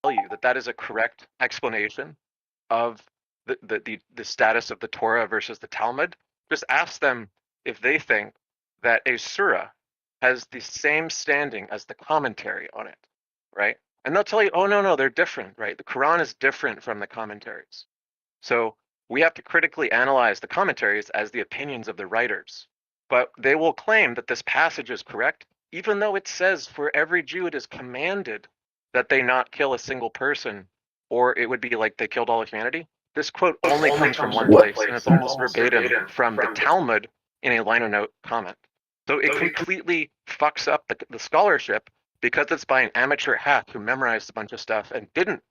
tell you that that is a correct explanation of the status of the Torah versus the Talmud, just ask them if they think that a surah has the same standing as the commentary on it, right? And they'll tell you, oh, no, they're different, right? The Quran is different from the commentaries. So we have to critically analyze the commentaries as the opinions of the writers. But they will claim that this passage is correct, even though it says for every Jew it is commanded that they not kill a single person, or it would be like they killed all of humanity. This quote only comes from one place, and it's almost verbatim from the Talmud in a liner note comment. So it completely fucks up the scholarship because it's by an amateur hack who memorized a bunch of stuff and didn't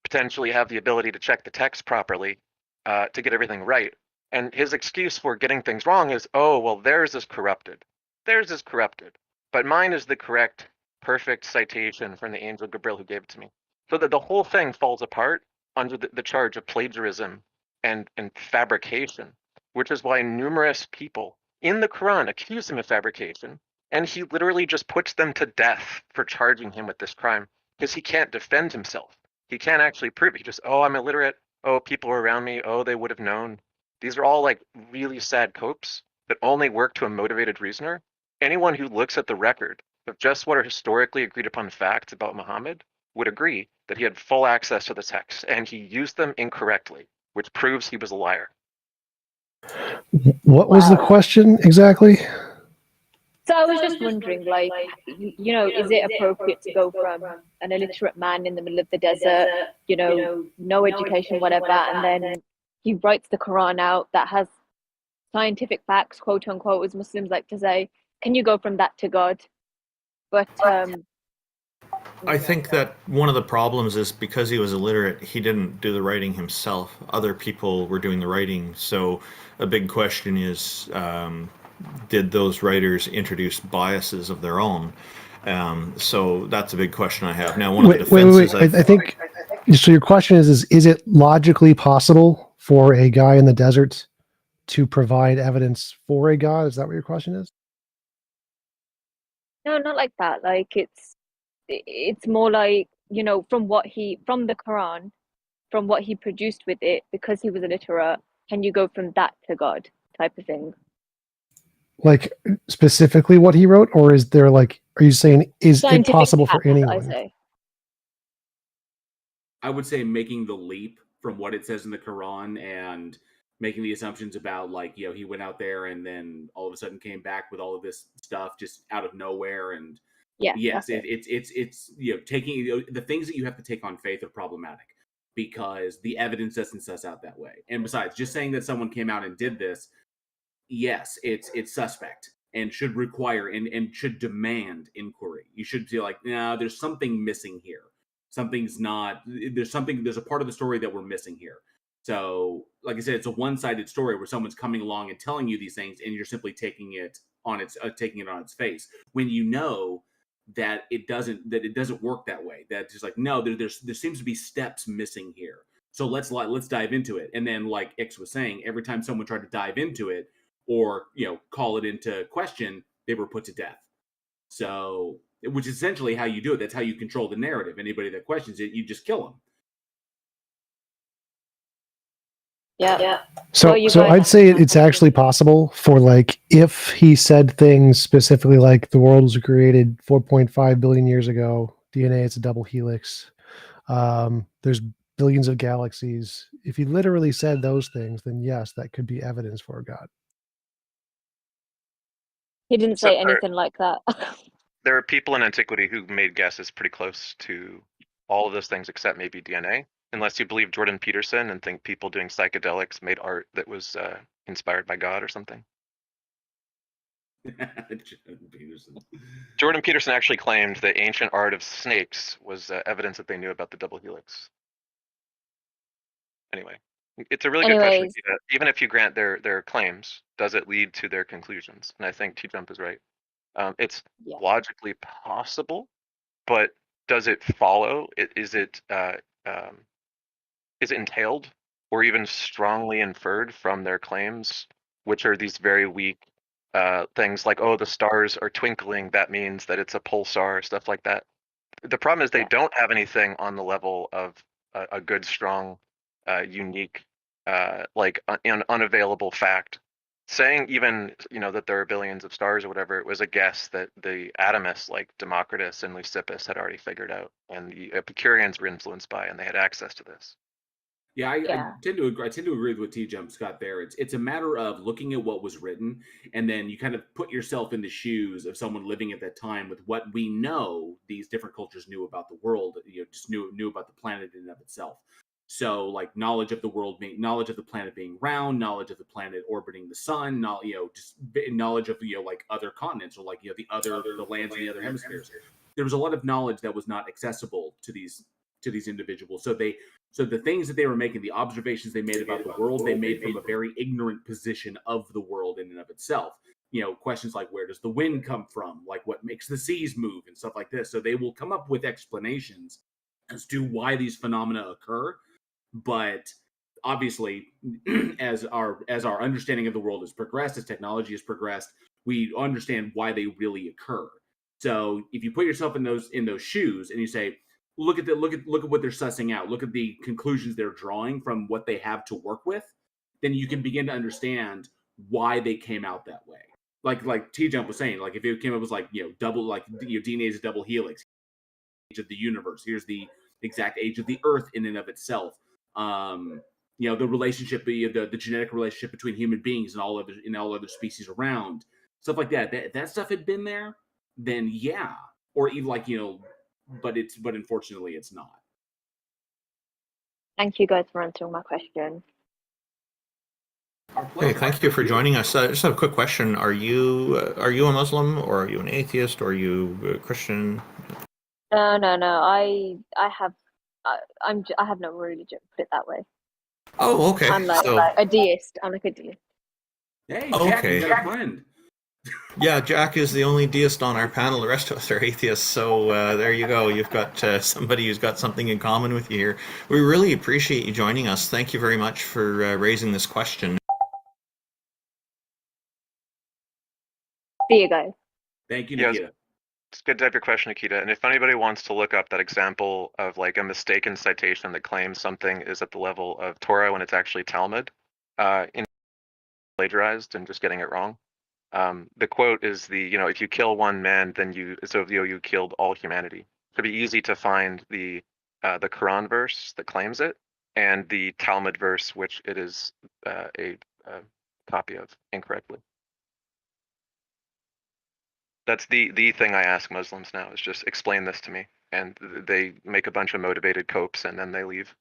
potentially have the ability to check the text properly to get everything right. And his excuse for getting things wrong is, oh, well, theirs is corrupted. Theirs is corrupted. But mine is the correct, perfect citation from the angel Gabriel who gave it to me. So that the whole thing falls apart under the charge of plagiarism and fabrication, which is why numerous people in the Quran accuse him of fabrication, and he literally just puts them to death for charging him with this crime because he can't defend himself. He can't actually prove it. He just, oh, I'm illiterate. Oh, people were around me. Oh, they would have known. These are all like really sad copes that only work to a motivated reasoner. Anyone who looks at the record of just what are historically agreed upon facts about Muhammad would agree that he had full access to the text and he used them incorrectly, which proves he was a liar. What was the question exactly? So I was just wondering, like, is it appropriate to go from an illiterate man in the middle of the desert, no education, whatever, and then he writes the Quran out that has scientific facts, quote unquote, as Muslims like to say. Can you go from that to God? But I think that one of the problems is because he was illiterate, he didn't do the writing himself. Other people were doing the writing. So a big question is, did those writers introduce biases of their own? So that's a big question I have. Now, one of the defenses... I think, so your question is it logically possible for a guy in the desert to provide evidence for a God? Is that what your question is? No, not like that. Like, it's more like, from the Quran, from what he produced with it, because he was illiterate, can you go from that to God type of thing? Like specifically what he wrote, or is there like, are you saying is it possible for anyone? I would say making the leap from what it says in the Quran and making the assumptions about, like, he went out there and then all of a sudden came back with all of this stuff just out of nowhere. And yes, it's taking the things that you have to take on faith are problematic because the evidence doesn't suss out that way. And besides, just saying that someone came out and did this, yes, it's suspect and should require and should demand inquiry. You should be like, no, there's something missing here. There's a part of the story that we're missing here. So, like I said, it's a one-sided story where someone's coming along and telling you these things, and you're simply taking it on its face. When you know that it doesn't work that way. That just like, no, there seems to be steps missing here. So let's dive into it. And then, like X was saying, every time someone tried to dive into it or call it into question, they were put to death. So, which is essentially how you do it. That's how you control the narrative. Anybody that questions it, you just kill them. Yeah. So I'd say it's actually possible for, like, if he said things specifically like the world was created 4.5 billion years ago, DNA is a double helix, there's billions of galaxies. If he literally said those things, then yes, that could be evidence for a God. He didn't say anything like that. There are people in antiquity who made guesses pretty close to all of those things except maybe DNA. Unless you believe Jordan Peterson and think people doing psychedelics made art that was inspired by God or something. Jordan Peterson actually claimed that ancient art of snakes was evidence that they knew about the double helix. Anyway, it's a really good question. Even if you grant their claims, does it lead to their conclusions? And I think TJump is right. It's logically possible, but does it follow? Is it entailed or even strongly inferred from their claims, which are these very weak things like, oh, the stars are twinkling, that means that it's a pulsar, stuff like that. The problem is they Yeah. don't have anything on the level of a good, strong, unique, unavailable fact. Saying even, that there are billions of stars or whatever, it was a guess that the atomists like Democritus and Leucippus had already figured out, and the Epicureans were influenced by, and they had access to this. Yeah, I Yeah. tend to agree. I tend to agree with what TJump's got there. It's a matter of looking at what was written, and then you kind of put yourself in the shoes of someone living at that time with what we know these different cultures knew about the world. Just knew about the planet in and of itself. So, like knowledge of the world, knowledge of the planet being round, knowledge of the planet orbiting the sun, just knowledge of like other continents or like the lands in the other hemispheres. There was a lot of knowledge that was not accessible to these individuals. So the things that they were making, the observations they made about the world, they made from a very ignorant position of the world in and of itself. Questions like where does the wind come from? Like what makes the seas move and stuff like this. So they will come up with explanations as to why these phenomena occur. But obviously, as our understanding of the world has progressed, as technology has progressed, we understand why they really occur. So if you put yourself in those shoes and you say, look at what they're sussing out, look at the conclusions they're drawing from what they have to work with, then you can begin to understand why they came out that way. Like T-Jump was saying, like if it came up as DNA is a double helix, age of the universe. Here's the exact age of the Earth in and of itself. The relationship, the genetic relationship between human beings and all other species around, stuff like that. That stuff had been there, then yeah, or even but unfortunately it's not. Thank you guys for answering my question. Hey, thank you for joining us. I just have a quick question. Are you a Muslim, or are you an atheist, or are you a Christian? No. I have no religion. Put it that way. Oh, okay. I'm like a deist. I'm like a deist. Hey, Jack, you got a friend. Yeah, Jack is the only deist on our panel. The rest of us are atheists. So there you go. You've got somebody who's got something in common with you here. We really appreciate you joining us. Thank you very much for raising this question. See you guys. Thank you, Nikita. It's good to have your question, Nikita. And if anybody wants to look up that example of like a mistaken citation that claims something is at the level of Torah when it's actually Talmud, in plagiarized and just getting it wrong. The quote is if you kill one man, then you killed all humanity. It'd be easy to find the Quran verse that claims it and the Talmud verse, which it is a copy of incorrectly. That's the thing I ask Muslims now is just explain this to me, and they make a bunch of motivated copes and then they leave.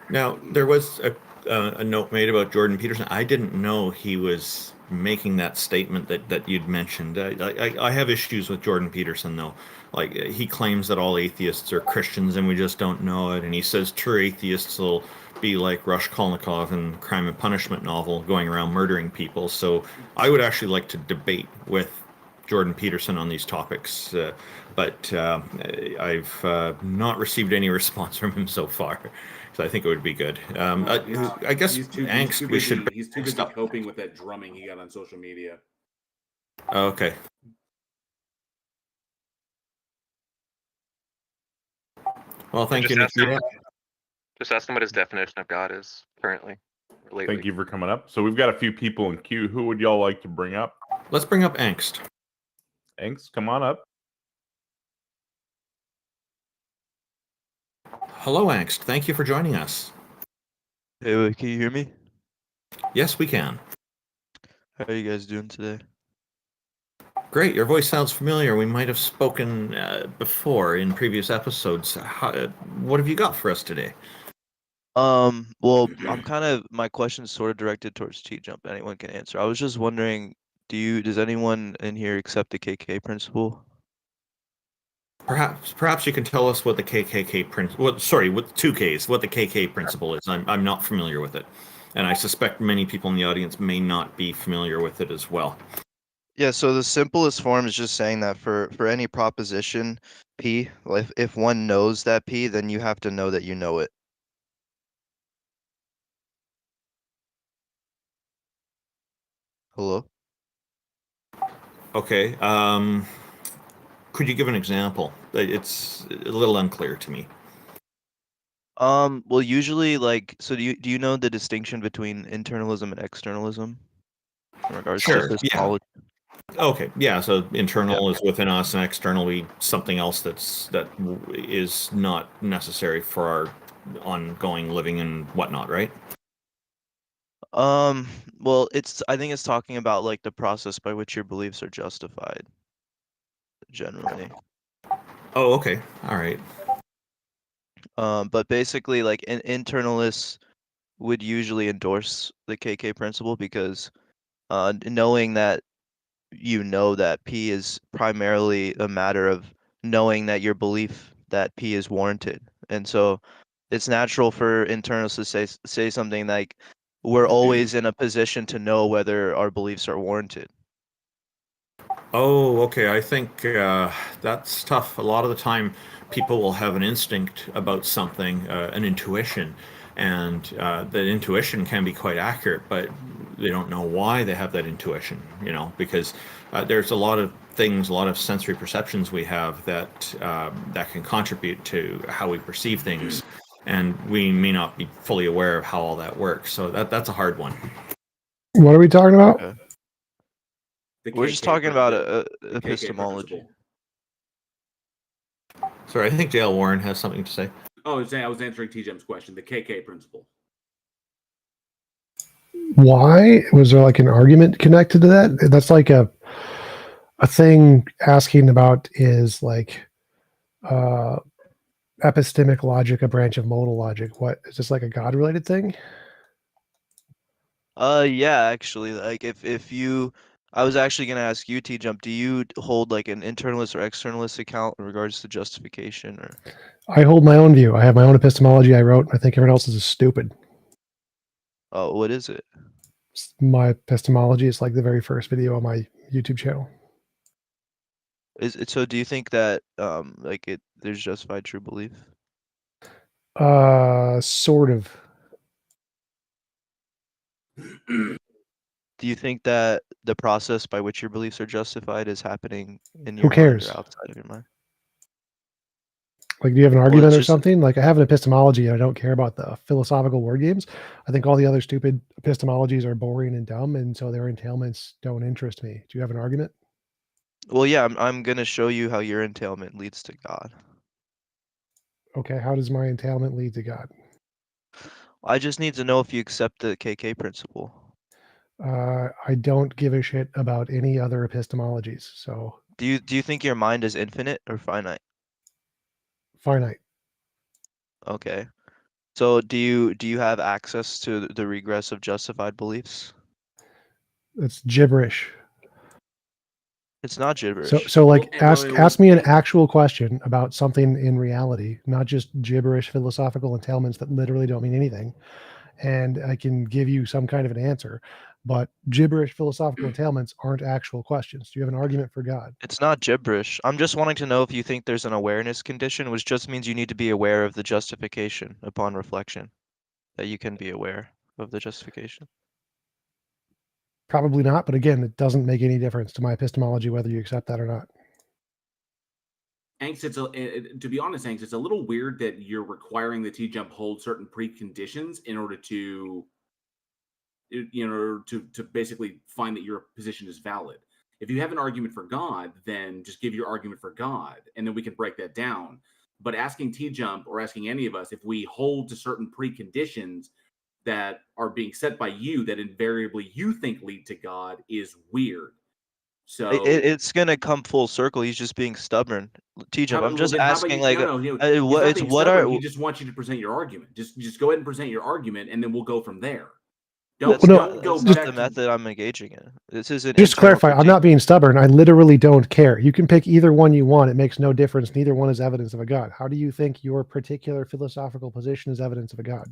Now, there was a note made about Jordan Peterson. I didn't know he was making that statement that you'd mentioned. I have issues with Jordan Peterson, though. Like, he claims that all atheists are Christians and we just don't know it. And he says true atheists will be like Raskolnikov in the Crime and Punishment novel, going around murdering people. So I would actually like to debate with Jordan Peterson on these topics, but I've not received any response from him so far. So I think it would be good. I guess he's too busy coping with that drumming he got on social media. Okay. Well, thank you, Nikita. Just ask him what his definition of God is currently. Or lately. Thank you for coming up. So we've got a few people in queue. Who would y'all like to bring up? Let's bring up Angst. Angst, come on up. Hello, Angst. Thank you for joining us. Hey, can you hear me? Yes, we can. How are you guys doing today? Great. Your voice sounds familiar. We might have spoken before in previous episodes. What have you got for us today? Well, my question is sort of directed towards TJump. Anyone can answer. I was just wondering, does anyone in here accept the KK principle? Perhaps you can tell us what the KKK principle. With 2Ks, what the KK principle is. I'm not familiar with it, and I suspect many people in the audience may not be familiar with it as well. Yeah. So the simplest form is just saying that for any proposition P, if one knows that P, then you have to know that you know it. Hello? Okay. Could you give an example? It's a little unclear to me. Well, usually, like, so do you know the distinction between internalism and externalism in regards to Sure, yeah. epistemology? Okay, yeah. So internal is within us, and externally something else that is not necessary for our ongoing living and whatnot, right? Well, I think it's talking about like the process by which your beliefs are justified, generally. Oh, okay, all right. But basically, like internalists would usually endorse the KK principle because knowing that you know that P is primarily a matter of knowing that your belief that P is warranted. And so it's natural for internals to say something like, we're always in a position to know whether our beliefs are warranted. Oh, okay. I think that's tough. A lot of the time, people will have an instinct about something, an intuition, and that intuition can be quite accurate, but they don't know why they have that intuition, because there's a lot of things, a lot of sensory perceptions we have that that can contribute to how we perceive things, and we may not be fully aware of how all that works. So that's a hard one. What are we talking about? Okay. We're just talking about epistemology. Sorry, I think Dale Warren has something to say. Oh, I was answering TJump's question, the KK principle. Why? Was there like an argument connected to that? That's like a thing asking about is like epistemic logic, a branch of modal logic. What is this, like a God related thing? Yeah, actually, like if you, I was actually going to ask you, TJump, do you hold like an internalist or externalist account in regards to justification? Or I hold my own view. I have my own epistemology I wrote. I think everyone else's is stupid. Oh, what is it? My epistemology is like the very first video on my YouTube channel. Is it, so do you think that there's justified true belief? Sort of. Do you think that the process by which your beliefs are justified is happening in Who your mind cares? or outside of your mind? Like, do you have an argument it's or just- something? Like, I have an epistemology. I don't care about the philosophical word games. I think all the other stupid epistemologies are boring and dumb, and so their entailments don't interest me. Do you have an argument? Well, yeah, I'm going to show you how your entailment leads to God. Okay, how does my entailment lead to God? I just need to know if you accept the KK principle. I don't give a shit about any other epistemologies. So Do you think your mind is infinite or finite? finite. Okay. So do you have access to the regress of justified beliefs? It's gibberish. It's not gibberish. So like Well, ask me an actual question about something in reality, not just gibberish philosophical entailments that literally don't mean anything. And I can give you some kind of an answer, but gibberish philosophical entailments aren't actual questions. Do you have an argument for God? It's not gibberish. I'm just wanting to know if you think there's an awareness condition, which just means you need to be aware of the justification upon reflection, that you can be aware of the justification. Probably not, but again, it doesn't make any difference to my epistemology whether you accept that or not. Angst, to be honest, Angst, it's a little weird that you're requiring the TJump hold certain preconditions in order to, to basically find that your position is valid. If you have an argument for God, then just give your argument for God, and then we can break that down. But asking TJump or asking any of us if we hold to certain preconditions that are being set by you that invariably you think lead to God is weird. So it's gonna come full circle. He's just being stubborn. TJump, I'm just asking, like, what are? He just wants you to present your argument. Just go ahead and present your argument, and then we'll go from there. Don't go just back the method I'm engaging in. This is an just clarify. critique. I'm not being stubborn. I literally don't care. You can pick either one you want. It makes no difference. Neither one is evidence of a God. How do you think your particular philosophical position is evidence of a God?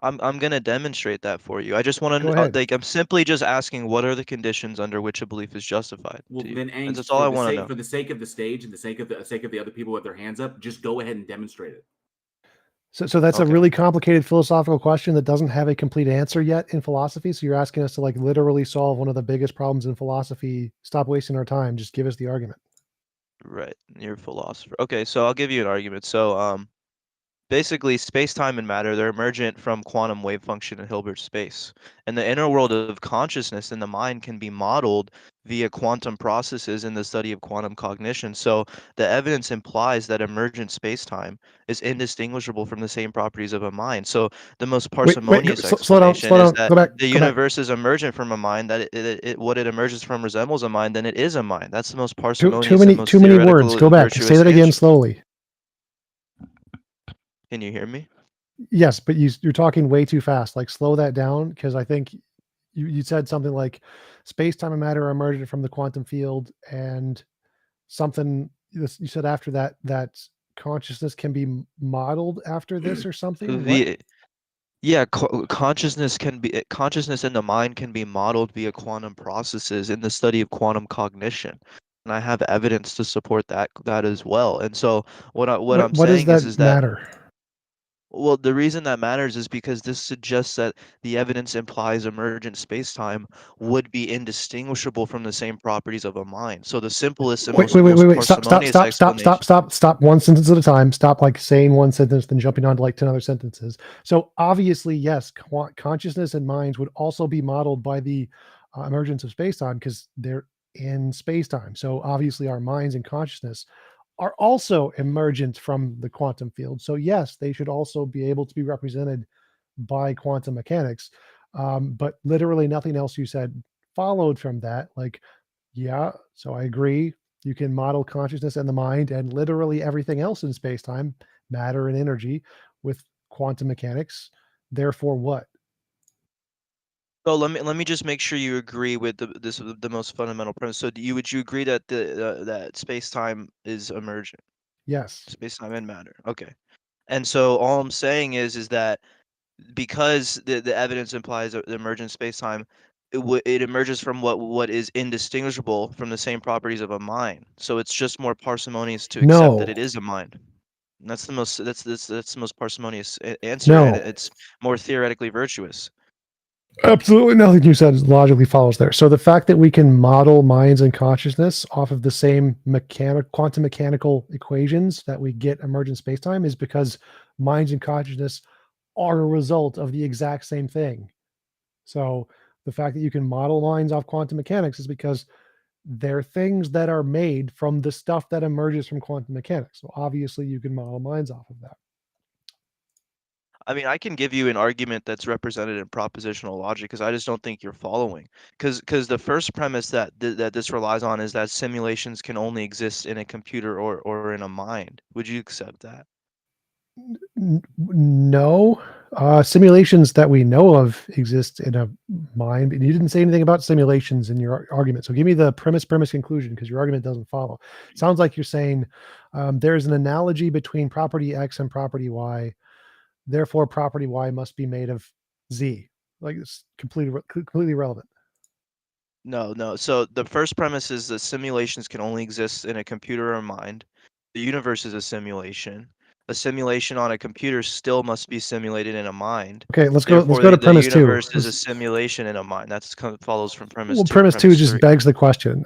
I'm gonna demonstrate that for you. I just want Go to ahead. like I'm simply just asking what are the conditions under which a belief is justified. Well, to you. then, And Angst, that's all I want to know. for the sake of the stage and the sake of the other people with their hands up, just go ahead and demonstrate it. So that's a Okay. really complicated philosophical question that doesn't have a complete answer yet in philosophy. So you're asking us to like literally solve one of the biggest problems in philosophy. Stop wasting our time. Just give us the argument. Right, you're a philosopher. Okay, so I'll give you an argument. So, basically, space-time and matter, they're emergent from quantum wave function in Hilbert space. And the inner world of consciousness in the mind can be modeled via quantum processes in the study of quantum cognition. So the evidence implies that emergent space-time is indistinguishable from the same properties of a mind. So the most parsimonious slow down, explanation is that go back, the go back. universe is emergent from a mind, that what it emerges from resembles a mind, then it is a mind. That's the most Too parsimonious and many, most too many words. theoretical Go back. virtuous Say that again answer. slowly. Can you hear me? Yes, but you're talking way too fast. Like slow that down, because I think you said something like space, time, and matter are emergent from the quantum field, and something you said after that consciousness can be modeled after this or something. What? Yeah, consciousness consciousness in the mind can be modeled via quantum processes in the study of quantum cognition, and I have evidence to support that as well. And so what I'm What does saying that is that, matter? well, the reason that matters is because this suggests that the evidence implies emergent spacetime would be indistinguishable from the same properties of a mind. So the simplest and most parsimonious explanation. Stop. One sentence at a time. Stop like saying one sentence, then jumping on to like 10 other sentences. So obviously, yes, consciousness and minds would also be modeled by the emergence of spacetime because they're in spacetime. So obviously, our minds and consciousness are also emergent from the quantum field. So yes, they should also be able to be represented by quantum mechanics. But literally nothing else you said followed from that. Like, yeah, so I agree. You can model consciousness and the mind and literally everything else in space-time, matter and energy, with quantum mechanics. Therefore, what? So let me just make sure you agree with the most fundamental premise. So would you agree that that space-time is emergent? Yes. Space-time and matter. Okay. And so all I'm saying is that because the evidence implies the emergent space-time, it emerges from what is indistinguishable from the same properties of a mind. So it's just more parsimonious to accept that No. it is a mind. And that's the most parsimonious answer, and No. it's more theoretically virtuous. Absolutely nothing you said logically follows there. So the fact that we can model minds and consciousness off of the same quantum mechanical equations that we get emergent spacetime is because minds and consciousness are a result of the exact same thing. So the fact that you can model minds off quantum mechanics is because they're things that are made from the stuff that emerges from quantum mechanics. So obviously you can model minds off of that. I mean, I can give you an argument that's represented in propositional logic because I just don't think you're following. Because the first premise that that this relies on is that simulations can only exist in a computer or in a mind. Would you accept that? No, simulations that we know of exist in a mind, and you didn't say anything about simulations in your argument. So give me the premise conclusion, because your argument doesn't follow. Sounds like you're saying there's an analogy between property X and property Y. Therefore, property Y must be made of Z. Like it's completely irrelevant. No. So the first premise is that simulations can only exist in a computer or mind. The universe is a simulation. A simulation on a computer still must be simulated in a mind. Okay, let's go. Let's Therefore, go to the premise two. universe is a simulation in a mind. That's follows from premise Well, two to premise two premise just three. begs the question.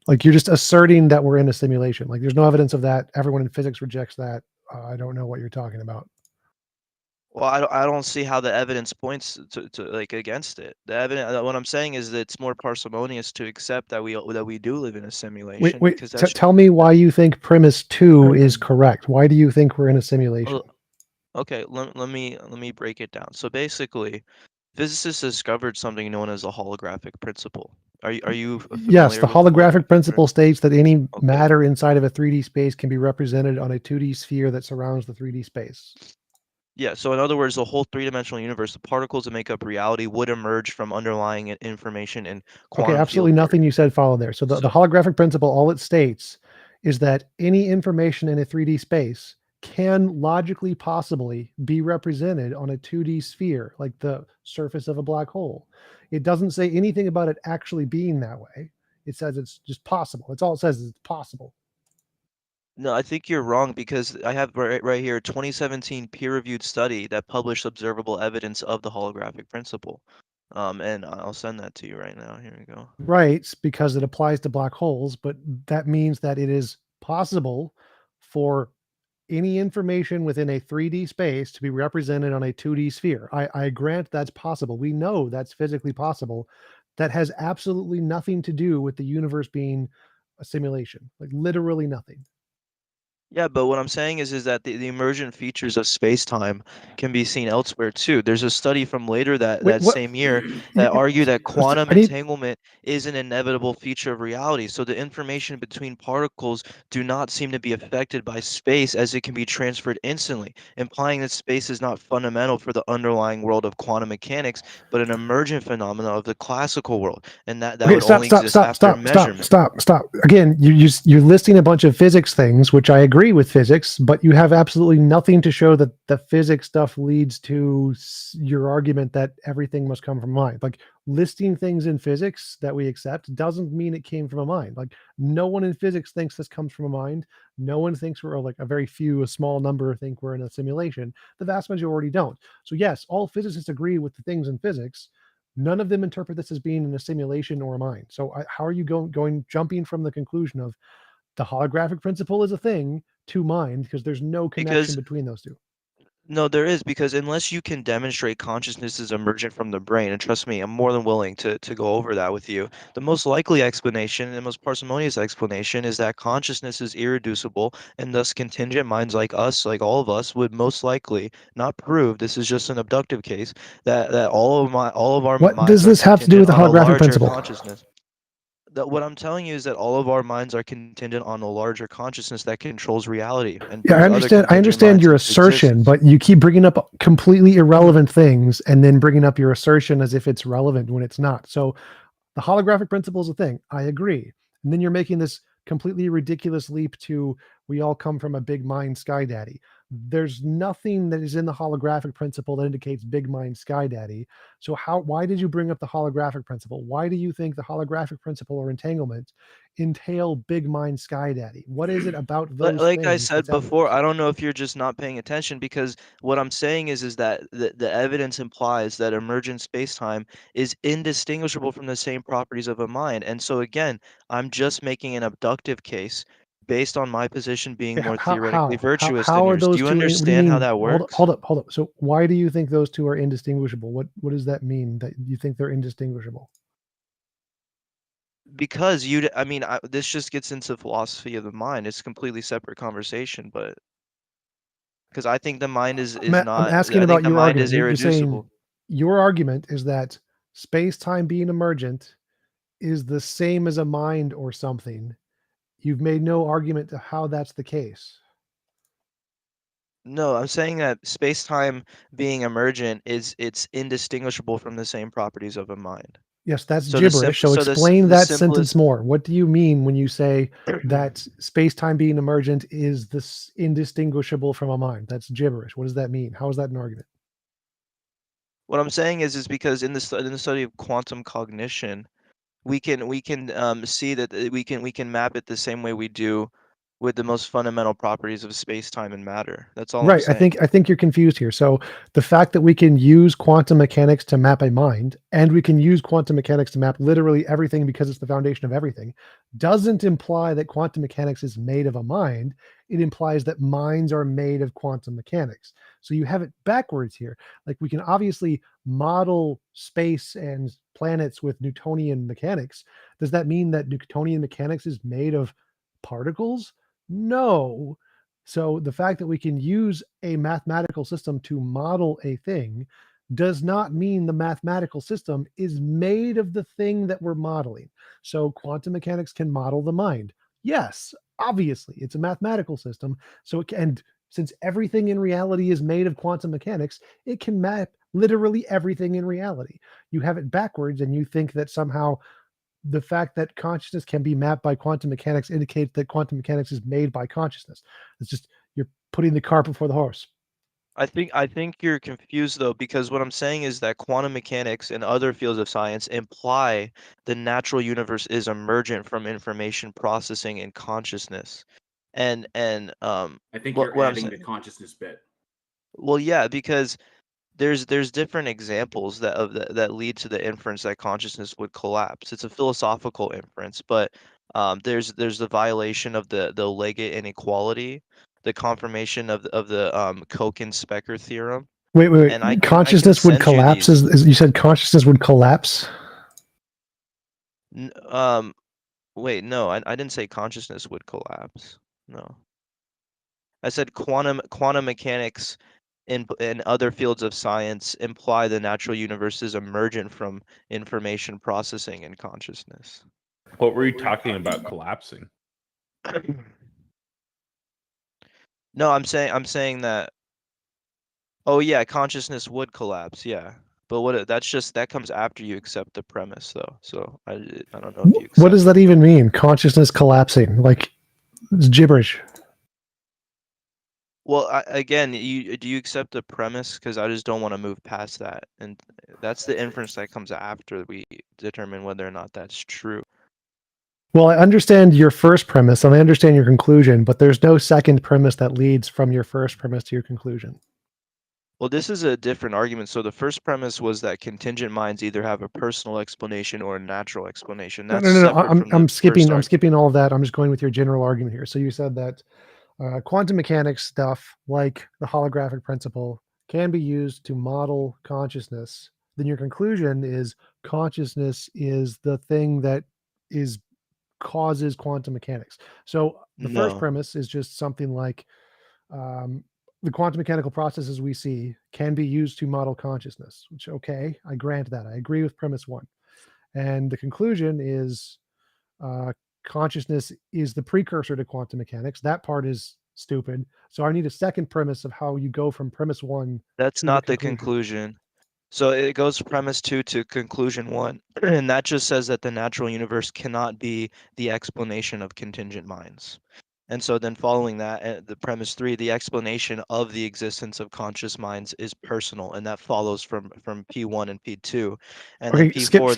Like you're just asserting that we're in a simulation. Like there's no evidence of that. Everyone in physics rejects that. I don't know what you're talking about. Well, I don't see how the evidence points to like against it. The evidence, what I'm saying is that it's more parsimonious to accept that we do live in a simulation Wait. because that's Tell me why you think premise two is correct. Why do you think we're in a simulation? Okay. Let me break it down. So basically, physicists discovered something known as a holographic principle. Are you familiar Yes, the with holographic principle states that any Okay. matter inside of a 3D space can be represented on a 2D sphere that surrounds the 3D space. Yeah, so in other words, the whole three-dimensional universe, the particles that make up reality would emerge from underlying information in Okay, quantum absolutely field nothing theory. you said followed there. So the holographic principle, all it states is that any information in a 3D space can logically possibly be represented on a 2D sphere, like the surface of a black hole. It doesn't say anything about it actually being that way. It says it's just possible. It's all it says is it's possible. No, I think you're wrong because I have right here a 2017 peer-reviewed study that published observable evidence of the holographic principle. And I'll send that to you right now. Here we go. Right, because it applies to black holes, but that means that it is possible for any information within a 3D space to be represented on a 2D sphere. I grant that's possible. We know that's physically possible. That has absolutely nothing to do with the universe being a simulation, like literally nothing. Yeah, but what I'm saying is that the emergent features of space-time can be seen elsewhere too. There's a study from later that Wait, what? same year that argue that quantum I need- entanglement is an inevitable feature of reality. So the information between particles do not seem to be affected by space as it can be transferred instantly, implying that space is not fundamental for the underlying world of quantum mechanics, but an emergent phenomenon of the classical world, and that Okay, would only exist after measurement. Stop. Again, you're listing a bunch of physics things, which I agree with physics, but you have absolutely nothing to show that the physics stuff leads to your argument that everything must come from mind. Like listing things in physics that we accept doesn't mean it came from a mind. Like no one in physics thinks this comes from a mind. No one thinks we're like a small number think we're in a simulation. The vast majority don't. So yes, all physicists agree with the things in physics. None of them interpret this as being in a simulation or a mind. So how are you jumping from the conclusion of the holographic principle is a thing to mind, because there's no connection between those two? No, there is, because unless you can demonstrate consciousness is emergent from the brain, and trust me, I'm more than willing to go over that with you. The most likely explanation and the most parsimonious explanation is that consciousness is irreducible, and thus contingent minds like us, like all of us, would most likely not prove, this is just an abductive case, that all of our What minds does are this have to do with the contingent on a holographic larger principle? consciousness. What I'm telling you is that all of our minds are contingent on a larger consciousness that controls reality and Yeah, brings other I understand minds your into assertion, existence. but you keep bringing up completely irrelevant things and then bringing up your assertion as if it's relevant when it's not. So the holographic principle is a thing. I agree. And then you're making this completely ridiculous leap to we all come from a big mind sky daddy. There's nothing that is in the holographic principle that indicates big mind sky daddy. So why did you bring up the holographic principle? Why do you think the holographic principle or entanglement entail big mind sky daddy? What is it about those Like I things said that's before, evidence? I don't know if you're just not paying attention, because what I'm saying is that the evidence implies that emergent spacetime is indistinguishable from the same properties of a mind. And so again, I'm just making an abductive case based on my position being more theoretically virtuous than How are yours. Do those you two? What do you understand how mean? that works? Hold up. So why do you think those two are indistinguishable? What does that mean that you think they're indistinguishable? Because this just gets into philosophy of the mind. It's a completely separate conversation, but because I think the mind is I'm not, asking I think about the your mind argument. is You're saying irreducible. your argument is that space-time being emergent is the same as a mind or something. You've made no argument to how that's the case. No, I'm saying that space-time being emergent it's indistinguishable from the same properties of a mind. Yes, that's So the gibberish. So explain that sentence more. What do you mean when you say that space-time being emergent is this indistinguishable from a mind? That's gibberish. What does that mean? How is that an argument? What I'm saying is because in the study of quantum cognition, we can see that we can map it the same way we do with the most fundamental properties of space, time, and matter. That's all I'm Right. saying. I think you're confused here. So the fact that we can use quantum mechanics to map a mind, and we can use quantum mechanics to map literally everything because it's the foundation of everything, doesn't imply that quantum mechanics is made of a mind. It implies that minds are made of quantum mechanics. So you have it backwards here. Like we can obviously model space and planets with Newtonian mechanics. Does that mean that Newtonian mechanics is made of particles? No. So the fact that we can use a mathematical system to model a thing does not mean the mathematical system is made of the thing that we're modeling. So quantum mechanics can model the mind. Yes, obviously, it's a mathematical system. So it can, and since everything in reality is made of quantum mechanics, it can map literally everything in reality. You have it backwards and you think that somehow the fact that consciousness can be mapped by quantum mechanics indicates that quantum mechanics is made by consciousness. It's just you're putting the cart before the horse. I think you're confused though, because what I'm saying is that quantum mechanics and other fields of science imply the natural universe is emergent from information processing and consciousness. And I think what you're I'm adding the saying, consciousness bit. well, yeah, because there's different examples that lead to the inference that consciousness would collapse. It's a philosophical inference, but there's the violation of the Legate inequality, the confirmation of the Koch and Specker theorem. Wait. And I can Consciousness would send you collapse. these. You said consciousness would collapse? Wait, no, I didn't say consciousness would collapse. No. I said quantum mechanics in other fields of science imply the natural universe is emergent from information processing and consciousness. What were you talking about collapsing? No, I'm saying that. Oh yeah, consciousness would collapse. Yeah, but that comes after you accept the premise, though. So I don't know if you accept What does that even mean? Consciousness collapsing? Like, it's gibberish. Well, again, do you accept the premise? Because I just don't want to move past that, and that's the inference that comes after we determine whether or not that's true. Well, I understand your first premise and I understand your conclusion, but there's no second premise that leads from your first premise to your conclusion. Well, this is a different argument. So the first premise was that contingent minds either have a personal explanation or a natural explanation. That's No. separate from I'm the skipping. first I'm skipping all of that. I'm just going with your general argument here. So you said that quantum mechanics stuff, like the holographic principle, can be used to model consciousness. Then your conclusion is consciousness is the thing that causes quantum mechanics. So the first No. premise is just something like the quantum mechanical processes we see can be used to model consciousness, which, okay, I grant that. I agree with premise one. And the conclusion is consciousness is the precursor to quantum mechanics. That part is stupid. So I need a second premise of how you go from premise one. That's not the conclusion. So it goes from premise 2 to conclusion 1, and that just says that the natural universe cannot be the explanation of contingent minds. And so then following that, the premise 3, the explanation of the existence of conscious minds is personal, and that follows from P1 and P2. And Okay, then P4,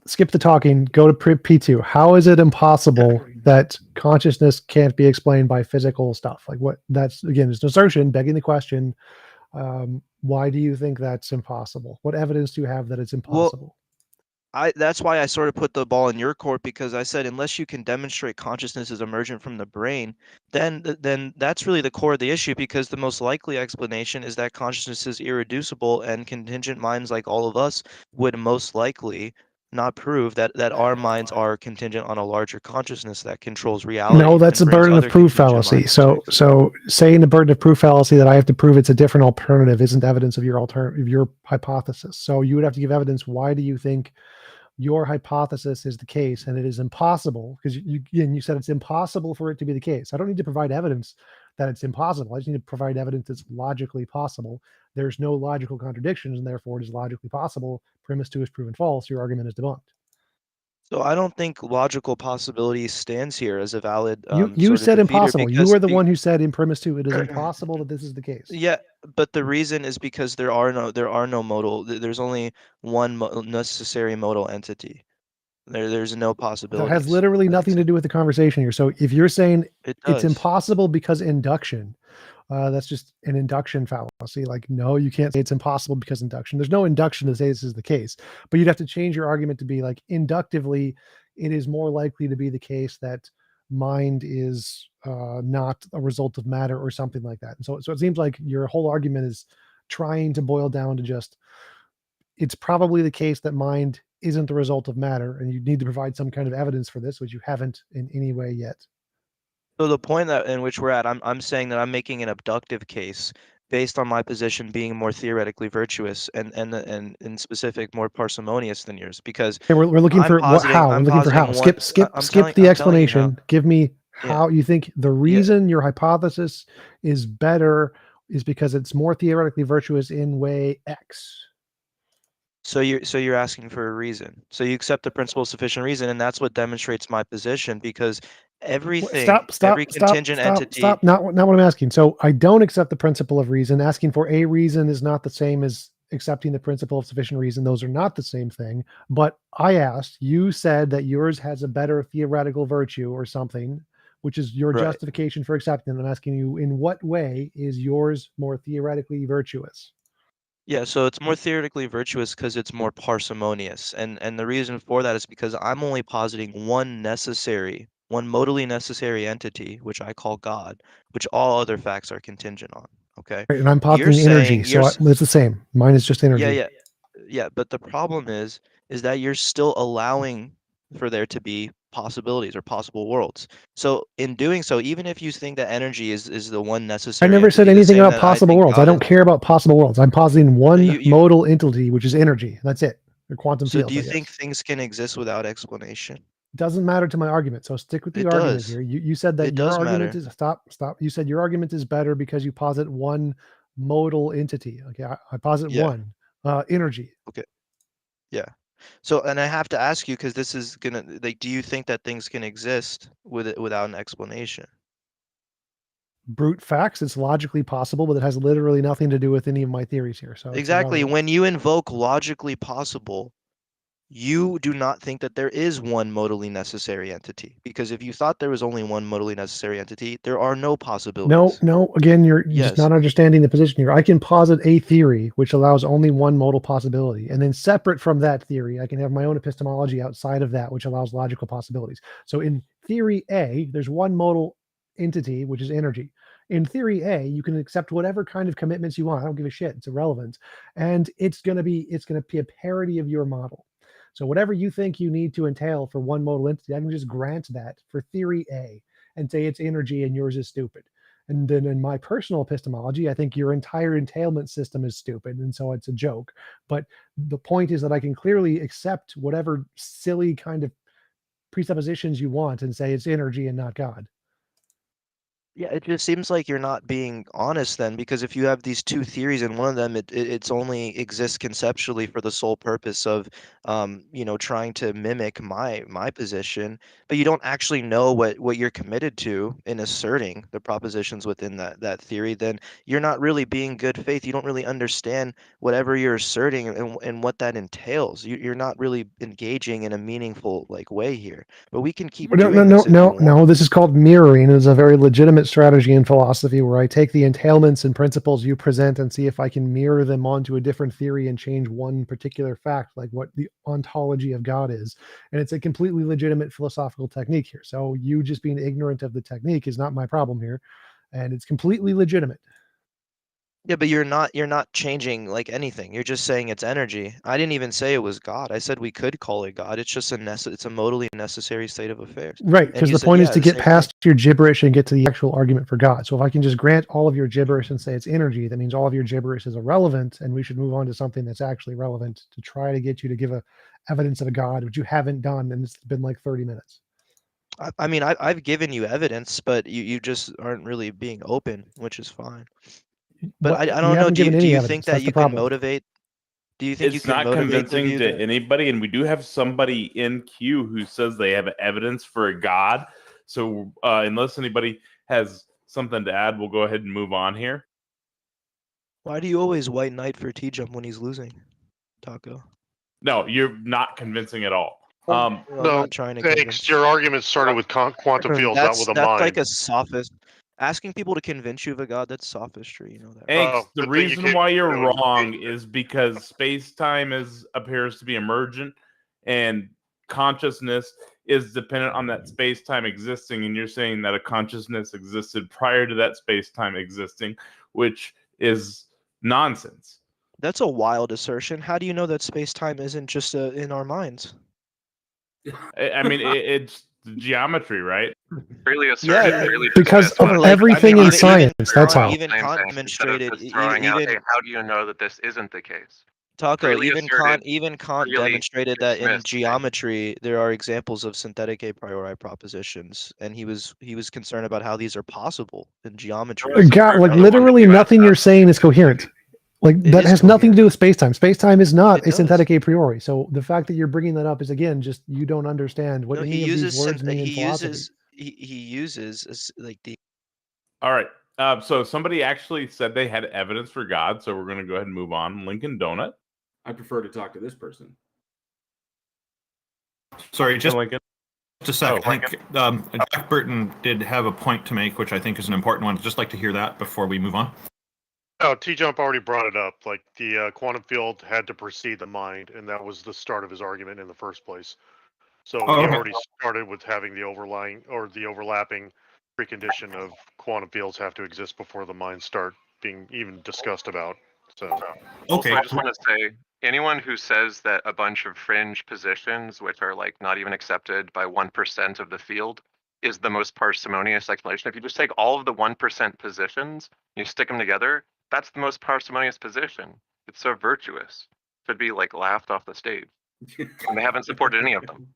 skip the talking. Go to P2. How is it impossible that consciousness can't be explained by physical stuff? Like what? That's again, it's an assertion begging the question. Why do you think that's impossible? What evidence do you have that it's impossible? That's why I sort of put the ball in your court, because I said unless you can demonstrate consciousness is emergent from the brain, then that's really the core of the issue, because the most likely explanation is that consciousness is irreducible, and contingent minds like all of us would most likely not prove that our minds are contingent on a larger consciousness that controls reality. No, that's a burden of proof fallacy. So saying the burden of proof fallacy that I have to prove it's a different alternative isn't evidence of your hypothesis. So you would have to give evidence. Why do you think your hypothesis is the case and it is impossible? Because you said it's impossible for it to be the case. I don't need to provide evidence that it's impossible. I just need to provide evidence that's logically possible. There's no logical contradictions, and therefore it is logically possible. Premise 2 is proven false. Your argument is debunked. So I don't think logical possibility stands here as a valid. You said impossible. You were the one who said in premise 2 it is impossible that this is the case. Yeah, but the reason is because there are no modal. There's only one necessary modal entity. There's no possibility. That has literally nothing to do with the conversation here. So if you're saying it's impossible because induction, that's just an induction fallacy. Like, no, you can't say it's impossible because induction. There's no induction to say this is the case, but you'd have to change your argument to be like, inductively, it is more likely to be the case that mind is not a result of matter or something like that. And so it seems like your whole argument is trying to boil down to just, it's probably the case that mind isn't the result of matter, and you need to provide some kind of evidence for this, which you haven't in any way yet. So the point in which we're at, I'm saying that I'm making an abductive case based on my position being more theoretically virtuous and in specific more parsimonious than yours, because we're looking for how. We're looking for how. Skip the explanation. Give me how you think the reason your hypothesis is better is because it's more theoretically virtuous in way X. So you're asking for a reason. So you accept the principle of sufficient reason, and that's what demonstrates my position, because everything, every contingent entity. Stop. Not what I'm asking. So I don't accept the principle of reason. Asking for a reason is not the same as accepting the principle of sufficient reason. Those are not the same thing. But I asked, you said that yours has a better theoretical virtue or something, which is your Right. justification for accepting. I'm asking you, in what way is yours more theoretically virtuous? Yeah, so it's more theoretically virtuous because it's more parsimonious. And the reason for that is because I'm only positing one modally necessary entity, which I call God, which all other facts are contingent on. Okay. Right, and I'm You're positing energy, saying so it's the same. Mine is just energy. yeah, but the problem is that you're still allowing for there to be possibilities or possible worlds. So in doing so, even if you think that energy is the one I necessary never said entity, the anything same about that I possible think worlds. I God don't is. care about possible worlds. I'm positing one You modal entity, which is energy. That's it. Or quantum so fields, do I you think guess. things can exist without explanation? Doesn't matter to my argument. So stick with the It argument does. here. You said that It your does argument matter. is stop. You said your argument is better because you posit one modal entity. Okay, I posit Yeah. one energy. Okay. Yeah. So, and I have to ask you because this is gonna like, do you think that things can exist without an explanation? Brute facts. It's logically possible, but it has literally nothing to do with any of my theories here. So it's Exactly. irrelevant. When you invoke logically possible, you do not think that there is one modally necessary entity. Because if you thought there was only one modally necessary entity, there are no possibilities. No. Again, you're just Yes. not understanding the position here. I can posit a theory which allows only one modal possibility, and then separate from that theory, I can have my own epistemology outside of that, which allows logical possibilities. So in theory A, there's one modal entity, which is energy. In theory A, you can accept whatever kind of commitments you want. I don't give a shit. It's irrelevant, and it's gonna be a parody of your model. So whatever you think you need to entail for one modal entity, I can just grant that for theory A and say it's energy and yours is stupid. And then in my personal epistemology, I think your entire entailment system is stupid. And so it's a joke. But the point is that I can clearly accept whatever silly kind of presuppositions you want and say it's energy and not God. Yeah, it just seems like you're not being honest then, because if you have these two theories and one of them it's only exists conceptually for the sole purpose of trying to mimic my position, but you don't actually know what you're committed to in asserting the propositions within that theory, then you're not really being good faith. You don't really understand whatever you're asserting and what that entails. You're not really engaging in a meaningful way here. But we can keep doing this if you want. No. This is called mirroring. It's a very legitimate strategy in philosophy where I take the entailments and principles you present and see if I can mirror them onto a different theory and change one particular fact, like what the ontology of God is. And it's a completely legitimate philosophical technique here. So you just being ignorant of the technique is not my problem here. And it's completely legitimate. Yeah, but you're not changing anything. You're just saying it's energy. I didn't even say it was God. I said we could call it God. It's just it's a modally necessary state of affairs. Right, And because you the said, point is yeah, to the get same past thing. your gibberish and get to the actual argument for God. So if I can just grant all of your gibberish and say it's energy, that means all of your gibberish is irrelevant, and we should move on to something that's actually relevant to try to get you to give evidence of a God, which you haven't done, and it's been like 30 minutes. I mean, I've given you evidence, but you just aren't really being open, which is fine. But I You don't know. haven't given Do any you evidence. think that That's the you can problem. motivate? Do you think you It's can not motivate the convincing view to that anybody, and we do have somebody in queue who says they have evidence for a God. So unless anybody has something to add, we'll go ahead and move on here. Why do you always white knight for TJump when he's losing, Taco? No, you're not convincing at all. I'm No, not trying to thanks. convince. Your argument started with quantum fields, not with a That's like mind. a sophist. Asking people to convince you of a god, that's sophistry. You know that. Angst, Oh, the good thing you reason came why you're early. wrong is because space-time appears to be emergent, and consciousness is dependent on that space-time existing, and you're saying that a consciousness existed prior to that space-time existing, which is nonsense. That's a wild assertion. How do you know that space-time isn't just in our minds? I mean, it's the geometry, right? Freely asserted, Yeah, freely because dismissed. of When everything in science, that's how. even Same Kant thing, demonstrated. instead of just throwing out, Even hey, how do you know that this isn't the case? Taco, Freely asserted, Even Kant freely demonstrated that in dismissed. geometry there are examples of synthetic a priori propositions, and he was concerned about how these are possible in geometry. God, like literally nothing you're saying is coherent. Like It that is has nothing to coherent. do with space-time. Space-time is not It a does. synthetic a priori. So the fact that you're bringing that up is again just you don't understand what No, any of these words mean in philosophy. he uses like the All right. So somebody actually said they had evidence for God, so we're going to go ahead and move on. Lincoln Donut. I prefer to talk to this person. Sorry, just Lincoln. Just a second. I think Jack Burton did have a point to make, which I think is an important one. I'd just like to hear that before we move on. Oh, TJump already brought it up. Like the quantum field had to precede the mind, and that was the start of his argument in the first place. So he already started with having the overlapping precondition of quantum fields have to exist before the mind start being even discussed about. So Also, I just want to say, anyone who says that a bunch of fringe positions, which are like not even accepted by 1% of the field, is the most parsimonious explanation. If you just take all of the 1% positions, you stick them together, that's the most parsimonious position. It's so virtuous. Should be like laughed off the stage. And they haven't supported any of them.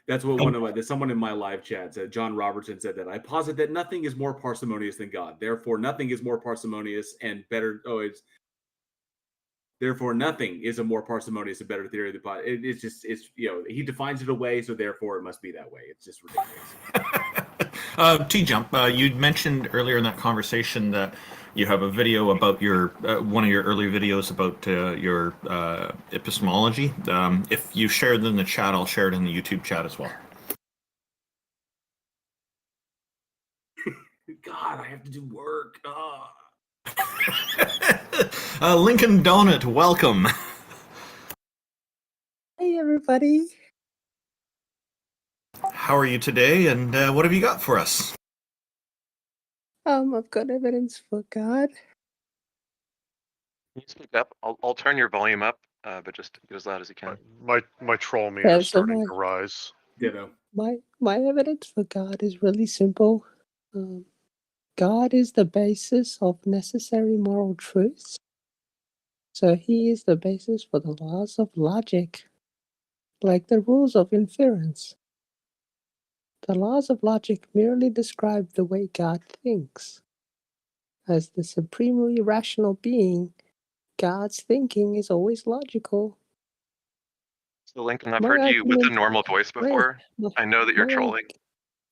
That's what someone in my live chat said. John Robertson said that. I posit that nothing is more parsimonious than God. Therefore, nothing is more parsimonious and better. Therefore, nothing is a more parsimonious and better theory of the pot. It's he defines it away, so therefore it must be that way. It's just ridiculous. TJump, you mentioned earlier in that conversation that you have a video about your one of your earlier videos about your epistemology. If you share it in the chat, I'll share it in the YouTube chat as well. God, I have to do work. Lincoln Donut, welcome. Hey, everybody. How are you today, and what have you got for us? I've got evidence for God. Can you speak up? I'll turn your volume up, but just get as loud as you can. My troll meter is starting to rise. Ditto. My evidence for God is really simple. God is the basis of necessary moral truths. So he is the basis for the laws of logic, like the rules of inference. The laws of logic merely describe the way God thinks. As the supremely rational being, God's thinking is always logical. So Lincoln, I've heard you with a normal voice before. I know that you're trolling.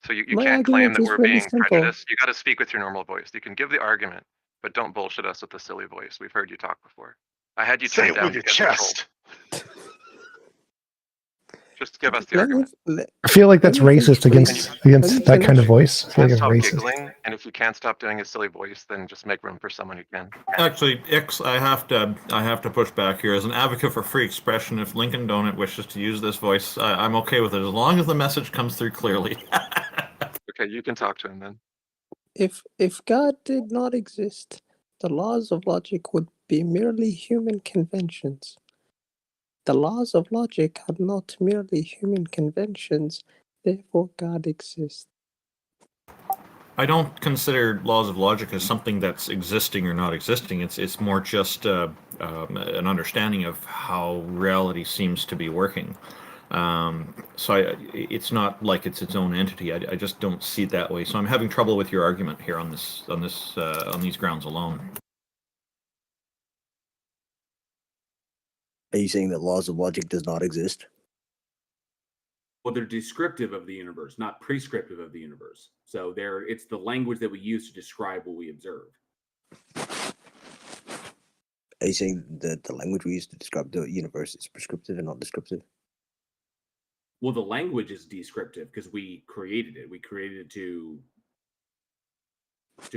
So you can't claim that we're being prejudiced. You got to speak with your normal voice. You can give the argument, but don't bullshit us with the silly voice. We've heard you talk before. I had you say turn it down with your chest. Just give us the argument. I feel like that's racist against that kind of voice. I feel like it's Stop racist. giggling, and if you can't stop doing a silly voice, then just make room for someone who can. Actually, I have to push back here. As an advocate for free expression, if Lincoln Donut wishes to use this voice, I'm okay with it as long as the message comes through clearly. Okay, you can talk to him then. If God did not exist, the laws of logic would be merely human conventions. The laws of logic are not merely human conventions, therefore God exists. I don't consider laws of logic as something that's existing or not existing. It's more just an understanding of how reality seems to be working. It's not like it's its own entity. I just don't see it that way. So I'm having trouble with your argument here on these grounds alone. Are you saying that laws of logic does not exist? Well, they're descriptive of the universe, not prescriptive of the universe. So it's the language that we use to describe what we observe. Are you saying that the language we use to describe the universe is prescriptive and not descriptive? Well, the language is descriptive because we created it. We created it to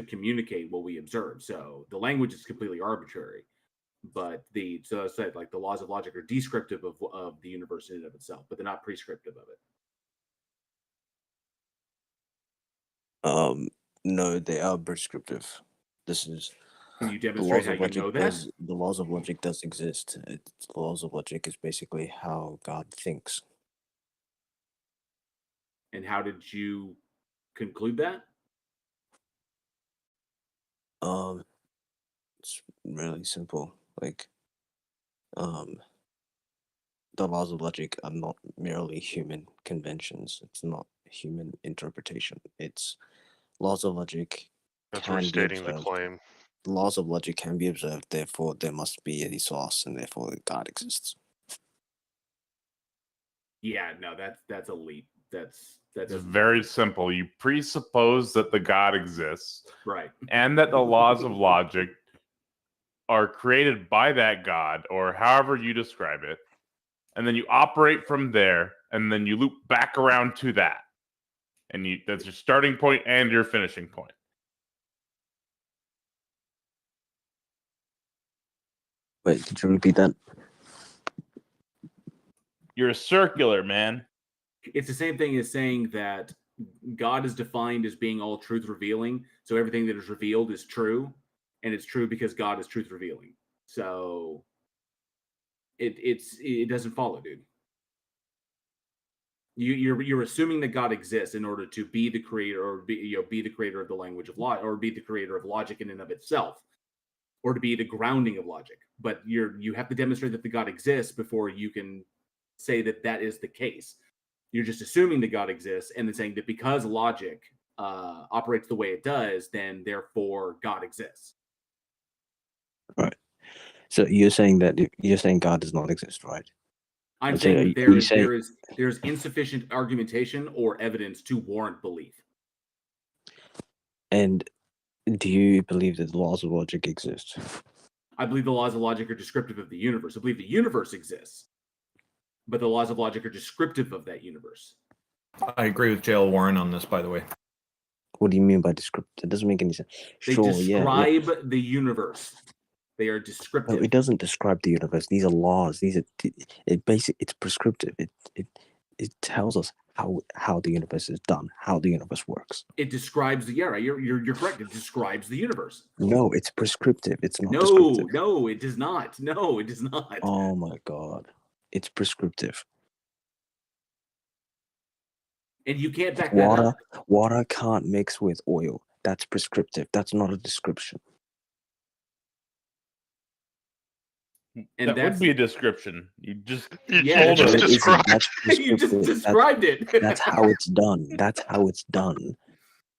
communicate what we observe. So the language is completely arbitrary. But so I said, like, the laws of logic are descriptive of the universe in and of itself, but they're not prescriptive of it. No, they are prescriptive. Can you demonstrate how you know that? The laws of logic does exist. The laws of logic is basically how God thinks. And how did you conclude that? It's really simple. Like, the laws of logic are not merely human conventions. It's not human interpretation. It's laws of logic. That's restating the claim. Laws of logic can be observed, therefore there must be a source, and therefore God exists. Yeah, no, that's a leap. That's very simple. You presuppose that the God exists, right, and that the laws of logic are created by that God, or however you describe it, and then you operate from there and then you loop back around to that. And that's your starting point and your finishing point. Wait, did you repeat that? You're a circular, man. It's the same thing as saying that God is defined as being all truth revealing. So everything that is revealed is true, and it's true because God is truth revealing. So it doesn't follow, dude. You're assuming that God exists in order to be the creator, or be the creator of the language of law, or be the creator of logic in and of itself, or to be the grounding of logic. But you have to demonstrate that the God exists before you can say that that is the case. You're just assuming that God exists and then saying that because logic operates the way it does, then therefore God exists. Right. So you're saying God does not exist, right? I'm Okay, saying that are you there is insufficient argumentation or evidence to warrant belief. And do you believe that the laws of logic exist? I believe the laws of logic are descriptive of the universe. I believe the universe exists, but the laws of logic are descriptive of that universe. I agree with J.L. Warren on this, by the way. What do you mean by descriptive? It doesn't make any sense. They describe the universe. They are No, descriptive. it doesn't describe the universe. These are laws. It's prescriptive. It tells us how the universe is done, how the universe works. It describes you're correct. It describes the universe. No, it's prescriptive. It's not No, descriptive. no, it does not. No, it does not. Oh my god. It's prescriptive. And you can't back that up. Water can't mix with oil. That's prescriptive. That's not a description. And that that's would be a description. You just Yeah, told us. That's you just prescriptive. described it. That's how it's done. That's how it's done.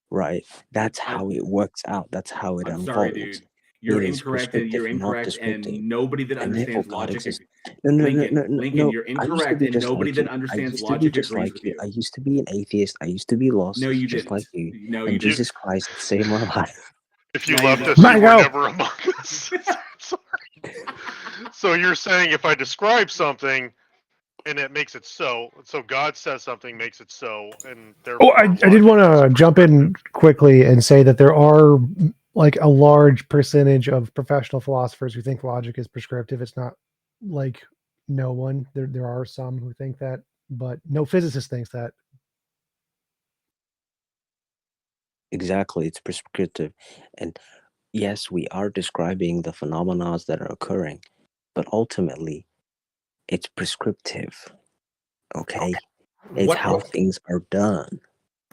Right? That's how it works out. That's how it I'm unfolds. sorry, dude. You're It is incorrect, and you're prescriptive, not incorrect, and descriptive. nobody that And therefore understands God logic. exists. Lincoln, No. you're I used to incorrect, be and just nobody like that you. understands I used to be logic just agrees like with you. you. I used to be an atheist. I used to be lost. No, you just didn't. like you. No, And you Jesus Christ saved my life. If you No, you left don't. us, Might you were go. never among us. Sorry. So you're saying if I describe something and it makes it so God says something makes it so, and therefore I did want to jump in quickly and say that there are like a large percentage of professional philosophers who think logic is prescriptive. It's not like no one. There are some who think that, but no physicist thinks that. Exactly, it's prescriptive. And yes, we are describing the phenomena that are occurring, but ultimately, it's prescriptive. Okay? It's how things are done.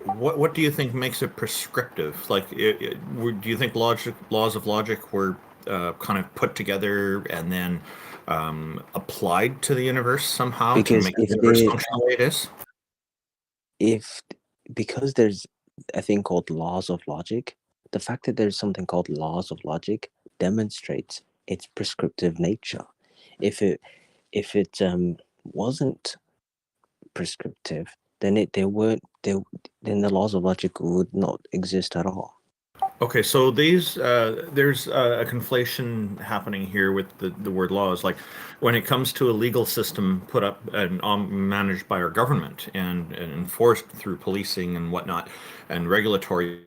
What do you think makes it prescriptive? Like, do you think laws of logic were kind of put together and then applied to the universe somehow to Because make the universe function the way it is? Because there's a thing called laws of logic, the fact that there's something called laws of logic demonstrates its prescriptive nature. If it wasn't prescriptive, then the laws of logic would not exist at all. Okay, so there's a conflation happening here with the word laws. Like when it comes to a legal system put up and managed by our government and enforced through policing and whatnot and regulatory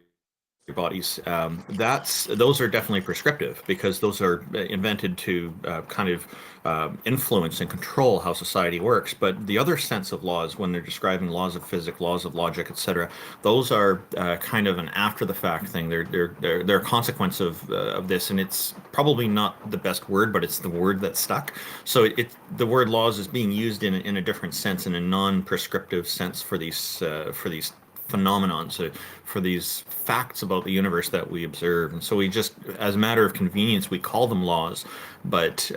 bodies, those are definitely prescriptive because those are invented to kind of influence and control how society works. But the other sense of laws, when they're describing laws of physics, laws of logic, etc., those are kind of an after the fact thing. They're a consequence of this, and it's probably not the best word, but it's the word that stuck. So the word laws is being used in a different sense, in a non-prescriptive sense for these phenomenon, so for these facts about the universe that we observe. And so we just, as a matter of convenience, we call them laws, but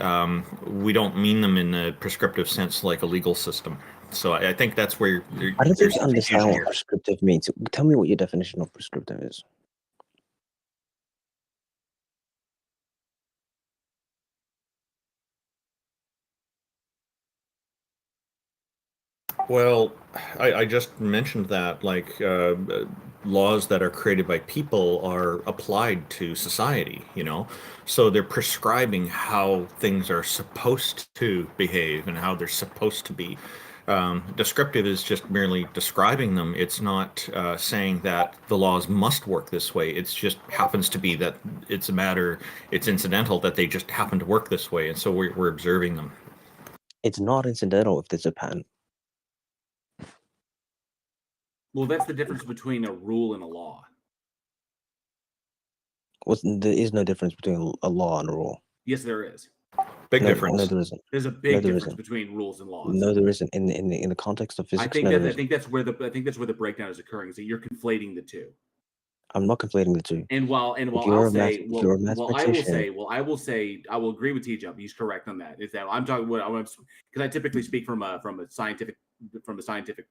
we don't mean them in a prescriptive sense like a legal system. So I think that's where I don't think there's you understand what prescriptive means. Tell me what your definition of prescriptive is. Well, I just mentioned that, like, laws that are created by people are applied to society, so they're prescribing how things are supposed to behave and how they're supposed to be. Descriptive is just merely describing them. It's not saying that the laws must work this way. It's just happens to be that it's a matter, it's incidental that they just happen to work this way, and so we're observing them. It's not incidental if there's a pattern. Well, that's the difference between a rule and a law. Well, there is no difference between a law and a rule. Yes, there is. Big No, difference. no, there isn't. There's a big No, there difference isn't. between rules and laws. No, there isn't. In the context of physics, no, there I isn't. think that's where the breakdown is occurring. Is that you're conflating the two. I'm not conflating the two. And while If I'll you're a say, math- if you're a I will mathematician- say, I will agree with TJump. He's correct on that. Is that I'm talking because I typically speak from a scientific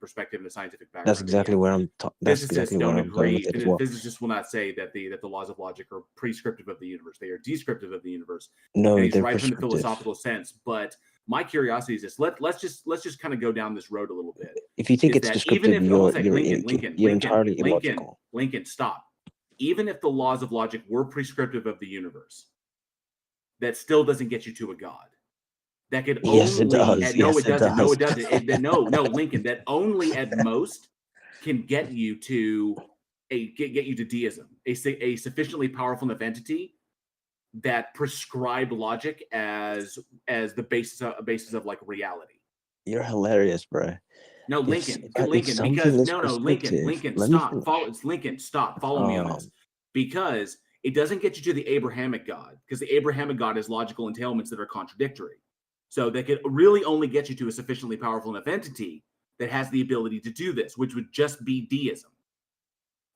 perspective and a scientific background. That's exactly where I'm. That's Physicists exactly don't where I'm going agree. with it as well. Physicists will not say that the laws of logic are prescriptive of the universe. They are descriptive of the universe. No, And he's they're right from the prescriptive. philosophical sense. But my curiosity is this: let's just kind of go down this road a little bit. If you think Is it's that descriptive, even if you're entirely illogical. Lincoln, stop. Even if the laws of logic were prescriptive of the universe, that still doesn't get you to a God. That could only Yes, it does. no, Yes, it doesn't. No, does. it doesn't. No, Lincoln. That only at most can get you to deism, a sufficiently powerful enough entity that prescribe logic as the basis of like reality. You're hilarious, bro. No, Lincoln, Lincoln, stop. Follow me on this. Because it doesn't get you to the Abrahamic God, because the Abrahamic God has logical entailments that are contradictory. So they could really only get you to a sufficiently powerful enough entity that has the ability to do this, which would just be deism.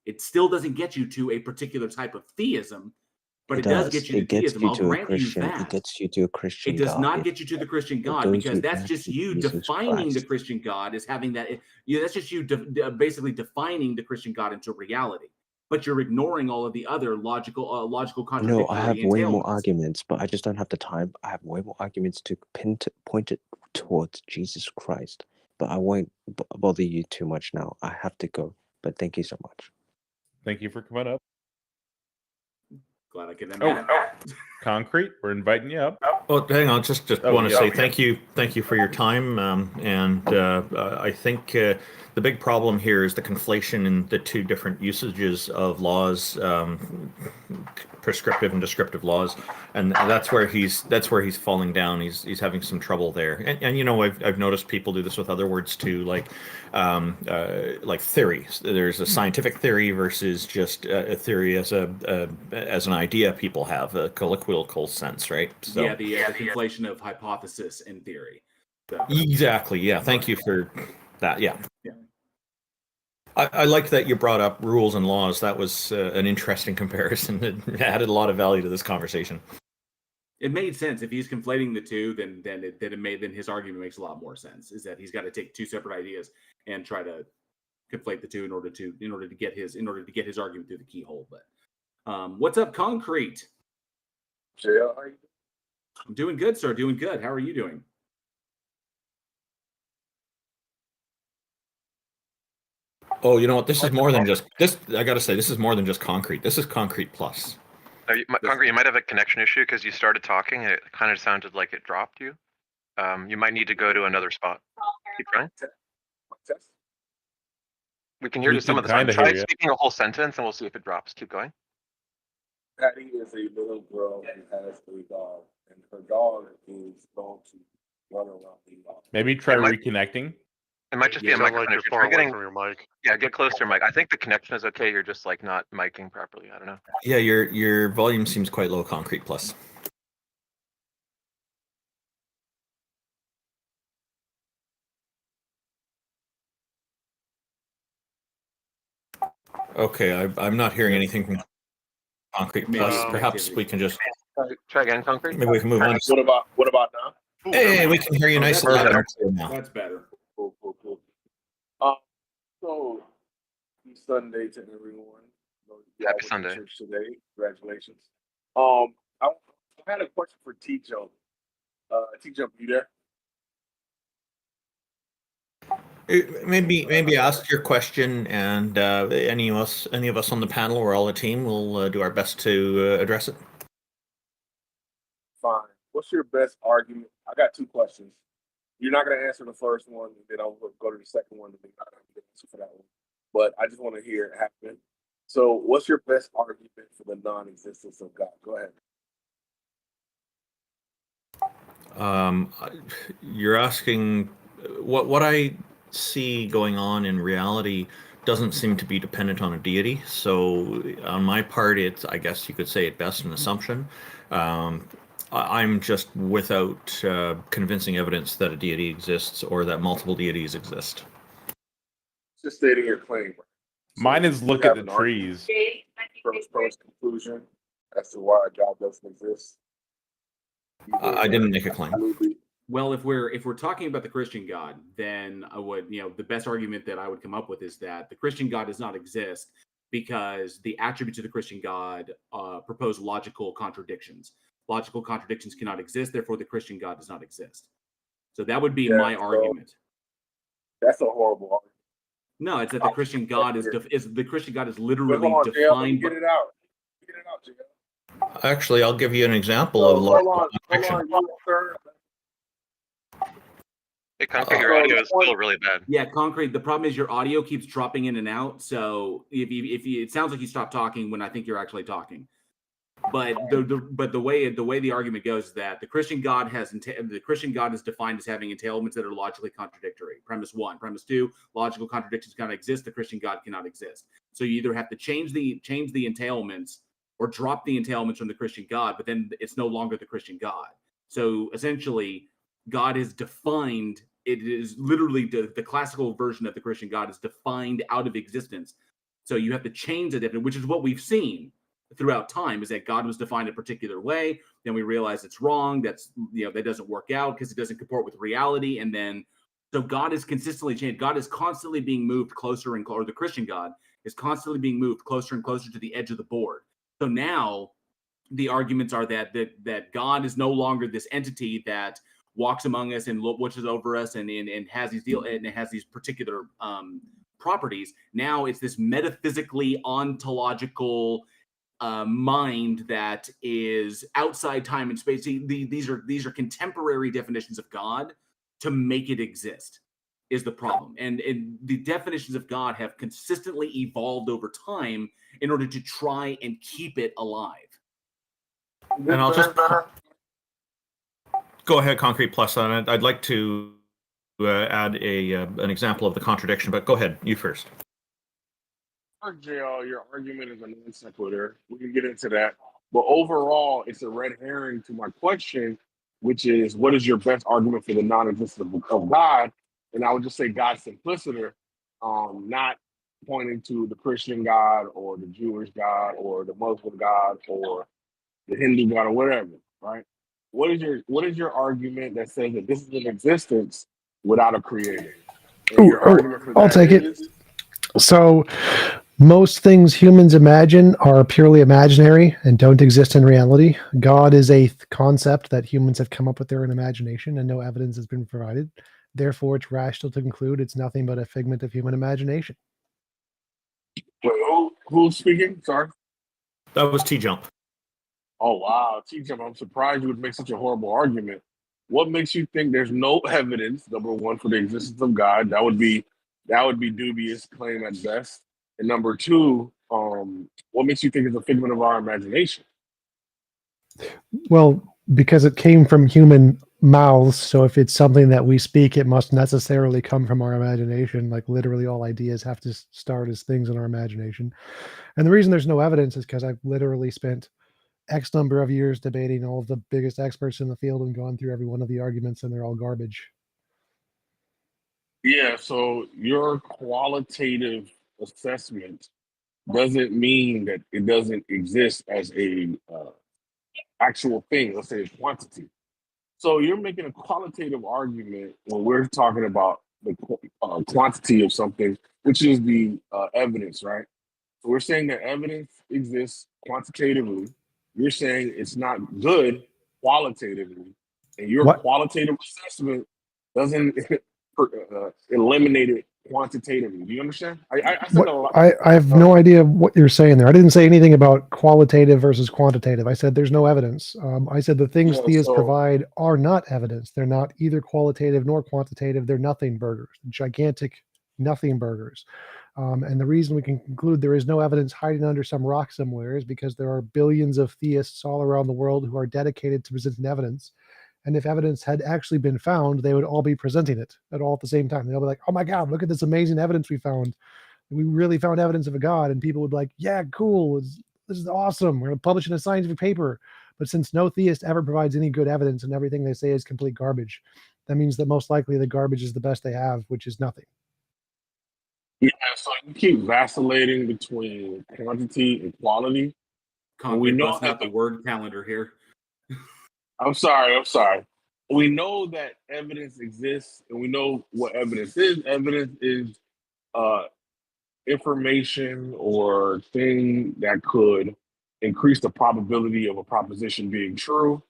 It still doesn't get you to a particular type of theism, but it does get you to deism. I'll grant you that. It gets you to a Christian It does God. not get you to the Christian God, because that's just you defining the Christian God as having that. That's just you basically defining the Christian God into reality. But you're ignoring all of the other logical contradictory No, I have way more entailments. arguments, but I just don't have the time. I have way more arguments to point it towards Jesus Christ. But I won't bother you too much now. I have to go. But thank you so much. Thank you for coming up. Glad I could end Oh, that. Concrete, we're inviting you up. Oh, hang on. Just Oh, want to yeah. say thank you for your time. I think the big problem here is the conflation in the two different usages of laws, prescriptive and descriptive laws, and that's where he's falling down. He's having some trouble there. And you know, I've noticed people do this with other words too, like theory. There's a scientific theory versus just a theory as an idea people have, a colloquial sense, right? So Yeah, the conflation of hypothesis and theory. So, exactly. Yeah. Thank you for that. Yeah. Yeah. I liked that you brought up rules and laws. That was an interesting comparison. It added a lot of value to this conversation. it made sense. If he's conflating the two, then his argument makes a lot more sense. Is that he's got to take two separate ideas and try to conflate the two in order to get his argument through the keyhole. But what's up, Concrete? Yeah, I'm doing good, sir. Doing good. How are you doing? Oh, you know what? This is more than just this. I got to say, this is more than just concrete. This is concrete plus. Concrete, you might have a connection issue because you started talking and it kind of sounded like it dropped you. You might need to go to another spot. Keep trying. We can hear We you some can of the time. kinda Try hear you. speaking a whole sentence and we'll see if it drops. Keep going. Patty is a little girl who has a dog, and her dog is going to run around the yard. Maybe try It might- reconnecting. It might just be You a sound microphone like you're issue. far Try away getting, from your mic. yeah, get closer, Mike. I think the connection is okay. You're just like not miking properly. I don't know. Yeah, your volume seems quite low. Concrete plus. Okay, I'm not hearing anything from concrete Maybe plus. it's Perhaps connectivity. we can just Try again, Concrete. maybe we can move on. What about now? Hey, we can hear you Oh, nice that's and loud better. and clear now. That's better. Cool. So happy Sunday to everyone. You Happy went to Sunday. Church today. Congratulations. I had a question for TJump. TJump, you there? Maybe ask your question, and any of us on the panel or all the team will do our best to address it. Fine. What's your best argument? I got two questions. you're not going to answer the first one, and then I'll go to the second one, and then I'll answer for that one. But I just want to hear it happen. So, what's your best argument for the non-existence of God? Go ahead. You're asking what I see going on in reality doesn't seem to be dependent on a deity. So on my part, it's, I guess you could say at best, an assumption. I'm just without convincing evidence that a deity exists or that multiple deities exist. Just stating your claim. So Mine is you look have at the an argument, trees. first conclusion as to why God doesn't exist. I didn't make a claim. Well, if we're talking about the Christian God, then I would, the best argument that I would come up with is that the Christian God does not exist because the attributes of the Christian God propose logical contradictions. Logical contradictions cannot exist, therefore the Christian God does not exist. So that would be my argument. That's a horrible argument. No, it's that the Christian God is the Christian God is literally Hold on, JL, let me defined. get it out. Get it out, JL. Actually, I'll give you an example of Hold logical on, contradiction. sir. Hey, Concrete, your audio is still really bad. Yeah, Concrete. The problem is your audio keeps dropping in and out. So if it sounds like you stop talking when I think you're actually talking. But the way the argument goes is that the Christian God is defined as having entailments that are logically contradictory. Premise 1. Premise 2, logical contradictions cannot exist. The Christian God cannot exist. So you either have to change the entailments or drop the entailments from the Christian God, but then it's no longer the Christian God. So essentially, God is defined. It is literally the classical version of the Christian God is defined out of existence. So you have to change the definition, which is what we've seen throughout time, is that God was defined a particular way. Then we realize it's wrong. That doesn't work out because it doesn't comport with reality. And then, so God is consistently changed. God is constantly being moved closer and closer. The Christian God is constantly being moved closer and closer to the edge of the board. So now the arguments are that God is no longer this entity that walks among us and watches over us and has these particular properties. Now it's this metaphysically ontological mind that is outside time and space. These are contemporary definitions of God to make it exist is the problem. And the definitions of God have consistently evolved over time in order to try and keep it alive. And I'll just go ahead, Concrete Plus on it. I'd like to add an example of the contradiction, but go ahead, you first. JL, your argument is a non sequitur. We can get into that. But overall, it's a red herring to my question, which is, what is your best argument for the non-existence of God? And I would just say God's simpliciter, not pointing to the Christian God or the Jewish God or the Muslim God or the Hindu God or whatever, right? What is your argument that says that this is an existence without a creator? And your argument for I'll that take it. is- So most things humans imagine are purely imaginary and don't exist in reality. God is a concept that humans have come up with their own imagination and no evidence has been provided. Therefore, it's rational to conclude it's nothing but a figment of human imagination. Wait, who's speaking? Sorry. That was TJump. Oh wow, TJump! I'm surprised you would make such a horrible argument. What makes you think there's no evidence, number one, for the existence of God? That would be dubious claim at best. And number two, what makes you think it's a figment of our imagination? Well, because it came from human mouths, so if it's something that we speak, it must necessarily come from our imagination. Like literally all ideas have to start as things in our imagination. And the reason there's no evidence is because I've literally spent X number of years debating all of the biggest experts in the field and gone through every one of the arguments, and they're all garbage. Yeah, so your qualitative assessment doesn't mean that it doesn't exist as a actual thing, let's say a quantity. So you're making a qualitative argument when we're talking about the quantity of something, which is the evidence, right? So we're saying that evidence exists quantitatively. You're saying it's not good qualitatively, and your What? qualitative assessment doesn't eliminate it quantitatively. Do you understand? I said a lot. I have no idea what you're saying there. I didn't say anything about qualitative versus quantitative. I said there's no evidence. I said the things theists provide are not evidence. They're not either qualitative nor quantitative. They're nothing burgers, gigantic nothing burgers. And the reason we can conclude there is no evidence hiding under some rock somewhere is because there are billions of theists all around the world who are dedicated to presenting evidence. And if evidence had actually been found, they would all be presenting it all at the same time. They'll be like, oh my God, look at this amazing evidence we found. We really found evidence of a God. And people would be like, yeah, cool. This is awesome. We're going to publish in a scientific paper. But since no theist ever provides any good evidence and everything they say is complete garbage, that means that most likely the garbage is the best they have, which is nothing. Yeah, so you keep vacillating between quantity and quality. We know that the word calendar here. I'm sorry. We know that evidence exists, and we know what evidence is. Evidence is information or thing that could increase the probability of a proposition being true.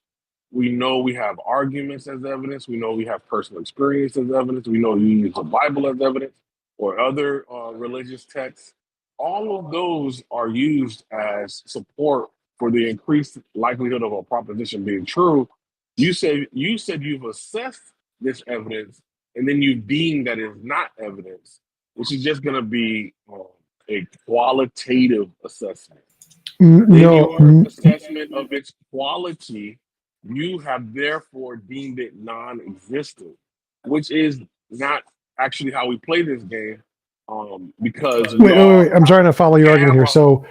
We know we have arguments as evidence. We know we have personal experience as evidence. We know you use the Bible as evidence or other religious texts. All of those are used as support for the increased likelihood of a proposition being true. You said you've assessed this evidence, and then you deem that it's not evidence, which is just going to be a qualitative assessment. No. In your assessment of its quality, you have therefore deemed it non-existent, which is not actually how we play this game. Because wait. I'm trying to follow your argument here. So,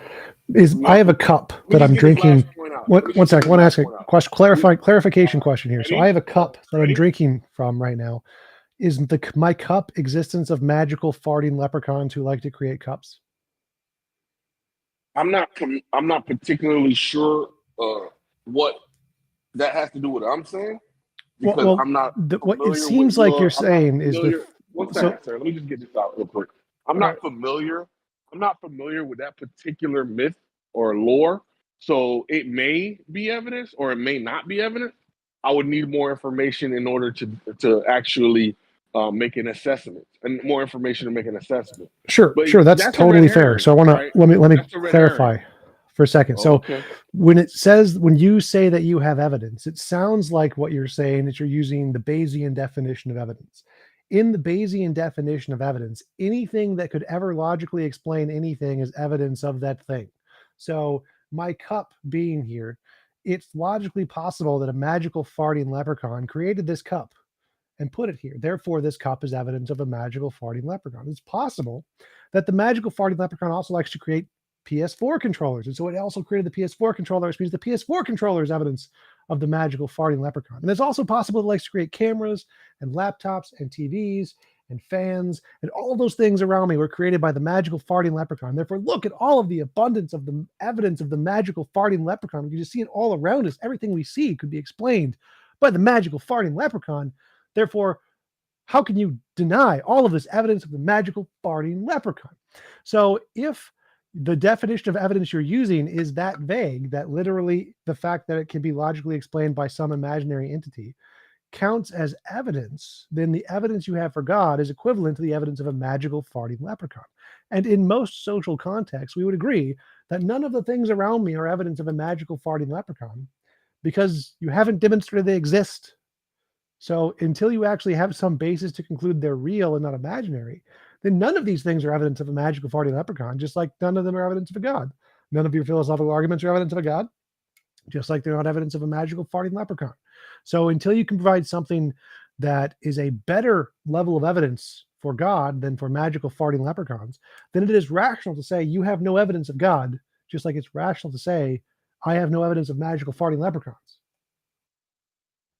I have a cup that I'm drinking. One second. I want to ask a question, clarification question here. So I have a cup that I'm drinking from right now. Is my cup existence of magical farting leprechauns who like to create cups? I'm not particularly sure what that has to do with what I'm saying, because I'm not. What it seems like you're saying is the. One second, sir. Let me just get this out real quick. I'm not familiar with that particular myth or lore, so it may be evidence or it may not be evidence. I would need more information in order to actually make an assessment, and more information to make an assessment. Sure. That's totally fair. So I want to let me clarify for a second. So when you say that you have evidence, it sounds like what you're saying is you're using the Bayesian definition of evidence. In the Bayesian definition of evidence, anything that could ever logically explain anything is evidence of that thing. So my cup being here, it's logically possible that a magical farting leprechaun created this cup and put it here. Therefore, this cup is evidence of a magical farting leprechaun. It's possible that the magical farting leprechaun also likes to create PS4 controllers. And so it also created the PS4 controller, which means the PS4 controller is evidence of the magical farting leprechaun. And it's also possible it likes to create cameras and laptops and TVs and fans, and all of those things around me were created by the magical farting leprechaun. Therefore, look at all of the abundance of the evidence of the magical farting leprechaun. You just see it all around us. Everything we see could be explained by the magical farting leprechaun. Therefore, how can you deny all of this evidence of the magical farting leprechaun? So if the definition of evidence you're using is that vague, that literally the fact that it can be logically explained by some imaginary entity counts as evidence, then the evidence you have for God is equivalent to the evidence of a magical farting leprechaun. And in most social contexts, we would agree that none of the things around me are evidence of a magical farting leprechaun because you haven't demonstrated they exist. So until you actually have some basis to conclude they're real and not imaginary, then none of these things are evidence of a magical farting leprechaun, just like none of them are evidence of a God. None of your philosophical arguments are evidence of a God, just like they're not evidence of a magical farting leprechaun. So until you can provide something that is a better level of evidence for God than for magical farting leprechauns, then it is rational to say you have no evidence of God, just like it's rational to say I have no evidence of magical farting leprechauns.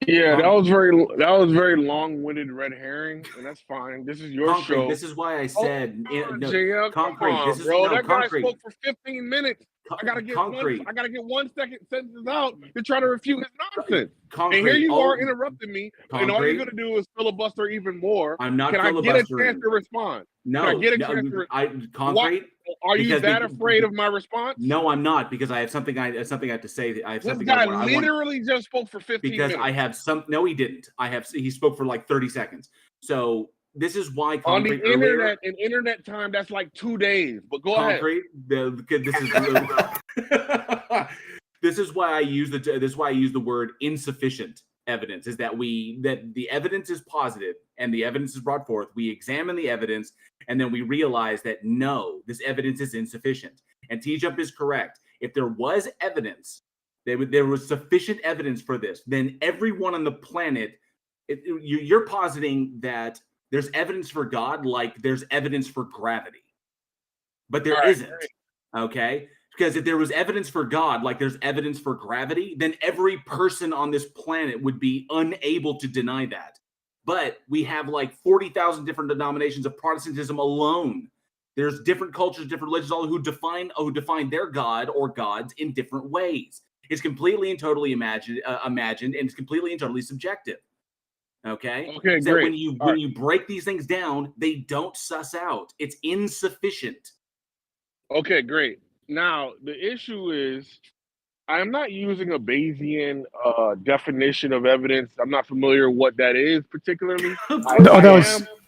Yeah, that was very long-winded red herring, and that's fine. This is your show. This is why I said JL, concrete. Come on, This is bro. That concrete. guy spoke for 15 minutes. I gotta get concrete. I gotta get 1 second sentences out to try to refute his nonsense. Concrete. And here you are interrupting me, and all you're gonna do is filibuster even more. I'm not Can I get a chance to respond? No. Can I get a chance to concrete. Are you that afraid of my response? No, I'm not, because I have something I have to say. I have This something. guy literally just spoke for 15 because minutes. I have some. No, he didn't. He spoke for like 30 seconds. So this is why On the concrete earlier, internet, in internet time, that's like 2 days. But go ahead. concrete. This is this is why I use the word insufficient evidence. Is that the evidence is positive and the evidence is brought forth. We examine the evidence and then we realize that no, this evidence is insufficient. And TJump is correct. If there was evidence, there was sufficient evidence for this, then everyone on the planet, you're positing that there's evidence for God like there's evidence for gravity. But there isn't, okay? Because if there was evidence for God like there's evidence for gravity, then every person on this planet would be unable to deny that. But we have like 40,000 different denominations of Protestantism alone. There's different cultures, different religions, all who define their God or gods in different ways. It's completely and totally imagined, and it's completely and totally subjective. Okay. Okay, so great. When you break these things down, they don't suss out. It's insufficient. Okay, great. Now the issue is, I'm not using a Bayesian definition of evidence. I'm not familiar what that is particularly.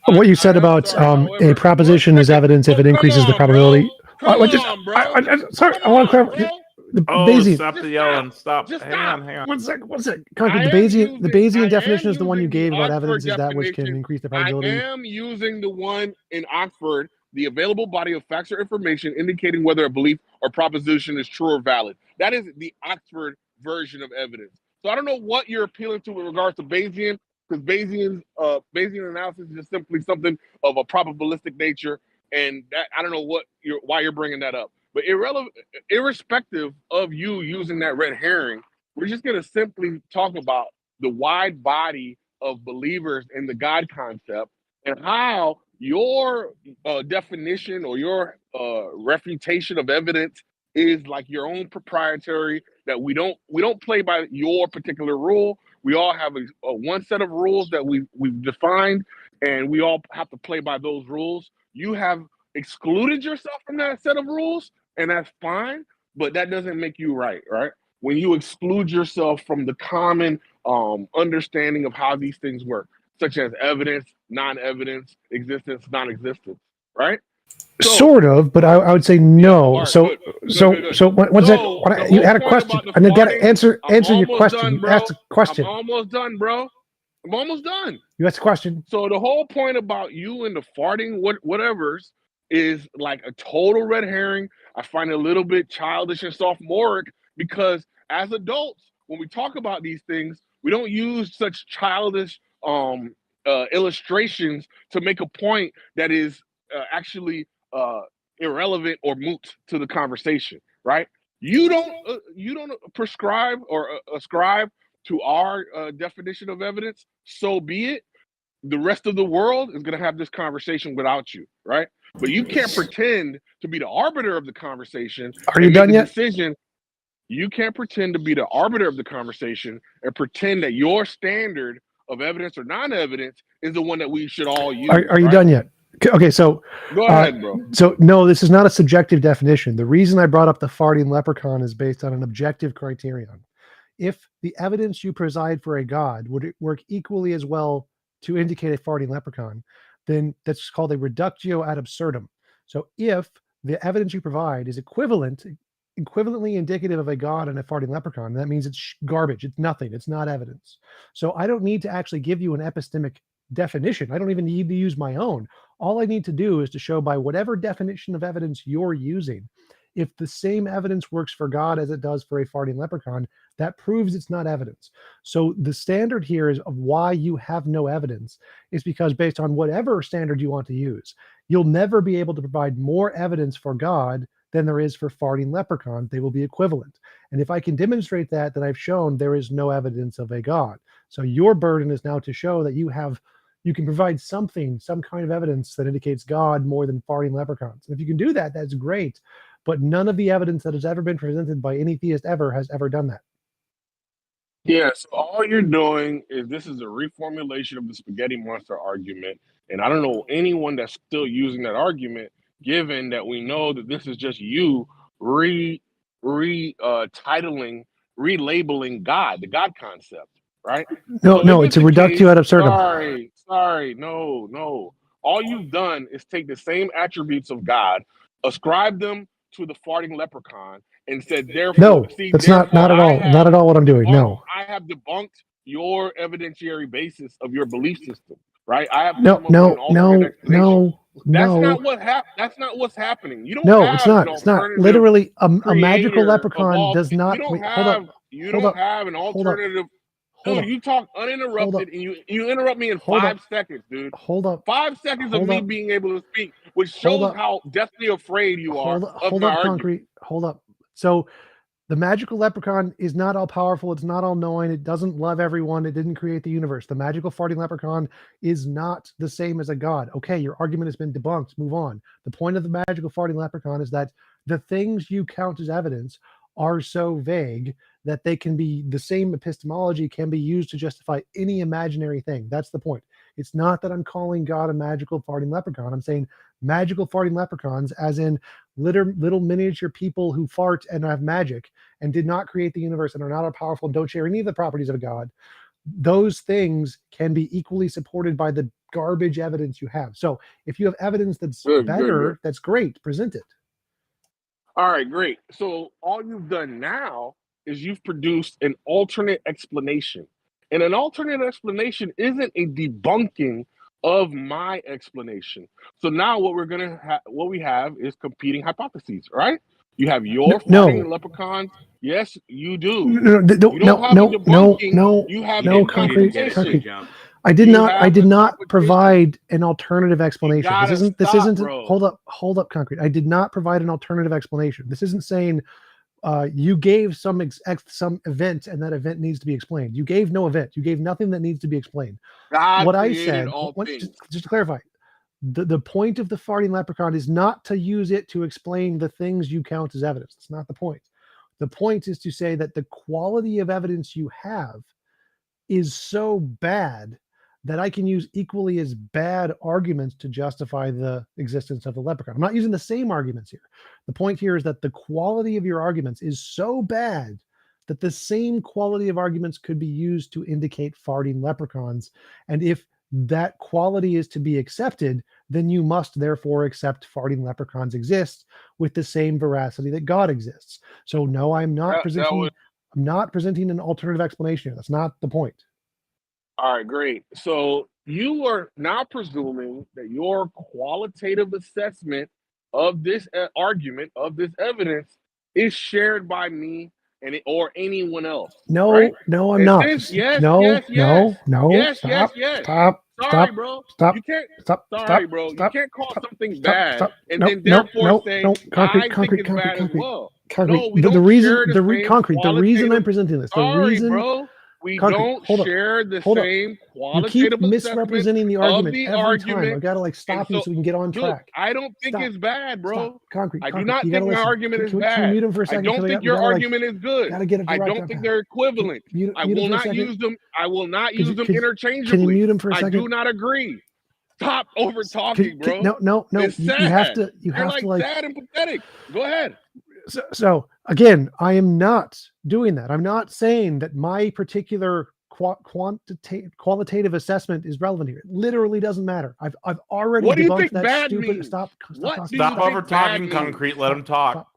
What you said about a proposition is evidence if it increases the probability. Come on, bro. Sorry, I want to clarify. The Bayesian. Stop the yelling! Stop! Just Hang stop. on. One sec. Concrete, the Bayesian definition is the one you gave about evidence is that which can increase the probability. I am using the one in Oxford, the available body of facts or information indicating whether a belief or proposition is true or valid. That is the Oxford version of evidence. So I don't know what you're appealing to with regards to Bayesian, because Bayesian analysis is just simply something of a probabilistic nature, and that, I don't know why you're bringing that up. But irrespective of you using that red herring, we're just going to simply talk about the wide body of believers in the God concept and how your definition or your refutation of evidence is like your own proprietary, that we don't play by your particular rule. We all have a one set of rules that we've defined, and we all have to play by those rules. You have excluded yourself from that set of rules, and that's fine, but that doesn't make you right? When you exclude yourself from the common understanding of how these things work, such as evidence, non-evidence, existence, non-existence, right? So, sort of, but I would say no. Good. You had a question. And then got to answer your question. You asked a question. I'm almost done, bro. I'm almost done. You asked a question. So the whole point about you and the farting whatevers is like a total red herring. I find it a little bit childish and sophomoric, because as adults, when we talk about these things, we don't use such childish illustrations to make a point that is actually irrelevant or moot to the conversation, right? You don't prescribe or ascribe to our definition of evidence, so be it. The rest of the world is going to have this conversation without you, right? But you can't pretend to be the arbiter of the conversation. Are you done yet? You can't pretend to be the arbiter of the conversation and pretend that your standard of evidence or non-evidence is the one that we should all use. Are you done yet? Okay, so go ahead, bro. So no, this is not a subjective definition. The reason I brought up the farting leprechaun is based on an objective criterion. If the evidence you preside for a god would work equally as well to indicate a farting leprechaun, then that's called a reductio ad absurdum. So if the evidence you provide is equivalently indicative of a god and a farting leprechaun, that means it's garbage. It's nothing. It's not evidence. So I don't need to actually give you an epistemic definition. I don't even need to use my own. All I need to do is to show by whatever definition of evidence you're using, if the same evidence works for God as it does for a farting leprechaun, that proves it's not evidence. So the standard here is of why you have no evidence is because based on whatever standard you want to use, you'll never be able to provide more evidence for God than there is for farting leprechaun. They will be equivalent. And if I can demonstrate that, then I've shown there is no evidence of a God. So your burden is now to show that you can provide some kind of evidence that indicates God more than farting leprechauns. And if you can do that, that's great. But none of the evidence that has ever been presented by any theist ever has ever done that. Yeah, so all you're doing is this is a reformulation of the spaghetti monster argument. And I don't know anyone that's still using that argument, given that we know that this is just you relabeling God, the God concept, right? No, So no, if it's a the reductio case- ad absurdum. Sorry, no. All you've done is take the same attributes of God, ascribe them to the farting leprechaun, and said, therefore, No, that's not at all. Not at all what I'm doing. No. I have debunked your evidentiary basis of your belief system, right? I have No, come up with an alternate explanation. That's not what's happening. You don't No, have it's not. an It's not. alternative Literally, a magical creator of leprechaun all does things. not. You don't Wait, have an hold up. alternative. Hold Dude, up. you talk uninterrupted, and you interrupt me in Hold 5 up. seconds, dude. Hold up. 5 seconds Hold of me up. being able to speak, which Hold shows up. how deathly afraid you are of Hold my up, argument. concrete. Hold up. So the magical leprechaun is not all powerful. It's not all knowing. It doesn't love everyone. It didn't create the universe. The magical farting leprechaun is not the same as a god. Okay, your argument has been debunked. Move on. The point of the magical farting leprechaun is that the things you count as evidence are so vague that they can be, the same epistemology can be used to justify any imaginary thing. That's the point. It's not that I'm calling God a magical farting leprechaun. I'm saying magical farting leprechauns, as in little miniature people who fart and have magic and did not create the universe and are not all powerful and don't share any of the properties of a god. Those things can be equally supported by the garbage evidence you have. So if you have evidence that's better, that's great. Present it. All right, great. So all you've done now is you've produced an alternate explanation. And an alternate explanation isn't a debunking of my explanation. So now what we have is competing hypotheses, right? You have your farting leprechauns. Yes, you do. No, you have concrete. I did not provide an alternative explanation. This isn't hold up, concrete. I did not provide an alternative explanation. This isn't saying you gave some event and that event needs to be explained. You gave no event. You gave nothing that needs to be explained. What I said, just to clarify, the point of the farting leprechaun is not to use it to explain the things you count as evidence. That's not the point. The point is to say that the quality of evidence you have is so bad that I can use equally as bad arguments to justify the existence of the leprechaun. I'm not using the same arguments here. The point here is that the quality of your arguments is so bad that the same quality of arguments could be used to indicate farting leprechauns. And if that quality is to be accepted, then you must therefore accept farting leprechauns exist with the same veracity that God exists. So no, I'm not presenting an alternative explanation. That's not the point. All right, great. So you are now presuming that your qualitative assessment of this argument, of this evidence, is shared by me or anyone else. No, right? no, I'm not. Yes. Stop, bro. Stop. You can't. Stop. Sorry, bro. You can't call something bad and then therefore say I think it's bad as well. No, we don't share the same the reason I'm presenting this. Sorry, bro. We don't share the same qualitative You keep misrepresenting the argument every time. I've got to stop you so we can get on track. I don't think it's bad, bro. Concrete. I do not think my argument is bad. Can you mute him for a second? I don't think your argument is good. I don't think they're equivalent. I will not use them. I will not use them interchangeably. Can you mute him for a second? I do not agree. Stop over talking, bro. No. It's You sad. have to. You're sad and pathetic. Go ahead. So again, I am not doing that. I'm not saying that my particular qualitative assessment is relevant here. It literally doesn't matter. I've already debunked that stupid. Stop over talking, concrete. Let him talk.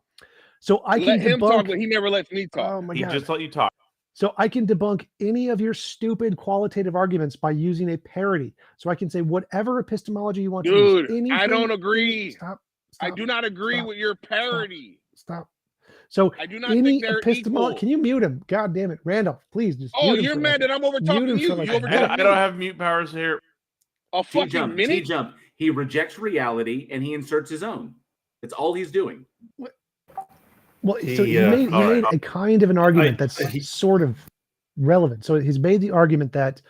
So I can let him debunk. Talk, but he never lets me talk. Oh my he God. just let you talk. So I can debunk any of your stupid qualitative arguments by using a parody. So I can say whatever epistemology you want to use. Dude, I don't agree. I do not agree with your parody. Stop. So I do not think they're equal. Can you mute him? God damn it, Randolph! Please just. You're mad that I'm over talking you. I don't have mute powers here. A fucking minute. TJump. He rejects reality and he inserts his own. That's all he's doing. Well, so he made a kind of an argument that's sort of relevant. So he's made the argument that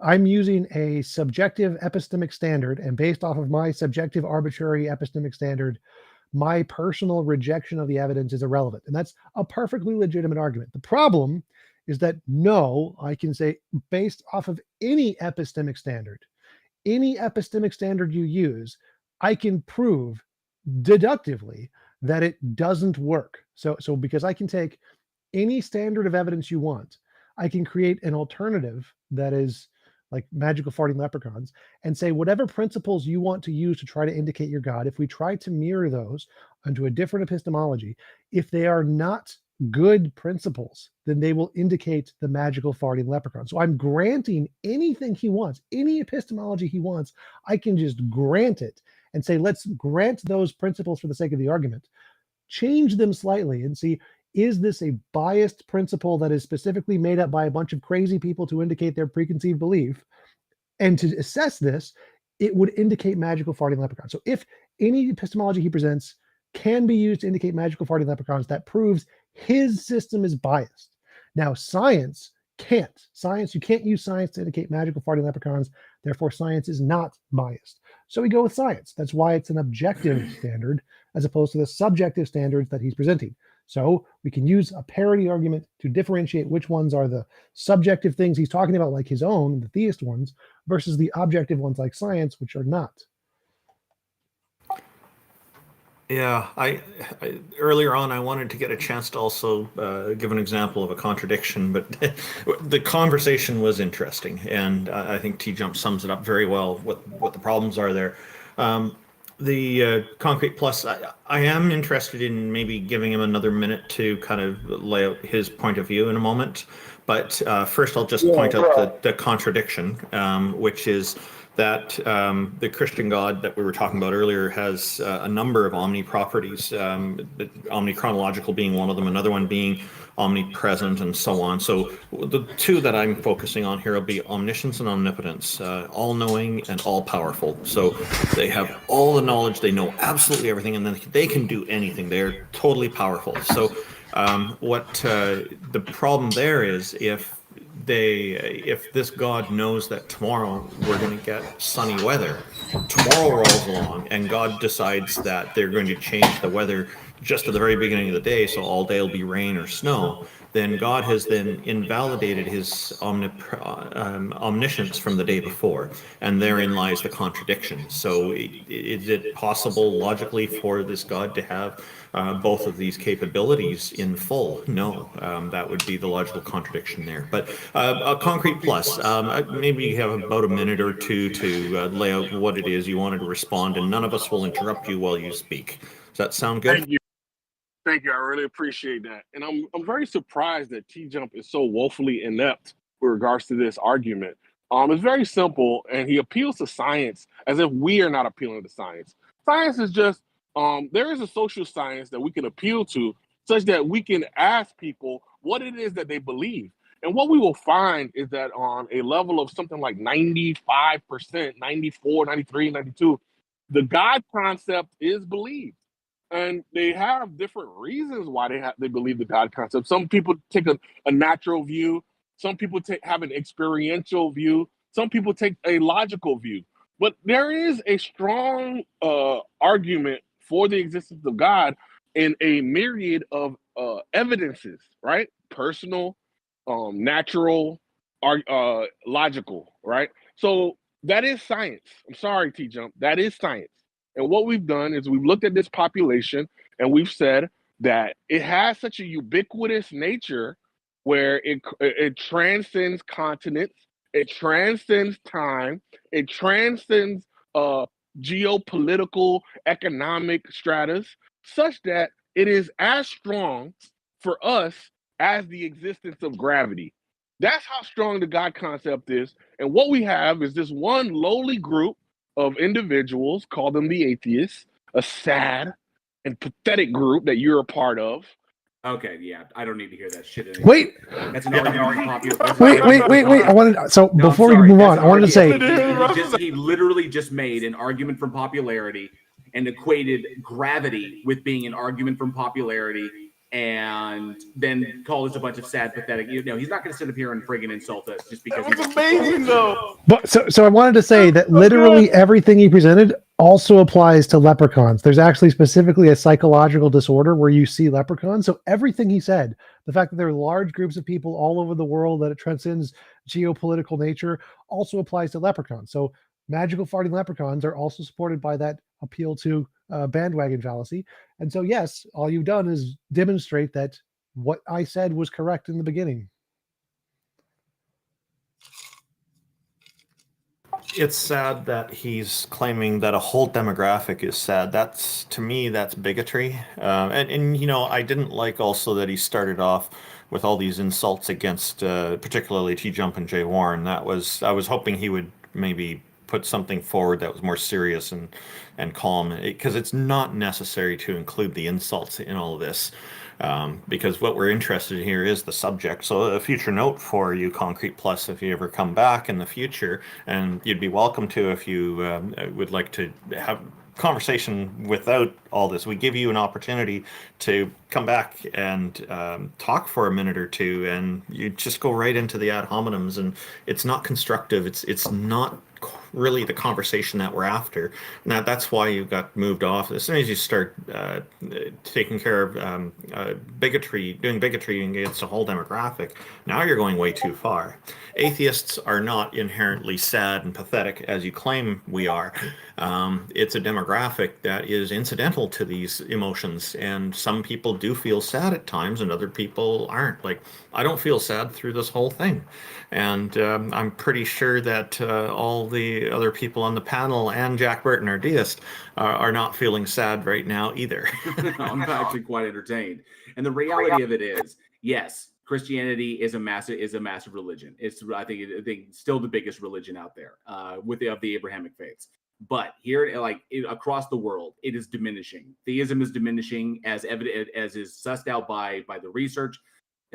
I'm using a subjective epistemic standard, and based off of my subjective arbitrary epistemic standard, my personal rejection of the evidence is irrelevant. And that's a perfectly legitimate argument. The problem is that no, I can say based off of any epistemic standard you use, I can prove deductively that it doesn't work. So because I can take any standard of evidence you want, I can create an alternative that is like magical farting leprechauns and say whatever principles you want to use to try to indicate your God, if we try to mirror those onto a different epistemology, if they are not good principles, then they will indicate the magical farting leprechaun. So I'm granting anything he wants, any epistemology he wants, I can just grant it and say, let's grant those principles for the sake of the argument, change them slightly and see, is this a biased principle that is specifically made up by a bunch of crazy people to indicate their preconceived belief? And to assess this, it would indicate magical farting leprechauns. So if any epistemology he presents can be used to indicate magical farting leprechauns, that proves his system is biased. Now, science can't. Science, you can't use science to indicate magical farting leprechauns. Therefore, science is not biased. So we go with science. That's why it's an objective standard as opposed to the subjective standards that he's presenting. So we can use a parody argument to differentiate which ones are the subjective things he's talking about, like his own, the theist ones, versus the objective ones like science, which are not. Yeah, I earlier on I wanted to get a chance to also give an example of a contradiction, but the conversation was interesting, and I think TJump sums it up very well. What the problems are there. The concrete plus, I am interested in maybe giving him another minute to kind of lay out his point of view in a moment. But first, I'll just point out the contradiction, which is that the Christian God that we were talking about earlier has a number of omni properties, omnichronological being one of them, another one being omnipresent, and so on. So the two that I'm focusing on here will be omniscience and omnipotence, all-knowing and all-powerful. So they have all the knowledge, they know absolutely everything, and then they can do anything. They're totally powerful. So what the problem there is, if this God knows that tomorrow we're going to get sunny weather, tomorrow rolls along and God decides that they're going to change the weather just at the very beginning of the day, so all day will be rain or snow, then God has then invalidated his omniscience from the day before, and therein lies the contradiction. So is it possible logically for this God to have both of these capabilities in full? No, that would be the logical contradiction there. But a concrete plus, maybe you have about a minute or two to lay out what it is you wanted to respond, and none of us will interrupt you while you speak. Does that sound good? Thank you. Thank you. I really appreciate that. And I'm very surprised that TJump is so woefully inept with regards to this argument. It's very simple, and he appeals to science as if we are not appealing to science. Science is just, there is a social science that we can appeal to such that we can ask people what it is that they believe. And what we will find is that on a level of something like 95%, 94, 93, 92, the God concept is believed. And they have different reasons why they believe the God concept. Some people take a natural view. Some people have an experiential view. Some people take a logical view. But there is a strong argument for the existence of God in a myriad of evidences, right? Personal, natural, logical, right? So that is science. I'm sorry, TJump. That is science. And what we've done is we've looked at this population and we've said that it has such a ubiquitous nature where it transcends continents, it transcends time, it transcends geopolitical, economic stratas, such that it is as strong for us as the existence of gravity. That's how strong the God concept is. And what we have is this one lowly group of individuals, call them the atheists, a sad and pathetic group that you're a part of. Okay, yeah, I don't need to hear that shit anymore. Wait. That's an argument popular. Wait. I wanted No, before sorry, we move that's on, I wanted to say he literally just made an argument from popularity and equated gravity with being an argument from popularity, and then called us a bunch of sad, pathetic. You know, he's not going to sit up here and friggin' insult us just because. That was amazing, though. But so I wanted to say that literally everything he presented also applies to leprechauns. There's actually specifically a psychological disorder where you see leprechauns. So everything he said, the fact that there are large groups of people all over the world, that it transcends geopolitical nature, also applies to leprechauns. So magical farting leprechauns are also supported by that appeal to bandwagon fallacy. And so, yes, all you've done is demonstrate that what I said was correct in the beginning. It's sad that he's claiming that a whole demographic is sad. That's, to me, that's bigotry. And you know, I didn't like also that he started off with all these insults against, particularly TJump and Jay Warren. I was hoping he would maybe put something forward that was more serious and calm, because it's not necessary to include the insults in all of this. Because what we're interested in here is the subject. So a future note for you, Concrete Plus, if you ever come back in the future, and you'd be welcome to if you would like to have conversation without all this. We give you an opportunity to come back and talk for a minute or two, and you just go right into the ad hominems, and it's not constructive. It's not really the conversation that we're after. Now that's why you got moved off. As soon as you start taking care of bigotry, doing bigotry against a whole demographic, now you're going way too far. Atheists are not inherently sad and pathetic as you claim we are. It's a demographic that is incidental to these emotions, and some people do feel sad at times and other people aren't. Like, I don't feel sad through this whole thing, and I'm pretty sure that all the other people on the panel and Jack Burton, our deist, are not feeling sad right now either. I'm actually quite entertained. And the reality of it is, yes, Christianity is a massive religion. It's, I think still the biggest religion out there, of the Abrahamic faiths. But here, across the world, it is diminishing. Theism is diminishing, as is sussed out by the research.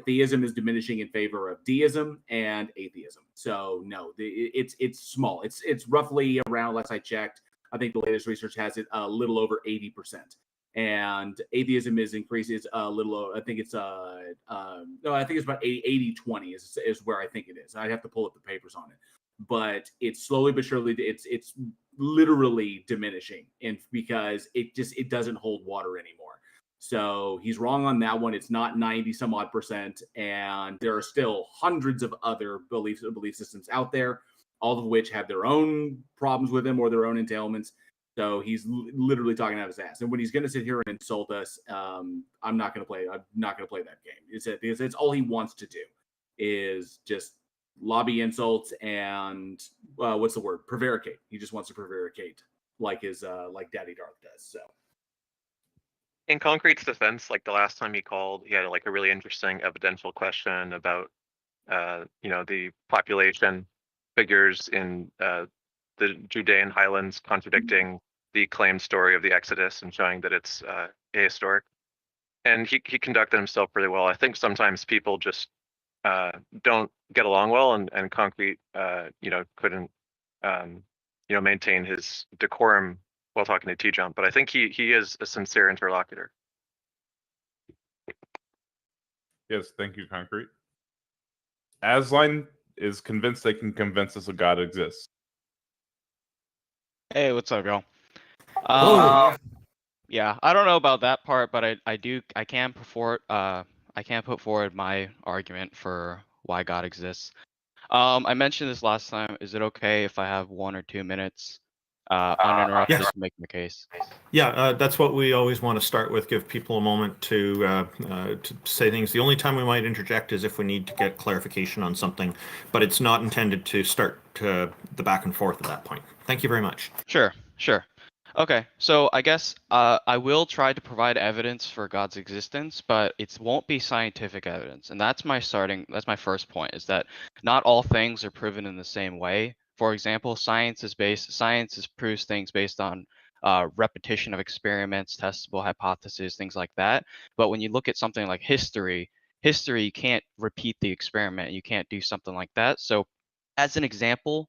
Theism is diminishing in favor of deism and atheism. So no, it's small. It's roughly around, last I checked, I think the latest research has it a little over 80%. And atheism is a little, I think it's no, I think it's about 80-20 is where I think it is. I'd have to pull up the papers on it. But it's slowly but surely, it's literally diminishing, and because it doesn't hold water anymore. So he's wrong on that one. It's not 90 some odd percent, and there are still hundreds of other belief systems out there, all of which have their own problems with them or their own entailments. So he's literally talking out his ass. And when he's going to sit here and insult us, I'm not going to play that game. It's all he wants to do is just lobby insults and what's the word? Prevaricate. He just wants to prevaricate like Daddy Darth does. So. In Concrete's defense, like the last time he called, he had like a really interesting evidential question about, the population figures in the Judean highlands contradicting the claimed story of the Exodus and showing that it's ahistoric. And he conducted himself really well. I think sometimes people just don't get along well, and Concrete, couldn't, maintain his decorum while talking to TJump, but I think he is a sincere interlocutor. Yes, thank you, Concrete. Asline is convinced they can convince us a God exists. Hey, what's up, y'all? Oh. Yeah, I don't know about that part, but I can put forward my argument for why God exists. I mentioned this last time. Is it okay if I have 1 or 2 minutes uninterrupted to make my case? Yeah, that's what we always want to start with. Give people a moment to say things. The only time we might interject is if we need to get clarification on something, but it's not intended to start the back and forth at that point. Thank you very much. Sure. Okay, so I guess I will try to provide evidence for God's existence, but it won't be scientific evidence. And that's my first point, is that not all things are proven in the same way. For example, science proves things based on repetition of experiments, testable hypotheses, things like that. But when you look at something like history, you can't repeat the experiment. You can't do something like that. So as an example,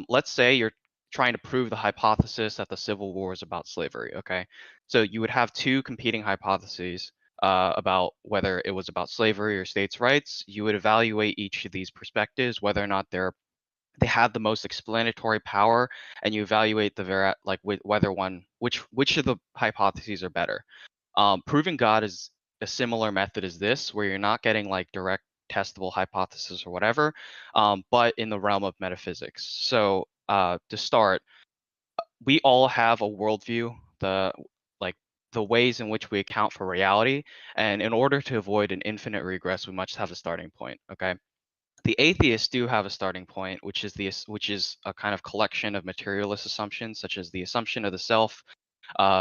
let's say you're trying to prove the hypothesis that the Civil War is about slavery, okay? So you would have 2 competing hypotheses about whether it was about slavery or states' rights. You would evaluate each of these perspectives, whether or not they have the most explanatory power, and you evaluate which of the hypotheses are better. Proving God is a similar method as this, where you're not getting like direct testable hypothesis or whatever, but in the realm of metaphysics. So to start, we all have a worldview, the ways in which we account for reality, and in order to avoid an infinite regress, we must have a starting point, okay? The atheists do have a starting point, which is a kind of collection of materialist assumptions, such as the assumption of the self,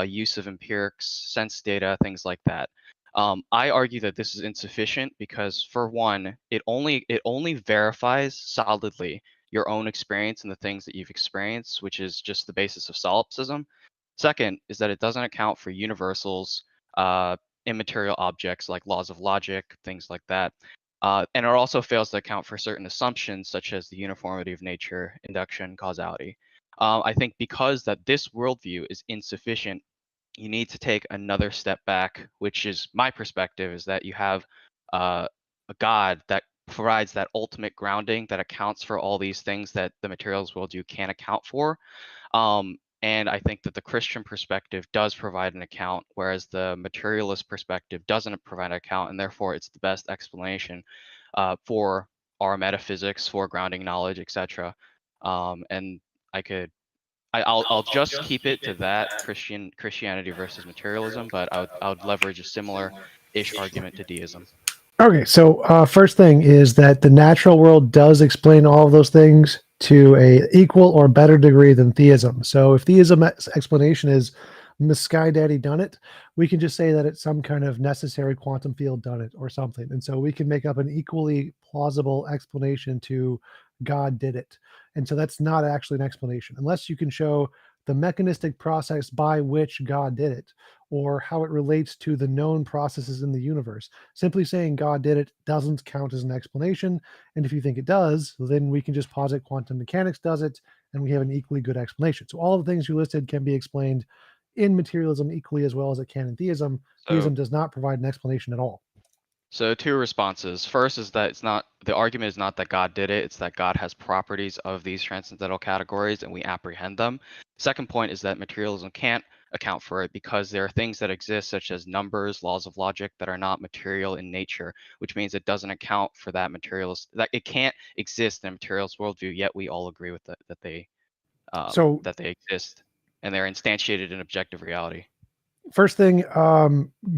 use of empirics, sense data, things like that. I argue that this is insufficient because, for one, it only verifies solidly your own experience and the things that you've experienced, which is just the basis of solipsism. Second is that it doesn't account for universals, immaterial objects like laws of logic, things like that. And it also fails to account for certain assumptions such as the uniformity of nature, induction, causality. I think because that this worldview is insufficient, you need to take another step back, which is my perspective, is that you have a God that provides that ultimate grounding that accounts for all these things that the materials worldview can't account for. And I think that the Christian perspective does provide an account, whereas the materialist perspective doesn't provide an account, and therefore it's the best explanation for our metaphysics, for grounding knowledge, etc. And I'll just keep it to that Christianity versus materialism, but I would leverage a similar-ish argument to deism. Okay, so first thing is that the natural world does explain all of those things to a equal or better degree than theism. So if theism explanation is Sky Daddy done it, we can just say that it's some kind of necessary quantum field done it or something. And so we can make up an equally plausible explanation to God did it. And so that's not actually an explanation unless you can show the mechanistic process by which God did it, or how it relates to the known processes in the universe. Simply saying God did it doesn't count as an explanation. And if you think it does, then we can just posit quantum mechanics does it, and we have an equally good explanation. So all the things you listed can be explained in materialism equally as well as it can in theism. Theism does not provide an explanation at all. So two responses. First is that the argument is not that God did it, it's that God has properties of these transcendental categories and we apprehend them. Second point is that materialism can't account for it because there are things that exist such as numbers, laws of logic that are not material in nature, which means it doesn't account for that materialist, that it can't exist in a materialist worldview, yet we all agree with that they exist and they're instantiated in objective reality. First thing,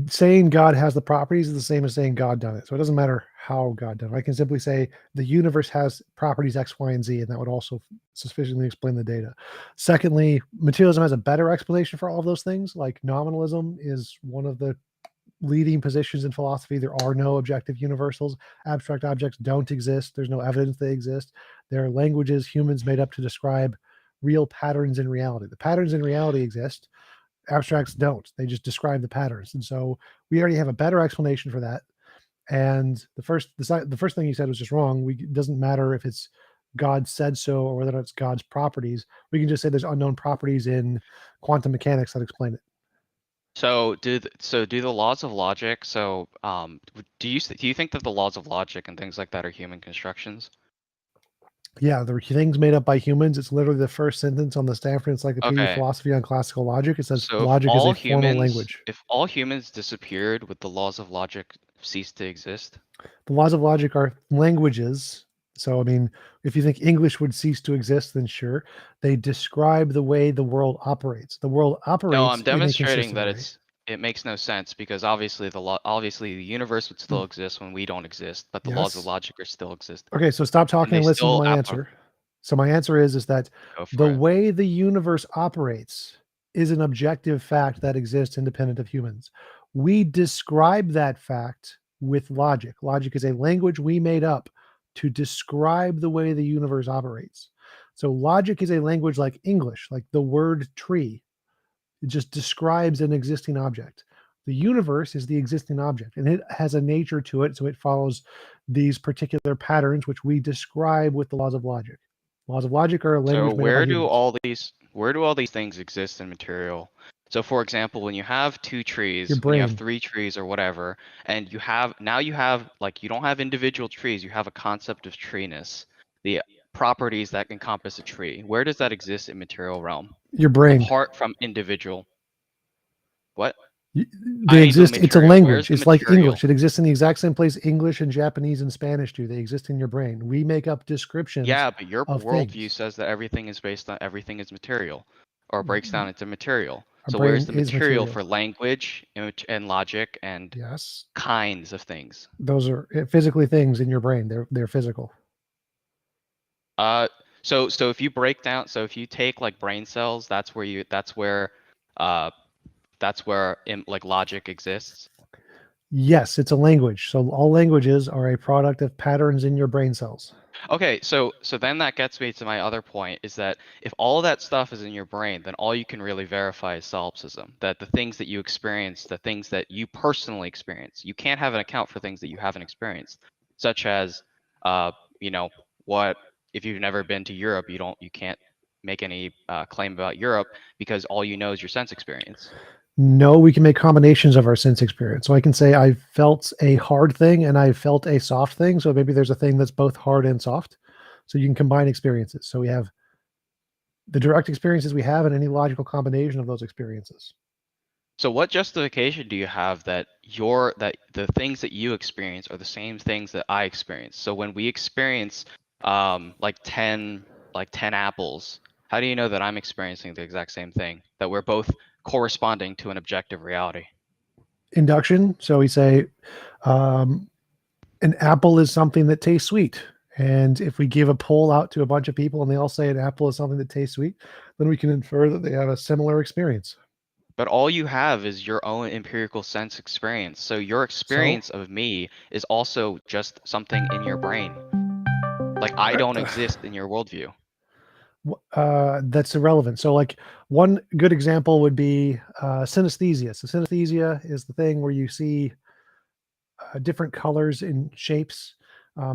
saying God has the properties is the same as saying God done it. So it doesn't matter how God done it. I can simply say the universe has properties X, Y, and Z, and that would also sufficiently explain the data. Secondly, materialism has a better explanation for all of those things. Like nominalism is one of the leading positions in philosophy. There are no objective universals. Abstract objects don't exist. There's no evidence they exist. There are languages humans made up to describe real patterns in reality. The patterns in reality exist. Abstracts don't. They just describe the patterns. And so we already have a better explanation for that. And the first thing you said was just wrong. It doesn't matter if it's God said so or whether it's God's properties. We can just say there's unknown properties in quantum mechanics that explain it. So do the laws of logic? So do you think that the laws of logic and things like that are human constructions? Yeah, the things made up by humans. It's literally the first sentence on the Stanford Encyclopedia of Philosophy on Classical Logic. It says logic is a formal language. If all humans disappeared, would the laws of logic cease to exist? The laws of logic are languages. So, I mean, if you think English would cease to exist, then sure. They describe the way the world operates. The world operates. No, I'm demonstrating that it makes no sense because obviously the universe would still exist when we don't exist, but the laws of logic are still exist. Okay, so stop talking and listen to my answer. So my answer is that the way the universe operates is an objective fact that exists independent of humans. We describe that fact with logic. Logic is a language we made up to describe the way the universe operates. So logic is a language like English, like the word tree. It just describes an existing object. The universe is the existing object, and it has a nature to it, so it follows these particular patterns, which we describe with the laws of logic. Laws of logic are a language. So where do all these things exist in material? So for example, when you have two trees, when you have three trees or whatever, and you have like you don't have individual trees, you have a concept of treeness, the properties that encompass a tree. Where does that exist in material realm? Your brain. Apart from individual. What? They exist. It's a language. It's like English. It exists in the exact same place English and Japanese and Spanish do. They exist in your brain. We make up descriptions. Yeah, but your worldview says that everything is material, or breaks down into material. So where's the material for language and logic and kinds of things? Those are physically things in your brain. They're physical. So if you break down, so if you take like brain cells, that's where like logic exists. Yes, it's a language. So all languages are a product of patterns in your brain cells. Okay, so then that gets me to my other point, is that if all that stuff is in your brain, then all you can really verify is solipsism. That the things that you experience, the things that you personally experience, you can't have an account for things that you haven't experienced, such as, you know, what if you've never been to Europe, you can't make any claim about Europe because all you know is your sense experience. No, we can make combinations of our sense experience. So I can say I felt a hard thing and I felt a soft thing. So maybe there's a thing that's both hard and soft. So you can combine experiences. So we have the direct experiences we have and any logical combination of those experiences. So what justification do you have that the things that you experience are the same things that I experience? So when we experience like 10 apples, how do you know that I'm experiencing the exact same thing? That we're both corresponding to an objective reality? Induction. So we say an apple is something that tastes sweet. And if we give a poll out to a bunch of people and they all say an apple is something that tastes sweet, then we can infer that they have a similar experience. But all you have is your own empirical sense experience. So your experience of me is also just something in your brain. Like I don't exist in your worldview. That's irrelevant. So like one good example would be synesthesia. So synesthesia is the thing where you see different colors and shapes.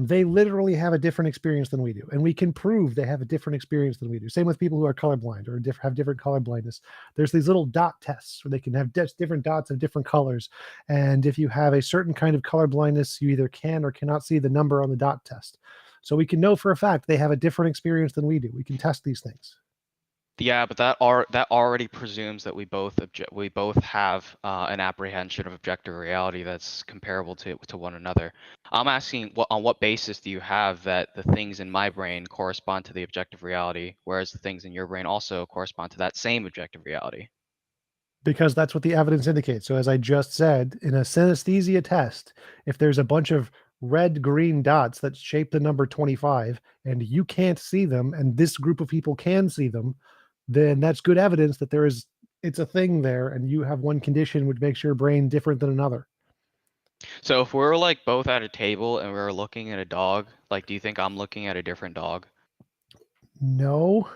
They literally have a different experience than we do, and we can prove they have a different experience than we do. Same with people who are colorblind or have different color blindness. There's these little dot tests where they can have different dots of different colors, and if you have a certain kind of color blindness, you either can or cannot see the number on the dot test. So we can know for a fact they have a different experience than we do. We can test these things. Yeah, but that already presumes that we both have an apprehension of objective reality that's comparable to one another. I'm asking, on what basis do you have that the things in my brain correspond to the objective reality, whereas the things in your brain also correspond to that same objective reality? Because that's what the evidence indicates. So as I just said, in a synesthesia test, if there's a bunch of red green dots that shape the number 25 and you can't see them and this group of people can see them, then that's good evidence that it's a thing there and you have one condition which makes your brain different than another. So if we're like both at a table and we're looking at a dog, like do you think I'm looking at a different dog? No.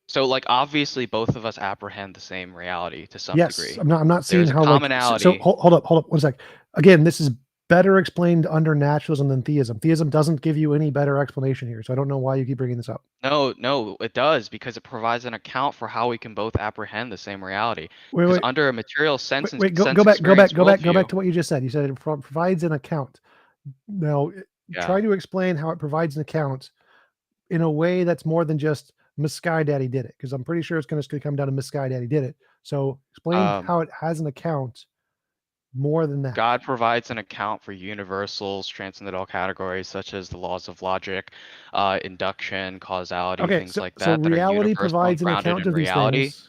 So like obviously both of us apprehend the same reality to some degree. Yes, I'm not seeing There's a how commonality. So hold up 1 sec. Again, this is better explained under naturalism than theism. Theism doesn't give you any better explanation here, so I don't know why you keep bringing this up. No, it does, because it provides an account for how we can both apprehend the same reality. Wait, Because under a material sense, Wait, go back to what you just said. You said it provides an account. Now, try to explain how it provides an account in a way that's more than just Miss Sky Daddy did it, because I'm pretty sure it's going to come down to Miss Sky Daddy did it. So explain how it has an account more than that. God provides an account for universals, transcendental categories such as the laws of logic, induction, causality, things like that. So that reality are provides an account of these things.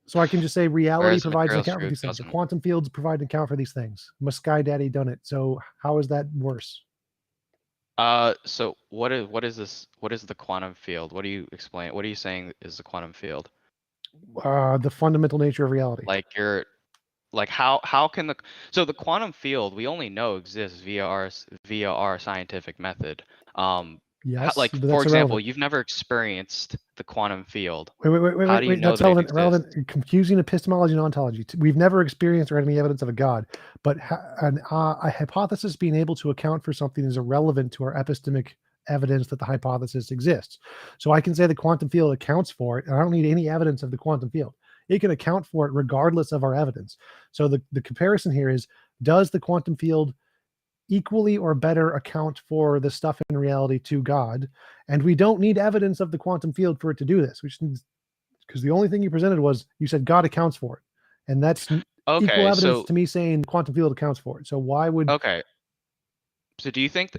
So I can just say reality provides an account for these things. The quantum fields provide an account for these things. Miss Sky Daddy done it. So how is that worse? So what is this? What is the quantum field? What do you explain? What are you saying is the quantum field? The fundamental nature of reality. How can the quantum field we only know exists via our scientific method. Yes, for example, irrelevant. you've never experienced the quantum field. Wait. How do you know That's that it relevant. exists? Confusing epistemology and ontology. We've never experienced or had any evidence of a God, but a hypothesis being able to account for something is irrelevant to our epistemic evidence that the hypothesis exists. So I can say the quantum field accounts for it, and I don't need any evidence of the quantum field. It can account for it regardless of our evidence. So the comparison here is, does the quantum field equally or better account for the stuff in reality to God? And we don't need evidence of the quantum field for it to do this, because the only thing you presented was you said God accounts for it. And that's equal evidence to me saying the quantum field accounts for it. So why would... Okay. So do you think...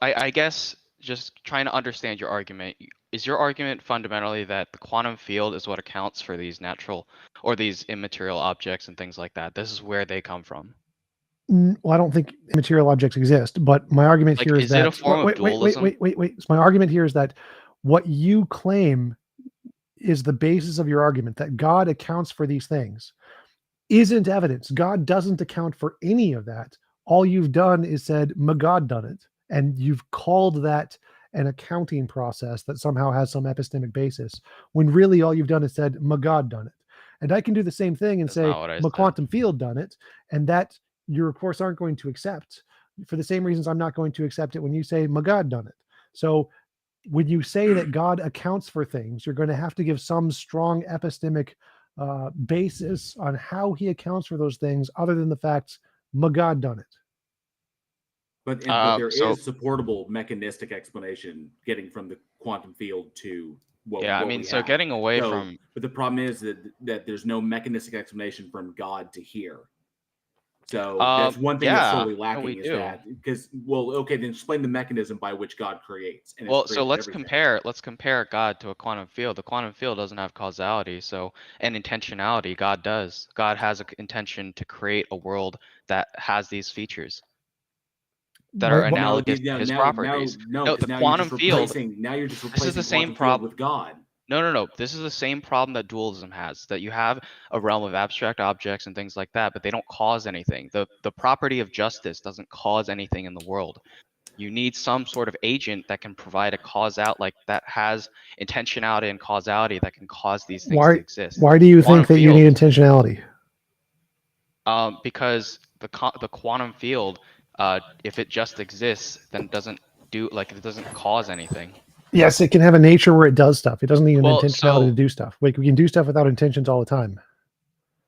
I guess just trying to understand your argument, is your argument fundamentally that the quantum field is what accounts for these natural or these immaterial objects and things like that? This is where they come from. Well, I don't think material objects exist, but my argument Like, here is is that it a form of dualism? wait. So my argument here is that what you claim is the basis of your argument, that God accounts for these things, isn't evidence. God doesn't account for any of that. All you've done is said, "God done it," and you've called that an accounting process that somehow has some epistemic basis, when really all you've done is said, "God done it." And I can do the same thing and That's say, not what I said. quantum field done it, and that you, of course, aren't going to accept, for the same reasons I'm not going to accept it when you say, "God done it." So when you say that God accounts for things, you're going to have to give some strong epistemic basis on how he accounts for those things, other than the fact, God done it. But there is supportable mechanistic explanation getting from the quantum field to what. Yeah, I what mean, we so have. getting away So- from But the problem is that there's no mechanistic explanation from God to here. So that's one thing that's sorely lacking. we is do. that because then explain the mechanism by which God creates. And it's Well, so created let's everything. compare God to a quantum field. The quantum field doesn't have causality, and intentionality. God does. God has an intention to create a world that has these features that are analogous to his properties. No, the now quantum field. Now you're just This is the replacing same quantum field problem with God. No. This is the same problem that dualism has. That you have a realm of abstract objects and things like that, but they don't cause anything. The property of justice doesn't cause anything in the world. You need some sort of agent that can provide a cause out, like that has intentionality and causality that can cause these things to exist. Why do you Quantum think that you field- need intentionality? Because the quantum field, if it just exists, then it doesn't cause anything. Yes, it can have a nature where it does stuff. It doesn't need an Well, intentionality to do stuff. Like, we can do stuff without intentions all the time.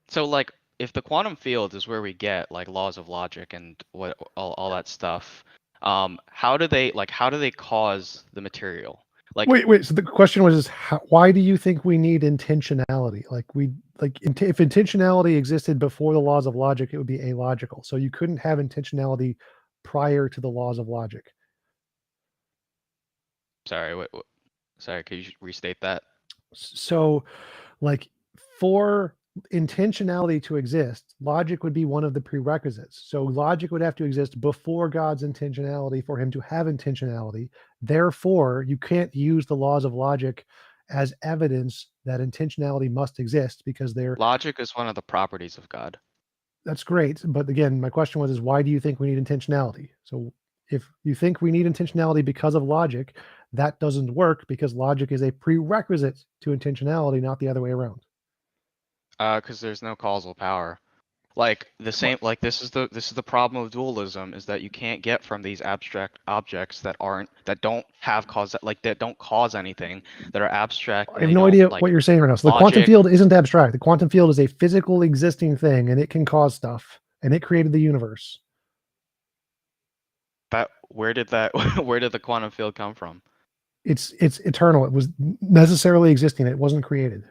So, like, if the quantum field is where we get like laws of logic and what all that stuff, how do they cause the material? Like, Wait. So the question was, why do you think we need intentionality? If intentionality existed before the laws of logic, it would be illogical. So you couldn't have intentionality prior to the laws of logic. Sorry, sorry, could you restate that? So, like, for intentionality to exist, logic would be one of the prerequisites. So logic would have to exist before God's intentionality for him to have intentionality. Therefore, you can't use the laws of logic as evidence that intentionality must exist, because Logic is one of the properties of God. That's great. But again, my question was, why do you think we need intentionality? So if you think we need intentionality because of logic, that doesn't work, because logic is a prerequisite to intentionality, not the other way around. Because there's no causal power. Like the same, like this is the problem of dualism, is that you can't get from these abstract objects that don't have that don't cause anything, that are abstract. I have no idea what you're saying right now. So the quantum field isn't abstract. The quantum field is a physical existing thing, and it can cause stuff, and it created the universe. Where did the quantum field come from? It's eternal. It was necessarily existing. It wasn't created.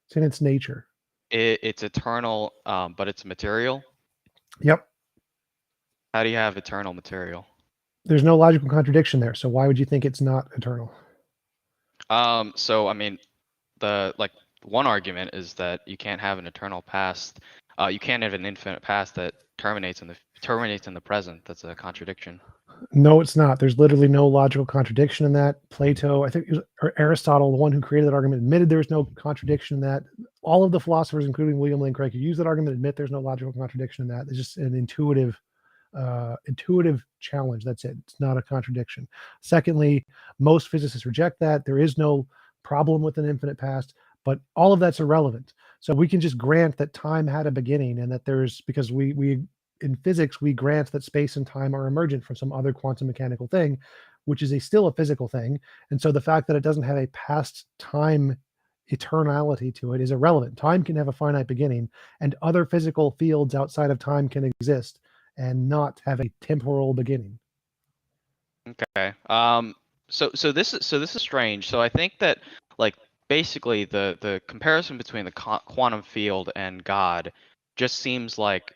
It's in its nature. It's eternal, but it's material. Yep. How do you have eternal material? There's no logical contradiction there. So why would you think it's not eternal? So I mean, one argument is that you can't have an eternal past. You can't have an infinite past that terminates in the present. That's a contradiction. No, it's not. There's literally no logical contradiction in that. Plato, I think, or Aristotle, the one who created that argument, admitted there's no contradiction in that. All of the philosophers, including William Lane Craig, who use that argument, admit there's no logical contradiction in that. It's just an intuitive challenge. That's it. It's not a contradiction. Secondly, most physicists reject that. There is no problem with an infinite past, but all of that's irrelevant. So we can just grant that time had a beginning, and that because we in physics, we grant that space and time are emergent from some other quantum mechanical thing, which is still a physical thing. And so the fact that it doesn't have a past time eternality to it is irrelevant. Time can have a finite beginning, and other physical fields outside of time can exist and not have a temporal beginning. Okay. So this is strange. So I think that, like, basically the comparison between the quantum field and God just seems like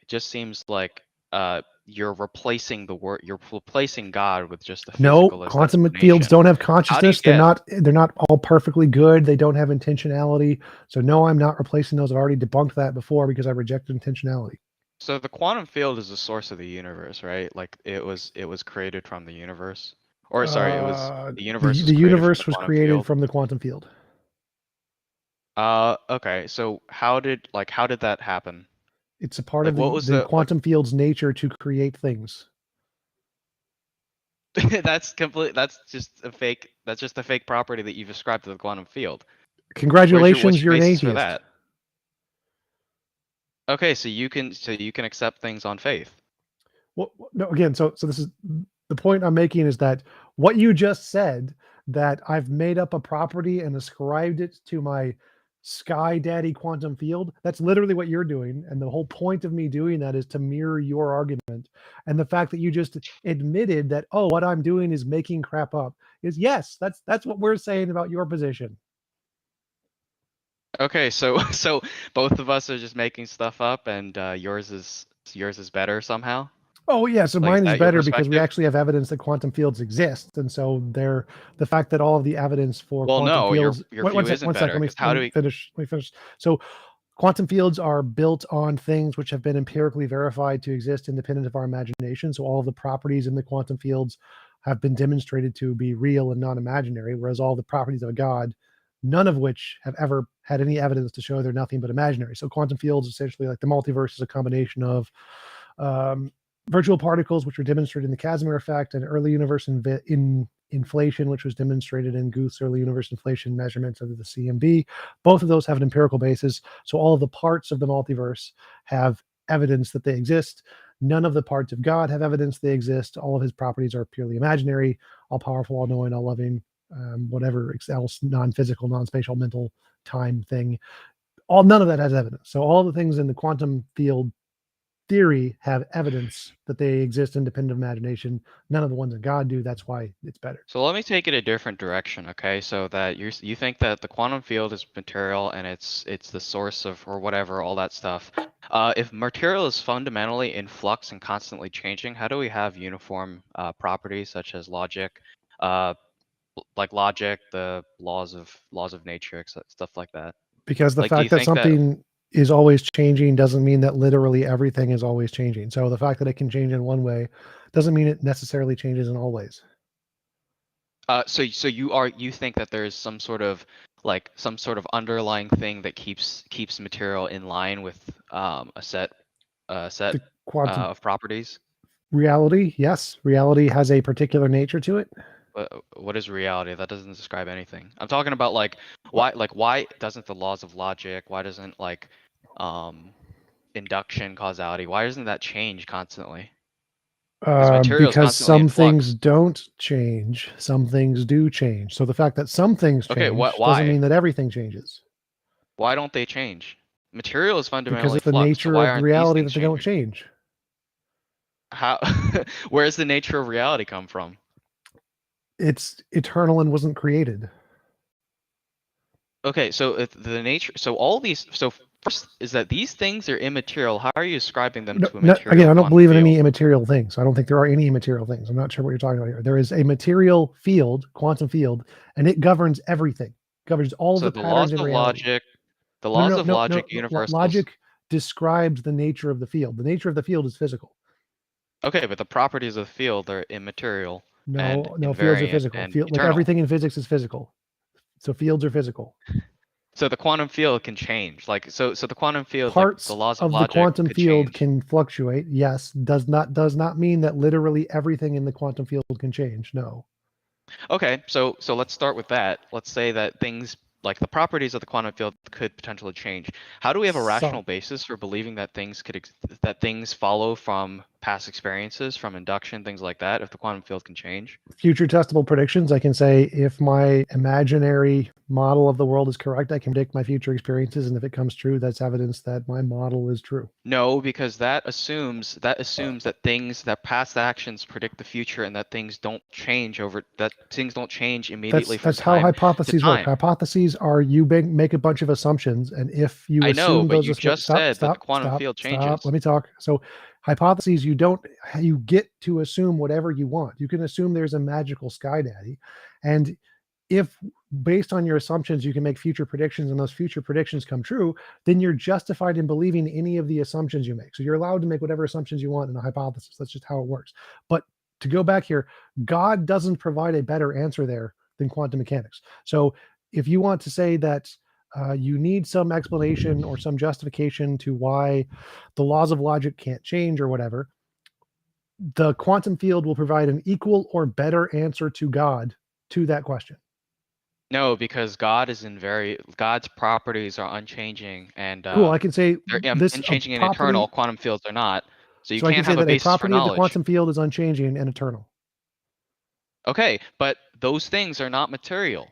you're replacing you're replacing God with just a physicalist. No, quantum fields don't have consciousness. They're not all perfectly good. They don't have intentionality. So no, I'm not replacing those. I've already debunked that before, because I rejected intentionality. So the quantum field is the source of the universe, right? Like it was created from the universe. Or sorry, it was the universe was the created universe from the was quantum created field. from the quantum field. Okay. So how did that happen? It's a part Like of what the, was the quantum field's nature to create things. that's just a fake property that you've ascribed to the quantum field. Congratulations, What's your you're an basis for atheist. that? Okay, so you can accept things on faith. Well, no, again, so this is the point I'm making is that what you just said, that I've made up a property and ascribed it to my sky daddy quantum field, that's literally what you're doing. And the whole point of me doing that is to mirror your argument. And the fact that you just admitted that, oh, what I'm doing is making crap up, is yes, that's what we're saying about your position. Okay, so both of us are just making stuff up, and yours is better somehow. Oh yeah, so Like, mine is is that your better because we perspective? actually have evidence that quantum fields exist, and so the fact that all of the evidence for Well, quantum no, fields. your Wait, view one isn't sec, better. let me, 'Cause how let do me we? finish. Let me finish. So, quantum fields are built on things which have been empirically verified to exist independent of our imagination. So all of the properties in the quantum fields have been demonstrated to be real and non-imaginary, whereas all the properties of a God, none of which have ever had any evidence to show they're nothing but imaginary. So quantum fields, essentially, like the multiverse, is a combination of virtual particles, which were demonstrated in the Casimir effect, and early universe in inflation, which was demonstrated in Guth's early universe inflation measurements of the CMB. Both of those have an empirical basis. So all of the parts of the multiverse have evidence that they exist. None of the parts of God have evidence they exist. All of his properties are purely imaginary, all powerful, all knowing, all loving, whatever else non-physical, non-spatial, mental, time thing. None of that has evidence. So all the things in the quantum field theory have evidence that they exist independent of imagination. None of the ones in God do. That's why it's better. So let me take it a different direction, okay? So that you think that the quantum field is material and it's the source of, or whatever, all that stuff. If material is fundamentally in flux and constantly changing, how do we have uniform properties such as logic, like logic, the laws of nature, stuff like that? Because the Like, do you fact that think that? something is always changing doesn't mean that literally everything is always changing. So the fact that it can change in one way doesn't mean it necessarily changes in all ways. So you think that there's some sort of underlying thing that keeps material in line with a set The quantum of properties? reality, yes, reality has a particular nature to it. What is reality? That doesn't describe anything. I'm talking about why doesn't the laws of logic, why doesn't induction, causality, why doesn't that change constantly? Material is Because constantly in some things flux. don't change, some things do change. So the fact that some things Okay, change doesn't why? mean that everything changes. Why don't they change? Material is Because fundamentally it's the flux, so nature why of aren't these reality things that they don't changing? change. How? Where does the nature of reality come from? It's eternal and wasn't created. Okay, so if the nature, so all these, so first is that these things are immaterial. How are you ascribing them to a material Again, I don't quantum believe in field? any immaterial things. I don't think there are any immaterial things. I'm not sure what you're talking about here. There is a material field, quantum field, and it governs everything. Governs all So the the laws patterns in of reality. logic, the No, laws no, of no, logic, no. universals. Logic describes the nature of the field. The nature of the field is physical. Okay, but the properties of the field are immaterial and No, fields are invariant physical. and Like eternal. everything in physics is physical. So fields are physical. So the quantum field can change. Like so the quantum field, Parts the laws of the logic quantum could field change. can fluctuate. Yes, does not mean that literally everything in the quantum field can change. No. Okay, so let's start with that. Let's say that things like the properties of the quantum field could potentially change. How do we have a rational basis for believing that that things follow from past experiences, from induction, things like that, if the quantum field can change? Future testable predictions. I can say if my imaginary model of the world is correct, I can predict my future experiences, and if it comes true, that's evidence that my model is true. No, because that assumes that things, that past actions predict the future, and that things don't change immediately from That's how time hypotheses to work. time. Hypotheses are you make a bunch of assumptions, and if you I know, assume but those you just said that the quantum field changes. Let me talk. So hypotheses, you get to assume whatever you want. You can assume there's a magical sky daddy, and if based on your assumptions, you can make future predictions, and those future predictions come true, then you're justified in believing any of the assumptions you make. So you're allowed to make whatever assumptions you want in a hypothesis. That's just how it works. But to go back here, God doesn't provide a better answer there than quantum mechanics. So if you want to say that you need some explanation or some justification to why the laws of logic can't change or whatever, the quantum field will provide an equal or better answer to God to that question. No, because God's properties are unchanging, and Cool. I can say they're this unchanging and property. eternal. Quantum fields are not. So you So I can can't say have a that a basis for property of the knowledge. quantum field is unchanging and eternal. Okay, but those things are not material.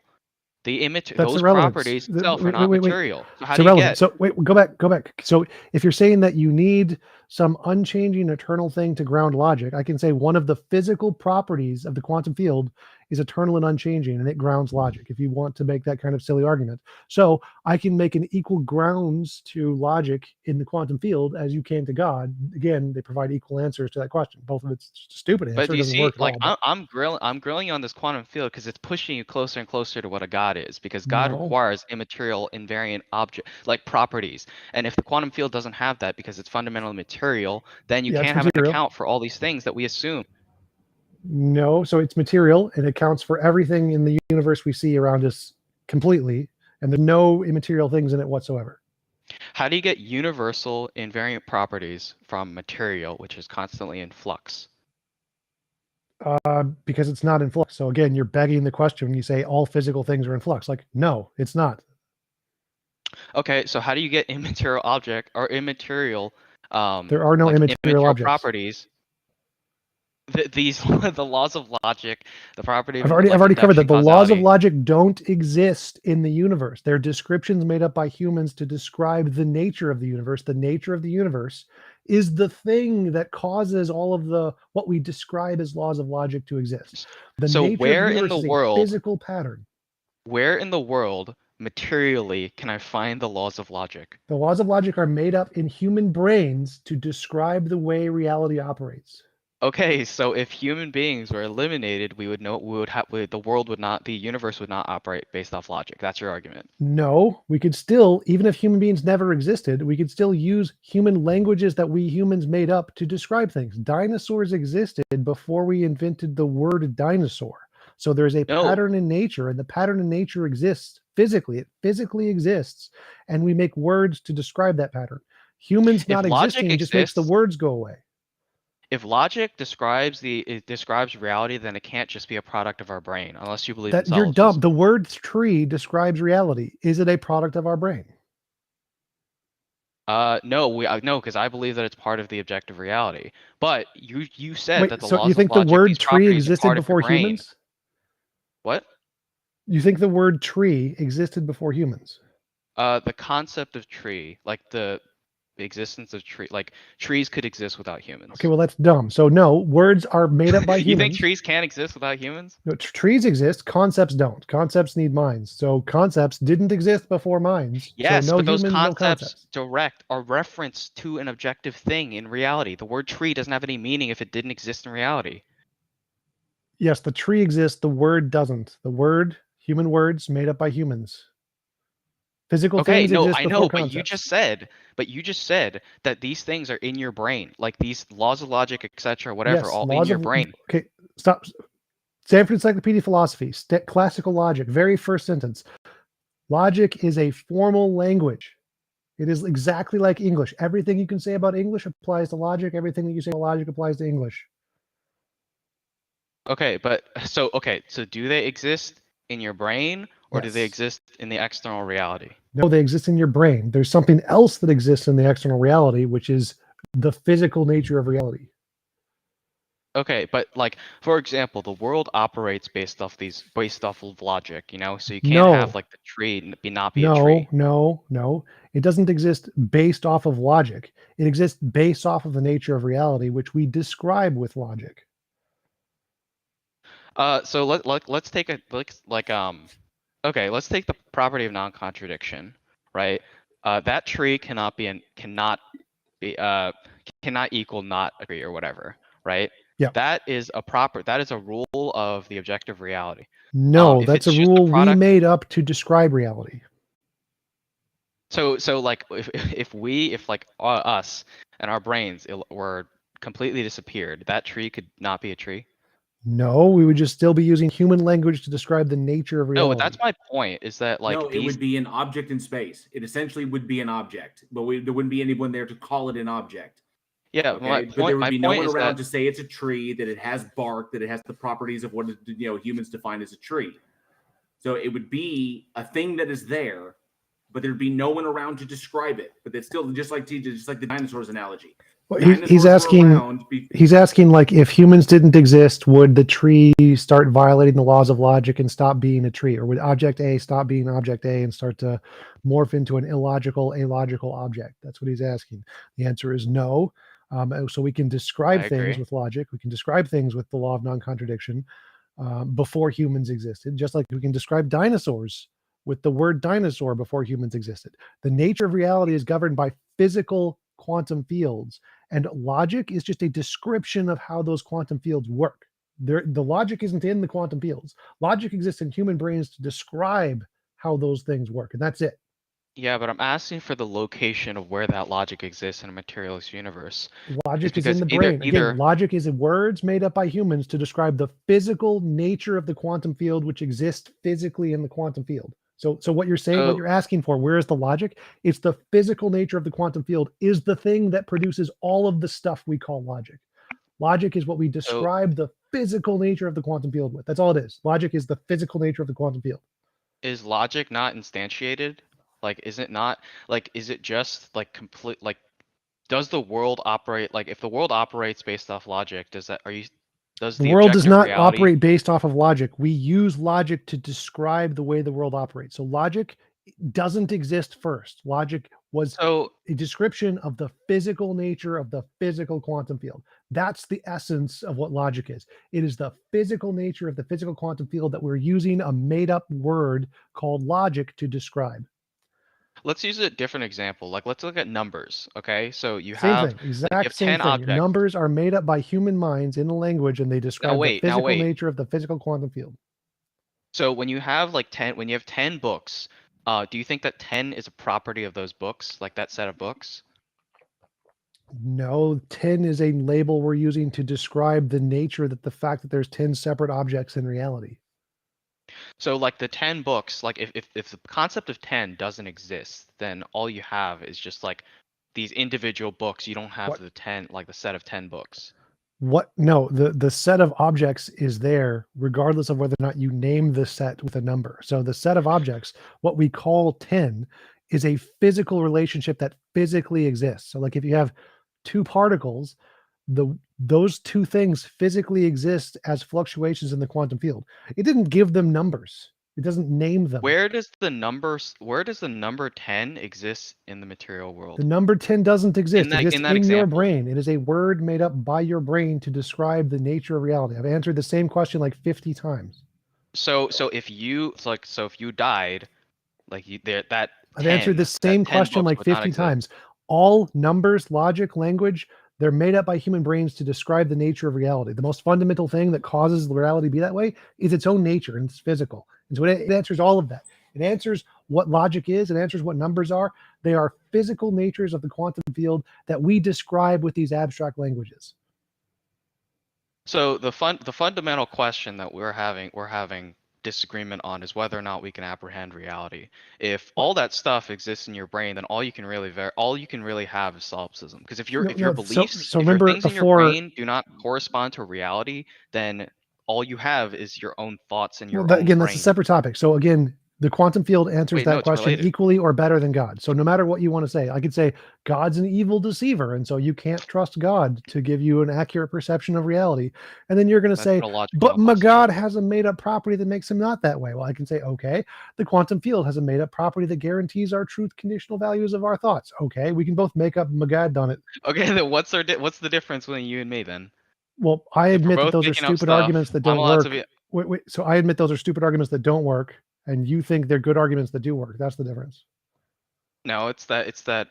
That's Those irrelevant. properties itself are not Wait. material. So how It's do you irrelevant. get? So wait, go back. So if you're saying that you need some unchanging eternal thing to ground logic, I can say one of the physical properties of the quantum field is eternal and unchanging, and it grounds logic, if you want to make that kind of silly argument. So I can make an equal grounds to logic in the quantum field as you can to God. Again, they provide equal answers to that question. Both of it's just a stupid answer. But It you doesn't see, work at like all. I'm grilling you on this quantum field because it's pushing you closer and closer to what a God is. Because God No. requires immaterial, invariant object like properties, and if the quantum field doesn't have that because it's fundamentally material, then you Yeah, it's can't have an material. account for all these things that we assume. No, so it's material and it counts for everything in the universe we see around us completely, and there's no immaterial things in it whatsoever. How do you get universal invariant properties from material, which is constantly in flux? Because it's not in flux. So again, you're begging the question when you say all physical things are in flux. Like, no, it's not. Okay, so how do you get immaterial object or immaterial? There are no like immaterial objects. properties. The laws of logic, the property. I've already covered that. The laws of logic don't exist in the universe. They're descriptions made up by humans to describe the nature of the universe. The nature of the universe is the thing that causes all of what we describe as laws of logic to exist. So nature where of the in universe the is world? a physical pattern. Where in the world, materially, can I find the laws of logic? The laws of logic are made up in human brains to describe the way reality operates. Okay, so if human beings were eliminated, the universe would not operate based off logic. That's your argument. No, we could still, even if human beings never existed, we could still use human languages that we humans made up to describe things. Dinosaurs existed before we invented the word dinosaur. So there's a pattern in nature, and the pattern in nature exists physically. It physically exists, and we make words to describe that pattern. Humans not existing just makes the words go away. If logic describes reality, then it can't just be a product of our brain, unless you believe that in you're solipsism. dumb. The word tree describes reality. Is it a product of our brain? No, because I believe that it's part of the objective reality. But you said that the laws you think of logic, the word these tree properties are existed part of your before brain. humans? What? You think the word tree existed before humans? The concept of tree, like the existence of tree, like trees could exist without humans. Okay, well that's dumb. So no, words are made up by humans. You think trees can't exist without humans? No, trees exist. Concepts don't. Concepts need minds. So concepts didn't exist before minds. Yes, so no but those humans, concepts, no concepts direct are reference to an objective thing in reality. The word tree doesn't have any meaning if it didn't exist in reality. Yes, the tree exists. The word doesn't. The word, human words made up by humans. Physical things exist I before know, concepts. but you just said that these things are in your brain, like these laws of logic, etc., whatever, Yes, all in your brain. Okay, stop. Stanford Encyclopedia of Philosophy, classical logic, very first sentence. Logic is a formal language. It is exactly like English. Everything you can say about English applies to logic. Everything that you say about logic applies to English. Okay, so do they exist in your brain, or do they exist in the external reality? No, they exist in your brain. There's something else that exists in the external reality, which is the physical nature of reality. Okay, but like, for example, the world operates based off of logic, so you can't have like the tree not be a tree. No. It doesn't exist based off of logic. It exists based off of the nature of reality, which we describe with logic. So let's take let's take the property of non-contradiction, right? That tree cannot equal not a tree or whatever, right? Yeah. That is a rule of the objective reality. No, If that's a it's just a rule we product- made up to describe reality. So like if like us and our brains were completely disappeared, that tree could not be a tree. No, we would just still be using human language to describe the nature of No, reality. but that's my point. Is that like no, it would be an object in space. It essentially would be an object, but there wouldn't be anyone there to call it an object. Yeah, Okay? But there would be no one around to say it's a tree, that it has bark, that it has the properties of what humans define as a tree. So it would be a thing that is there, but there'd be no one around to describe it. But it's still just like the dinosaurs analogy. Well, he's asking like, if humans didn't exist, would the tree start violating the laws of logic and stop being a tree, or would object A stop being object A and start to morph into an illogical, alogical object? That's what he's asking. The answer is no. So we can describe things with logic. We can describe things with the law of non-contradiction before humans existed, just like we can describe dinosaurs with the word dinosaur before humans existed. The nature of reality is governed by physical quantum fields, and logic is just a description of how those quantum fields work. The logic isn't in the quantum fields. Logic exists in human brains to describe how those things work, and that's it. Yeah, but I'm asking for the location of where that logic exists in a materialist universe. Logic is in the brain. Again, logic is words made up by humans to describe the physical nature of the quantum field, which exists physically in the quantum field. So what you're saying, what you're asking for, where is the logic? It's the physical nature of the quantum field is the thing that produces all of the stuff we call logic. Logic is what we describe the physical nature of the quantum field with. That's all it is. Logic is the physical nature of the quantum field. Is logic not instantiated? Like, is it not, like, is it just like complete, like, does the world operate, like, if the world operates based off logic, does the world does not operate based off of logic. We use logic to describe the way the world operates. So logic doesn't exist first. Logic was a description of the physical nature of the physical quantum field. That's the essence of what logic is. It is the physical nature of the physical quantum field that we're using a made-up word called logic to describe. Let's use a different example. Like, let's look at numbers. Okay, so you same have thing, exact same thing. Objects. Numbers are made up by human minds in a language, and they describe the physical nature of the physical quantum field. So when you have like 10 books, do you think that 10 is a property of those books, like that set of books? No, 10 is a label we're using to describe the nature, that the fact that there's 10 separate objects in reality. So like the 10 books, like if the concept of 10 doesn't exist, then all you have is just like these individual books. You don't have the 10, like the set of 10 books. No, the set of objects is there regardless of whether or not you name the set with a number. So the set of objects, what we call 10, is a physical relationship that physically exists. So like if you have two particles, those two things physically exist as fluctuations in the quantum field. It didn't give them numbers. It doesn't name them. Where does the number 10 exist in the material world? The number 10 doesn't exist. It exists in your brain. It is a word made up by your brain to describe the nature of reality. I've answered the same question like 50 times. So if you died, like I've answered the same question like 50 times. All numbers, logic, language, they're made up by human brains to describe the nature of reality. The most fundamental thing that causes reality to be that way is its own nature, and it's physical. And so it answers all of that. It answers what logic is. It answers what numbers are. They are physical natures of the quantum field that we describe with these abstract languages. So the fundamental question that we're having disagreement on is whether or not we can apprehend reality. If all that stuff exists in your brain, then all you can really have is solipsism. Because if your beliefs, if your things in your brain do not correspond to reality, then all you have is your own thoughts and your own brain. That's a separate topic. So again, the quantum field answers that question equally or better than God. So no matter what you want to say, I could say God's an evil deceiver, and so you can't trust God to give you an accurate perception of reality. And then you're going to say, but my God has a made-up property that makes him not that way. Well, I can say, okay, the quantum field has a made-up property that guarantees our truth conditional values of our thoughts. Okay, we can both make up Magad on it. Okay, then what's the difference between you and me then? Well, I admit that those are stupid arguments that don't work. Wait, so I admit those are stupid arguments that don't work. And you think they're good arguments that do work. That's the difference. No, it's that the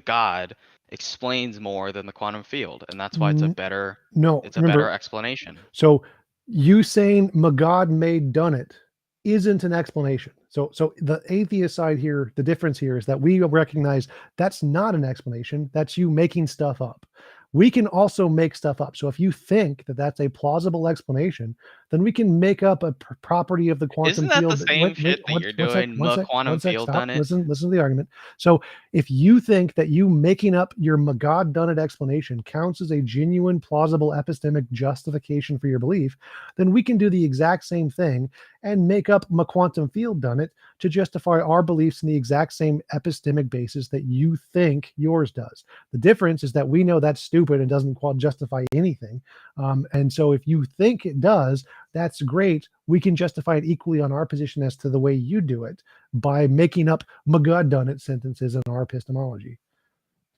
God explains more than the quantum field, and that's why it's a better No, it's a remember, better explanation. So you saying "Magod made done it" isn't an explanation. So the atheist side here, the difference here is that we recognize that's not an explanation. That's you making stuff up. We can also make stuff up. So if you think that that's a plausible explanation, then we can make up a property of the quantum Isn't that field. the same shit that you're doing? The quantum field Stop. done it. Listen to the argument. So if you think that you making up your Magod done it explanation counts as a genuine, plausible epistemic justification for your belief, then we can do the exact same thing and make up my quantum field done it to justify our beliefs in the exact same epistemic basis that you think yours does. The difference is that we know that's stupid and doesn't justify anything. And so if you think it does, that's great. We can justify it equally on our position as to the way you do it by making up Magod done it sentences in our epistemology.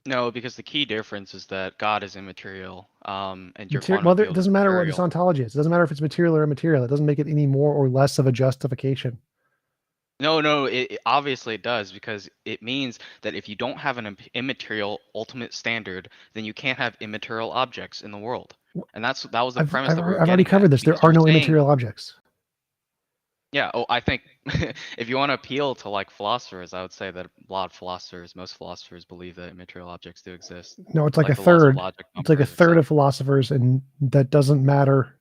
No, because the key difference is that God is immaterial, and your Well, quantum it field doesn't is matter what material. this ontology is. It doesn't matter if it's material or immaterial. It doesn't make it any more or less of a justification. No, it obviously it does, because it means that if you don't have an immaterial ultimate standard, then you can't have immaterial objects in the world. And that was the premise that we were I've already getting covered at, this. There because are you're no saying- immaterial objects. Yeah, I think if you want to appeal to like philosophers, I would say that most philosophers believe that immaterial objects do exist. No, it's like a the laws of third. logic, It's like a numbers, third etc. of philosophers, and that doesn't matter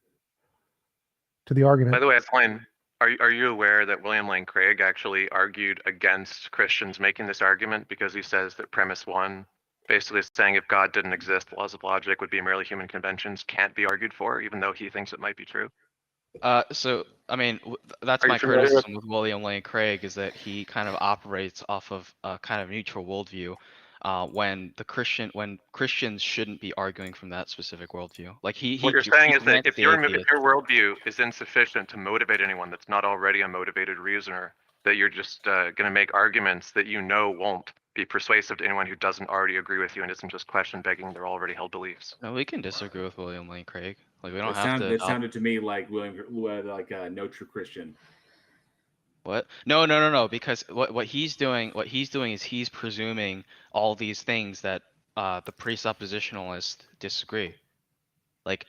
to the By argument. the way, Flynn, are you aware that William Lane Craig actually argued against Christians making this argument, because he says that premise one, basically saying if God didn't exist, the laws of logic would be merely human conventions, can't be argued for, even though he thinks it might be true? So I mean, that's Are you my familiar with- criticism with William Lane Craig, is that he kind of operates off of a kind of neutral worldview, when Christians shouldn't be arguing from that specific worldview. Like What you're saying is that grants if the your atheist- worldview is insufficient to motivate anyone that's not already a motivated reasoner, that you're just going to make arguments that you know won't be persuasive to anyone who doesn't already agree with you and isn't just question begging their already held beliefs. No, we can disagree with William Lane Craig. Like we don't That have to. That sounded to me like no true Christian. What? No. Because what he's doing is he's presuming all these things that the presuppositionalists disagree. Like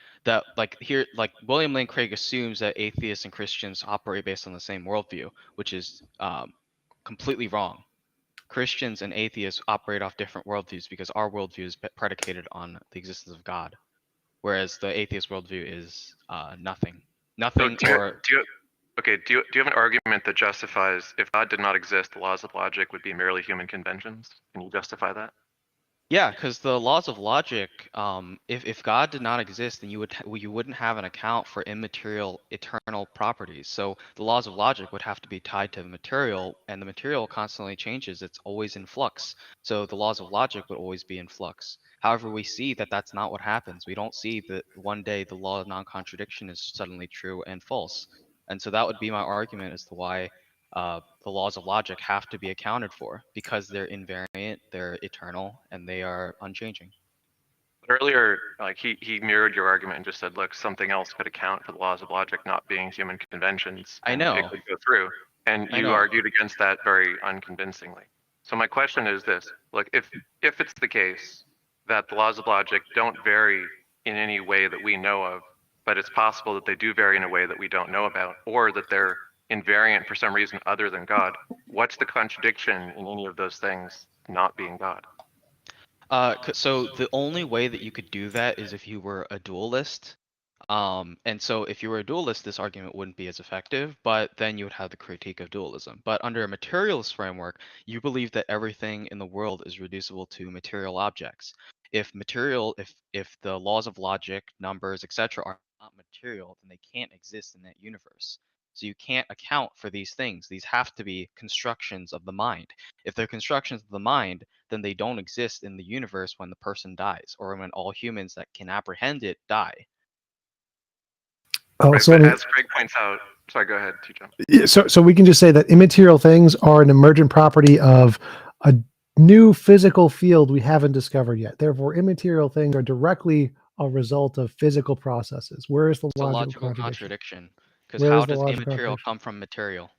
William Lane Craig assumes that atheists and Christians operate based on the same worldview, which is completely wrong. Christians and atheists operate off different worldviews because our worldview is predicated on the existence of God, whereas the atheist worldview is nothing. Nothing Do you have an argument that justifies if God did not exist, the laws of logic would be merely human conventions? Can you justify that? Yeah, because the laws of logic, if God did not exist, then you wouldn't have an account for immaterial eternal properties. So the laws of logic would have to be tied to the material, and the material constantly changes. It's always in flux. So the laws of logic would always be in flux. However, we see that that's not what happens. We don't see that one day the law of non-contradiction is suddenly true and false. And so that would be my argument as to why the laws of logic have to be accounted for, because they're invariant, they're eternal, and they are unchanging. Earlier, like he mirrored your argument and just said, look, something else could account for the laws of logic not being human conventions. I and know. It could go through. And I you know. argued against that very unconvincingly. So my question is this: look, if it's the case that the laws of logic don't vary in any way that we know of, but it's possible that they do vary in a way that we don't know about, or that they're invariant for some reason other than God, what's the contradiction in any of those things not being God? So the only way that you could do that is if you were a dualist. And so if you were a dualist, this argument wouldn't be as effective, but then you would have the critique of dualism. But under a materialist framework, you believe that everything in the world is reducible to material objects. If the laws of logic, numbers, etc. are not material, then they can't exist in that universe. So you can't account for these things. These have to be constructions of the mind. If they're constructions of the mind, then they don't exist in the universe when the person dies, or when all humans that can apprehend it die. Oh, Right, so but I mean- as Craig points out, sorry, go ahead, TJump. Yeah, so we can just say that immaterial things are an emergent property of a new physical field we haven't discovered yet. Therefore, immaterial things are directly a result of physical processes. Where is the It's a logical logical contradiction? contradiction. Because Where how is the does logical immaterial contradiction? come from material?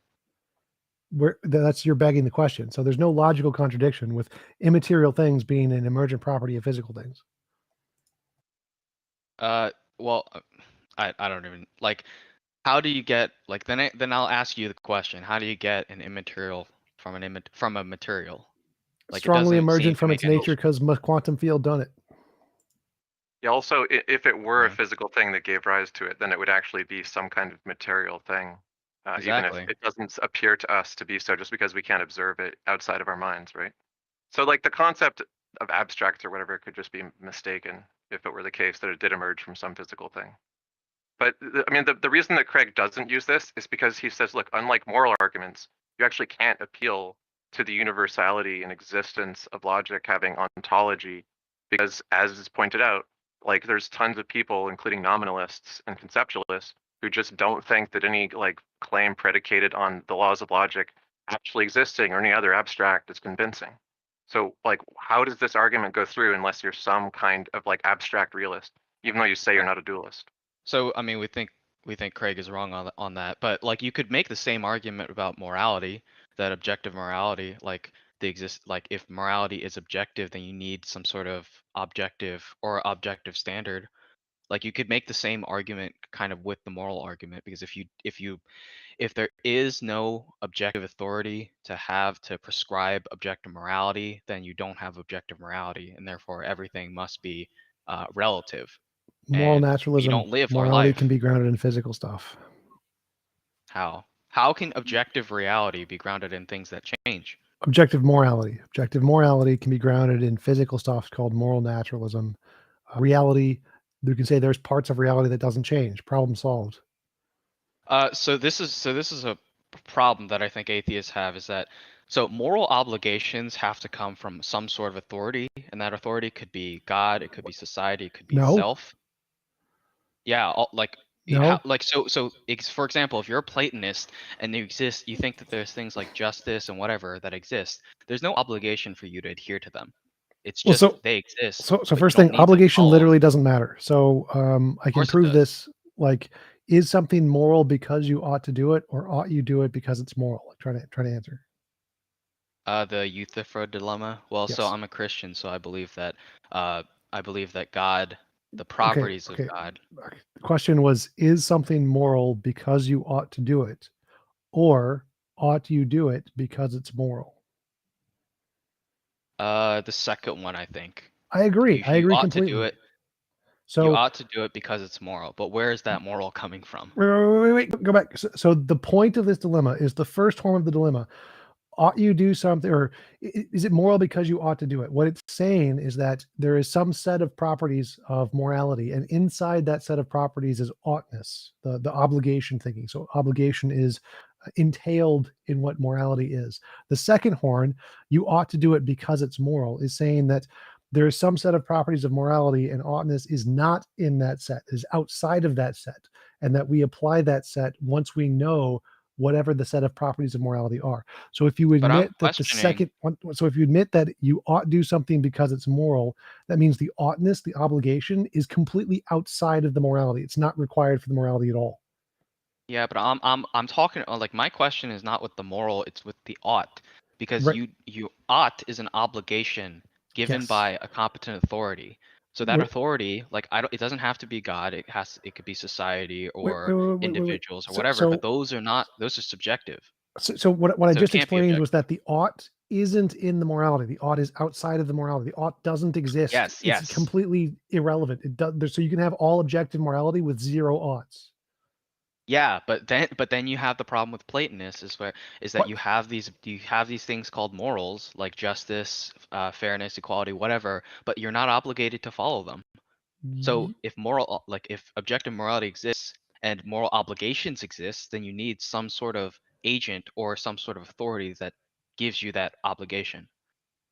that's you're begging the question. So there's no logical contradiction with immaterial things being an emergent property of physical things. Well, I don't even like. How do you get like then I'll ask you the question. How do you get an immaterial from a material? Like, it Strongly doesn't seem emergent to from make its any. nature because quantum field done it. Yeah, also, if it were a Yeah. physical thing that gave rise to it, then it would actually be some kind of material thing, Exactly. even if it doesn't appear to us to be so, just because we can't observe it outside of our minds, right? So, like, the concept of abstract or whatever could just be mistaken if it were the case that it did emerge from some physical thing. But I mean, the reason that Craig doesn't use this is because he says, look, unlike moral arguments, you actually can't appeal to the universality and existence of logic having ontology, because, as is pointed out, like, there's tons of people, including nominalists and conceptualists, who just don't think that any like claim predicated on the laws of logic actually existing or any other abstract is convincing. So, like, how does this argument go through unless you're some kind of like abstract realist, even though you say you're not a dualist? So I mean, we think Craig is wrong on that, but like you could make the same argument about morality, that objective morality, like if morality is objective, then you need some sort of objective standard. Like, you could make the same argument kind of with the moral argument, because if there is no objective authority to prescribe objective morality, then you don't have objective morality, and therefore everything must be relative. Moral And we naturalism, don't live our morality life. can be grounded in physical stuff. How can objective reality be grounded in things that change? Objective morality can be grounded in physical stuff called moral naturalism. Reality, you can say there's parts of reality that doesn't change. Problem solved. So this is a problem that I think atheists have, is that so moral obligations have to come from some sort of authority, and that authority could be God, it could be society, it could be No. self. Yeah, No. For example, if you're a Platonist and you think that there's things like justice and whatever that exist, there's no obligation for you to adhere to them. It's Well, just they exist. So but you first don't thing, need to obligation follow them. literally doesn't matter. So I can course it prove does. this. Like, is something moral because you ought to do it, or ought you do it because it's moral? Like, try to answer. The Euthyphro dilemma. Well, so Yes. I'm a Christian, so I believe that God, the properties okay. of God. The question was, is something moral because you ought to do it, or ought you do it because it's moral? The second one, I think. I agree. I You agree ought completely. to do it. So You ought to do it because it's moral. But where is that moral coming from? wait, go back. So the point of this dilemma is the first form of the dilemma. Ought you do something, or is it moral because you ought to do it? What it's saying is that there is some set of properties of morality, and inside that set of properties is oughtness, the obligation thinking. So obligation is entailed in what morality is. The second horn, you ought to do it because it's moral, is saying that there is some set of properties of morality, and oughtness is not in that set, is outside of that set, and that we apply that set once we know whatever the set of properties of morality are. So if you admit that the second one, so if you admit that you ought do something because it's moral, that means the oughtness, the obligation, is completely outside of the morality. It's not required for the morality at all. Yeah, but I'm talking like, my question is not with the moral, it's with the ought, because Right. you ought is an obligation given Yes. by a competent authority. So that Wait- authority, like, it doesn't have to be God. It could be society or wait. individuals or So- whatever. so- but those are subjective. So what I So it just can't be explained was that the ought isn't in the morality. The ought is outside of the morality. The ought doesn't exist. Yes, yes. It's completely irrelevant. It does. So you can have all objective morality with zero oughts. Yeah, but then you have the problem with Platonists is that What? you have these things called morals, like justice, fairness, equality, whatever, but you're not obligated to follow them. So if objective morality exists and moral obligations exist, then you need some sort of agent or some sort of authority that gives you that obligation.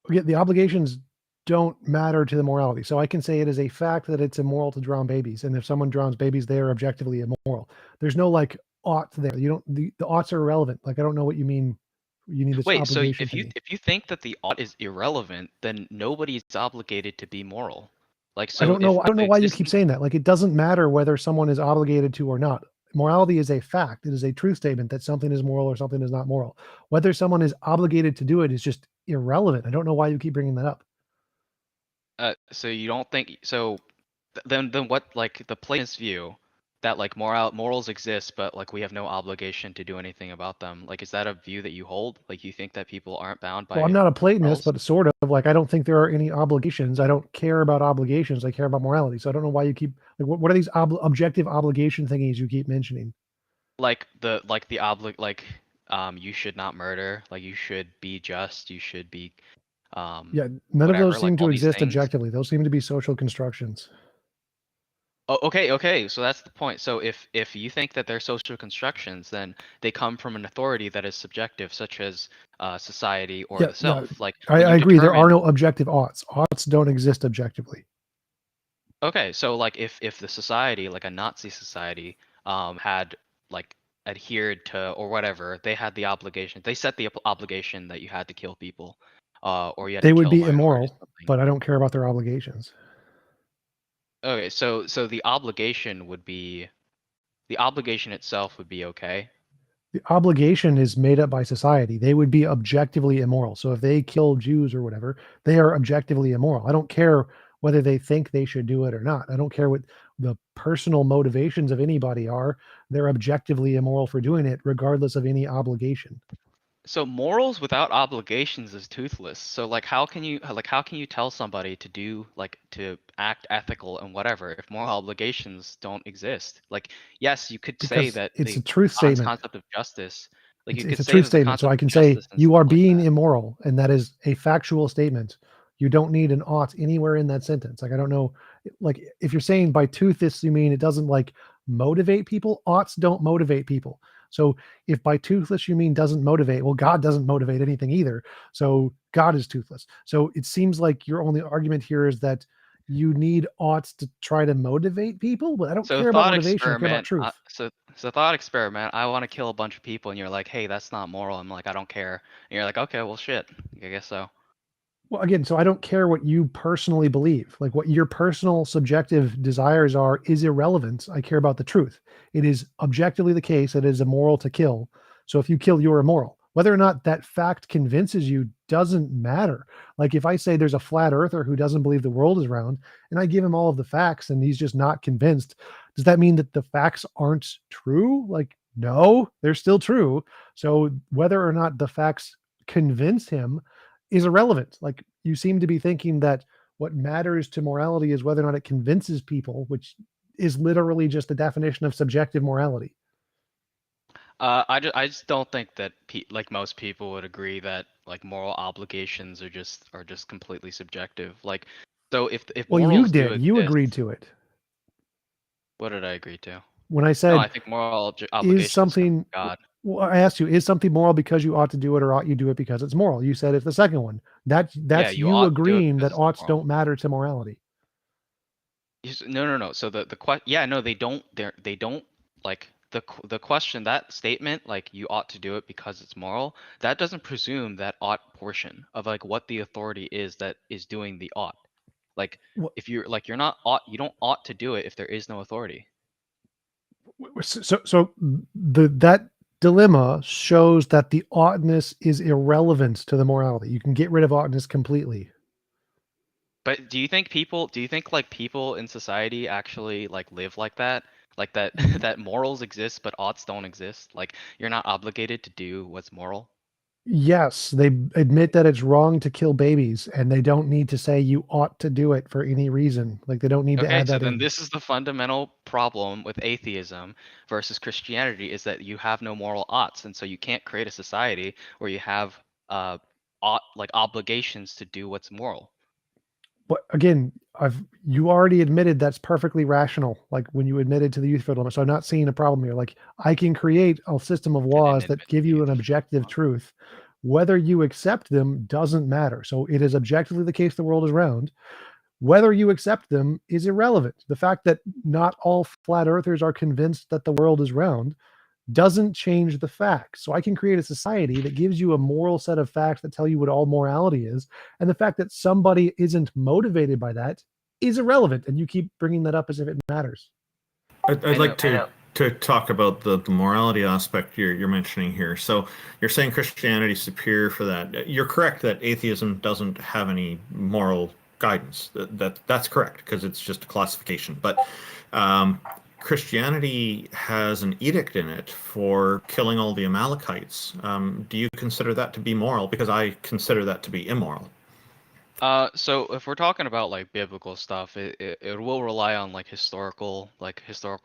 Okay, the obligations don't matter to the morality. So I can say it is a fact that it's immoral to drown babies, and if someone drowns babies, they are objectively immoral. There's no like ought there. You don't. The oughts are irrelevant. Like, I don't know what you mean. You need this Wait, so obligation. if you think that the ought is irrelevant, then nobody's obligated to be moral. Like, so I don't know. if I don't know why you existing- keep saying that. Like, it doesn't matter whether someone is obligated to or not. Morality is a fact. It is a truth statement that something is moral or something is not moral. Whether someone is obligated to do it is just irrelevant. I don't know why you keep bringing that up. So you don't think so? Then what? Like the Platonist view that like morals exist, but like we have no obligation to do anything about them. Like, is that a view that you hold? Like, you think that people aren't bound by? Well, I'm not a Platonist, morals? but sort of. Like, I don't think there are any obligations. I don't care about obligations. I care about morality. So I don't know why you keep like what are these objective obligation thingies you keep mentioning? Like you should not murder. Like, you should be just. You should be Yeah, none of whatever. those Like seem to all these exist things. objectively. Those seem to be social constructions. Oh, okay. So that's the point. So if you think that they're social constructions, then they come from an authority that is subjective, such as society or Yeah, the self. Like I when you agree. There are determine. no objective oughts. Oughts don't exist objectively. Okay, so like if the society, like a Nazi society, had like adhered to or whatever, they had the obligation. They set the obligation that you had to kill people, or you had They to would kill be minorities. immoral, Or something. but I don't care about their obligations. Okay, so the obligation itself would be okay. The obligation is made up by society. They would be objectively immoral. So if they kill Jews or whatever, they are objectively immoral. I don't care whether they think they should do it or not. I don't care what the personal motivations of anybody are. They're objectively immoral for doing it, regardless of any obligation. So morals without obligations is toothless. So like how can you tell somebody to act ethical and whatever if moral obligations don't exist? Like, yes, you could say Because that it's the a truth statement. concept of justice, like you It's could a say truth that the statement. So concept I of can say justice and you are stuff like being that. immoral, and that is a factual statement. You don't need an ought anywhere in that sentence. Like, I don't know, like if you're saying by toothless you mean it doesn't like motivate people, oughts don't motivate people. So if by toothless you mean doesn't motivate, well, God doesn't motivate anything either. So God is toothless. So it seems like your only argument here is that you need oughts to try to motivate people, but I don't So care about thought motivation. I care about experiment. truth. So thought experiment. I want to kill a bunch of people, and you're like, hey, that's not moral. I'm like, I don't care. And you're like, okay, well, shit. I guess so. Well, again, so I don't care what you personally believe. Like what your personal subjective desires are is irrelevant. I care about the truth. It is objectively the case that it is immoral to kill. So if you kill, you're immoral. Whether or not that fact convinces you doesn't matter. Like if I say there's a flat earther who doesn't believe the world is round and I give him all of the facts and he's just not convinced, does that mean that the facts aren't true? Like, no, they're still true. So whether or not the facts convince him is irrelevant. Like you seem to be thinking that what matters to morality is whether or not it convinces people, which is literally just the definition of subjective morality. I just don't think that like most people would agree that like moral obligations are just completely subjective. Like, so if Well, you morals do did. You exist, agreed to it. what did I agree to? When I No, said, I think moral obligations is come from something, God. well, I asked you, is something moral because you ought to do it or ought you do it because it's moral? You said it's the second one. That's you you ought to do it agreeing because that it's oughts moral. don't matter to morality. No. So no, they don't. They don't like the question, that statement, like you ought to do it because it's moral. That doesn't presume that ought portion of like what the authority is that is doing the ought. Like What- if you're like you're not ought, you don't ought to do it if there is no authority. So that dilemma shows that the oughtness is irrelevant to the morality. You can get rid of oughtness completely. But do you think like people in society actually like live like that? Like that that morals exist but oughts don't exist? Like you're not obligated to do what's moral? Yes, they admit that it's wrong to kill babies, and they don't need to say you ought to do it for any reason. Like they don't need to Okay, add so that then in. this is the fundamental problem with atheism versus Christianity, is that you have no moral oughts, and so you can't create a society where you have like obligations to do what's moral. But again, you already admitted that's perfectly rational. Like when you admitted to the youth field limit, so I'm not seeing a problem here. Like I can create a system of laws that give you an objective truth. Whether you accept them doesn't matter. So it is objectively the case the world is round. Whether you accept them is irrelevant. The fact that not all flat earthers are convinced that the world is round doesn't change the facts. So I can create a society that gives you a moral set of facts that tell you what all morality is. And the fact that somebody isn't motivated by that is irrelevant. And you keep bringing that up as if it matters. I'd like to to talk about the morality aspect you're mentioning here. So you're saying Christianity is superior for that. You're correct that atheism doesn't have any moral guidance. That's correct, because it's just a classification. But Christianity has an edict in it for killing all the Amalekites. Do you consider that to be moral? Because I consider that to be immoral. So if we're talking about like biblical stuff, it will rely on like historical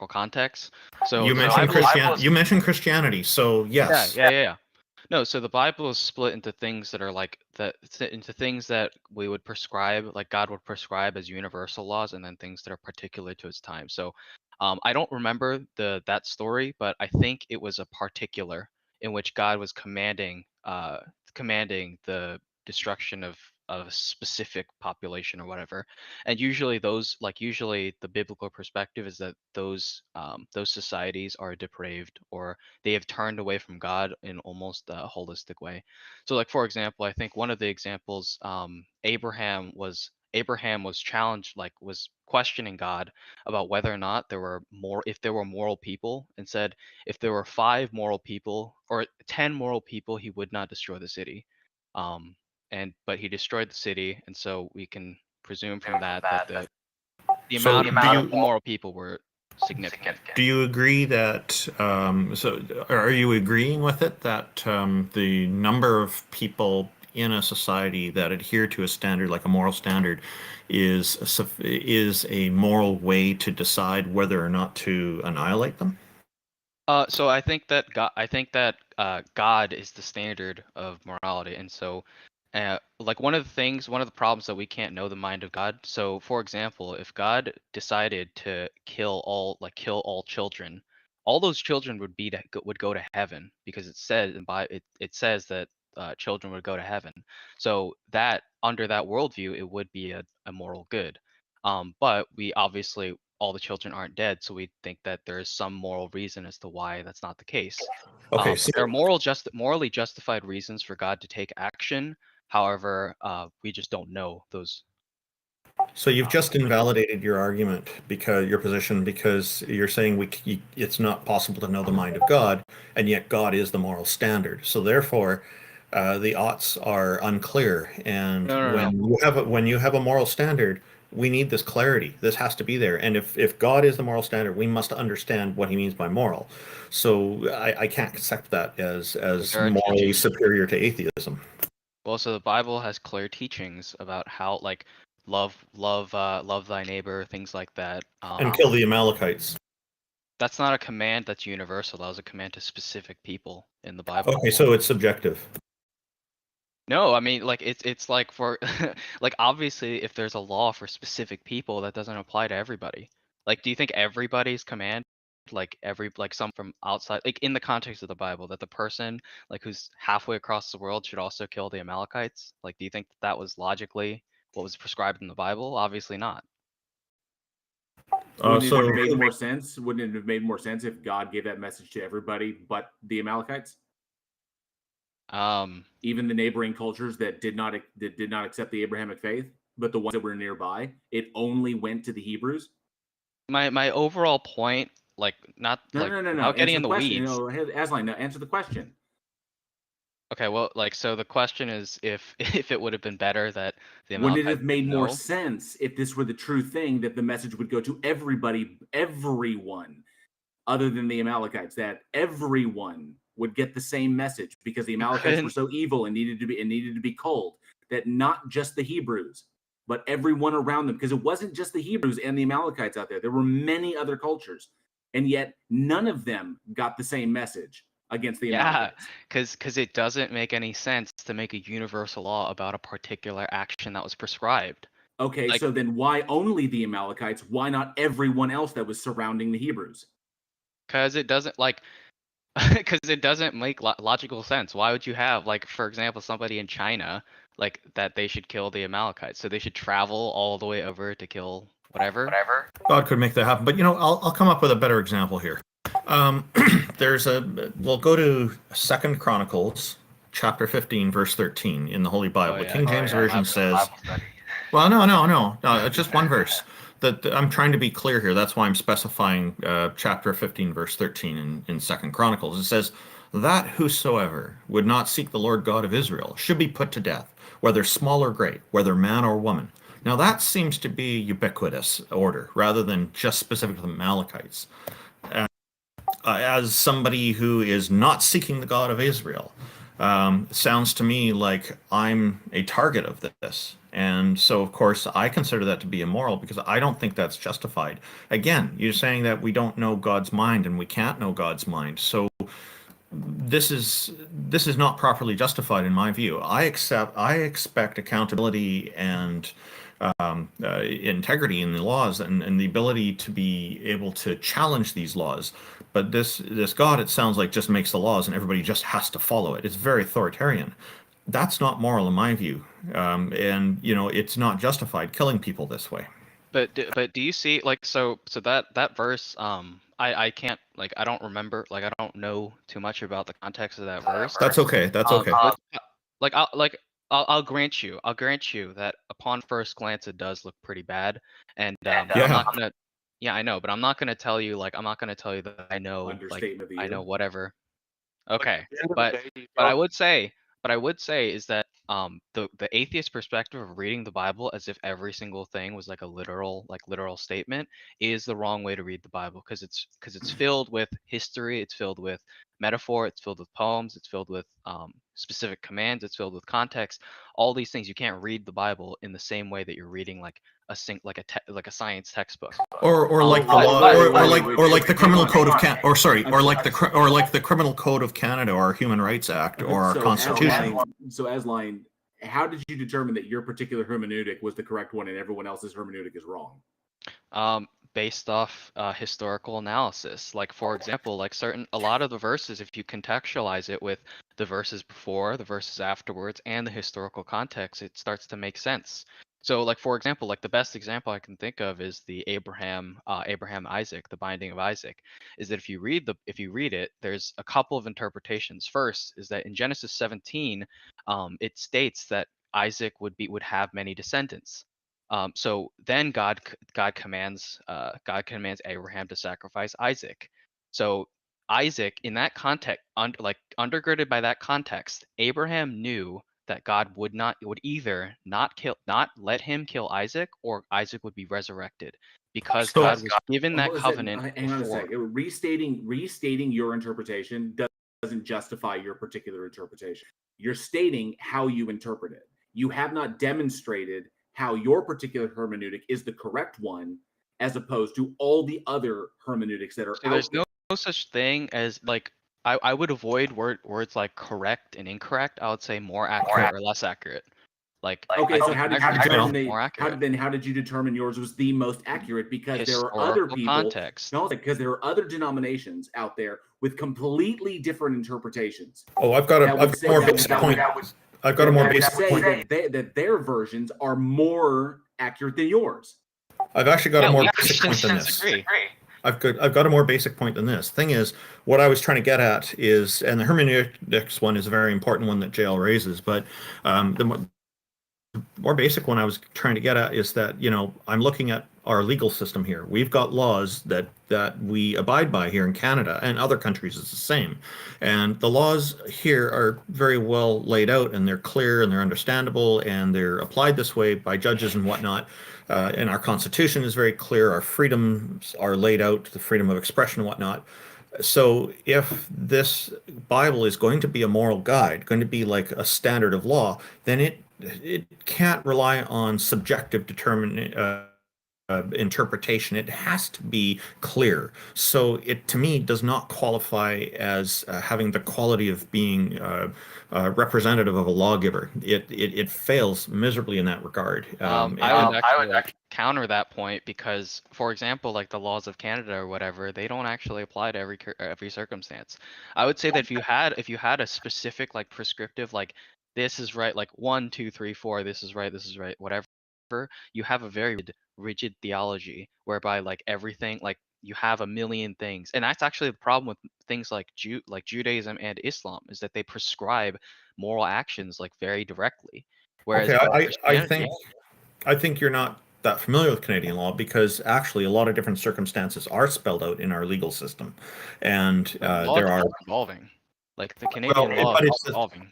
context. So You mentioned Christianity, so yes. Yeah. No, so the Bible is split into things that are like into things that we would prescribe, like God would prescribe as universal laws, and then things that are particular to its time. So I don't remember that story, but I think it was a particular in which God was commanding the destruction of a specific population or whatever. And usually usually the biblical perspective is that those societies are depraved, or they have turned away from God in almost a holistic way. So like, for example, I think one of the examples, Abraham was challenged, like was questioning God about whether or not if there were moral people, and said if there were 5 moral people or 10 moral people, he would not destroy the city. But he destroyed the city, and so we can presume from that the amount of moral people were significant. Do you agree that, so are you agreeing with it that the number of people in a society that adhere to a standard, like a moral standard, is a moral way to decide whether or not to annihilate them? So I think that God is the standard of morality, and so like one of the problems that we can't know the mind of God. So for example, if God decided to kill all children, all those children would go to heaven, because it says it says that children would go to heaven. So that under that worldview, it would be a moral good. But we obviously, all the children aren't dead, so we think that there is some moral reason as to why that's not the case. Okay, so there are morally justified reasons for God to take action. However, we just don't know those. So you've just invalidated your argument, because your position, because you're saying it's not possible to know the mind of God, and yet God is the moral standard. So therefore, the oughts are unclear. And when you have a moral standard, we need this clarity. This has to be there. And if God is the moral standard, we must understand what he means by moral. So I can't accept that as morally superior to atheism. Well, so the Bible has clear teachings about how, like, love thy neighbor, things like that. And kill the Amalekites. That's not a command that's universal. That was a command to specific people in the Bible. Okay, so it's subjective. No, I mean, like it's like for like, obviously if there's a law for specific people, that doesn't apply to everybody. Like, do you think everybody's command, like some from outside, like in the context of the Bible, that the person like who's halfway across the world should also kill the Amalekites? Like, do you think that was logically what was prescribed in the Bible? Obviously not. Wouldn't it have made more sense? Wouldn't it have made more sense if God gave that message to everybody but the Amalekites? Even the neighboring cultures that did not accept the Abrahamic faith, but the ones that were nearby, it only went to the Hebrews. My overall point, like, not no. without getting in the weeds. No, Aslan, no, answer the question. Okay, well, like, so the question is if it would have been better that the Wouldn't it have made more sense if this were the true thing, that the message would go to everybody, everyone, other than the Amalekites, that everyone would get the same message, because the Amalekites were so evil and needed to be culled, that not just the Hebrews, but everyone around them, because it wasn't just the Hebrews and the Amalekites out there. There were many other cultures, and yet none of them got the same message against the Amalekites. because it doesn't make any sense to make a universal law about a particular action that was prescribed. Okay, so then why only the Amalekites? Why not everyone else that was surrounding the Hebrews? Because it doesn't make logical sense. Why would you have, like, for example, somebody in China, like, that they should kill the Amalekites, so they should travel all the way over to kill whatever? God could make that happen, but I'll come up with a better example here. We'll go to 2 Chronicles chapter 15 verse 13 in the Holy Bible. The King James Version says, Well, no. It's just one verse. I'm trying to be clear here. That's why I'm specifying chapter 15, verse 13 in 2 Chronicles. It says, that whosoever would not seek the Lord God of Israel should be put to death, whether small or great, whether man or woman. Now that seems to be ubiquitous order, rather than just specific to the Amalekites. As somebody who is not seeking the God of Israel, sounds to me like I'm a target of this. And so, of course, I consider that to be immoral because I don't think that's justified. Again, you're saying that we don't know God's mind and we can't know God's mind. So this is not properly justified in my view. I expect accountability and integrity in the laws and the ability to be able to challenge these laws. But this God, it sounds like, just makes the laws and everybody just has to follow it. It's very authoritarian. That's not moral in my view. And it's not justified killing people this way. But do you see, like, so that verse, I can't, like, I don't remember, like, I don't know too much about the context of that verse. That's okay. That's okay. I'll grant you that upon first glance it does look pretty bad, and Yeah. I'm not gonna, yeah, I know, but I'm not gonna tell you, like, I'm not gonna tell you that I know, like, Understatement of the I year. know whatever. Like, Okay, at the end of the but day, but I would say is that the atheist perspective of reading the Bible as if every single thing was like a literal statement is the wrong way to read the Bible, because it's filled with history, it's filled with metaphor, it's filled with poems, it's filled with specific commands, it's filled with context. All these things, you can't read the Bible in the same way that you're reading like a science textbook. Or like the law, or like the Criminal Code of Canada, or like the Criminal Code of Canada, or our Human Rights Act, or our Constitution. So Asline, how did you determine that your particular hermeneutic was the correct one and everyone else's hermeneutic is wrong? Based off historical analysis. Like, for example, like a lot of the verses, if you contextualize it with the verses before, the verses afterwards, and the historical context, it starts to make sense. So, like, for example, like the best example I can think of is the Abraham Isaac, the binding of Isaac, is that if you read it, there's a couple of interpretations. First is that in Genesis 17, it states that Isaac would have many descendants. So then God commands Abraham to sacrifice Isaac. So Isaac, in that context, undergirded by that context, Abraham knew that God would either not let him kill Isaac, or Isaac would be resurrected, because God was given that covenant. Hang on a second. Restating your interpretation doesn't justify your particular interpretation. You're stating how you interpret it. You have not demonstrated how your particular hermeneutic is the correct one, as opposed to all the other hermeneutics that are out There's there. no such thing as, like, I would avoid words like correct and incorrect. I would say more accurate or less accurate. Like, okay, so how did you determine yours was the most accurate? Because there are other people. Context. No, because there are other denominations out there with completely different interpretations. Oh, I've got a more basic point. I've got a more basic point. That their versions are more accurate than yours. I've actually got a more basic point than this. I've got a more basic point than this. Thing is, what I was trying to get at is, and the hermeneutics one is a very important one that JL raises, but the more basic one I was trying to get at is that, I'm looking at our legal system here. We've got laws that we abide by here in Canada, and other countries is the same. And the laws here are very well laid out, and they're clear, and they're understandable, and they're applied this way by judges and whatnot. And our Constitution is very clear. Our freedoms are laid out, the freedom of expression and whatnot. So if this Bible is going to be a moral guide, going to be like a standard of law, then it can't rely on subjective interpretation. It has to be clear. So it, to me, does not qualify as having the quality of being representative of a lawgiver. It fails miserably in that regard. I would counter that point, because, for example, like the laws of Canada or whatever, they don't actually apply to every circumstance. I would say that if you had a specific, like, prescriptive, like, this is right, like 1, 2, 3, 4, this is right, whatever, you have a very rigid theology whereby, like, everything, like, you have a million things. And that's actually the problem with things like Judaism and Islam, is that they prescribe moral actions, like, very directly. Whereas okay, I think I think you're not that familiar with Canadian law because actually a lot of different circumstances are spelled out in our legal system, and Law there is are evolving. Like the well, Canadian law but is it's evolving.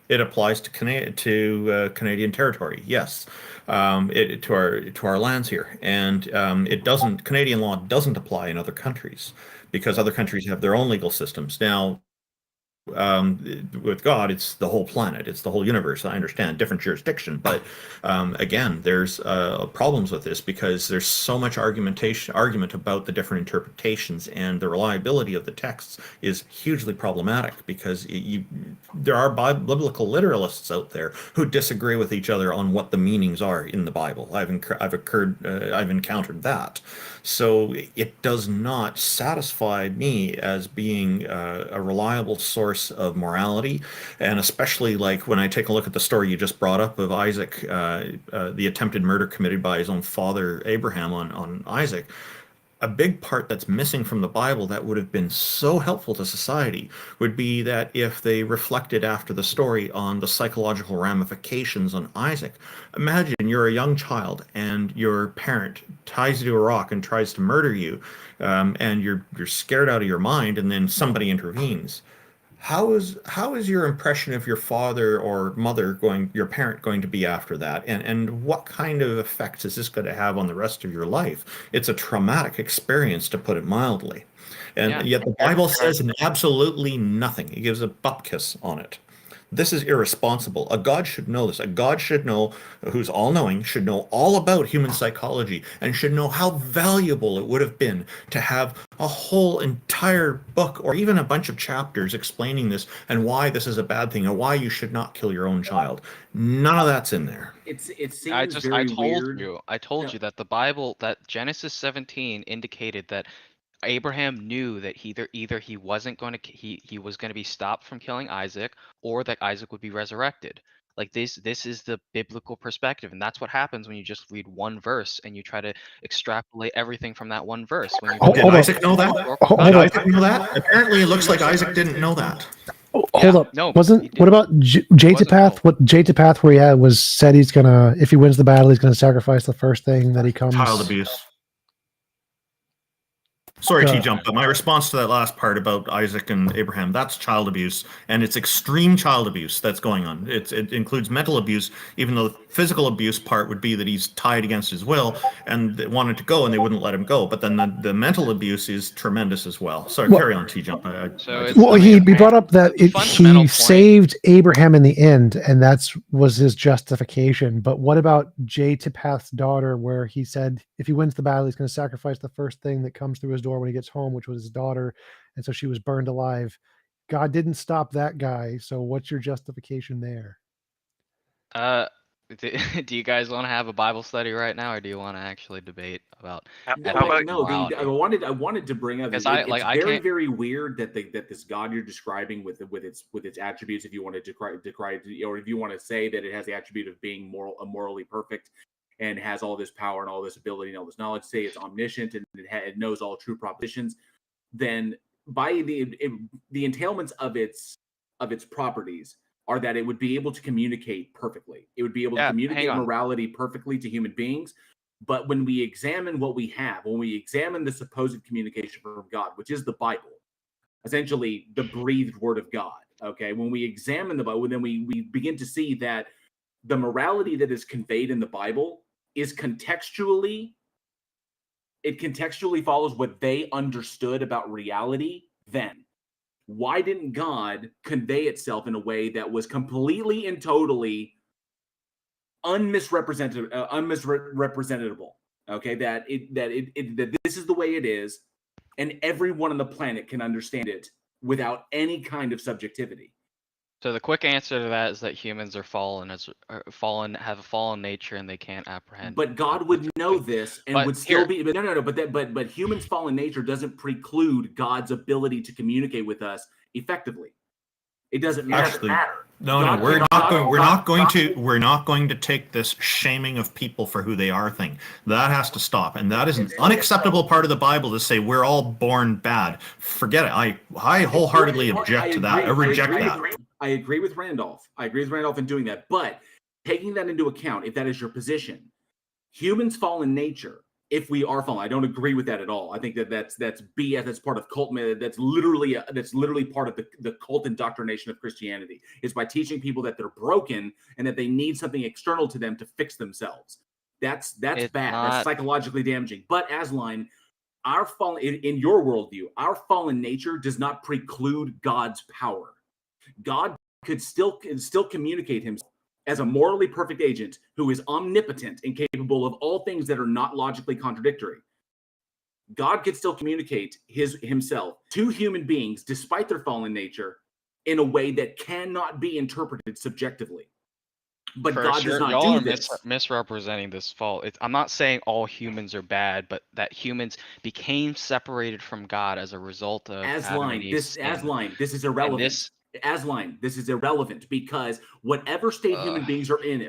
it applies to Canadian territory, yes, to our lands here, and it doesn't. Canadian law doesn't apply in other countries because other countries have their own legal systems. Now, with God, it's the whole planet, it's the whole universe. I understand different jurisdiction, but again, there's problems with this because there's so much argument about the different interpretations, and the reliability of the texts is hugely problematic because there are biblical literalists out there who disagree with each other on what the meanings are in the Bible. I've encountered that. So it does not satisfy me as being a reliable source of morality, and especially like when I take a look at the story you just brought up of Isaac, the attempted murder committed by his own father Abraham on Isaac. A big part that's missing from the Bible that would have been so helpful to society would be that if they reflected after the story on the psychological ramifications on Isaac. Imagine you're a young child and your parent ties you to a rock and tries to murder you, and you're scared out of your mind, and then somebody intervenes. How is your impression of your father or mother your parent going to be after that? And what kind of effects is this going to have on the rest of your life? It's a traumatic experience, to put it mildly. And yet the Bible says absolutely nothing. It gives a bupkis on it. This is irresponsible. A God should know this. A God should know, who's all-knowing, should know all about human psychology and should know how valuable it would have been to have a whole entire book or even a bunch of chapters explaining this and why this is a bad thing and why you should not kill your own child. None of that's in there. It seems very weird. I told you that the Bible, that Genesis 17 indicated that Abraham knew that either he wasn't going to he was going to be stopped from killing Isaac, or that Isaac would be resurrected. Like this is the biblical perspective, and that's what happens when you just read one verse and you try to extrapolate everything from that one verse. When you did Isaac know that? Did Isaac know that? Apparently, it looks like Isaac didn't know that. Hold up. No. What about Jatapath? What Jatapath, where he was said he's gonna, if he wins the battle, he's gonna sacrifice the first thing that he comes. Child abuse. Sorry, TJump, but my response to that last part about Isaac and Abraham, that's child abuse, and it's extreme child abuse that's going on. It includes mental abuse, even though the physical abuse part would be that he's tied against his will and they wanted to go and they wouldn't let him go. But then the mental abuse is tremendous as well. Sorry, carry on, TJump. He brought up that he saved Abraham in the end, and was his justification. But what about Jatapath's daughter, where he said if he wins the battle, he's going to sacrifice the first thing that comes through his door when he gets home, which was his daughter, and so she was burned alive. God didn't stop that guy, so what's your justification there? Do you guys want to have a Bible study right now, or do you want to actually debate about? I wanted to bring up. It's very weird that this God you're describing with its attributes, if you want to decry, or if you want to say that it has the attribute of being morally perfect, and has all this power and all this ability and all this knowledge, say it's omniscient and it knows all true propositions, then by the entailments of its properties are that it would be able to communicate perfectly. It would be able to communicate morality perfectly to human beings. But when we examine what we have, when we examine the supposed communication from God, which is the Bible, essentially the breathed word of God, okay, when we examine the Bible, then we begin to see that the morality that is conveyed in the Bible is contextually follows what they understood about reality then. Why didn't God convey itself in a way that was completely and totally unmisrepresentable? Okay, that this is the way it is, and everyone on the planet can understand it without any kind of subjectivity. So the quick answer to that is that humans are have a fallen nature, and they can't apprehend. But God would know this and would still be. But humans' fallen nature doesn't preclude God's ability to communicate with us effectively. It doesn't matter. No, we're not going to take this shaming of people for who they are thing. That has to stop, and that is an unacceptable part of the Bible to say we're all born bad. Forget it. I wholeheartedly object to that. I reject that. I agree with Randolph. In doing that, but taking that into account, if that is your position, Humans fall in nature. If we are fallen, I don't agree with that at all. I think that's BS. That's part of cult. That's literally part of the cult indoctrination of Christianity. Is by teaching people that they're broken and that they need something external to them to fix themselves. That's bad. That's psychologically damaging. But Asline, our fallen in your worldview, our fallen nature does not preclude God's power. God could still communicate himself as a morally perfect agent who is omnipotent and capable of all things that are not logically contradictory. God could still communicate himself to human beings, despite their fallen nature, in a way that cannot be interpreted subjectively. But God does not do this. Misrepresenting this fault. I'm not saying all humans are bad, but that humans became separated from God as a result of This is irrelevant. Asline, this is irrelevant because whatever state human beings are in,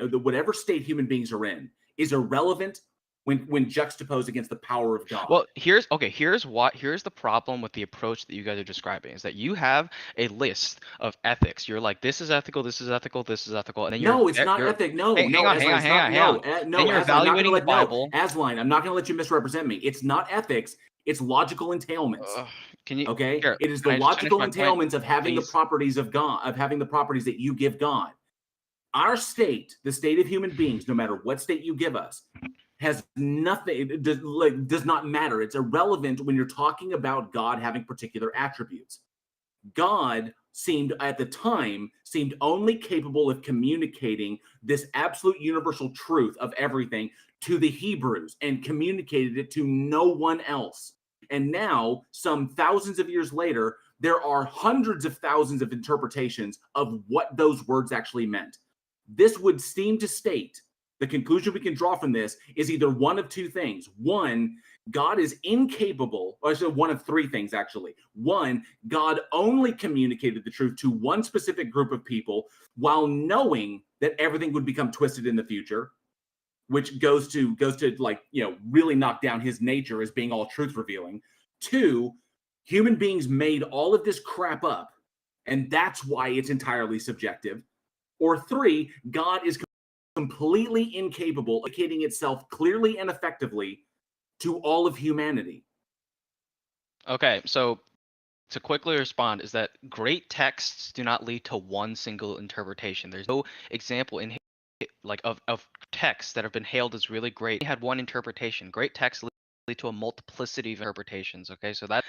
is irrelevant when juxtaposed against the power of God. Well, here's the problem with the approach that you guys are describing is that you have a list of ethics. You're like, this is ethical, this is ethical, this is ethical, and then it's not ethic. No, hang on. No, you're evaluating the Bible. Asline, I'm not going to let you misrepresent me. It's not ethics. It's logical entailments. Can you? Okay, here, it is the logical entailments of having the properties of God, of having the properties that you give God. Our state, the state of human beings, no matter what state you give us, has nothing. It does not matter. It's irrelevant when you're talking about God having particular attributes. God at the time seemed only capable of communicating this absolute universal truth of everything to the Hebrews and communicated it to no one else. And now, some thousands of years later, there are hundreds of thousands of interpretations of what those words actually meant. This would seem to state, the conclusion we can draw from this is either one of two things. One, God is incapable, or actually one of three things, actually. One, God only communicated the truth to one specific group of people while knowing that everything would become twisted in the future, which goes to really knock down his nature as being all truth revealing. Two, human beings made all of this crap up, and that's why it's entirely subjective. Or three, God is completely incapable of communicating itself clearly and effectively to all of humanity. Okay, so to quickly respond is that great texts do not lead to one single interpretation. There's no example in of texts that have been hailed as really great. They had one interpretation. Great texts lead to a multiplicity of interpretations. Okay, so that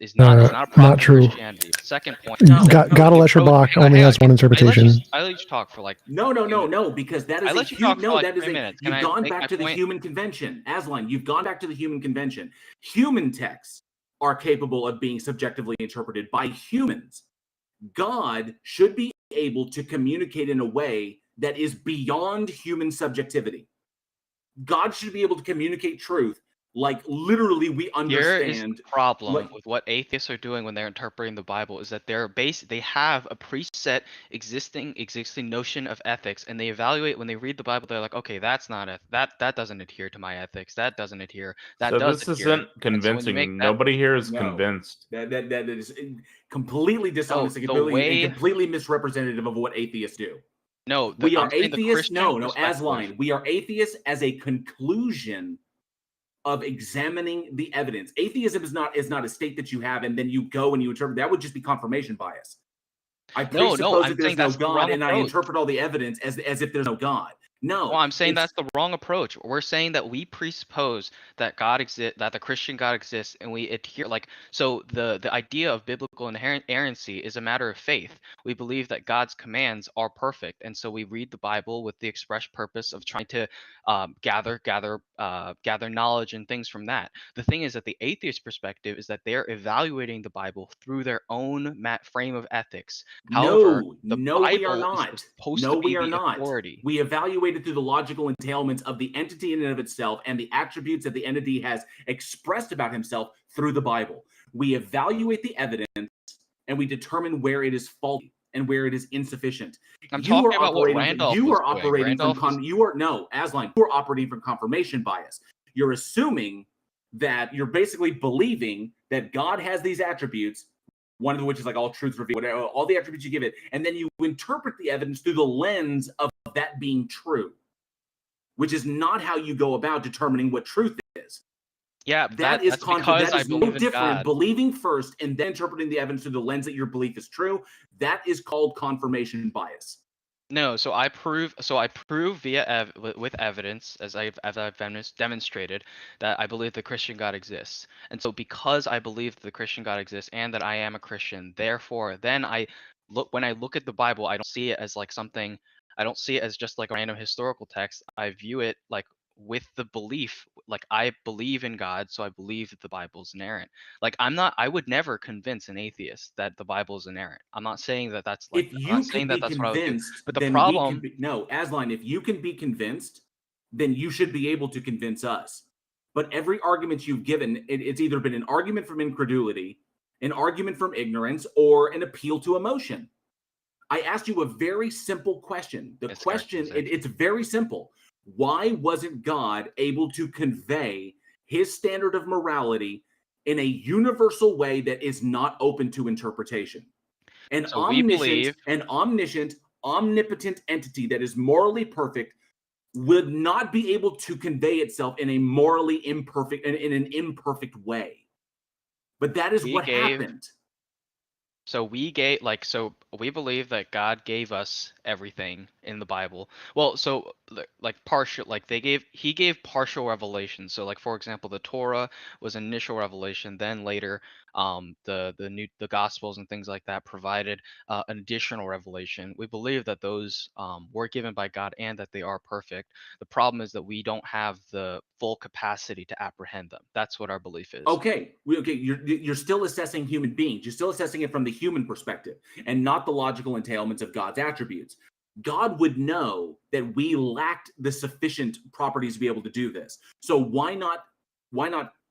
is not a problem not true. in Christianity. Second point. God Lesher Bach only has one interpretation. I let you talk for like no, because that is you've gone back to the human convention. Asline, you've gone back to the human convention. Human texts are capable of being subjectively interpreted by humans. God should be able to communicate in a way that is beyond human subjectivity. God should be able to communicate truth like literally we understand. Here is the problem with what atheists are doing when they're interpreting the Bible is that they have a preset existing notion of ethics, and they evaluate when they read the Bible. They're like, okay, that's not that doesn't adhere to my ethics. That doesn't adhere. That so does. This isn't convincing. Nobody here is convinced. That is completely dishonest and completely misrepresentative of what atheists do. No, we are atheists. No, Asline. We are atheists as a conclusion of examining the evidence. Atheism is not a state that you have and then you go and you interpret. That would just be confirmation bias. I presuppose that there's no God, and I interpret all the evidence as if there's no God. No, I'm saying that's the wrong approach. We're saying that we presuppose that God exists, that the Christian God exists, and we adhere. So the idea of biblical inerrancy is a matter of faith. We believe that God's commands are perfect, and so we read the Bible with the express purpose of trying to gather knowledge and things from that. The thing is that the atheist perspective is that they're evaluating the Bible through their own frame of ethics. However, we are not. We are not. Authority. We evaluate it through the logical entailments of the entity in and of itself and the attributes that the entity has expressed about himself through the Bible. We evaluate the evidence and we determine where it is faulty and where it is insufficient. I'm talking about what Randolph you are operating from confirmation bias. You're assuming that you're basically believing that God has these attributes, one of which is like all truths revealed, all the attributes you give it, and then you interpret the evidence through the lens of that being true. which is not how you go about determining what truth is. Yeah, That is that's because I no believe in different. God. Believing first and then interpreting the evidence through the lens that your belief is true. That is called confirmation bias. No, so I prove via with evidence, as I've demonstrated, that I believe the Christian God exists. And so because I believe that the Christian God exists and that I am a Christian, therefore then when I look at the Bible, I don't see it as like something, I don't see it as just like a random historical text. I view it like with the belief, like I believe in God, so I believe that the Bible is inerrant. Like I would never convince an atheist that the Bible is inerrant. I'm not saying that that's like, If I'm you not saying can that be that's what I would do. convinced, But the then problem, we can be, no, Aslan, if you can be convinced, then you should be able to convince us. But every argument you've given, it's either been an argument from incredulity, an argument from ignorance, or an appeal to emotion. I asked you a very simple question. The question, it's very simple. Why wasn't God able to convey his standard of morality in a universal way that is not open to interpretation? An omniscient, omnipotent entity that is morally perfect would not be able to convey itself in a morally imperfect, in an imperfect way. But that is what happened. So we believe that God gave us everything in the Bible. Well, so like partial, like he gave partial revelation. So like for example, the Torah was initial revelation, then later the Gospels and things like that provided an additional revelation. We believe that those were given by God and that they are perfect. The problem is that we don't have the full capacity to apprehend them. That's what our belief is. Okay, you're still assessing human beings. You're still assessing it from the human perspective and not the logical entailments of God's attributes. God would know that we lacked the sufficient properties to be able to do this. So why not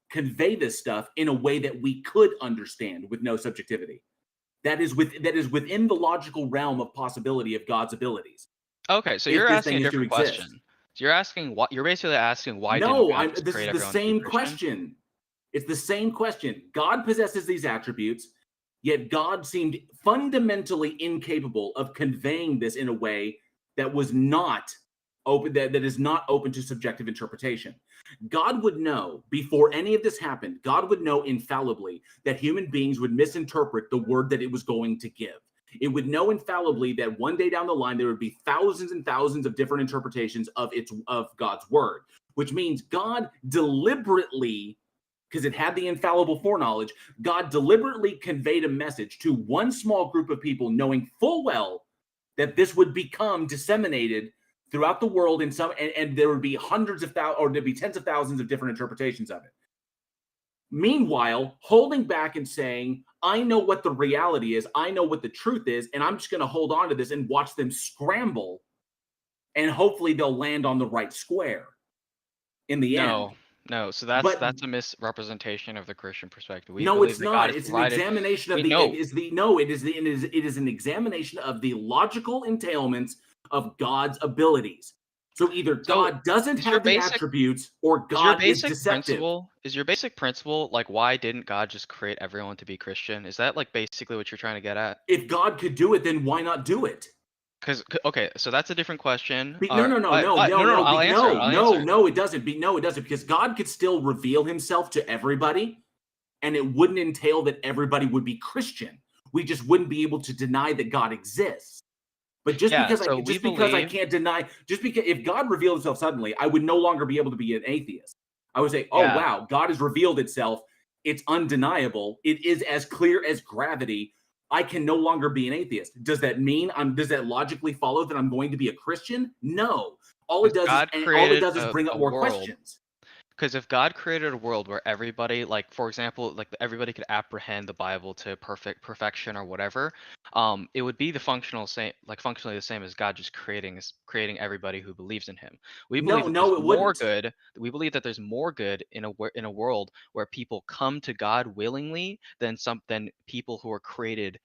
convey this stuff in a way that we could understand with no subjectivity? That is within the logical realm of possibility of God's abilities. Okay, so you're asking a different question. So you're basically asking why didn't God just create everyone to be Christian? This is the same question. It's the same question. God possesses these attributes, yet God seemed fundamentally incapable of conveying this in a way that was not open, that is not open to subjective interpretation. God would know before any of this happened, God would know infallibly that human beings would misinterpret the word that it was going to give. It would know infallibly that one day down the line, there would be thousands and thousands of different interpretations of God's word, which means God deliberately, because it had the infallible foreknowledge, God deliberately conveyed a message to one small group of people, knowing full well that this would become disseminated throughout the world in some, and there would be hundreds of thousands, or there'd be tens of thousands of different interpretations of it. Meanwhile, holding back and saying, I know what the reality is, I know what the truth is, and I'm just going to hold on to this and watch them scramble, and hopefully they'll land on the right square in the end. No, so that's a misrepresentation of the Christian perspective. No, it's not. It's an examination of it is an examination of the logical entailments of God's abilities. So either God doesn't have the attributes, or God is deceptive. Is your basic principle like, why didn't God just create everyone to be Christian? Is that like basically what you're trying to get at? If God could do it, then why not do it? Because okay, so that's a different question. No, it doesn't. Because God could still reveal himself to everybody, and it wouldn't entail that everybody would be Christian. We just wouldn't be able to deny that God exists. But because if God revealed himself suddenly, I would no longer be able to be an atheist. I would say, wow, God has revealed itself. It's undeniable. It is as clear as gravity. I can no longer be an atheist. Does that mean does that logically follow that I'm going to be a Christian? No. All it does is bring up more questions. Because if God created a world where everybody, like for example, like everybody could apprehend the Bible to perfection or whatever, it would be functionally the same as God just creating everybody who believes in Him. We believe We believe that there's more good in a world where people come to God willingly than people who are created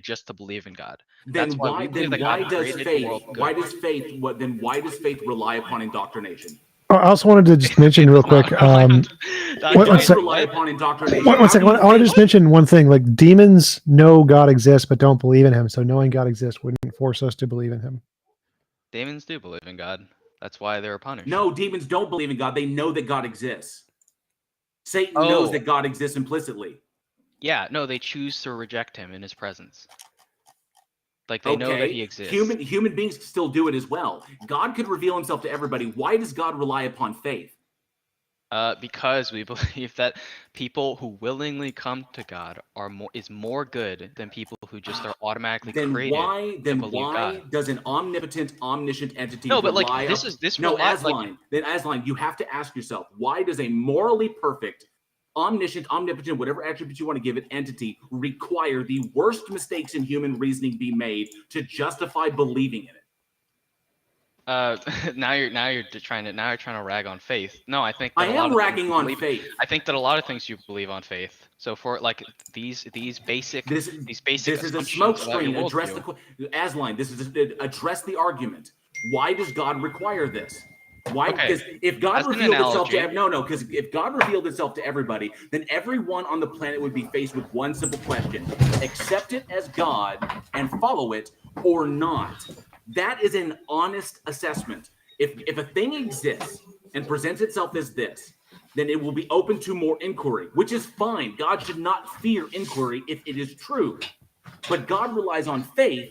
just to believe in God. Why does faith rely upon indoctrination? I also wanted to just mention real quick. One second. I want to just mention one thing. Like, demons know God exists but don't believe in Him. So knowing God exists wouldn't force us to believe in Him. Demons do believe in God. That's why they were punished. No, demons don't believe in God. They know that God exists. Satan knows that God exists implicitly. Yeah, no, they choose to reject him in his presence. Like they know that he exists. Human beings still do it as well. God could reveal himself to everybody. Why does God rely upon faith? Because we believe that people who willingly come to God is more good than people who just are automatically created. Then why does an omnipotent, omniscient entity no, but rely like Aslan, then Aslan, you have to ask yourself, why does a morally perfect, omniscient, omnipotent, whatever attribute you want to give it, entity require the worst mistakes in human reasoning be made to justify believing in it? Now you're trying to rag on faith. No, I think I am ragging on faith. I think that a lot of things you believe on faith. So for like these basic this is a smoke screen. Address Aslan. This is address the argument. Why does God require this? Why? Because if God revealed itself to because if God revealed itself to everybody, then everyone on the planet would be faced with one simple question: accept it as God and follow it, or not. That is an honest assessment. If a thing exists and presents itself as this, then it will be open to more inquiry, which is fine. God should not fear inquiry if it is true. But God relies on faith,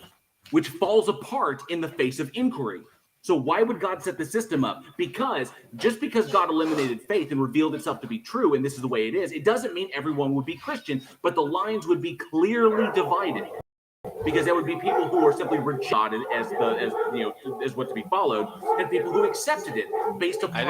which falls apart in the face of inquiry. So why would God set the system up? Because just because God eliminated faith and revealed itself to be true, and this is the way it is, it doesn't mean everyone would be Christian, but the lines would be clearly divided. Because there would be people who are simply rejected as what to be followed, and people who accepted it based upon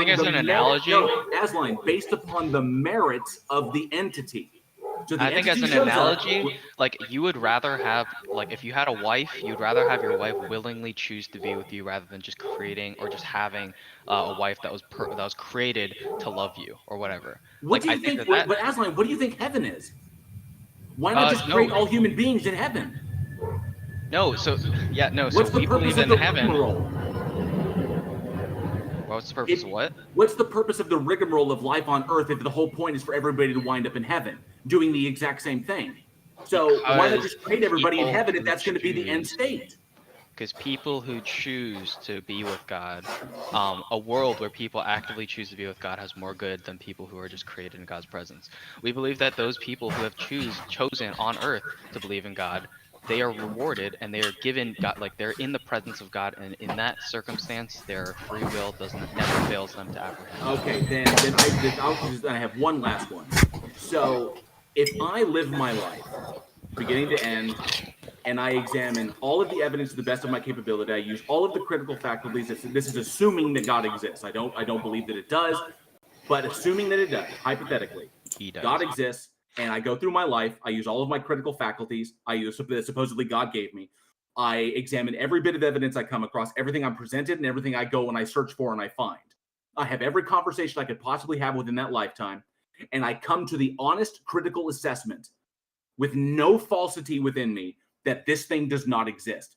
based upon the merits of the entity. So I think as an analogy, like you would rather have, like if you had a wife, you'd rather have your wife willingly choose to be with you rather than just creating or just having a wife that was created to love you or whatever. What do you think? But Aslan, what do you think heaven is? Why not just create all human beings in heaven? No, so What's we the purpose believe of in the heaven. rigmarole? What's the purpose of what? What's the purpose of the rigmarole of life on Earth if the whole point is for everybody to wind up in heaven, doing the exact same thing? So why not just create everybody in heaven if that's going to be the end state? Because people who choose to be with God, a world where people actively choose to be with God has more good than people who are just created in God's presence. We believe that those people who have chosen on Earth to believe in God, they are rewarded and they are given God, like they're in the presence of God, and in that circumstance, their free will never fails them to apprehend. Okay, then I have one last one. So if I live my life, beginning to end, and I examine all of the evidence to the best of my capability, I use all of the critical faculties. This is assuming that God exists. I don't believe that it does, but assuming that it does, hypothetically, He does. God exists. And I go through my life. I use all of my critical faculties. I use that supposedly God gave me. I examine every bit of evidence I come across, everything I'm presented, and everything I go and I search for and I find. I have every conversation I could possibly have within that lifetime, and I come to the honest, critical assessment with no falsity within me that this thing does not exist.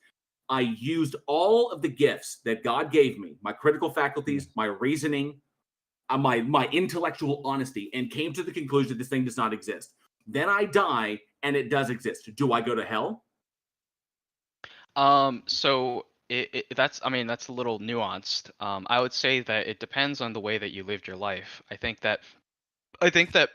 I used all of the gifts that God gave me, my critical faculties, my reasoning, my intellectual honesty, and came to the conclusion that this thing does not exist. Then I die and it does exist. Do I go to hell? So that's a little nuanced. I would say that it depends on the way that you lived your life. I think that,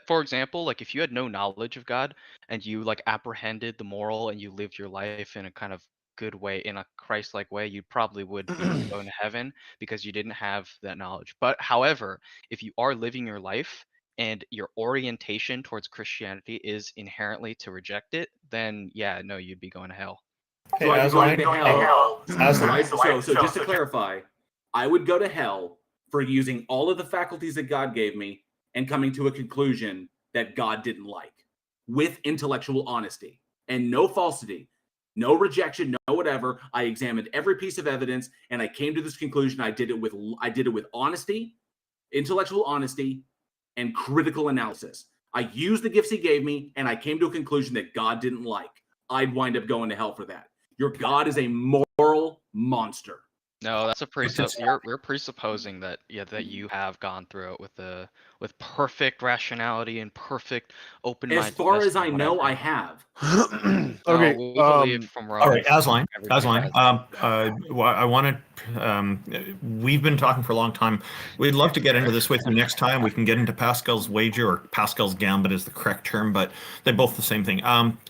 for example, like if you had no knowledge of God and you like apprehended the moral and you lived your life in a kind of good way, in a Christ-like way, you probably would be going to heaven because you didn't have that knowledge. But however, if you are living your life and your orientation towards Christianity is inherently to reject it, then yeah, no, you'd be going to hell. So I'd be going to hell. So just to clarify, I would go to hell for using all of the faculties that God gave me and coming to a conclusion that God didn't like, with intellectual honesty and no falsity. No rejection, no whatever. I examined every piece of evidence, and I came to this conclusion. I did it with honesty, intellectual honesty, and critical analysis. I used the gifts He gave me, and I came to a conclusion that God didn't like. I'd wind up going to hell for that. Your God is a moral monster. No, that's a just- you're presupposing that that you have gone through it with perfect rationality and perfect open-mindedness. As far as and I know, whatever. I have. Okay, No, we believe from All right, Romans. Asline. everybody Asline. has. I wanted. We've been talking for a long time. We'd love to get into this with you next time. We can get into Pascal's wager, or Pascal's gambit is the correct term, but they're both the same thing.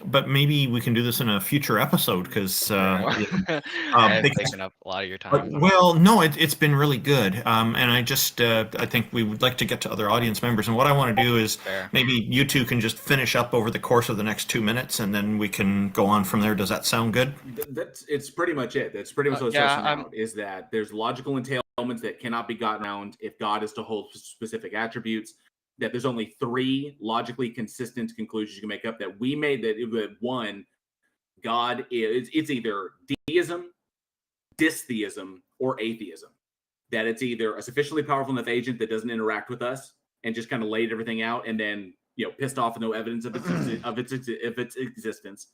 But maybe we can do this in a future episode because. It's taken up a lot of your time. Well, no, it's been really good, and I just I think we would like to get to other audience members. And what I want to do is Fair. maybe you two can just finish up over the course of the next 2 minutes, and then we can go on from there. Does that sound good? It's pretty much it. That's pretty much what it's yeah, stressing out, is that there's logical entailments that cannot be gotten around if God is to hold specific attributes, that there's only 3 logically consistent conclusions you can make up, that we made, that one, God is, it's either deism, dystheism, or atheism. That it's either a sufficiently powerful enough agent that doesn't interact with us and just kind of laid everything out, and then pissed off with no evidence of its existence.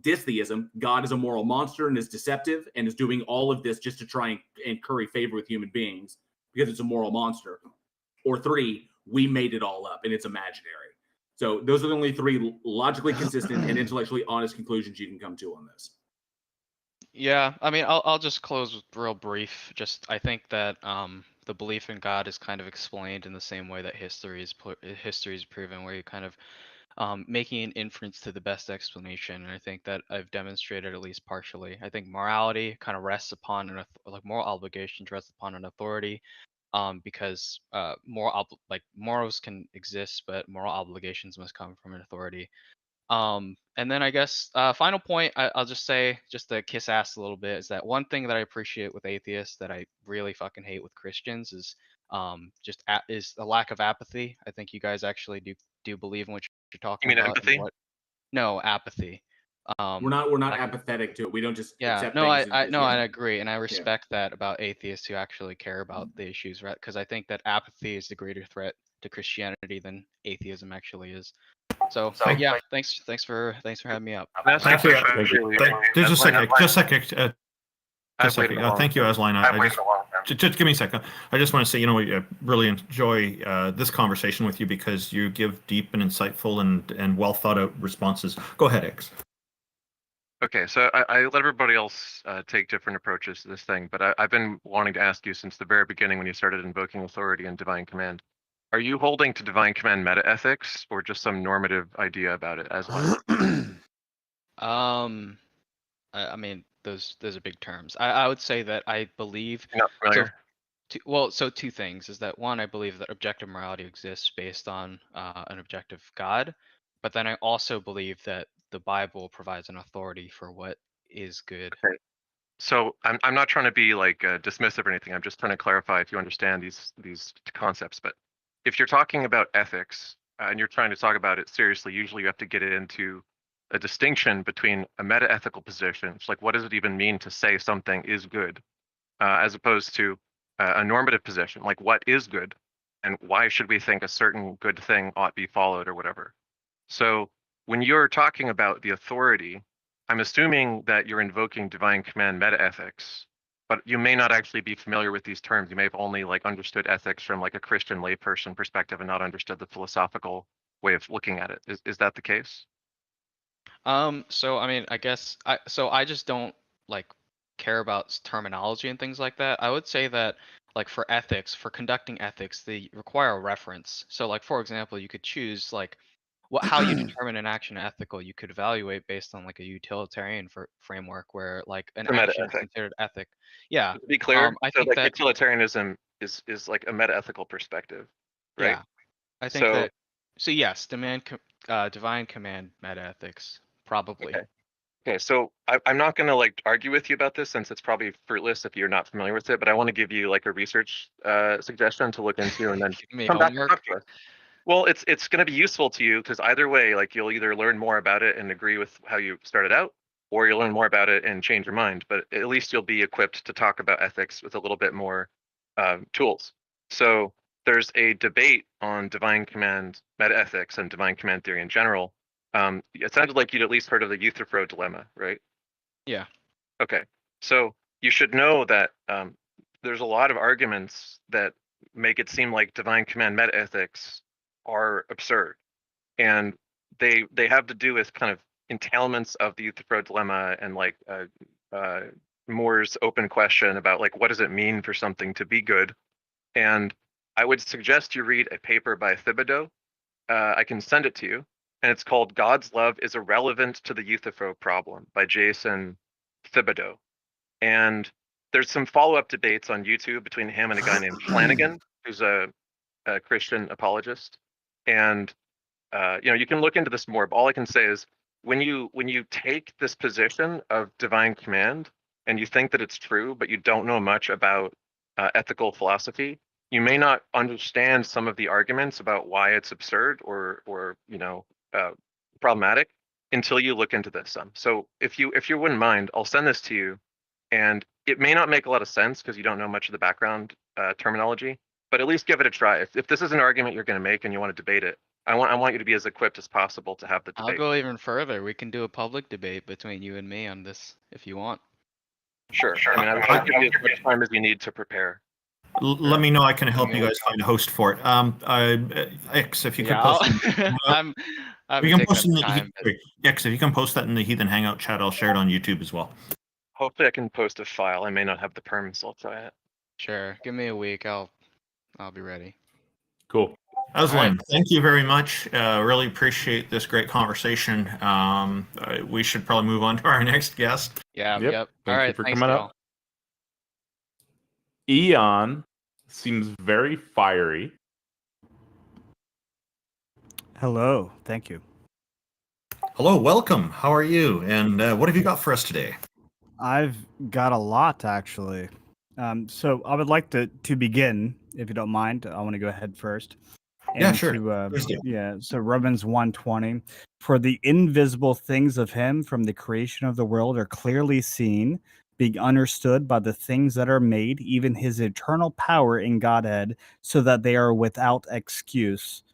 Dystheism, God is a moral monster and is deceptive and is doing all of this just to try and curry favor with human beings because it's a moral monster. Or 3, we made it all up and it's imaginary. So those are the only 3 logically consistent and intellectually honest conclusions you can come to on this. Yeah, I mean, I'll just close with real brief. Just I think that the belief in God is kind of explained in the same way that history is proven, where you kind of making an inference to the best explanation. And I think that I've demonstrated at least partially. I think morality kind of rests upon moral obligations rest upon an authority, because morals can exist, but moral obligations must come from an authority. And then I guess final point I'll just say, just to kiss ass a little bit, is that one thing that I appreciate with atheists that I really fucking hate with Christians is is a lack of apathy. I think you guys actually do believe in what you're talking You mean about. empathy? No, apathy. We're not apathetic to it. We don't just accept no, things. I agree, and I respect that about atheists who actually care about the issues, right? Because I think that apathy is the greater threat to Christianity than atheism actually is. So yeah, thanks for having me up. Thank you. Just a second. Thank you, Asline. Just give me a second. I just want to say, I really enjoy this conversation with you because you give deep and insightful and well thought out responses. Go ahead, X. Okay, so I let everybody else take different approaches to this thing, but I've been wanting to ask you since the very beginning when you started invoking authority and divine command. Are you holding to divine command meta-ethics or just some normative idea about it as well? I mean, those are big terms. I would say that I believe. You're not familiar? So 2 things is that, one, I believe that objective morality exists based on an objective God, but then I also believe that the Bible provides an authority for what is good. Okay. So I'm not trying to be like dismissive or anything. I'm just trying to clarify if you understand these concepts. But if you're talking about ethics and you're trying to talk about it seriously, usually you have to get into a distinction between a meta-ethical position, it's like what does it even mean to say something is good, as opposed to a normative position, like what is good and why should we think a certain good thing ought be followed or whatever. So when you're talking about the authority, I'm assuming that you're invoking divine command meta-ethics, but you may not actually be familiar with these terms. You may have only understood ethics from a Christian layperson perspective and not understood the philosophical way of looking at it. Is that the case? So I mean, I guess I just don't care about terminology and things like that. I would say that for ethics, for conducting ethics, they require a reference. So for example, you could choose how you determine an action ethical. You could evaluate based on a utilitarian framework where an action is considered ethic. Yeah. To be clear, I think that utilitarianism is a meta-ethical perspective, right? Yeah, I think that. So yes, divine command meta-ethics, probably. Okay, so I'm not going to argue with you about this since it's probably fruitless if you're not familiar with it, but I want to give you a research suggestion to look into and then come back and talk to us. Well, it's going to be useful to you because either way, you'll either learn more about it and agree with how you started out, or you'll learn more about it and change your mind. But at least you'll be equipped to talk about ethics with a little bit more tools. So there's a debate on divine command meta-ethics and divine command theory in general. It sounded like you'd at least heard of the Euthyphro dilemma, right? Yeah. Okay. So you should know that there's a lot of arguments that make it seem like divine command metaethics are absurd, and they have to do with kind of entailments of the Euthyphro dilemma and like Moore's open question about like what does it mean for something to be good. And I would suggest you read a paper by Thibodeau. I can send it to you, and it's called "God's Love is Irrelevant to the Euthyphro Problem" by Jason Thibodeau. And there's some follow-up debates on YouTube between him and a guy named Flanagan, who's a Christian apologist. And you can look into this more, but all I can say is when you take this position of divine command and you think that it's true, but you don't know much about ethical philosophy, you may not understand some of the arguments about why it's absurd or problematic until you look into this some. So if you wouldn't mind, I'll send this to you, and it may not make a lot of sense because you don't know much of the background terminology, but at least give it a try. If this is an argument you're going to make and you want to debate it, I want you to be as equipped as possible to have the debate. I'll go even further. We can do a public debate between you and me on this if you want. Sure. I mean, I'll give you as much time as you need to prepare. Let me know. I can help you guys find a host for it. X, if you could post. If you can post that in the Heathen Hangout chat, I'll share it on YouTube as well. Hopefully, I can post a file. I may not have the perms, so I'll try it. Sure. Give me a week. I'll be ready. Cool. Aslan, thank you very much. Really appreciate this great conversation. We should probably move on to our next guest. Yeah. Yep. Yep. Thank All right. you for Thanks, coming y'all. up. Eon seems very fiery. Hello. Thank you. Hello. Welcome. How are you? And what have you got for us today? I've got a lot, actually. So I would like to begin, if you don't mind. I want to go ahead first. Yeah, sure. So Romans 1:20, for the invisible things of him from the creation of the world are clearly seen, being understood by the things that are made, even his eternal power in Godhead, so that they are without excuse.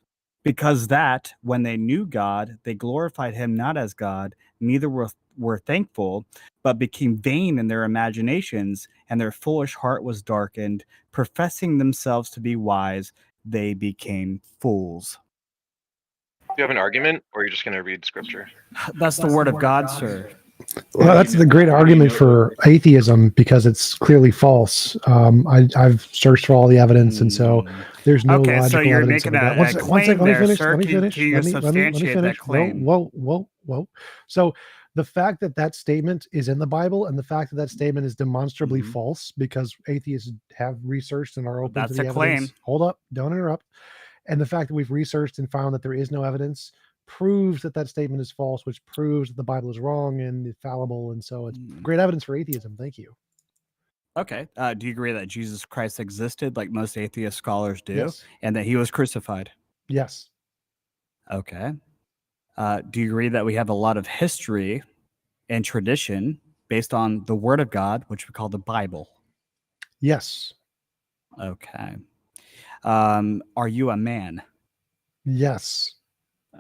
Because that, when they knew God, they glorified him not as God, neither were thankful, but became vain in their imaginations, and their foolish heart was darkened. Professing themselves to be wise, they became fools. Do you have an argument, or are you just going to read scripture? That's the word of God, sir. Well, that's the great argument for atheism because it's clearly false. I've searched for all the evidence, and so there's no Okay, logical so you're evidence making of that. a claim there, sir. Let me finish. Can you substantiate that claim? Whoa. So the fact that statement is in the Bible and the fact that statement is demonstrably false because atheists have researched and are open to the evidence. Hold up, don't interrupt. And the fact that we've researched and found that there is no evidence proves that statement is false, which proves that the Bible is wrong and fallible. And so it's great evidence for atheism. Thank you. Okay. Do you agree that Jesus Christ existed like most atheist scholars do, Yes. and that he was crucified? Yes. Okay. Do you agree that we have a lot of history and tradition based on the Word of God, which we call the Bible? Yes. Okay. Are you a man? Yes.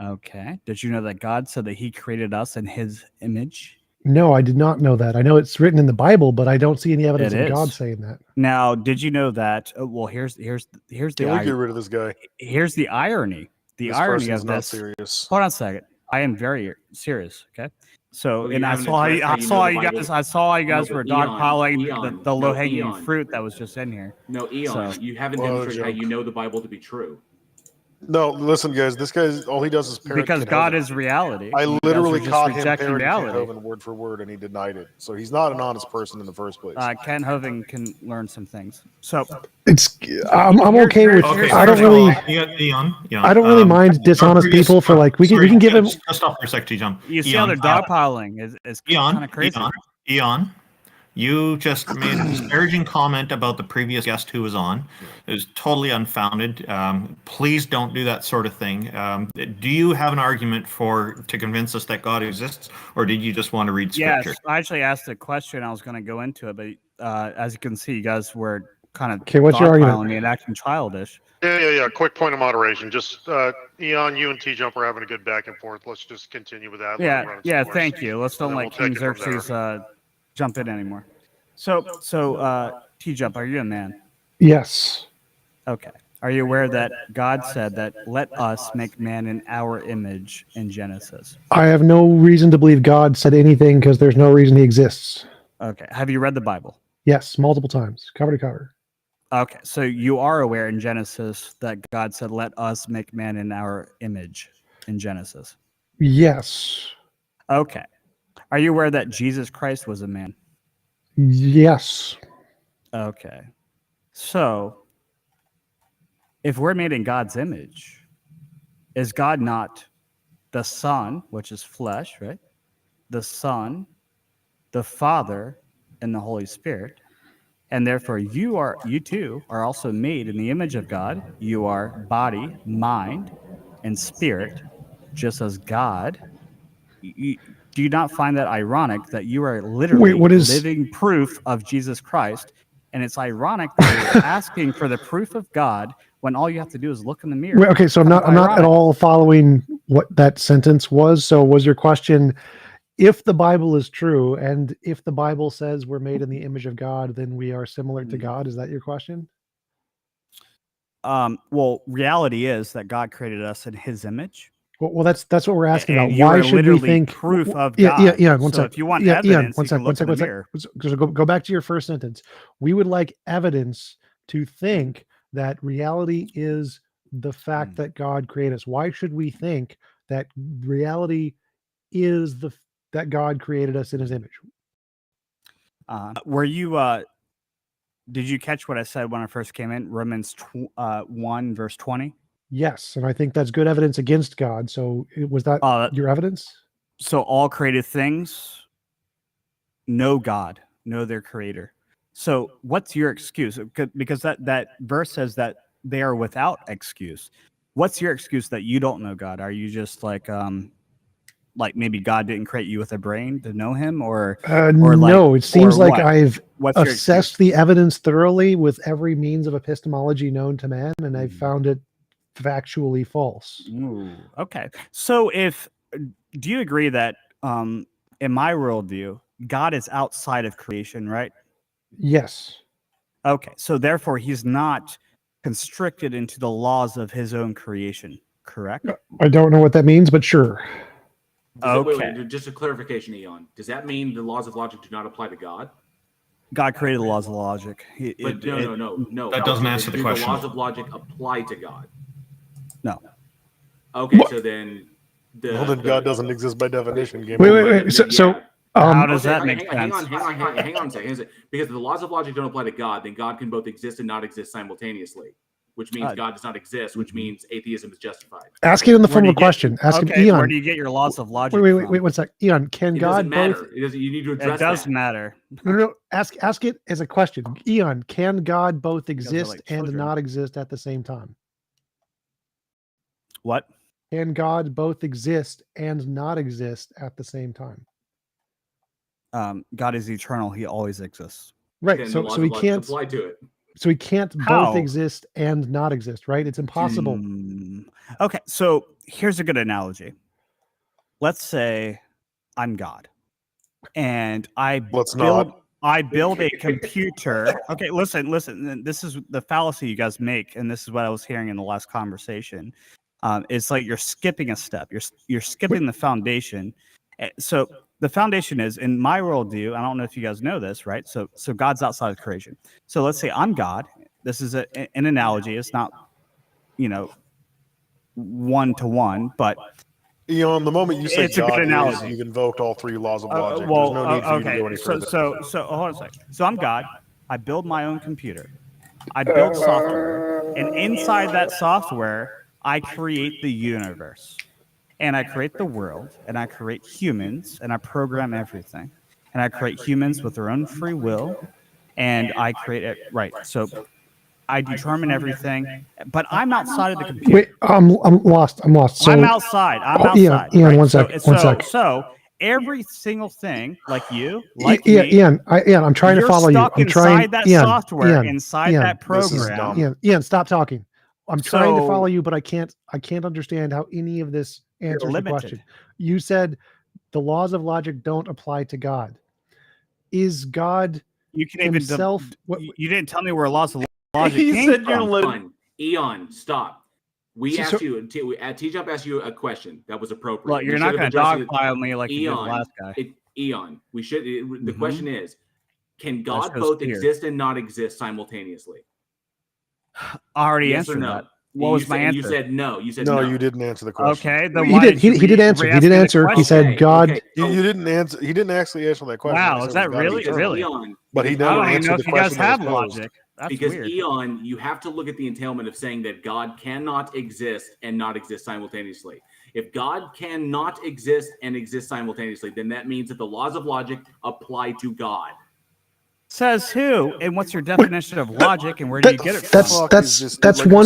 Okay. Did you know that God said that he created us in his image? No, I did not know that. I know it's written in the Bible, but I don't see any evidence of God saying that. Now, did you know that? Well, here's the Can we get rid of this guy? Here's the irony. The This irony person's of not this. serious. Hold on a second. I am very serious. Okay. So, Well, and you I haven't saw addressed how you know the Bible. I saw you guys No, were but Eon, dogpiling the low hanging Eon. fruit that was just in here. No, Eon, So- you haven't Well, demonstrated how joke. you know the Bible to be true. No, listen, guys. This guy's all he does is parrot Because Ken God Hovind. is reality. I You guys literally are just caught him rejecting parroting Ken reality. Hovind word for word, and he denied it. So he's not an honest person in the first place. Ken Hovind can learn some things. So It's I'm okay with. Okay, I don't first of really. all, Eon, I don't really mind dishonest people for like we can give him. Just stop for a sec, TJump. you see how they're dogpiling is kind of crazy. Eon, you just made a disparaging comment about the previous guest who was on. It was totally unfounded. Please don't do that sort of thing. Do you have an argument to convince us that God exists, or did you just want to read scripture? Yes, I actually asked a question. I was going to go into it, but as you can see, you guys were kind of Okay, what's your argument? dogpiling me and acting childish. Yeah. Quick point of moderation. Just Eon, you and TJump are having a good back and forth. Let's just continue with that. Yeah. Thank you. Let's don't And then let we'll King take it from there. Xerxes jump in anymore. So TJump, are you a man? Yes. Okay. Are you aware that God said that let us make man in our image in Genesis? I have no reason to believe God said anything because there's no reason he exists. Okay. Have you read the Bible? Yes, multiple times, cover to cover. Okay. So you are aware in Genesis that God said, let us make man in our image in Genesis? Yes. Okay. Are you aware that Jesus Christ was a man? Yes. Okay. So, if we're made in God's image, is God not the Son, which is flesh, right? The Son, the Father, and the Holy Spirit. And therefore, you too are also made in the image of God. You are body, mind, and spirit, just as God. Do you not find that ironic that you are literally living proof of Jesus Christ? And it's ironic that you're asking for the proof of God when all you have to do is look in the mirror. Wait, okay, so I'm not at all following what that sentence was. So was your question, if the Bible is true, and if the Bible says we're made in the image of God, then we are similar to God? Is that your question? Well, reality is that God created us in His image. Well, that's what we're asking about. You Why are should we think proof of God? Yeah, one so sec. if you want Ian, evidence, one you sec, can look in the mirror. So go back to your first sentence. We would like evidence to think that reality is the fact that God created us. Why should we think that reality is that God created us in His image? Were you? Did you catch what I said when I first came in? Romans 1 verse 20. Yes, and I think that's good evidence against God. So was that your evidence? So all created things know God, know their creator. So what's your excuse? Because that verse says that they are without excuse. What's your excuse that you don't know God? Are you just like maybe God didn't create you with a brain to know Him, or no? It seems like I've What's your assessed the evidence thoroughly with every means of epistemology known to man, and I found it factually false. Ooh, okay. So do you agree that in my worldview, God is outside of creation, right? Yes. Okay. So therefore, He's not constricted into the laws of His own creation, correct? I don't know what that means, but sure. Wait, just a clarification, Eon. Does that mean the laws of logic do not apply to God? God created the laws of logic. No. That doesn't answer the question. Do the laws of logic apply to God? No. Okay, so then then God doesn't exist by definition. Wait. So how does that make sense? Hang on a second. Because if the laws of logic don't apply to God, then God can both exist and not exist simultaneously, which means God does not exist, which means atheism is justified. Ask it in the form of a question. Ask him, Eon. Where do you get your laws of logic Wait, from? 1 sec. Eon, can It God doesn't matter. both... You need to address it does that. matter. No. Ask it as a question. Eon, can God both exist like and children. not exist at the same time? What? Can God both exist and not exist at the same time? God is eternal. He always exists. Right. Then So the laws he of logic can't. apply to it. So he can't How? both exist and not exist. Right. It's impossible. Okay. So here's a good analogy. Let's say I'm God, and I build a computer. Okay, listen. This is the fallacy you guys make, and this is what I was hearing in the last conversation. It's like you're skipping a step. You're skipping the foundation. So the foundation is, in my worldview, I don't know if you guys know this, right? So God's outside of creation. So let's say I'm God. This is an analogy. It's not, 1-to-1, but Eon, the moment you say it's a good God analogy. is, you've invoked all three laws of logic. Well, There's no need for you to okay. go any further. So hold on a second. So I'm God. I build my own computer. I build software, and inside that software, I create the universe, and I create the world, and I create humans, and I program everything, and I create humans with their own free will, and I create it right. So I determine everything, but I'm outside of the computer. Wait, I'm lost. So, I'm outside. Ian, right? one sec. So every single thing, like you, Ian, I'm trying to follow you. I'm trying inside that software, inside that program. Ian, stop talking. I'm trying to follow you, but I can't understand how any of this answers the question. You said the laws of logic don't apply to God. Is God You can even himself. you didn't tell me where laws of logic He came said you're from. Eon, stop. We So- asked you, TJump asked you a question that was appropriate. Well, We you're not should have going to addressed it. dogpile me like you did the Eon, last guy. Eon, we should. The Mhm. question is, can That's God so both steer. exist and not exist simultaneously? I already Yes or answered no? that. What was my answer? You said no. You said No, no. you didn't answer the question. Okay, then He why did. you He did answer. He re-ask did me the answer. He question? said, "God." Okay. You didn't answer. He didn't actually answer that question. Wow, He is said that God is really? eternal. Really? Eon, But he because I never don't even know answered if the you guys question that have was posed. logic. That's because weird. Eon, you have to look at the entailment of saying that God cannot exist and not exist simultaneously. If God cannot exist and exist simultaneously, then that means that the laws of logic apply to God. Says who? And what's your definition of logic? And where do you get it from? That's one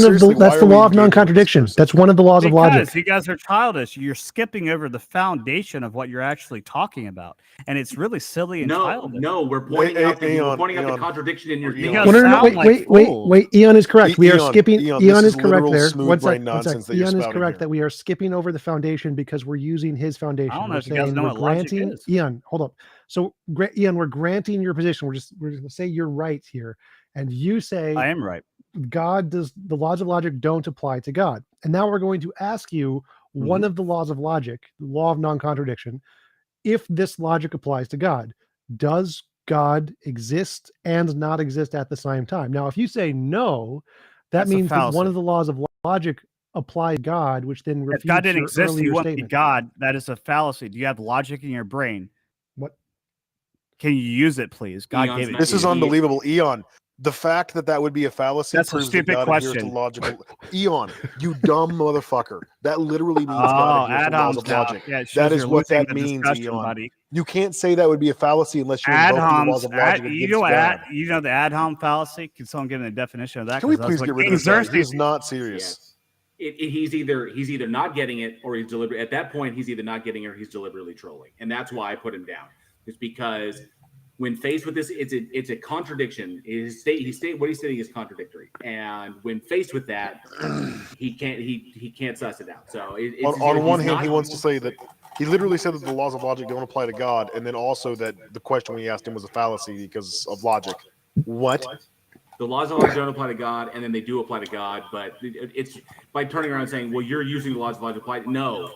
of the. That's the law of non-contradiction. That's one of the laws of logic. Because you guys are childish. You're skipping over the foundation of what you're actually talking about, and it's really silly and childish. No, we're pointing out the Eon, contradiction in your You thing. guys No, sound wait, like wait, fools. wait. Eon is correct. We are Eon, skipping. Eon, Eon this is is correct literal there. smooth One sec. brain One sec. nonsense that you're Eon is spouting correct here. that we are skipping over the foundation because we're using his foundation. I don't know We're if you guys saying know we're what logic granting. is. Eon, hold up. So, Eon, we're granting your position. We're just going to say you're right here, and you say I am right. God does. The laws of logic don't apply to God. And now we're going to ask you one of the laws of logic, the law of non-contradiction. If this logic applies to God, does God exist and not exist at the same time? Now, if you say no, that That's a means that one fallacy. of the laws of logic apply to God, which then If God refutes didn't your exist, he earlier wouldn't be statement. God. That is a fallacy. Do you have logic in your brain? What? Can you use it, please? God Eon's gave it not- to This is you. unbelievable, Eon. The fact that that would be a fallacy That's a proves that stupid God adheres to question. logical. Eon, you dumb motherfucker. That literally means Oh, God adheres to laws ad-homs of now. logic. Yeah, it shows That is you're what losing that the means, discussion, Eon. buddy. You can't say that would be a fallacy unless you're invoking the laws Ad-homs. of logic You against know what? God. You know the ad-hom fallacy? Can someone give me a definition of that? Can we 'Cause please that's get what rid of King this guy? Xerxes- He's not serious. Yes. He's either not getting it or he's deliberate. At that point, he's either not getting it or he's deliberately trolling, and that's why I put him down. It's because when faced with this, it's a contradiction. What he's stating is contradictory, and when faced with that, he can't suss it out. So On one hand, he wants to say that he literally said that the laws of logic don't apply to God, and then also that the question we asked him was a fallacy because of logic. What? the laws of logic don't apply to God, and then they do apply to God. But it's by turning around and saying, "Well, you're using the laws of logic to apply." No,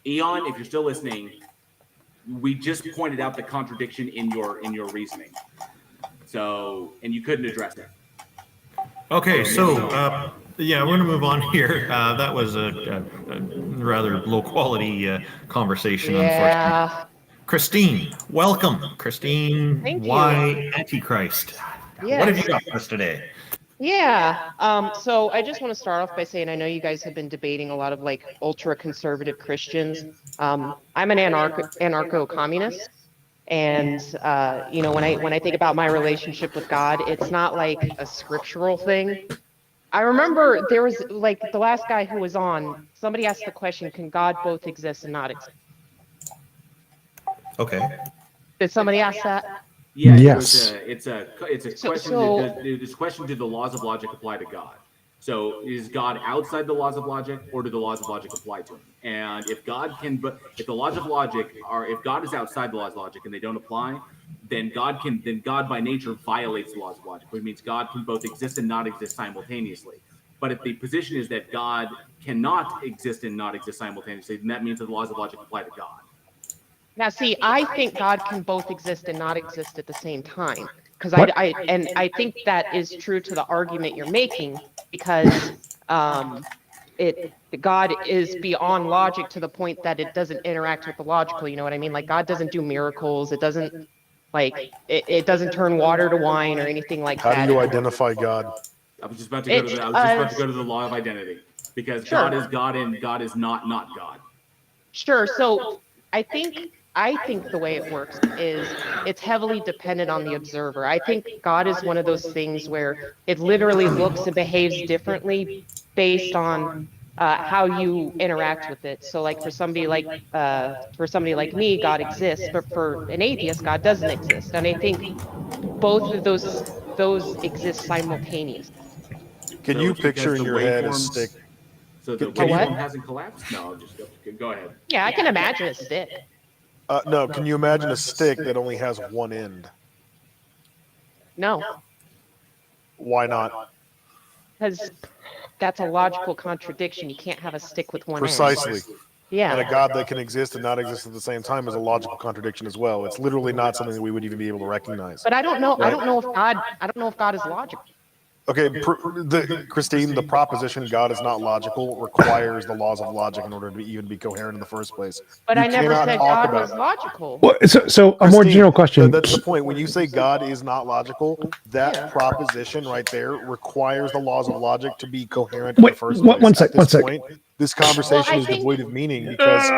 Eon, if you're still listening, we just pointed out the contradiction in your reasoning. So, and you couldn't address it. Okay, so yeah, we're gonna move on here. That was a rather low quality conversation, unfortunately. Christine, welcome. Christine, Thank you. why Antichrist? What have you got for us today? Yeah. So I just want to start off by saying I know you guys have been debating a lot of like ultra conservative Christians. I'm an anarcho-communist. And you know, when I think about my relationship with God, it's not like a scriptural thing. I remember there was like the last guy who was on, somebody asked the question, can God both exist and not exist? Okay. Did somebody ask that? Yeah, yes. It's a question. This question: do the laws of logic apply to God? So, is God outside the laws of logic, or do the laws of logic apply to him? And if God can, but if the laws of logic are, if God is outside the laws of logic and they don't apply, then God by nature violates the laws of logic, which means God can both exist and not exist simultaneously. But if the position is that God cannot exist and not exist simultaneously, then that means that the laws of logic apply to God. Now, see, I think God can both exist and not exist at the same time, because I think that is true to the argument you're making, because God is beyond logic to the point that it doesn't interact with the logical. You know what I mean? Like God doesn't do miracles. It doesn't it doesn't turn water to wine or anything like that. How do you identify God? I was just about to go to the law of identity, because Sure. God is God and God is not God. Sure. So I think the way it works is it's heavily dependent on the observer. I think God is one of those things where it literally looks and behaves differently based on how you interact with it. So like for somebody like me, God exists, but for an atheist, God doesn't exist. And I think both of those exist simultaneously. Can you picture in your head a stick? So the Can you- waveform hasn't collapsed? No, just go ahead. Yeah, I can imagine a stick. No, can you imagine a stick that only has one end? No, Why not? because that's a logical contradiction. You can't have a stick with one end. Precisely. Yeah. And a God that can exist and not exist at the same time is a logical contradiction as well. It's literally not something that we would even be able to recognize. But I don't know. Right? I don't know if God is logical. Okay, Christine, the proposition God is not logical requires the laws of logic in order to even be coherent in the first place. But You I never cannot said talk God about- was logical. Well, so a more Christine, general question. That's the point. When you say God is not logical, that proposition right there requires the laws of logic to be coherent in the Wait, first one place. sec, At one this sec. point, this conversation is devoid of meaning because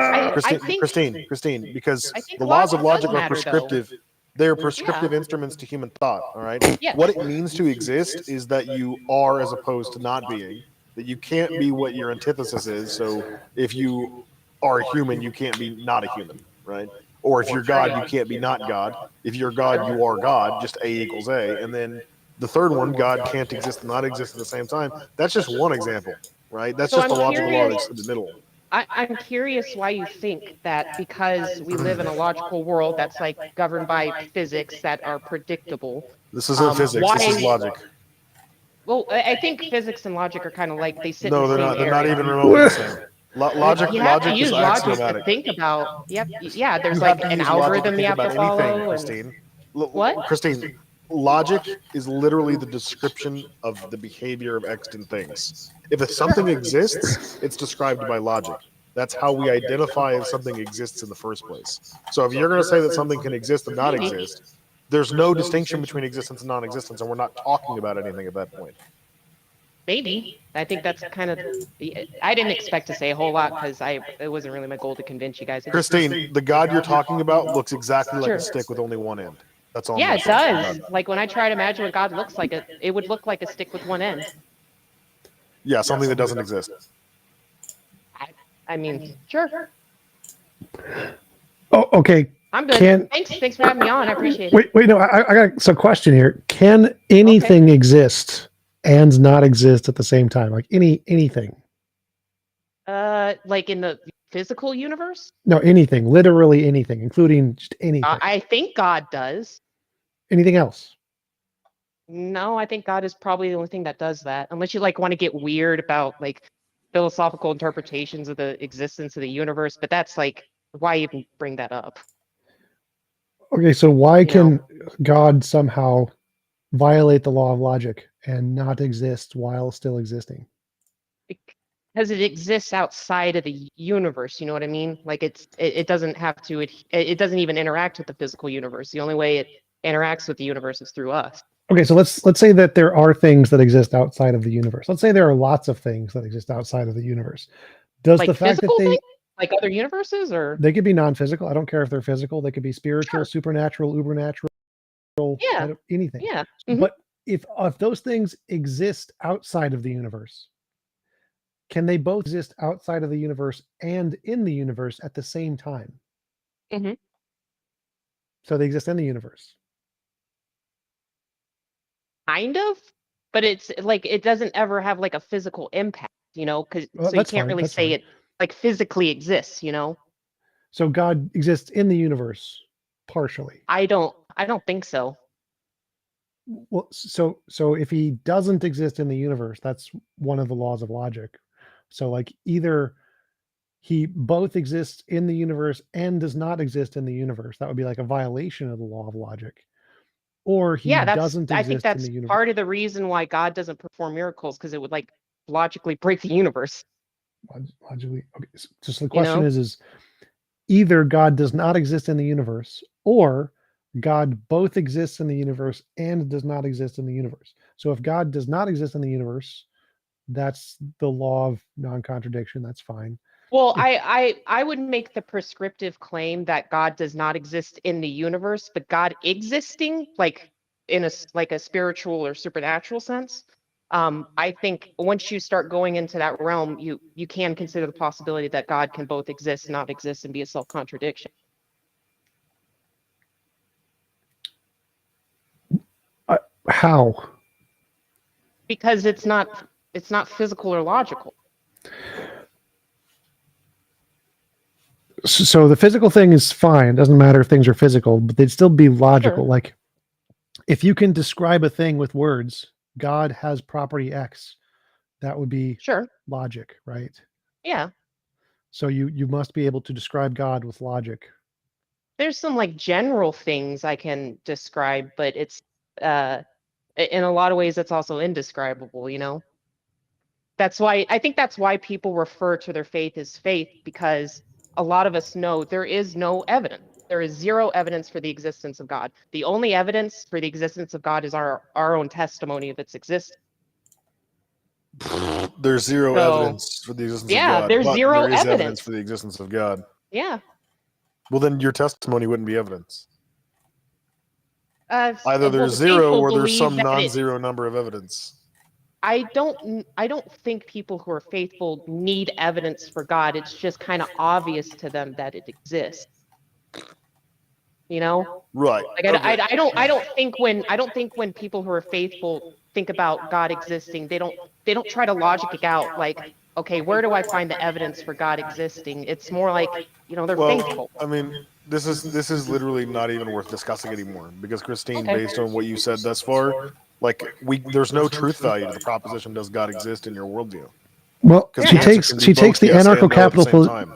I think- Christine, because I think the laws of logic logic does are matter, though. prescriptive. They're prescriptive instruments to human thought. All right. Yes. What it means to exist is that you are as opposed to not being. That you can't be what your antithesis is. So if you are a human, you can't be not a human, right? Or if you're God, you can't be not God. If you're God, you are God. Just A equals A. And then the third one, God can't exist and not exist at the same time. That's just one example, right? That's So just I'm a logical law curious- that's in the middle. I'm curious why you think that because we live in a logical world that's like governed by physics that are predictable. This isn't physics. This is logic. Well, I think physics and logic are kind of like they sit No, in the they're same not. They're not area. even remotely the same. Logic. You have Logic to use is logic to axiomatic. think about. Yep. Yeah. There's You like have to an use logic algorithm to you think have to about anything, follow. Christine. What? Christine, logic is literally the description of the behavior of extant things. If something exists, it's described by logic. That's how we identify if something exists in the first place. So if you're going to say that something can exist and not exist, there's no distinction between existence and non-existence, and we're not talking about anything at that point. Maybe. I think that's kind of. I didn't expect to say a whole lot because it wasn't really my goal to convince you guys. Christine, the God you're talking about looks exactly like Sure. a stick with only one end. That's all. Yeah, I'm it saying does. about Like when I try to imagine what God looks like, it would look like a stick with one end. Yeah, something that doesn't exist. I mean, sure. Oh, okay. I'm good. Thanks for having me on. I appreciate it. Wait, no, I got some question here. Can anything exist and not exist at the same time? Like anything? Like in the physical universe? No, anything, literally anything, including just anything. I think God does. Anything else? No, I think God is probably the only thing that does that. Unless you like want to get weird about like philosophical interpretations of the existence of the universe, but that's like why even bring that up? Okay, so why can God somehow violate the law of logic and not exist while still existing? Because it exists outside of the universe, you know what I mean? Like it doesn't have to, it doesn't even interact with the physical universe. The only way it interacts with the universe is through us. Okay, so let's say that there are things that exist outside of the universe. Let's say there are lots of things that exist outside of the universe. Does Like the fact that physical they things? Like other universes, or they could be non-physical? I don't care if they're physical. They could be spiritual, supernatural, ubernatural, anything. Yeah. But if those things exist outside of the universe, can they both exist outside of the universe and in the universe at the same time? Mm-hmm. So they exist in the universe. Kind of, but it's like it doesn't ever have like a physical impact, you know, because Well, so you that's can't fine, really that's say fine. it like physically exists, you know. So God exists in the universe partially. I don't think so. Well, so if he doesn't exist in the universe, that's one of the laws of logic. So like either he both exists in the universe and does not exist in the universe. That would be like a violation of the law of logic. Or he doesn't I exist think that's in the universe. part of the reason why God doesn't perform miracles, because it would like logically break the universe. Logically, okay. So the You question know? is either God does not exist in the universe, or God both exists in the universe and does not exist in the universe. So if God does not exist in the universe, that's the law of non-contradiction. That's fine. Well, I would make the prescriptive claim that God does not exist in the universe, but God existing, like in a spiritual or supernatural sense. I think once you start going into that realm, you can consider the possibility that God can both exist, not exist, and be a self-contradiction. How? Because it's not physical or logical. So the physical thing is fine. It doesn't matter if things are physical, but they'd still be logical. Sure. Like if you can describe a thing with words, God has property X. That would be Sure. logic, right? Yeah. So you must be able to describe God with logic. There's some like general things I can describe, but it's in a lot of ways it's also indescribable, you know? That's why I think that's why people refer to their faith as faith, because a lot of us know there is no evidence. There is zero evidence for the existence of God. The only evidence for the existence of God is our own testimony of its existence. There's zero So, evidence for the existence of yeah, God. there's but zero there is evidence evidence. for the existence of God. Yeah. Well, then your testimony wouldn't be evidence. Either well, there's the zero faithful or there's believe some that it- non-zero number of evidence. I don't think people who are faithful need evidence for God. It's just kind of obvious to them that it exists. You know? Right. Like I don't think when people who are faithful think about God existing, they don't try to logic it out like, okay, where do I find the evidence for God existing? It's more like, you know, they're faithful. I mean, this is literally not even worth discussing anymore because Christine, Okay. based on what you said thus far, like there's no truth value to the proposition does God exist in your worldview. Well, Because she the answer takes can be she takes both the yes and no at the anarcho-capital same time.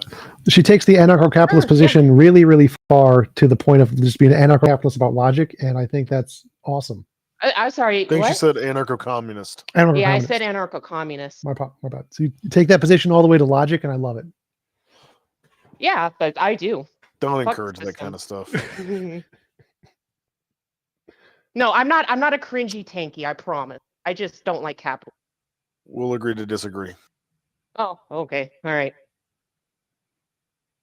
she takes the anarcho-capitalist position really, really far to the point of just being an anarcho-capitalist about logic, and I think that's awesome. I'm sorry. I think what? she said anarcho-communist. Yeah, I Anarcho-communist. said anarcho-communist. My bad. So you take that position all the way to logic, and I love it. Yeah, but I do. Don't Fuck encourage the that kind of stuff. No, I'm not a cringy tanky, I promise. I just don't like capital. We'll agree to disagree. Oh, okay. All right.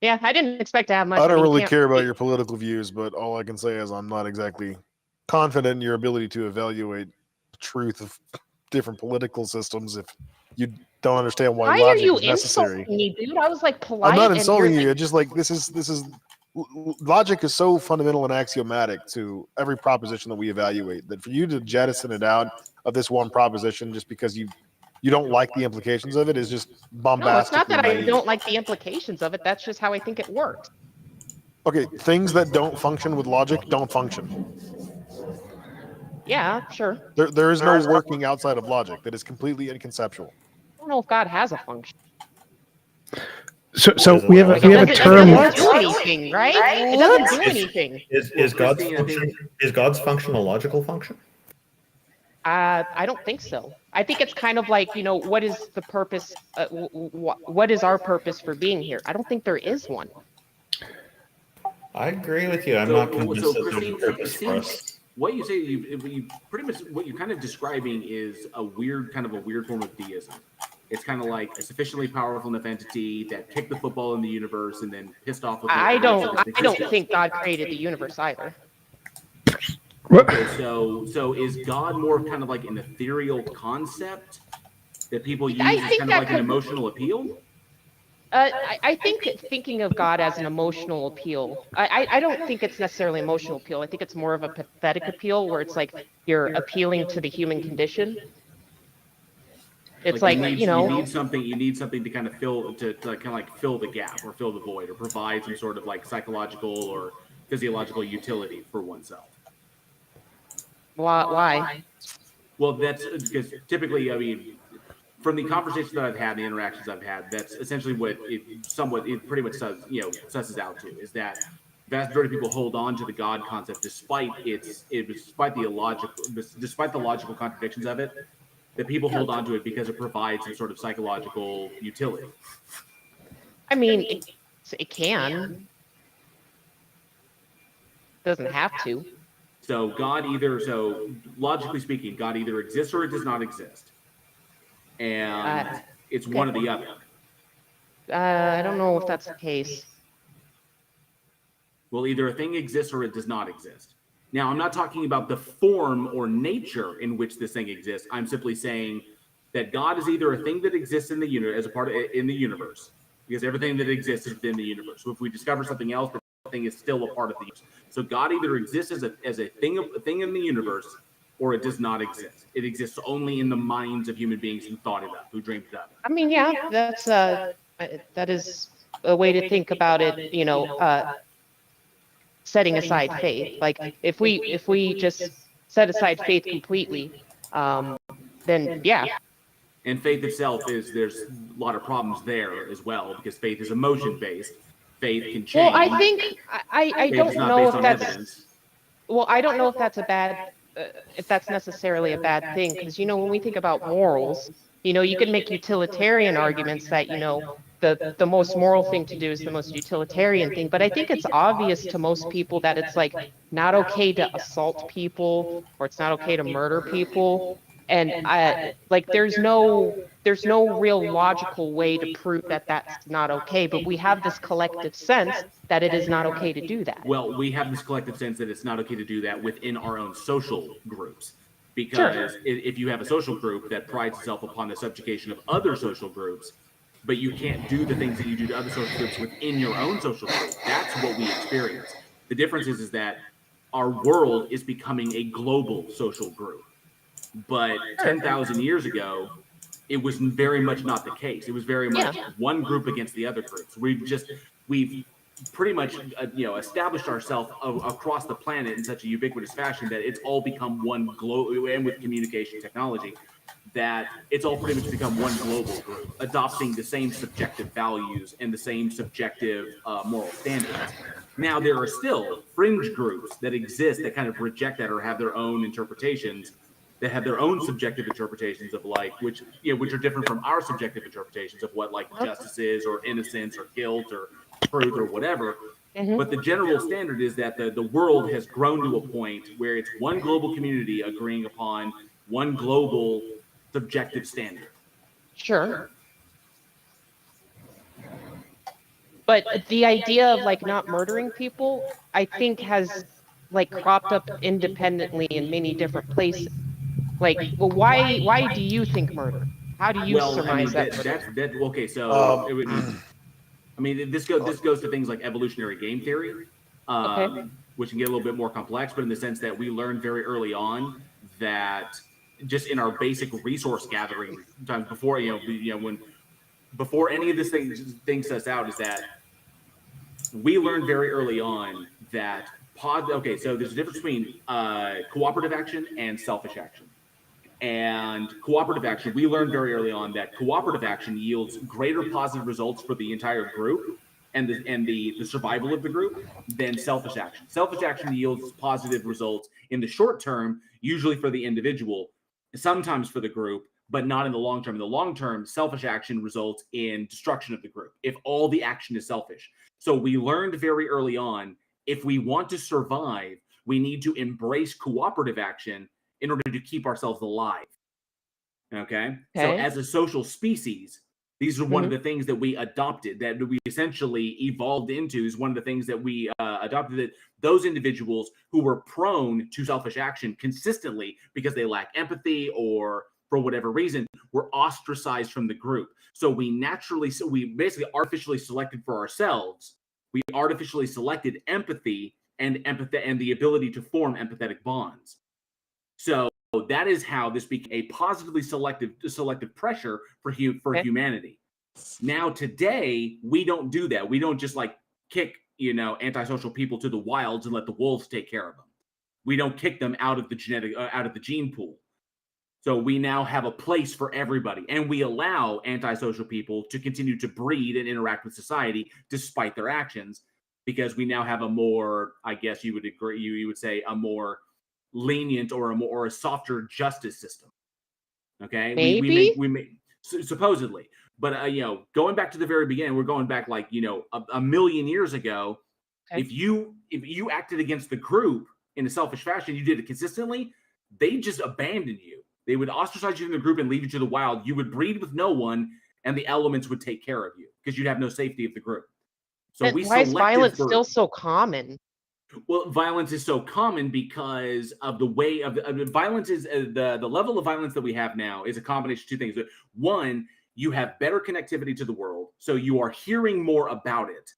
Yeah, I didn't expect to have much. I don't mean, you really can't care about your political views, but all I can say is I'm not exactly confident in your ability to evaluate the truth of different political systems if you don't understand why Why are logic you is necessary. insulting me, dude? I was like polite. I'm not and insulting you're you. like- It's just like this is logic is so fundamental and axiomatic to every proposition that we evaluate that for you to jettison it out of this one proposition just because you don't like the implications of it is just bombastic. No, it's not that I don't like the implications of it. That's just how I think it works. Okay, things that don't function with logic don't function. Yeah, sure. There is no working outside of logic that is completely inconceptual. I don't know if God has a function. So we have a term. It doesn't do anything, right? It doesn't do anything. Is God's function a logical function? I don't think so. I think it's kind of like, you know, what is the purpose? What is our purpose for being here? I don't think there is one. I agree with you. I'm not convinced that there's a Christine, purpose for us. what you say, you pretty much what you're kind of describing is a weird form of theism. It's kind of like a sufficiently powerful enough entity that kicked the football in the universe and then pissed off. I don't think God created the universe either. Okay, so is God more kind of like an ethereal concept that people use as kind of like an emotional appeal? I think thinking of God as an emotional appeal, I don't think it's necessarily emotional appeal. I think it's more of a pathetic appeal where it's like you're appealing to the human condition. It's like, you know, you need something to kind of fill the gap or fill the void or provide some sort of like psychological or physiological utility for oneself. Why? Well, that's because typically, I mean, from the conversations that I've had, the interactions I've had, that's essentially what it pretty much says, you know, susses out to is that vast majority of people hold on to the God concept despite the logical contradictions of it. That people hold on to it because it provides some sort of psychological utility. I mean, it can. Doesn't have to. So logically speaking, God either exists or it does not exist. And it's one or the other. I don't know if that's the case. Well, either a thing exists or it does not exist. Now, I'm not talking about the form or nature in which this thing exists. I'm simply saying that God is either a thing that exists in the universe in the universe, because everything that exists is within the universe. So if we discover something else, the thing is still a part of the universe. So God either exists as a thing in the universe, or it does not exist. It exists only in the minds of human beings who thought it up, who dreamed it up. I mean, yeah, that is a way to think about it. You know, setting aside faith. Like if we just set aside faith completely, then yeah. And faith itself there's a lot of problems there as well, because faith is emotion based. Faith can change. Well, I think I don't know if that's evidence. well, I don't know if that's a bad if that's necessarily a bad thing, because when we think about morals, you can make utilitarian arguments that the most moral thing to do is the most utilitarian thing, but I think it's obvious to most people that it's like not okay to assault people, or it's not okay to murder people, and there's no real logical way to prove that that's not okay, but we have this collective sense that it is not okay to do that. Well, we have this collective sense that it's not okay to do that within our own social groups, because if you have a social group that prides itself upon the subjugation of other social groups, but you can't do the things that you do to other social groups within your own social group, that's what we experience. The difference is that our world is becoming a global social group. But 10,000 years ago, it was very much not the case. It was very much one group against the other groups. We've pretty much established ourselves across the planet in such a ubiquitous fashion that it's all become one global, and with communication technology, that it's all pretty much become one global group, adopting the same subjective values and the same subjective moral standards. Now, there are still fringe groups that exist that kind of reject that or have their own interpretations, that have their own subjective interpretations of which are different from our subjective interpretations of what justice is, or innocence, or guilt, or truth, or whatever. But the general standard is that the world has grown to a point where it's one global community agreeing upon one global subjective standard. Sure. But the idea of not murdering people, I think, has cropped up independently in many different places. Well, why do you think murder? How do you surmise that? Okay, so this goes to things like evolutionary game theory, which can get a little bit more complex, but in the sense that we learned very early on that just in our basic resource gathering times before before any of this thing sets out, is that we learned very early on that so there's a difference between cooperative action and selfish action. And cooperative action, we learned very early on that cooperative action yields greater positive results for the entire group and the survival of the group than selfish action. Selfish action yields positive results in the short term, usually for the individual, sometimes for the group, but not in the long term. In the long term, selfish action results in destruction of the group if all the action is selfish. So we learned very early on, if we want to survive, we need to embrace cooperative action in order to keep ourselves alive. Okay? So as a social species, these are one of the things that we adopted, that we essentially evolved into, is one of the things that we adopted, that those individuals who were prone to selfish action consistently because they lack empathy or for whatever reason were ostracized from the group. So we basically artificially selected for ourselves. We artificially selected empathy and the ability to form empathetic bonds. So that is how this became a positively selective pressure for humanity. Now today, we don't do that. We don't just kick antisocial people to the wilds and let the wolves take care of them. We don't kick them out of the gene pool. So we now have a place for everybody, and we allow antisocial people to continue to breed and interact with society despite their actions, because we now have a more, I guess you would agree, you would say, a more lenient or a softer justice system. Okay, maybe we make supposedly, but going back to the very beginning, we're going back a million years ago. If you acted against the group in a selfish fashion, you did it consistently, they just abandon you. They would ostracize you from the group and leave you to the wild. You would breed with no one, and the elements would take care of you because you'd have no safety of the group. So why is violence still so common? Well, violence is so common because of the way of violence is the level of violence that we have now is a combination of two things. One, you have better connectivity to the world, so you are hearing more about it.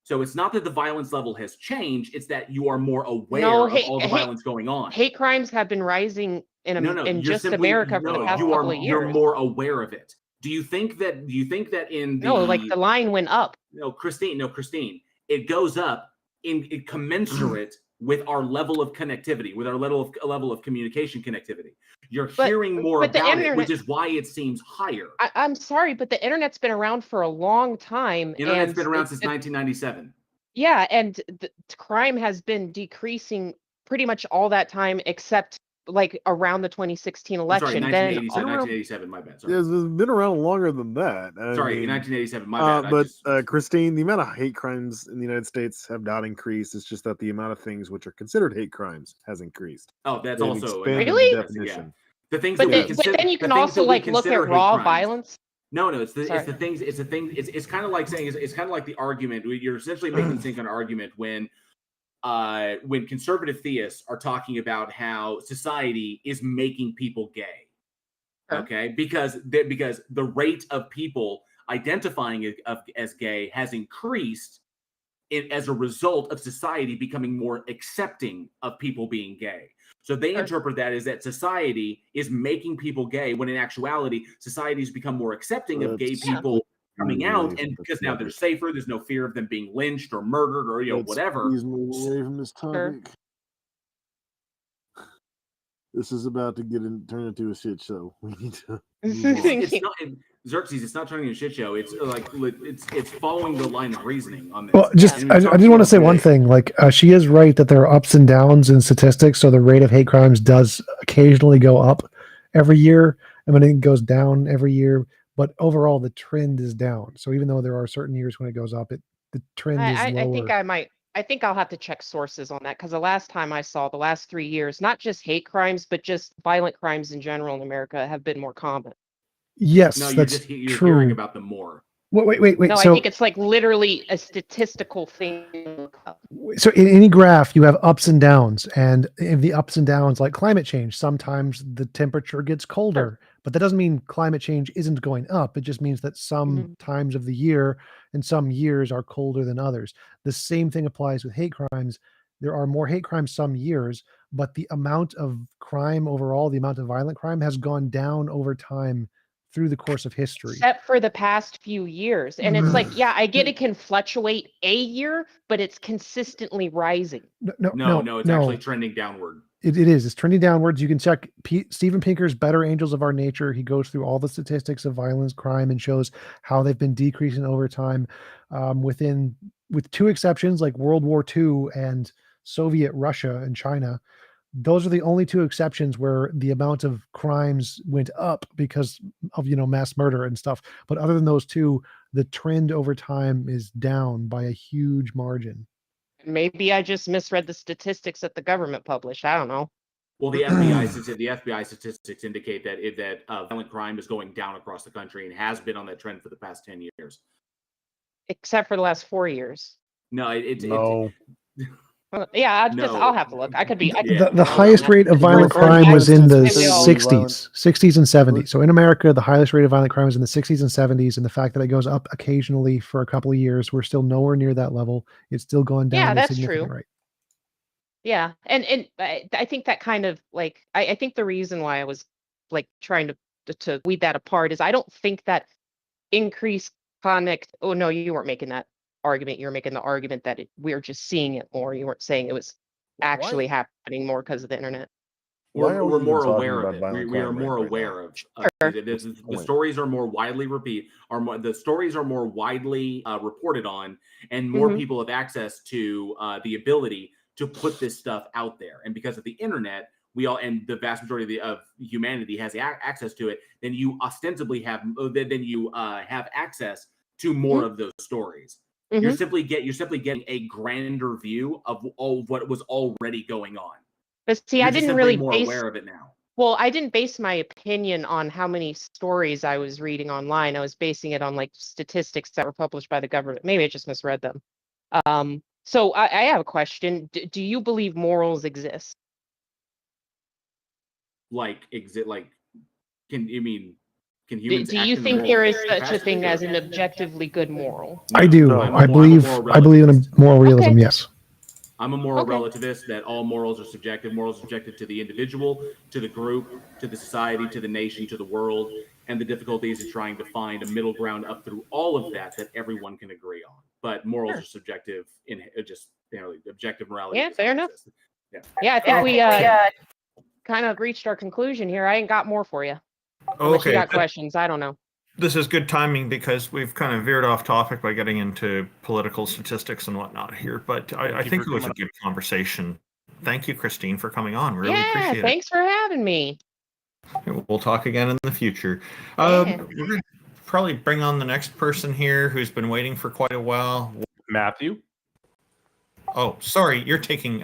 So it's not that the violence level has changed; it's that you are more aware of all the violence going on. Hate crimes have been rising in just America for the past couple of years. You're more aware of it. Do you think that in the the line went up? No, Christine, it goes up in commensurate with our level of connectivity, with our level of communication connectivity. You're hearing more but the about it, internet- which is why it seems higher. I'm sorry, but the internet's been around for a long time. The internet's and been around since 1997. Yeah, and crime has been decreasing pretty much all that time, except like around the 2016 I'm election. sorry, Then 1987, my bad. Sorry. Yeah, it's been around longer than that. Sorry, 1987, my bad. But Christine, the amount of hate crimes in the United States have not increased. It's just that the amount of things which are considered hate crimes has increased. Oh, that's They've also expanded the Really? definition. Yeah. The things but, that we then, consider, but then you the can things also that we like look consider at hate raw crimes. violence. No, it's the Sorry. things. It's kind of like saying it's kind of like the argument. You're essentially making the same kind of argument when conservative theists are talking about how society is making people gay. Okay, because the rate of people identifying as gay has increased as a result of society becoming more accepting of people being gay. So they interpret that as that society is making people gay, when in actuality, society's become more accepting of gay people coming out, and because now they're safer, there's no fear of them being lynched or murdered or whatever. Please move away from this topic. This is about to turn into a shit show. We need to. It's not Xerxes. It's not turning into a shit show. It's like it's following the line of reasoning on this. Well, I did want to say one thing. Like, she is right that there are ups and downs in statistics. So the rate of hate crimes does occasionally go up every year, and then it goes down every year. But overall, the trend is down. So even though there are certain years when it goes up, the trend is lower. I think I'll have to check sources on that, because the last time I saw, the last 3 years, not just hate crimes, but just violent crimes in general in America have been more common. Yes, no, that's you're true. hearing about them more. Wait. No, So, I think it's like literally a statistical thing. so in any graph, you have ups and downs, and in the ups and downs, like climate change, sometimes the temperature gets colder, but that doesn't mean climate change isn't going up. It just means that some times of the year and some years are colder than others. The same thing applies with hate crimes. There are more hate crimes some years, but the amount of crime overall, the amount of violent crime has gone down over time through the course of history. Except for the past few years. And it's like, yeah, I get it can fluctuate a year, but it's consistently rising. No, it's actually trending downward. It is. It's trending downwards. You can check Steven Pinker's Better Angels of Our Nature. He goes through all the statistics of violence, crime, and shows how they've been decreasing over time, with two exceptions, like World War II and Soviet Russia and China. Those are the only two exceptions where the amount of crimes went up because of, mass murder and stuff. But other than those two, the trend over time is down by a huge margin. Maybe I just misread the statistics that the government published. I don't know. Well, the FBI statistics indicate that violent crime is going down across the country and has been on that trend for the past 10 years. Except for the last 4 years. No, Yeah, I'll have to look. I could be. The highest rate of violent crime was in the 60s and 70s. So in America, the highest rate of violent crime was in the 60s and 70s. And the fact that it goes up occasionally for a couple of years, we're still nowhere near that level. It's still going down. Yeah, that's true. Right. Yeah, and I think that kind of like I think the reason why I was like trying to weed that apart is I don't think that increased connect. Oh no, you weren't making that argument. You're making the argument that we're just seeing it more. You weren't saying it was actually happening more because of the internet. We're more aware of it. We are more aware of the stories are more widely the stories are more widely reported on, and more people have access to the ability to put this stuff out there. And because of the internet, and the vast majority of humanity has access to it, then you ostensibly have have access to more of those stories. You're simply getting a grander view of all what was already going on. But see, I didn't really more aware of it now. Well, I didn't base my opinion on how many stories I was reading online. I was basing it on like statistics that were published by the government. Maybe I just misread them. So I have a question. Do you believe morals exist? Can humans? Do you think there is such a thing as an objectively good moral? I do. I believe in a moral realism. Yes. I'm a moral relativist that all morals are subjective. Morals are subjective to the individual, to the group, to the society, to the nation, to the world, and the difficulties in trying to find a middle ground up through all of that everyone can agree on. But morals are subjective in just objective morality. Yeah, fair enough. exists. Yeah. Yeah, I think we kind of reached our conclusion here. I ain't got more for you. Unless you Okay. got questions, I don't know. This is good timing because we've kind of veered off topic by getting into political statistics and whatnot here. But I think it was a good conversation. Thank you, Christine, for coming on. Really appreciate it. Thanks for having me. We'll talk again in the future. Yeah. We're going to probably bring on the next person here who's been waiting for quite a while. Matthew? Oh, sorry. You're taking...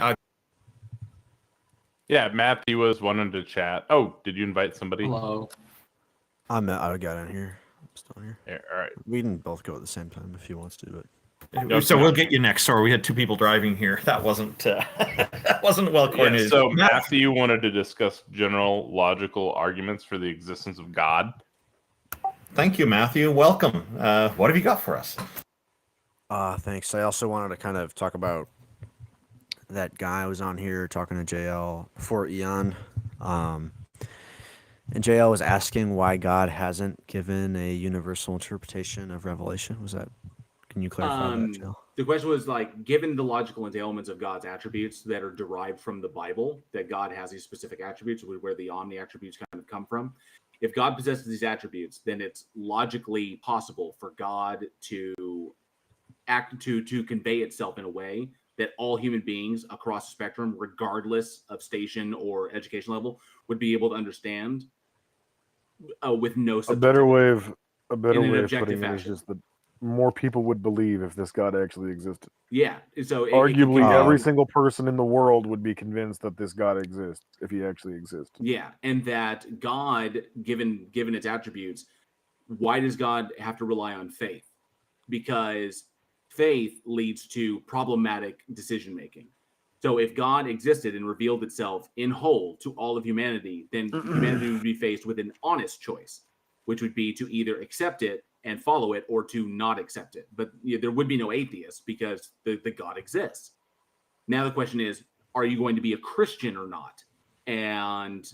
Yeah, Matthew was wanting to chat. Oh, did you invite somebody? Hello. I got in here. I'm still here. Yeah, all right. We can both go at the same time if he wants to, but... So we'll get you next. Sorry, we had two people driving here. That wasn't that wasn't well coordinated. Yeah, so Matthew wanted to discuss general logical arguments for the existence of God. Thank you, Matthew. Welcome. What have you got for us? Thanks. I also wanted to kind of talk about that guy who was on here talking to JL before Eon. And JL was asking why God hasn't given a universal interpretation of Revelation. Was that? Can you clarify that, JL? The question was like, given the logical entailments of God's attributes that are derived from the Bible, that God has these specific attributes, where the omni attributes kind of come from. If God possesses these attributes, then it's logically possible for God to act to convey itself in a way that all human beings across the spectrum, regardless of station or education level, would be able to understand with no A better way of in putting an it objective is fashion. just that more people would believe if this God actually existed. Yeah. So arguably, every single person in the world would be convinced that this God exists if he actually exists. Yeah, and that God, given its attributes, why does God have to rely on faith? Because faith leads to problematic decision making. So if God existed and revealed itself in whole to all of humanity, then humanity would be faced with an honest choice, which would be to either accept it and follow it or to not accept it. But there would be no atheists because the God exists. Now the question is, are you going to be a Christian or not? And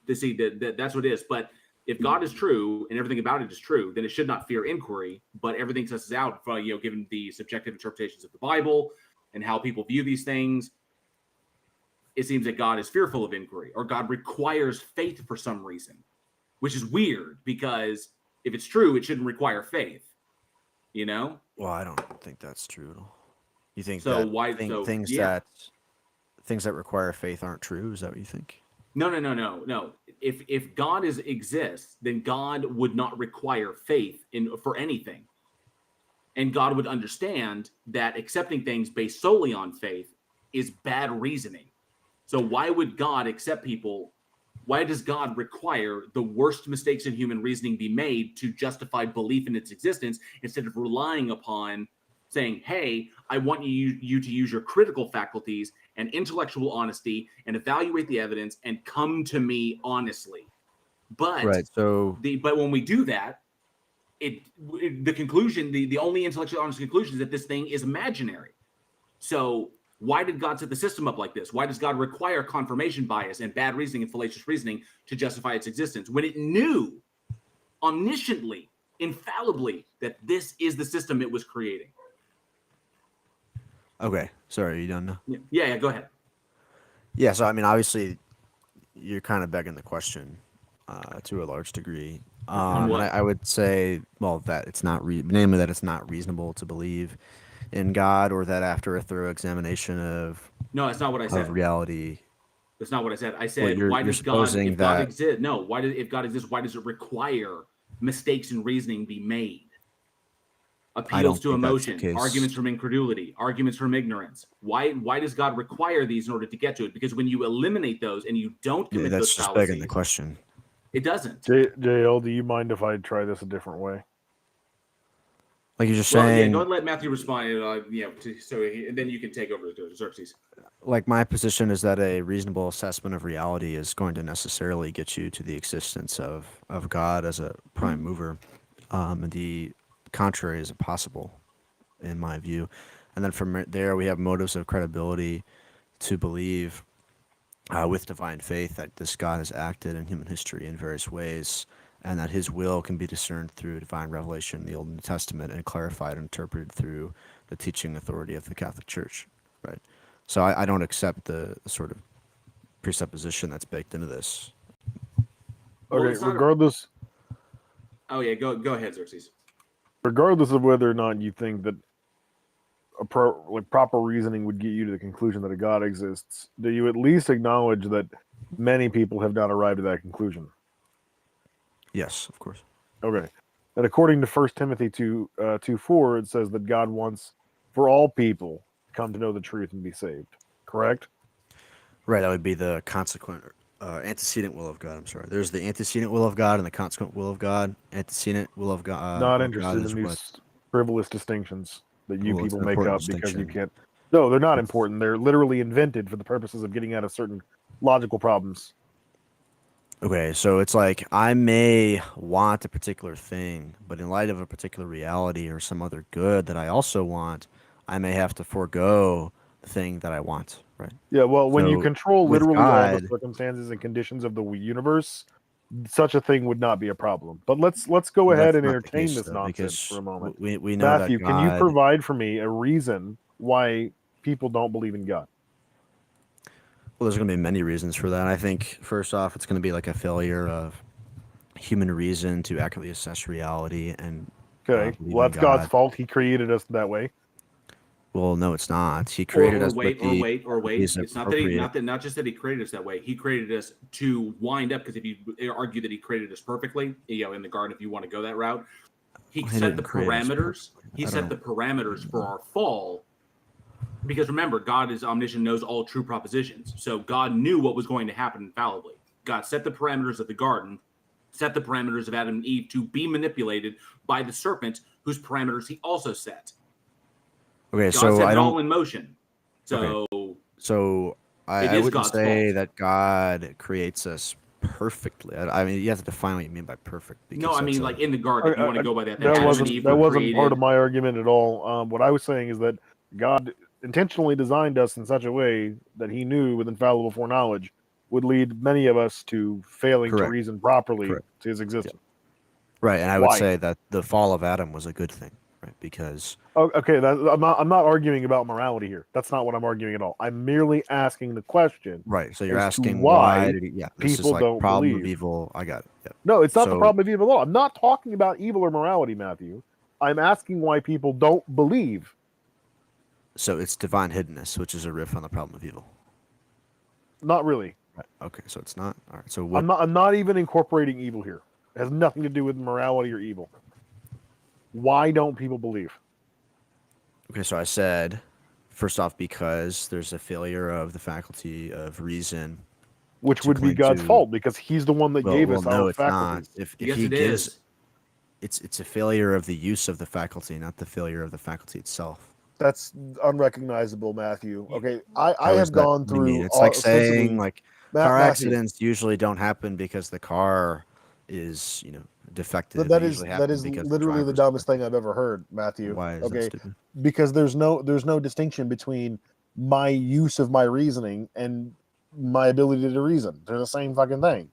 to see that's what it is. But if God is true and everything about it is true, then it should not fear inquiry. But everything susses out, given the subjective interpretations of the Bible and how people view these things, it seems that God is fearful of inquiry, or God requires faith for some reason, which is weird because if it's true, it shouldn't require faith. You know? Well, I don't think that's true at all. You think So that why- thing- so, things yeah. that require faith aren't true? Is that what you think? No. If God exists, then God would not require faith for anything. And God would understand that accepting things based solely on faith is bad reasoning. So why would God accept people? Why does God require the worst mistakes in human reasoning be made to justify belief in its existence instead of relying upon saying, hey, I want you to use your critical faculties and intellectual honesty and evaluate the evidence and come to me honestly. But Right. So but when we do that, the conclusion, the only intellectually honest conclusion is that this thing is imaginary. So why did God set the system up like this? Why does God require confirmation bias and bad reasoning and fallacious reasoning to justify its existence when it knew omnisciently, infallibly, that this is the system it was creating? okay. Sorry, are you done now? Yeah, go ahead. Yeah. So I mean, obviously, you're kind of begging the question to a large degree. And what? I would say, well, that it's not namely that it's not reasonable to believe in God, or that after a thorough examination of No, that's not what I said. reality. That's not what I said. I said, you're why does God, supposing if God that- exists, no, if God exists, why does it require mistakes in reasoning be made? Appeals to think that's the emotion, case. arguments from incredulity, arguments from ignorance. Why does God require these in order to get to it? Because when you eliminate those and you don't commit That's those just fallacies, begging the question. it doesn't. JL, do you mind if I try this a different way? Like you're just Well, yeah, saying, go ahead and let Matthew respond. And then you can take over to Xerxes. like my position is that a reasonable assessment of reality is going to necessarily get you to the existence of God as a prime mover. And the contrary is impossible, in my view. And then from there, we have motives of credibility to believe with divine faith that this God has acted in human history in various ways, and that his will can be discerned through divine revelation in the Old and New Testament and clarified and interpreted through the teaching authority of the Catholic Church. right? So I don't accept the sort of presupposition that's baked into this. Well, Okay, it's not a- regardless Oh yeah, go ahead, Xerxes. regardless of whether or not you think that proper reasoning would get you to the conclusion that a God exists, do you at least acknowledge that many people have not arrived at that conclusion? Yes, of course. Okay. And according to 1 Timothy 2:4, it says that God wants for all people to come to know the truth and be saved. Correct? Right, that would be the consequent antecedent will of God. I'm sorry. There's the antecedent will of God and the consequent will of God. Antecedent will of God. Not of interested God in is these what? frivolous distinctions that you Well, it's people an make important up because you distinction. can't. No, they're not important. They're literally invented for the purposes of getting at a certain logical problems. Okay, so it's like I may want a particular thing, but in light of a particular reality or some other good that I also want, I may have to forego the thing that I want, right? Yeah, well, when you So, control with literally all the God- circumstances and conditions of the universe, such a thing would not be a problem. But let's go Well, ahead that's and not the entertain case, this though, nonsense because for a moment. we know that Matthew, can you God- provide for me a reason why people don't believe in God? Well, there's going to be many reasons for that. I think, first off, it's going to be like a failure of human reason to accurately assess reality and Okay, believe well, in that's God's God. fault. He created us that way. Well, no, it's not. He created us with the Wait. It's not that appropriate- not just that he created us that way. He created us to wind up, because if you argue that he created us perfectly, in the garden, if you want to go that route, he He set didn't the create us parameters. perfectly. He I set don't the parameters for our fall. Because remember, God is omniscient, knows all true propositions. So God knew what was going to happen infallibly. God set the parameters of the garden, set the parameters of Adam and Eve to be manipulated by the serpent, whose parameters he also set. Okay, God so set I it don't. all in motion. So So it I is wouldn't God's say fault. that God creates us perfectly. I mean, you have to define what you mean by perfect. No, I that's mean, a- like in the garden, if you want to go by that. That Adam wasn't and Eve that were wasn't part created. of my argument at all. What I was saying is that God intentionally designed us in such a way that He knew, with infallible foreknowledge, would lead many of us to failing to Correct. reason properly Correct. to His existence. Right, and I would Why? say that the fall of Adam was a good thing, right? Because Oh, okay, I'm not arguing about morality here. That's not what I'm arguing at all. I'm merely asking the question. right, so you're as to asking why did he? Yeah, this is people like don't problem believe. of evil. I got it. Yeah. No, it's not the So- problem of evil at all. I'm not talking about evil or morality, Matthew. I'm asking why people don't believe. So it's divine hiddenness, which is a riff on the problem of evil. Not really. Right. Okay, so it's not. All right. So what? I'm not even incorporating evil here. It has nothing to do with morality or evil. Why don't people believe? Okay, so I said, first off, because there's a failure of the faculty of reason, Which to would be cling God's to- fault because He's the one that gave us no, our it's not. faculties. If Yes, he it gives, is. it's a failure of the use of the faculty, not the failure of the faculty itself. That's unrecognizable, Matthew. Okay, I How is have that? gone What do you mean? through. It's like ostensibly- saying like car Matthew, accidents usually don't happen because the car is defective. That They is usually that happen is because literally the driver's dumbest thing I've ever heard, Matthew. Why is that okay, stupid? because there's no distinction between my use of my reasoning and my ability to reason. They're the same fucking thing.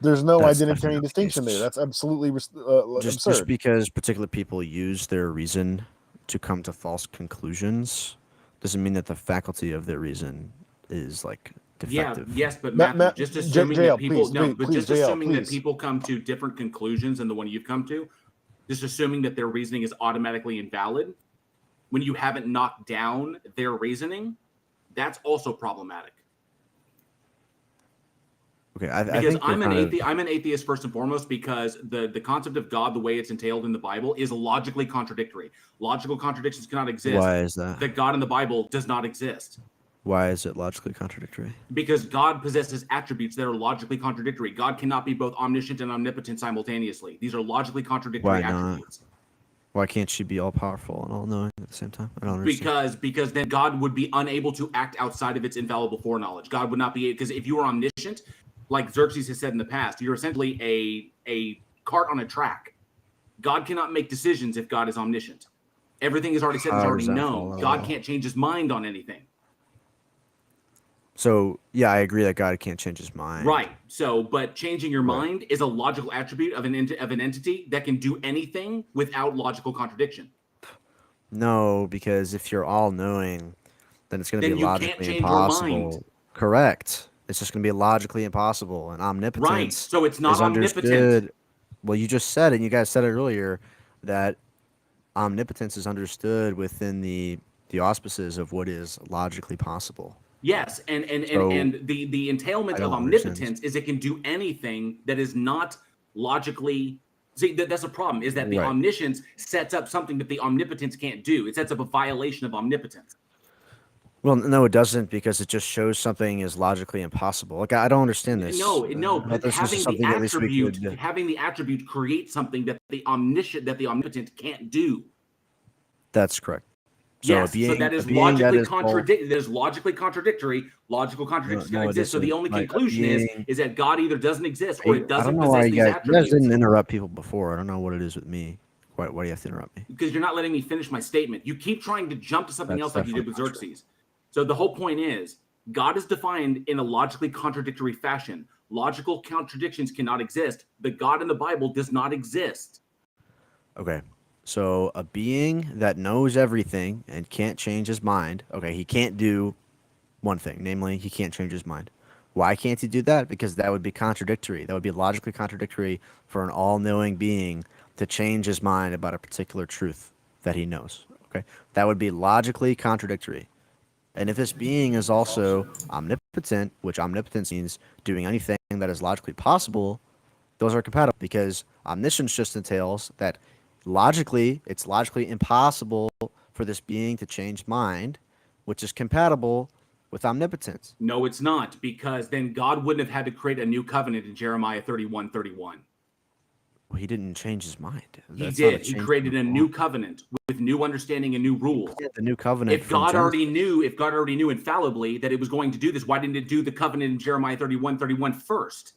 There's no That's identitarian definitely not the distinction there. case. That's absolutely Just absurd. because particular people use their reason to come to false conclusions doesn't mean that the faculty of their reason is like defective. Yeah, yes, but Matt- Matthew, Matt- just J- assuming JL, that people please, please, just JL, assuming that please. people come to different conclusions than the one you've come to, just assuming that their reasoning is automatically invalid when you haven't knocked down their reasoning, that's also problematic. Okay, I Because think I'm you're an kind of- atheist. I'm an atheist first and foremost because the concept of God, the way it's entailed in the Bible, is logically contradictory. Logical contradictions cannot exist. Why is that? The God in the Bible does not exist. Why is it logically contradictory? Because God possesses attributes that are logically contradictory. God cannot be both omniscient and omnipotent simultaneously. These are logically contradictory Why not? attributes. Why can't she be all powerful and all knowing at the same time? I don't understand. Because then God would be unable to act outside of its infallible foreknowledge. God would not be, because if you were omniscient, like Xerxes has said in the past, you're essentially a cart on a track. God cannot make decisions if God is omniscient. Everything is already set and is How already does that known. follow? God can't change his mind on anything. So yeah, I agree that God can't change his mind. Right. So, but changing your mind is a logical attribute of an entity that can do anything without logical contradiction. No, because if you're all knowing, then it's going to Then be you can't logically change your mind. impossible. Correct. It's just going to be logically impossible. And omnipotence Right. So it's not is omnipotent. understood. Well, you just said it, and you guys said it earlier, that omnipotence is understood within the auspices of what is logically possible. Yes, and So, the entailment I of don't understand. omnipotence is it can do anything that is not logically. See, that's a problem. Is that the Right. omniscience sets up something that the omnipotence can't do? It sets up a violation of omnipotence. Well, no, it doesn't, because it just shows something is logically impossible. Like, I don't understand this. No, But this is having the something at least we attribute, could. having the attribute creates something that the omnipotent can't do. That's correct. So Yes, a being, so that is a being that logically is both- There's logically contradictory. Logical contradictions No, can it exist. So the isn't. only Like, a conclusion being- is that God either doesn't exist or it I doesn't don't know why possess you these guys, you guys attributes. didn't interrupt people before. I don't know what it is with me. Why do you have to interrupt me? Because you're not letting me finish my statement. You keep trying to jump to something That's else like you did with definitely not Xerxes. So the whole point is God is defined in a logically contradictory fashion. Logical contradictions cannot exist. The God in the Bible does not exist. Okay. So a being that knows everything and can't change his mind. Okay, he can't do one thing, namely, he can't change his mind. Why can't he do that? Because that would be contradictory. That would be logically contradictory for an all-knowing being to change his mind about a particular truth that he knows. Okay, that would be logically contradictory. And if this being is also omnipotent, which omnipotence means doing anything that is logically possible, those are compatible, because omniscience just entails that logically, it's logically impossible for this being to change mind, which is compatible with omnipotence. No, it's not, because then God wouldn't have had to create a new covenant in Jeremiah 31:31. Well, he didn't change his mind. He That's not a did. He change created a of new mind. covenant with new understanding and new rules. The new covenant. If from God Genesis. already knew infallibly that it was going to do this, why didn't it do the covenant in Jeremiah 31:31 first?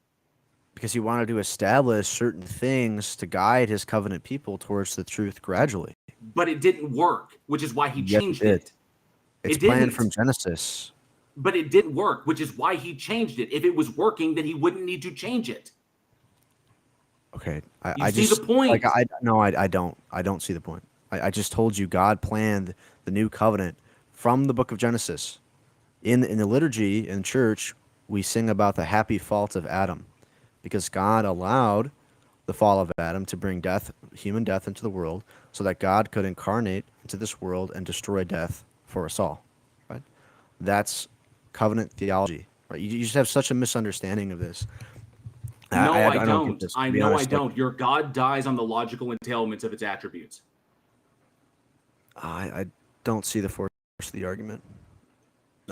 Because he wanted to establish certain things to guide his covenant people towards the truth gradually. But it didn't work, which is why he Yes, changed it did. it. It's It planned didn't. from Genesis. But it didn't work, which is why he changed it. If it was working, then he wouldn't need to change it. Okay, You I see just the point? like I no, I don't. I don't see the point. I just told you God planned the new covenant from the book of Genesis. In the liturgy in church, we sing about the happy fault of Adam, because God allowed the fall of Adam to bring death, human death, into the world, so that God could incarnate into this world and destroy death for us all. Right? That's covenant theology. Right? You just have such a misunderstanding of this. No, I get don't. this, I to be know I honest. Like, don't. Your God dies on the logical entailments of its attributes. I don't see the force of the argument.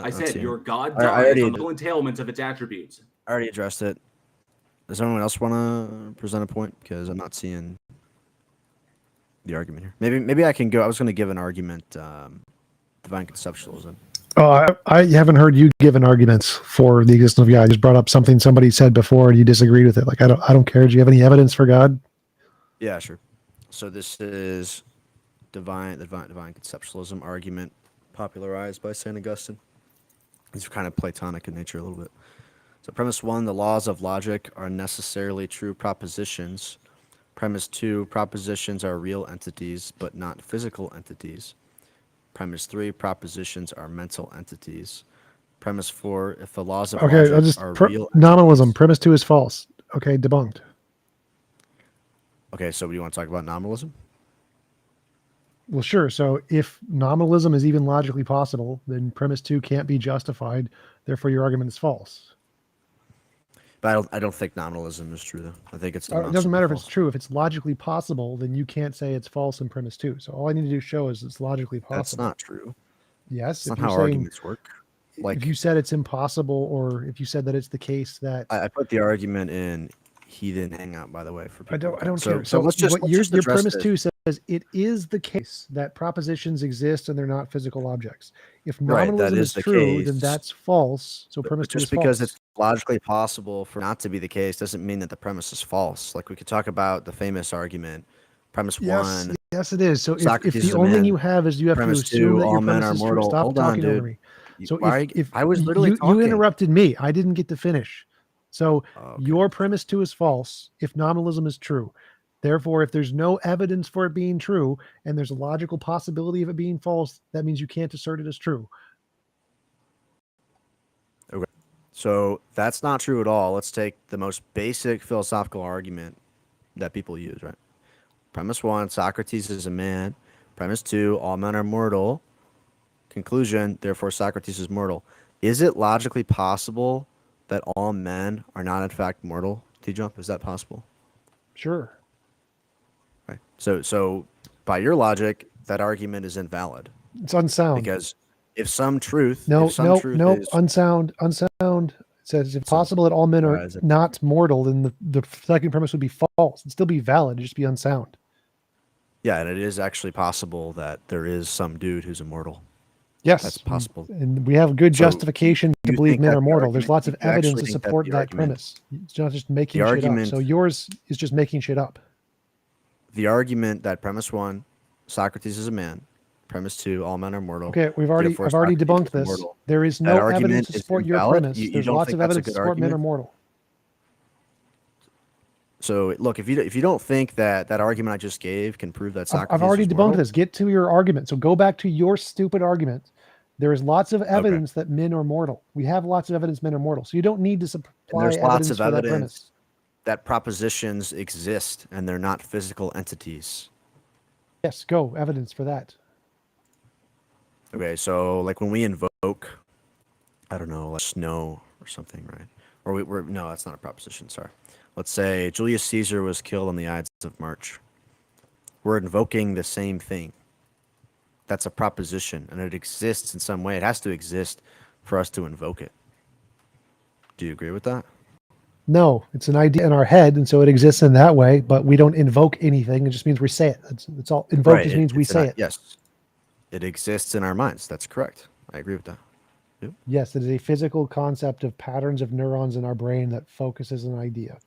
I said your God I dies already- on the entailments of its attributes. I already addressed it. Does anyone else want to present a point? Because I'm not seeing the argument here. Maybe I can go. I was going to give an argument. Divine conceptualism. Oh, I haven't heard you give an arguments for the existence of God. I just brought up something somebody said before, and you disagreed with it. Like I don't care. Do you have any evidence for God? Yeah, sure. So this is divine conceptualism argument popularized by St. Augustine. These are kind of Platonic in nature a little bit. So premise 1, the laws of logic are necessarily true propositions. Premise 2, propositions are real entities, but not physical entities. Premise 3, propositions are mental entities. Premise 4, if the laws of Okay, logic are real nominalism. Premise 2 is false. Okay, debunked. Okay, so do you want to talk about nominalism? Well, sure. So if nominalism is even logically possible, then premise 2 can't be justified. Therefore, your argument is false. But I don't think nominalism is true, though. I think it's It doesn't matter if it's true. If it's logically possible, then you can't say it's false in premise 2. So all I need to do show is it's logically possible. That's not true. Yes. That's not how arguments work. Like, if you said it's impossible, or if you said that it's the case that I put the argument in Heathen Hangout, by the way. For people. I don't care. So let's just your address premise this. 2 says it is the case that propositions exist and they're not physical objects. If Right, nominalism that is is the true, then case. that's false. So But premise 2 is just because false. it's logically possible for not to be the case doesn't mean that the premise is false. Like we could talk about the famous argument, premise Yes, 1. yes, it is. So if Socrates the is a only thing man. you have is you have to Premise assume 2, that your all men premise are is true. mortal. Stop Hold on, talking over dude. me. So if I was literally you talking. interrupted me, I didn't get to finish. So your premise 2 is false if nominalism is true. Therefore, if there's no evidence for it being true and there's a logical possibility of it being false, that means you can't assert it as true. Okay. So that's not true at all. Let's take the most basic philosophical argument that people use, right? Premise 1, Socrates is a man. Premise 2, all men are mortal. Conclusion, therefore Socrates is mortal. Is it logically possible that all men are not in fact mortal? TJump, is that possible? Sure. Right. So by your logic, that argument is invalid. It's unsound. Because if some truth, No, if some no, truth no, is unsound. It says it's possible that all men are not mortal, then the second premise would be false. It'd still be valid, it'd just be unsound. Yeah, and it is actually possible that there is some dude who's immortal. Yes, that's possible. And we have good justification to believe men are mortal. There's lots of evidence to actually think that support the that argument- premise. It's not just making the shit argument- up. So yours is just making shit up. The argument that premise 1, Socrates is a man. Premise 2, all men are mortal. Okay, I've already therefore debunked Socrates is this. immortal. There is That no argument evidence to is support your invalid? premise. You There's don't lots think of that's a evidence to good support men are argument? mortal. So look, if you don't think that argument I just gave can prove that Socrates I've already is debunked mortal, this. Get to your argument. So go back to your stupid argument. There is lots of evidence that men are mortal. We have lots of evidence men are mortal. So you don't need to and supply there's evidence lots of for that premise. evidence that propositions exist and they're not physical entities. Yes, go. Evidence for that. Okay, so like when we invoke, I don't know, like snow or something, right? Or we're no, that's not a proposition. Sorry. Let's say Julius Caesar was killed on the Ides of March. We're invoking the same thing. That's a proposition, and it exists in some way. It has to exist for us to invoke it. Do you agree with that? No, it's an idea in our head, and so it exists in that way, but we don't invoke anything. It just means we say it. It's all invoke Right, just means we say it. Yes. It exists in our minds. That's correct. I agree with that. Yep. Yes, it is a physical concept of patterns of neurons in our brain that focuses an idea.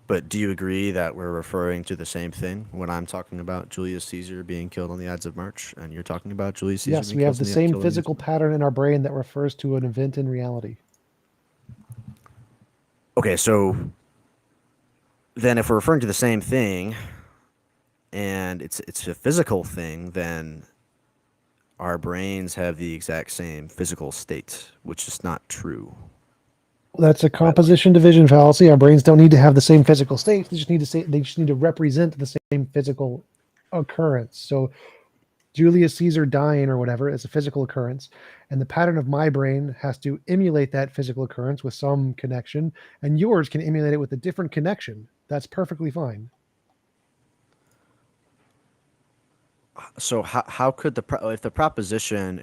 But do you agree that we're referring to the same thing when I'm talking about Julius Caesar being killed on the Ides of March and you're talking about Julius Caesar Yes, being we have killed the on same killed on the Ides of physical pattern in our brain that refers to an event in reality. Okay, so then if we're referring to the same thing and it's a physical thing, then our brains have the exact same physical state, which is not true. That's a composition division fallacy. Our brains don't need to have the same physical state. They just need to represent the same physical occurrence. So Julius Caesar dying or whatever is a physical occurrence, and the pattern of my brain has to emulate that physical occurrence with some connection, and yours can emulate it with a different connection. That's perfectly fine. So how could if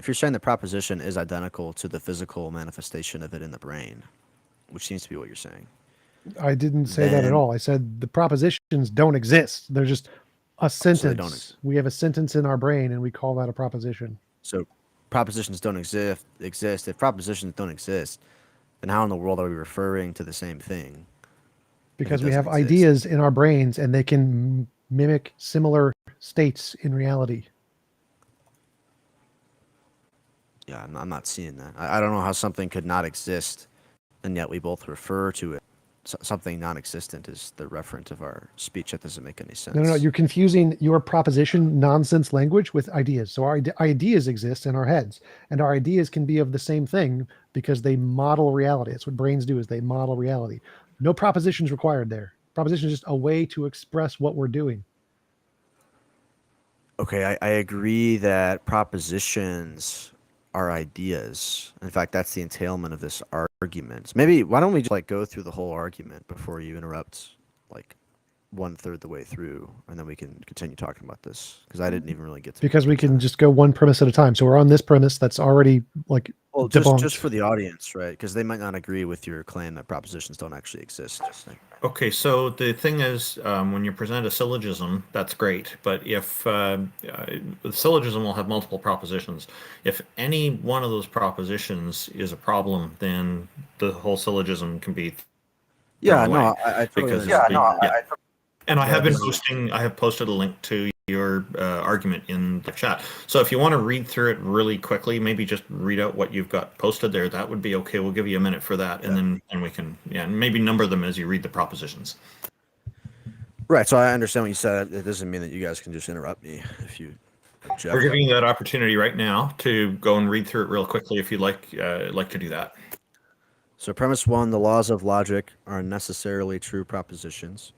you're saying the proposition is identical to the physical manifestation of it in the brain, which seems to be what you're saying. I didn't say that at Then- all. I said the propositions don't exist. They're just a sentence. they don't exist. We have a sentence in our brain, and we call that a proposition. So propositions don't exist. If propositions don't exist, then how in the world are we referring to the same thing? Because it we have doesn't exist. ideas in our brains, and they can mimic similar states in reality. Yeah, I'm not seeing that. I don't know how something could not exist, and yet we both refer to it. Something non-existent is the referent of our speech. That doesn't make any sense. No, you're confusing your proposition nonsense language with ideas. So our ideas exist in our heads, and our ideas can be of the same thing because they model reality. That's what brains do, is they model reality. No propositions required there. Proposition is just a way to express what we're doing. Okay, I agree that propositions are ideas. In fact, that's the entailment of this argument. Maybe why don't we just go through the whole argument before you interrupt 1/3 the way through, and then we can continue talking about this, because I didn't even really get to. Because we can just go one premise at a time. So we're on this premise that's already debunked. Just for the audience, right? Because they might not agree with your claim that propositions don't actually exist. Okay, so the thing is, when you present a syllogism, that's great. But if the syllogism will have multiple propositions, if any one of those propositions is a problem, then the whole syllogism can be thrown away. I totally because understand. and I have posted a link to your argument in the chat. So if you want to read through it really quickly, maybe just read out what you've got posted there. That would be okay. We'll give you a minute for that, and then we can maybe number them as you read the propositions. Right. So I understand what you said. It doesn't mean that you guys can just interrupt me if you object. We're giving you that opportunity right now to go and read through it real quickly if you'd like to do that. So premise 1, the laws of logic are necessarily true propositions.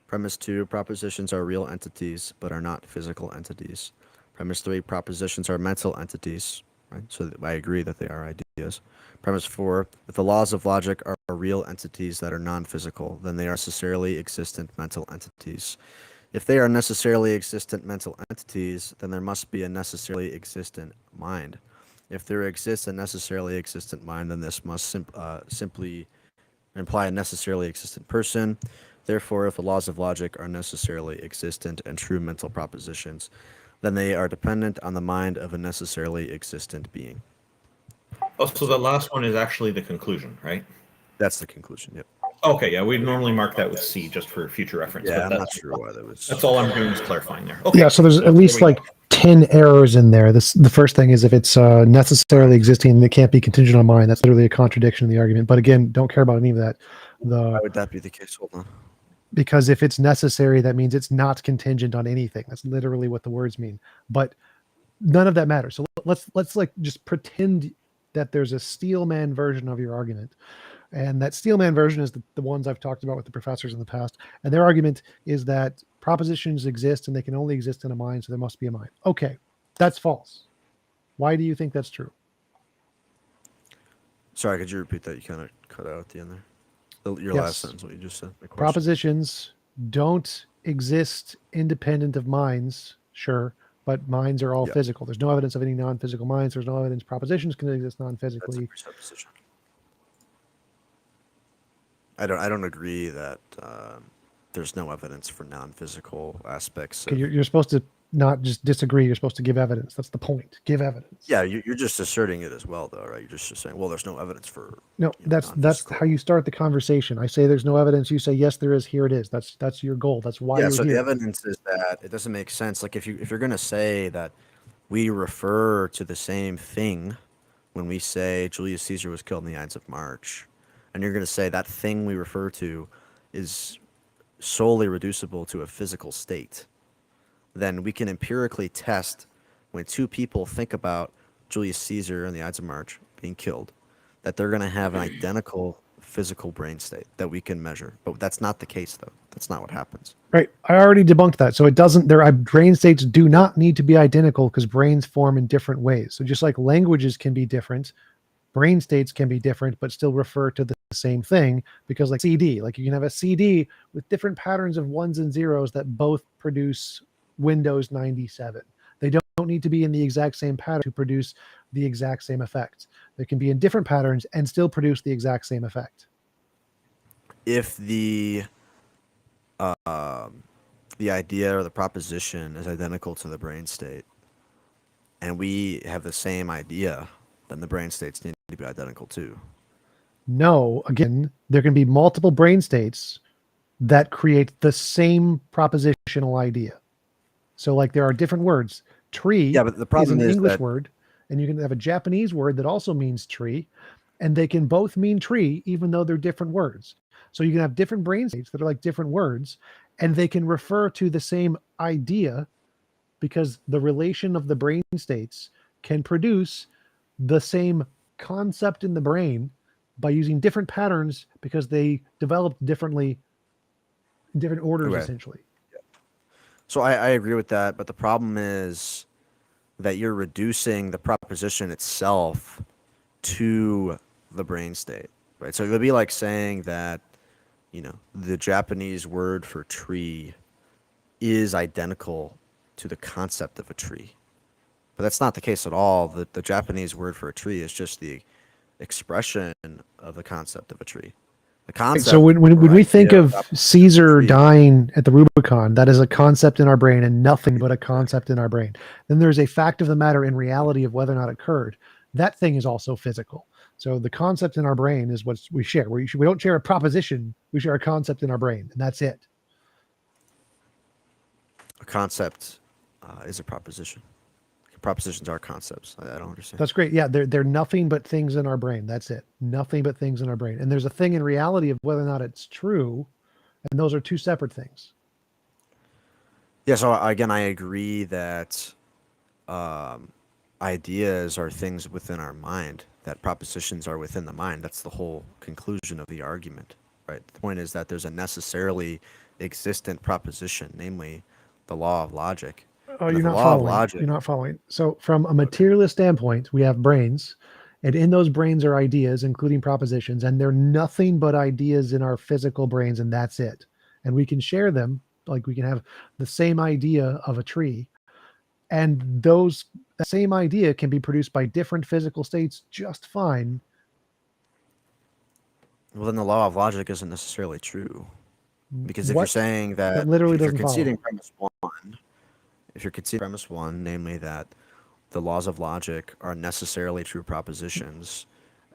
Premise 2, propositions are real entities, but are not physical entities. Premise 3, propositions are mental entities, right? So I agree that they are ideas. Premise 4, if the laws of logic are real entities that are non-physical, then they are necessarily existent mental entities. If they are necessarily existent mental entities, then there must be a necessarily existent mind. If there exists a necessarily existent mind, then this must simply imply a necessarily existent person. Therefore, if the laws of logic are necessarily existent and true mental propositions, then they are dependent on the mind of a necessarily existent being. Oh, so the last one is actually the conclusion, right? That's the conclusion, yep. Okay, yeah, we'd normally mark that with C just for future reference. Yeah, but I'm not sure why that was. That's all I'm doing is clarifying there. Okay. Yeah, so there's at least like 10 errors in there. The first thing is if it's necessarily existing, it can't be contingent on mind. That's literally a contradiction in the argument. But again, don't care about any of that. Why would that be the case? Hold on. Because if it's necessary, that means it's not contingent on anything. That's literally what the words mean. But none of that matters. So let's like just pretend that there's a Steelman version of your argument. And that Steelman version is the ones I've talked about with the professors in the past. And their argument is that propositions exist and they can only exist in a mind, so there must be a mind. Okay, that's false. Why do you think that's true? Sorry, could you repeat that? You kind of cut out at the end there. Your Yes. last sentence, what you just said. Propositions don't exist independent of minds, sure, but minds are all physical. There's no evidence of any non-physical minds. There's no evidence propositions can exist non-physically. That's a presupposition. I don't agree that there's no evidence for non-physical aspects. Okay, you're supposed to not just disagree. You're supposed to give evidence. That's the point. Give evidence. Yeah, you're just asserting it as well, though, right? You're just saying, well, there's no evidence for. No, that's how you start the conversation. I say there's no evidence. You say yes, there is. Here it is. That's your goal. That's why you're so here. the evidence is that it doesn't make sense. Like if you're going to say that we refer to the same thing when we say Julius Caesar was killed on the Ides of March, and you're going to say that thing we refer to is solely reducible to a physical state, then we can empirically test when two people think about Julius Caesar and the Ides of March being killed, that they're going to have an identical physical brain state that we can measure. But that's not the case, though. That's not what happens. Right. I already debunked that. So it doesn't, their brain states do not need to be identical because brains form in different ways. So just like languages can be different, brain states can be different, but still refer to the same thing, because like CD, like you can have a CD with different patterns of ones and zeros that both produce Windows 97. They don't need to be in the exact same pattern to produce the exact same effect. They can be in different patterns and still produce the exact same effect. If the idea or the proposition is identical to the brain state, and we have the same idea, then the brain states need to be identical too. No, again, there can be multiple brain states that create the same propositional idea. So like there are different words. Tree but the problem is an is English that word, and you can have a Japanese word that also means tree, and they can both mean tree even though they're different words. So you can have different brain states that are like different words, and they can refer to the same idea because the relation of the brain states can produce the same concept in the brain by using different patterns because they developed differently, different orders, Right. essentially. So I agree with that, but the problem is that you're reducing the proposition itself to the brain state, right? So it would be like saying that, the Japanese word for tree is identical to the concept of a tree. But that's not the case at all. The Japanese word for a tree is just the expression of the concept of a tree. The concept. So when we think of Caesar dying at the Rubicon, that is a concept in our brain and nothing but a concept in our brain. Then there's a fact of the matter in reality of whether or not it occurred. That thing is also physical. So the concept in our brain is what we share. We don't share a proposition. We share a concept in our brain, and that's it. A concept is a proposition. Propositions are concepts. I don't understand. That's great. Yeah, they're nothing but things in our brain. That's it. Nothing but things in our brain. And there's a thing in reality of whether or not it's true, and those are two separate things. Yeah, so again, I agree that ideas are things within our mind. that propositions are within the mind. That's the whole conclusion of the argument, right? The point is that there's a necessarily existent proposition, namely the law of logic. Oh, And you're if the not law of following. logic, You're not following. So, from a materialist standpoint, we have brains, and in those brains are ideas, including propositions, and they're nothing but ideas in our physical brains, and that's it. And we can share them, like we can have the same idea of a tree, and that same idea can be produced by different physical states just fine. well, then the law of logic isn't necessarily true. Because if you're What? saying That that, literally if you're doesn't follow. conceding premise one, namely that the laws of logic are necessarily true propositions,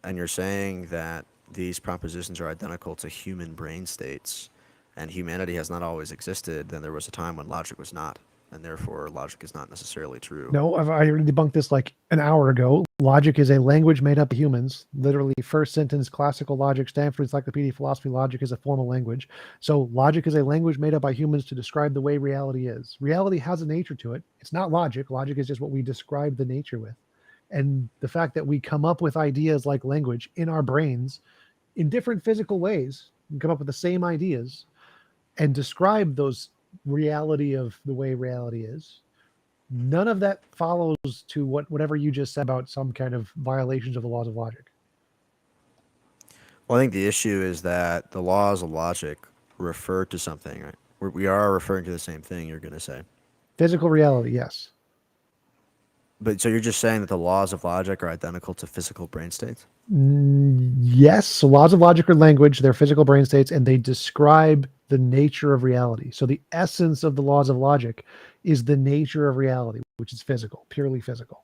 and you're saying that these propositions are identical to human brain states, and humanity has not always existed, then there was a time when logic was not, and therefore logic is not necessarily true. No, I already debunked this like an hour ago. Logic is a language made up of humans. Literally, first sentence, classical logic, Stanford Encyclopedia of Philosophy, logic is a formal language. So logic is a language made up by humans to describe the way reality is. Reality has a nature to it. It's not logic. Logic is just what we describe the nature with. And the fact that we come up with ideas like language in our brains in different physical ways, and come up with the same ideas and describe those reality of the way reality is. None of that follows to whatever you just said about some kind of violations of the laws of logic. Well, I think the issue is that the laws of logic refer to something, right? We are referring to the same thing, you're going to say. Physical reality, yes. But so you're just saying that the laws of logic are identical to physical brain states? Yes. So laws of logic are language, they're physical brain states, and they describe the nature of reality. So the essence of the laws of logic is the nature of reality, which is physical, purely physical.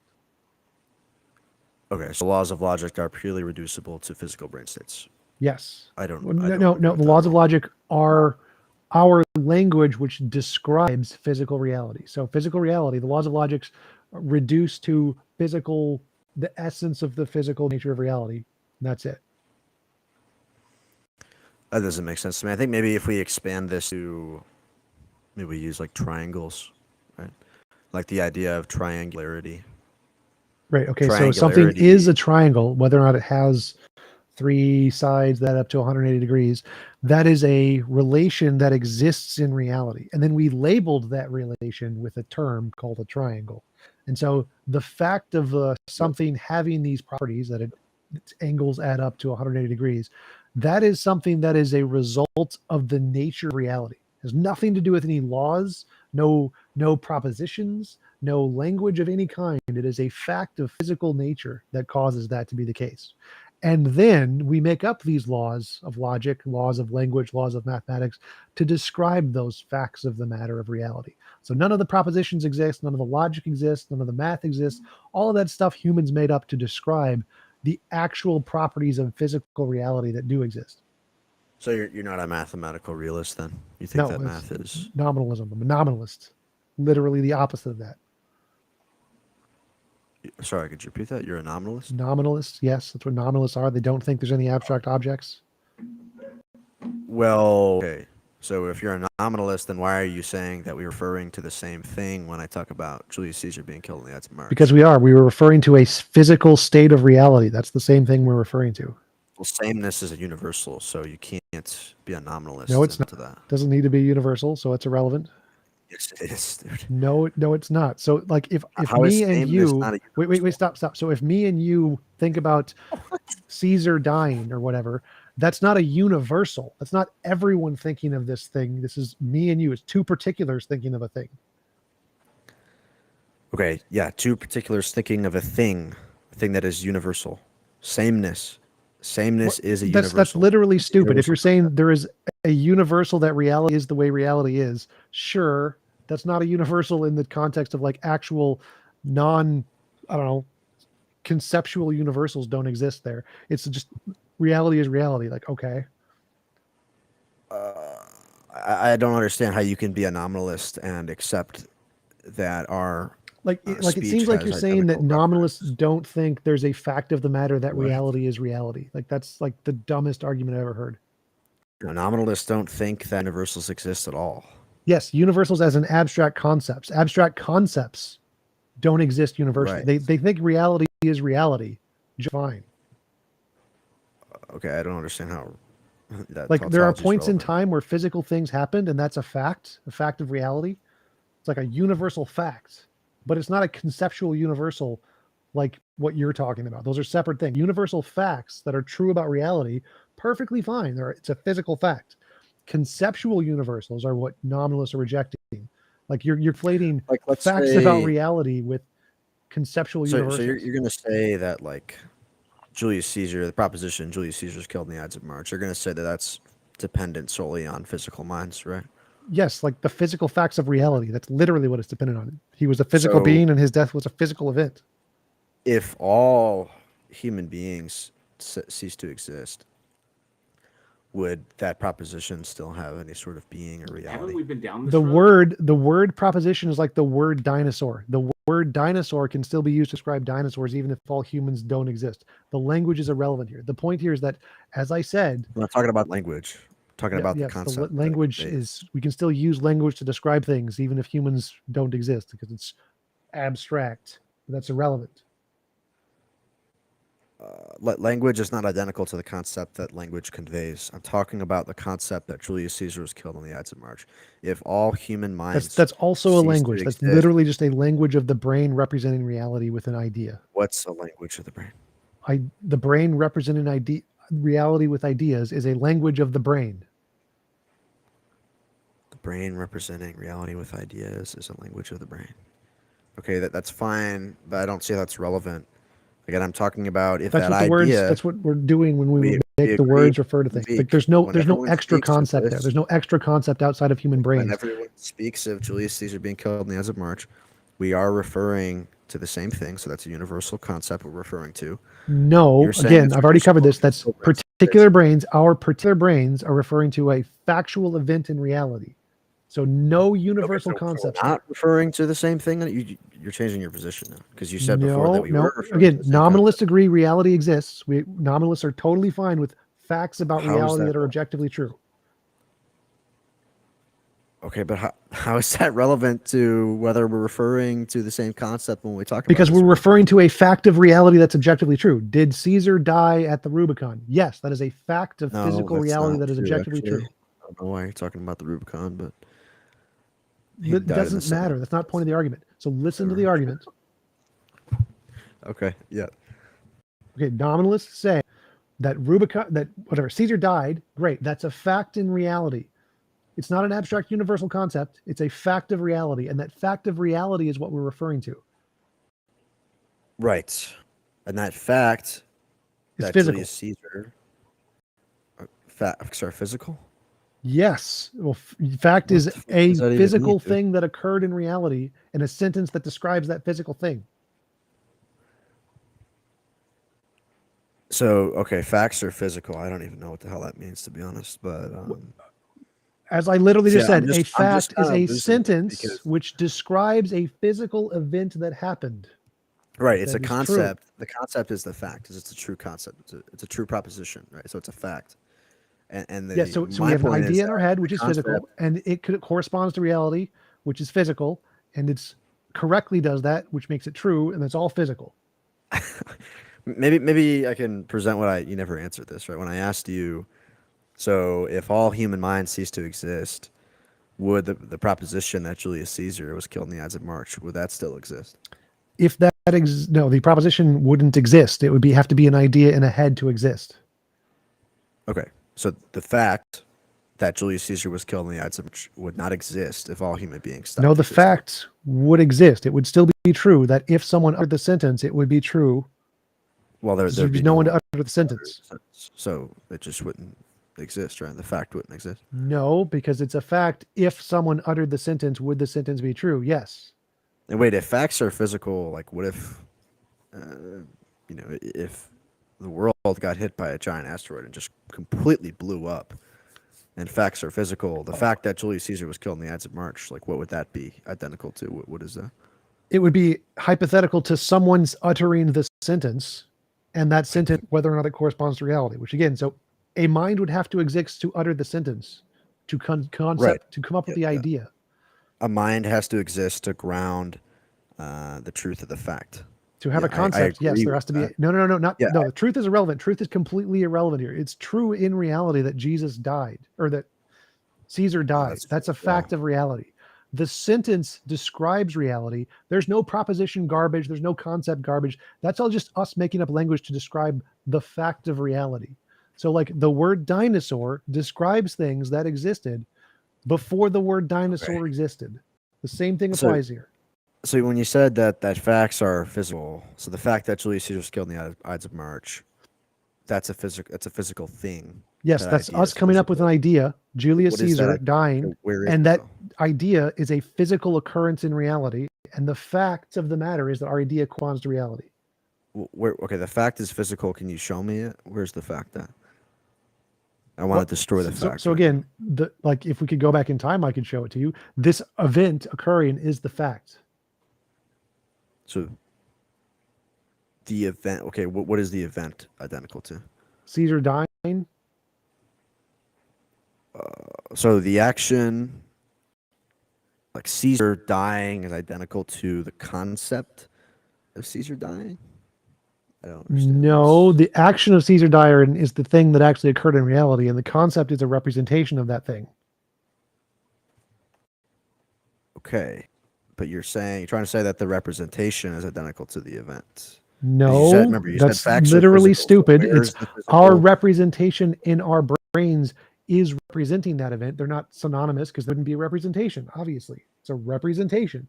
Okay, so laws of logic are purely reducible to physical brain states. Yes. I don't. No. The laws of logic are our language which describes physical reality. So physical reality, the laws of logic reduce to physical, the essence of the physical nature of reality. And that's it. That doesn't make sense to me. I think maybe if we expand this to, maybe we use like triangles, right? Like the idea of triangularity. Right. Okay. So something Triangularity. is a triangle, whether or not it has 3 sides that up to 180 degrees. That is a relation that exists in reality. And then we labeled that relation with a term called a triangle. And so the fact of something having these properties, that its angles add up to 180 degrees, that is something that is a result of the nature of reality. It has nothing to do with any laws, no propositions, no language of any kind. It is a fact of physical nature that causes that to be the case. And then we make up these laws of logic, laws of language, laws of mathematics to describe those facts of the matter of reality. So none of the propositions exist, none of the logic exists, none of the math exists. All of that stuff humans made up to describe the actual properties of physical reality that do exist. So you're not a mathematical realist then? You think that math is nominalism? I'm a nominalist. Literally the opposite of that. Sorry, could you repeat that? You're a nominalist? Nominalists, yes, that's what nominalists are. They don't think there's any abstract objects. Well, okay. So if you're a nominalist, then why are you saying that we're referring to the same thing when I talk about Julius Caesar being killed in the Ides of March? Because we were referring to a physical state of reality. That's the same thing we're referring to. Well, sameness is a universal, so you can't be a nominalist. No, it's not. To that. Doesn't need to be universal, so it's irrelevant. Yes, it is, dude. No, it's not. So, like, if How me is and sameness you not a wait, stop. So, if me and you think about Caesar dying or whatever, that's not a universal. That's not everyone thinking of this thing. This is me and you. It's two particulars thinking of a thing. Okay, yeah, two particulars thinking of a thing that is universal. Sameness is a universal. That's literally stupid. If you're saying there is a universal that reality is the way reality is, sure, that's not a universal in the context of like actual conceptual universals don't exist there. It's just reality is reality. Like, okay. I don't understand how you can be a nominalist and accept that our it seems like you're saying that nominalists don't think there's a fact of the matter that reality is reality. Like that's like the dumbest argument I ever heard. No, nominalists don't think that universals exist at all. Yes, universals as an abstract concepts. Abstract concepts don't exist universally. Right. They think reality is reality. Fine. Okay, I don't understand how that Like there are tautology is points in relevant. time where physical things happened, and that's a fact of reality. It's like a universal fact, but it's not a conceptual universal like what you're talking about. Those are separate things. Universal facts that are true about reality, perfectly fine. It's a physical fact. Conceptual universals are what nominalists are rejecting. Like you're conflating Like, let's facts about say, reality with conceptual so universals. you're going to say that, like, Julius Caesar, the proposition Julius Caesar's killed in the Ides of March, you're going to say that that's dependent solely on physical minds, right? Yes, like the physical facts of reality. That's literally what it's dependent on. He was a physical So- being, and his death was a physical event. If all human beings cease to exist, would that proposition still have any sort of being or Haven't reality? we been down this The road? word proposition is like the word dinosaur. The word dinosaur can still be used to describe dinosaurs even if all humans don't exist. The language is irrelevant here. The point here is that, as I said, I'm not talking about language. I'm talking about the yes, concept. language is, we can still use language to describe things even if humans don't exist because it's abstract. That's irrelevant. Language is not identical to the concept that language conveys. I'm talking about the concept that Julius Caesar was killed on the Ides of March. If all human minds That's also a cease to language. That's exist, literally just a language of the brain representing reality with an idea. what's a language of the brain? The brain representing reality with ideas is a language of the brain. The brain representing reality with ideas is a language of the brain. Okay, that's fine, but I don't see how that's relevant. Again, I'm talking about if That's that what the idea. words. That's what we're doing when we make the agree words refer to things. Like speak. there's no When everyone extra speaks of concept there. this- There's no extra concept outside of human brains. When everyone speaks of Julius Caesar being killed on the Ides of March, we are referring to the same thing. So that's a universal concept we're referring to. No, You're saying again, it's I've already covered this. universal That's equivalence. particular brains. Our particular brains are referring to a factual event in reality. So no universal concept. Not referring to the same thing. That you're changing your position now because you said before that we No. were referring Again, to the same nominalists agree reality exists. Nominalists are totally fine with facts about How is reality that that are objectively true. Okay, but how is that relevant to whether we're referring to the same concept when we talk about Because this? we're referring to a fact of reality that's objectively true. Did Caesar die at the Rubicon? Yes, that is a fact of No, physical that's reality not that is true, objectively actually. true. I don't know why you're talking about the Rubicon, but he It died in the doesn't matter. That's not the point of the argument. So listen to the argument. Okay, yeah. Okay, nominalists say that Caesar died. Great, that's a fact in reality. It's not an abstract universal concept. It's a fact of reality, and that fact of reality is what we're referring to. Right. And that fact It's that physical. Julius Caesar physical? Yes. Well, fact is What the fuck a does that even physical mean, dude? thing that occurred in reality and a sentence that describes that physical thing. So, okay, facts are physical. I don't even know what the hell that means, to be honest. But As I literally just Yeah, said, I'm a just fact is kinda a losing it sentence because- which describes a physical event that happened. right, it's a That is true. concept. The concept is the fact. It's a true concept. It's a true proposition, right? So it's a fact. And Yeah, so we my have an point is idea in our that head, the which is physical, concept- and it corresponds to reality, which is physical, and it's correctly does that, which makes it true, and it's all physical. Maybe I can present what you never answered this, right? When I asked you, so if all human minds cease to exist, would the proposition that Julius Caesar was killed in the Ides of March, would that still exist? If that no, the proposition wouldn't exist. It would have to be an idea in a head to exist. Okay, so the fact that Julius Caesar was killed in the Ides of March would not exist if all human beings stopped No, the existing. fact would exist. It would still be true that if someone uttered the sentence, it would be true. Well, There'd there'd be be no one to utter the sentence. So it just wouldn't exist, right? The fact wouldn't exist. No, because it's a fact. If someone uttered the sentence, would the sentence be true? Yes. And wait, if facts are physical, like what if, if the world got hit by a giant asteroid and just completely blew up, and facts are physical, the fact that Julius Caesar was killed in the Ides of March, like what would that be identical to? What is that? It would be hypothetical to someone's uttering the sentence, and that sentence, whether or not it corresponds to reality. Which again, so a mind would have to exist to utter the sentence, to concept, to come up with the idea. A mind has to exist to ground the truth of the fact. To have a concept, yes, there has to be. No. The truth is irrelevant. Truth is completely irrelevant here. It's true in reality that Jesus died, or that Caesar died. That's a fact of reality. The sentence describes reality. There's no proposition garbage. There's no concept garbage. That's all just us making up language to describe the fact of reality. So, like, the word dinosaur describes things that existed before the word dinosaur existed. The same thing applies here. So when you said that facts are physical, so the fact that Julius Caesar was killed in the Ides of March, that's a physical thing. Yes, that's us coming up with an idea, Julius Caesar dying, and that idea is a physical occurrence in reality, and the fact of the matter is that our idea corresponds to reality. Okay, the fact is physical. Can you show me it? Where's the fact at? I want to destroy the fact. So again, if we could go back in time, I could show it to you. This event occurring is the fact. So the event, okay, what is the event identical to? Caesar dying. So the action, like Caesar dying, is identical to the concept of Caesar dying? I don't understand. No, the action of Caesar dying is the thing that actually occurred in reality, and the concept is a representation of that thing. Okay. But you're trying to say that the representation is identical to the event. No, that's facts literally stupid. So it's our representation in our brains is representing that event. They're not synonymous because there wouldn't be a representation. Obviously, it's a representation.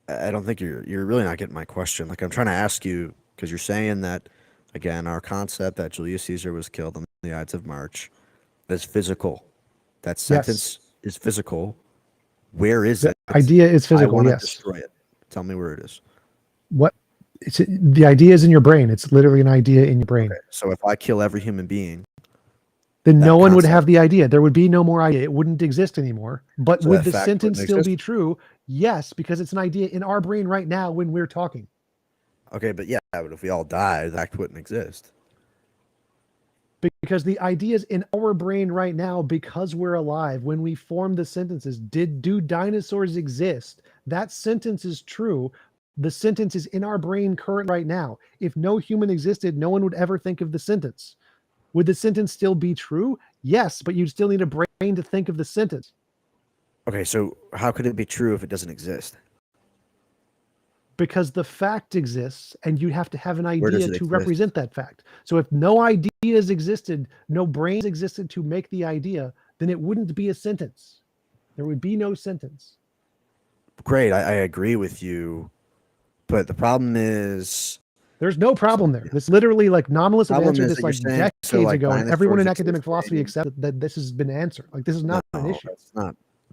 I don't think you're really not getting my question. Like, I'm trying to ask you, because you're saying that, again, our concept that Julius Caesar was killed on the Ides of March is physical. That sentence is physical. Where is it? The idea is physical. I want to yes. destroy it. Tell me where it is. The idea is in your brain. It's literally an idea in your brain. Okay. So if I kill every human being, then no one would have the idea. There would be no more idea. It wouldn't exist anymore. But would the sentence still be true? Yes, because it's an idea in our brain right now when we're talking. Okay, but but if we all die, that wouldn't exist. Because the ideas in our brain right now, because we're alive, when we form the sentences, do dinosaurs exist? That sentence is true. The sentence is in our brain current right now. If no human existed, no one would ever think of the sentence. Would the sentence still be true? Yes, but you'd still need a brain to think of the sentence. Okay, so how could it be true if it doesn't exist? Because the fact exists, and you have to have an idea to represent that fact. So if no ideas existed, no brains existed to make the idea, then it wouldn't be a sentence. There would be no sentence. Great, I agree with you, but the problem is there's no problem there. This literally, like, nominalists have answered this like decades ago, and everyone in academic philosophy accepted that this has been answered. Like, this is not an issue.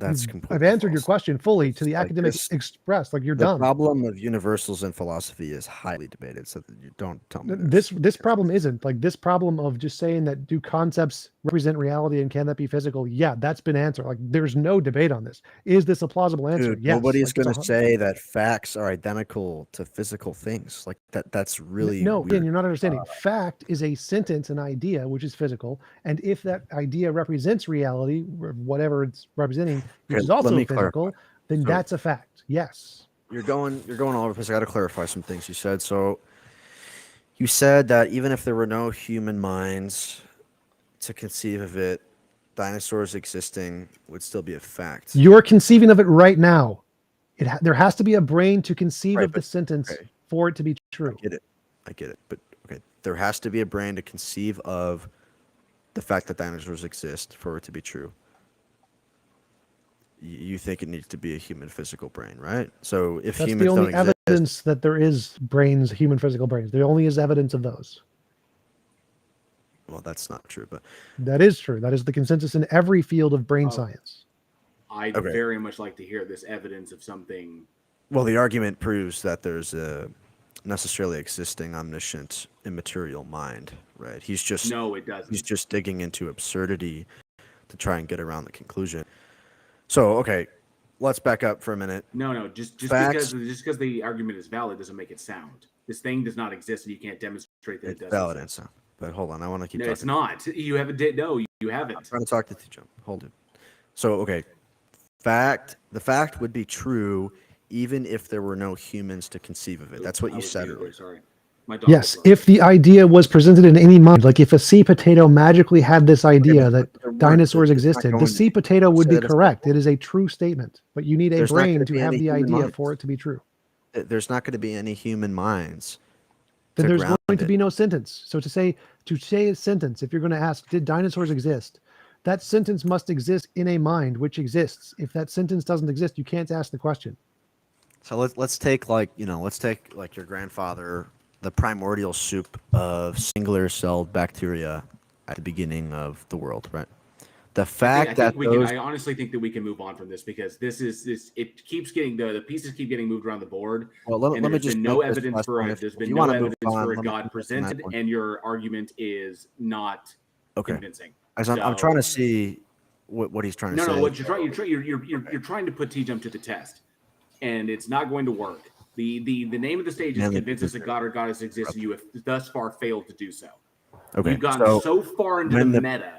That's completely I've answered your false. question fully to the academic express. Like, you're the done. The problem of universals in philosophy is highly debated, so that you don't tell me this problem isn't. Like, this problem of just saying that do concepts represent reality and can that be physical? Yeah, that's been answered. Like, there's no debate on this. Is this a plausible answer? Dude, yes. Nobody's going to say that facts are identical to physical things. Like, that's really no. weird. Again, you're not understanding. Fact is a sentence, an idea, which is physical, and if that idea represents reality, whatever it's representing, which is also physical, then that's a fact. Yes. You're going all over the place. I got to clarify some things you said. So you said that even if there were no human minds to conceive of it, dinosaurs existing would still be a fact. You're conceiving of it right now. There has to be a brain to conceive of the sentence for it to be true. I get it. But okay, there has to be a brain to conceive of the fact that dinosaurs exist for it to be true. You think it needs to be a human physical brain, right? So if that's humans the only don't exist, evidence that there is brains, human physical brains. There only is evidence of those. Well, that's not true, but that is true. That is the consensus in every field of brain science. I'd very much like to hear this evidence of something. Well, the argument proves that there's a necessarily existing omniscient immaterial mind, right? He's just no, it doesn't. He's just digging into absurdity to try and get around the conclusion. So, okay, let's back up for a minute. No, just because the argument is valid doesn't make it sound. This thing does not exist, and you can't demonstrate that it doesn't. Valid and sound. But hold on, I want to keep talking. It's not. You haven't. No, you haven't. I'm trying to talk to TJump. Hold it. So, okay, the fact would be true even if there were no humans to conceive of it. That's what you said earlier. Sorry. My dog Yes, was barking. if the idea was presented in any mind, like if a sea potato magically had this idea that dinosaurs existed, the sea potato would be correct. It is a true statement, but you need a There's not brain gonna to be have any the human idea minds. for it to be true. There's not going to be any human minds. Then to there's ground going to it. be no sentence. So to say a sentence, if you're going to ask, did dinosaurs exist? That sentence must exist in a mind which exists. If that sentence doesn't exist, you can't ask the question. So let's take like your grandfather, the primordial soup of singular-celled bacteria at the beginning of the world, right? The fact I honestly think that we can move on from this because it keeps getting the pieces keep getting moved around the board. Well, let me there's just been no make this evidence last for point. it. There's If been you no wanna move evidence on, for a let me God finish that presented, point. and your argument is not convincing. As I'm trying to see what he's trying to say. No, what you're trying to put TJump to the test, and it's not going to work. The name of the stage is convince us that God or goddess exists, and you have thus far failed to do so. Okay, You've gotten so far into the meta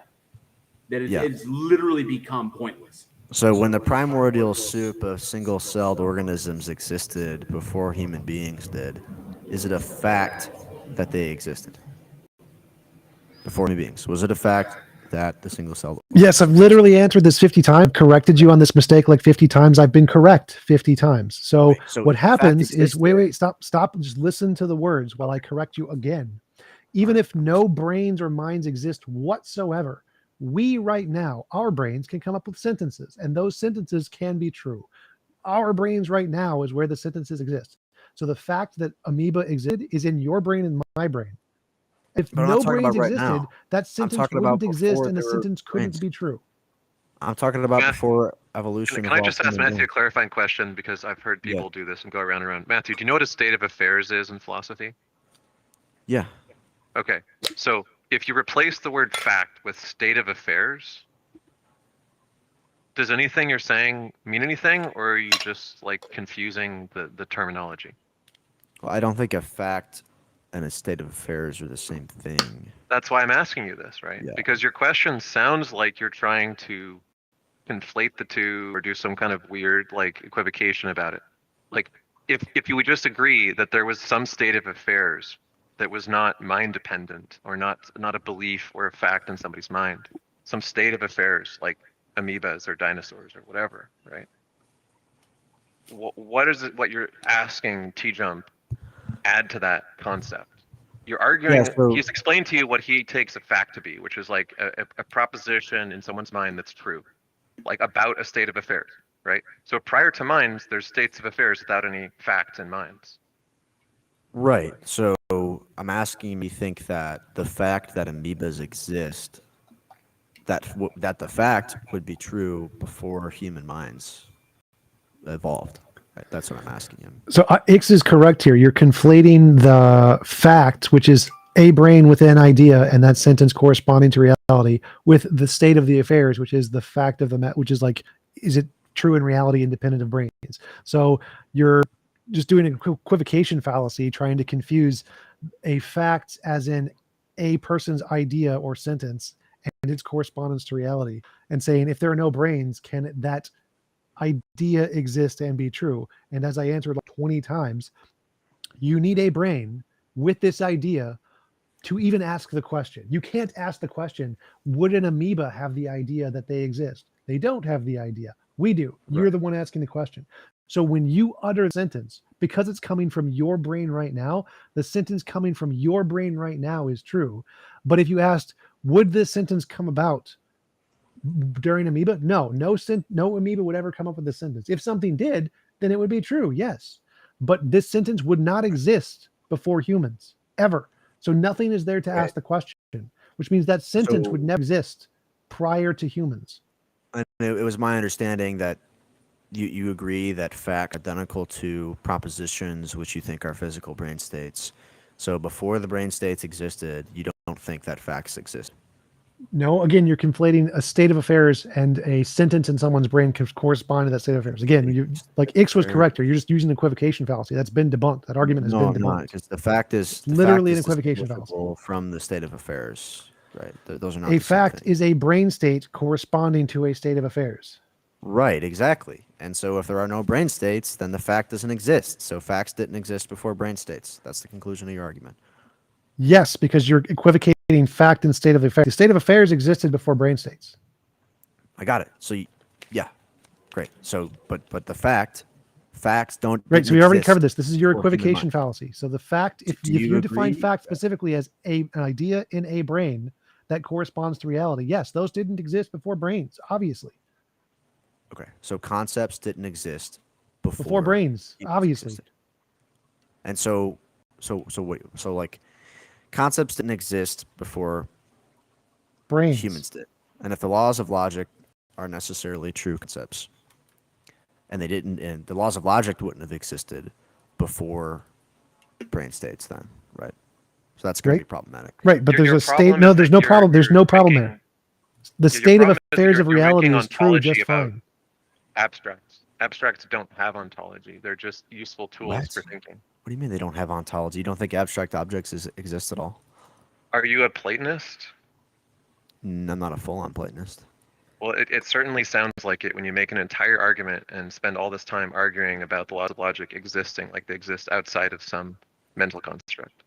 that it's literally become pointless. So when the primordial soup of single-celled organisms existed before human beings did, is it a fact that they existed before human beings? Was it a fact that the single-celled? Yes, I've literally answered this 50 times, corrected you on this mistake like 50 times. I've been correct 50 times. So, so what the fact happens is, exists wait, stop, just listen to the words while I correct you again. Even if no brains or minds exist whatsoever, we right now, our brains can come up with sentences, and those sentences can be true. Our brains right now is where the sentences exist. So the fact that amoeba existed is in your brain and my brain. If But I'm no not talking brains about right existed, now. that I'm sentence talking wouldn't about exist, before and the there were sentence couldn't brains. be true. I'm talking about before evolution. Can I just ask Matthew a clarifying question because I've heard people do this and go around and around. Matthew, do you know what a state of affairs is in philosophy? Yeah. Okay, so if you replace the word fact with state of affairs, does anything you're saying mean anything, or are you just like confusing the terminology? Well, I don't think a fact and a state of affairs are the same thing. That's why I'm asking you this, right? Yeah. Because your question sounds like you're trying to conflate the two or do some kind of weird like equivocation about it. Like if you would just agree that there was some state of affairs that was not mind dependent or not a belief or a fact in somebody's mind, some state of affairs like amoebas or dinosaurs or whatever, right? What is it what you're asking TJump add to that concept? You're arguing, he's explained to you what he takes a fact to be, which is like a proposition in someone's mind that's true, like about a state of affairs, right? So prior to minds, there's states of affairs without any facts in minds. Right. So I'm asking you think that the fact that amoebas exist, that the fact would be true before human minds evolved. Right? That's what I'm asking him. So Ix is correct here. You're conflating the fact, which is a brain with an idea, and that sentence corresponding to reality, with the state of the affairs, which is the fact of the which is like, is it true in reality independent of brains? So you're just doing an equivocation fallacy, trying to confuse a fact as in a person's idea or sentence and its correspondence to reality, and saying if there are no brains, can that idea exist and be true? And as I answered like 20 times, you need a brain with this idea to even ask the question. You can't ask the question, would an amoeba have the idea that they exist? They don't have the idea. We do. You're the one asking the question. So when you utter a sentence, because it's coming from your brain right now, the sentence coming from your brain right now is true. But if you asked, would this sentence come about during amoeba? No amoeba would ever come up with this sentence. If something did, then it would be true, yes. But this sentence would not exist before humans, ever. So nothing is there to ask the question, which means that sentence would never exist prior to humans. And it was my understanding that you agree that fact identical to propositions which you think are physical brain states. So before the brain states existed, you don't think that facts exist. No, again, you're conflating a state of affairs and a sentence in someone's brain can correspond to that state of affairs. Again, you like Ix was correct here. You're just using equivocation fallacy. That's been debunked. That argument has been debunked. Because the fact is literally an equivocation fallacy from the state of affairs. Right. Those are not a fact is a brain state corresponding to a state of affairs. Right, exactly. And so if there are no brain states, then the fact doesn't exist. So facts didn't exist before brain states. That's the conclusion of your argument. Yes, because you're equivocating fact and state of affairs. The state of affairs existed before brain states. I got it. So, yeah, great. So, but the facts don't. Right. So didn't we already exist covered this. This is your before human equivocation mind. fallacy. So the fact, if Do you you define agree fact specifically as an idea in a brain that corresponds to reality, yes, those didn't exist before brains, obviously. Okay. So concepts didn't exist Before brains, humans obviously. existed. And so like concepts didn't exist before Brains. humans did. And if the laws of logic are necessarily true concepts, and the laws of logic wouldn't have existed before brain states then, right? So that's going to be problematic. Right, but Your there's a state. problem No, is there's that no you're- problem. There's you're no problem making- there. The your state of problem is affairs you're of reality making is true ontology just about fine. Abstracts. Abstracts don't have ontology. They're just useful tools What? for thinking. What do you mean they don't have ontology? You don't think abstract objects exist at all? Are you a Platonist? I'm not a full-on Platonist. Well, it certainly sounds like it when you make an entire argument and spend all this time arguing about the laws of logic existing like they exist outside of some mental construct.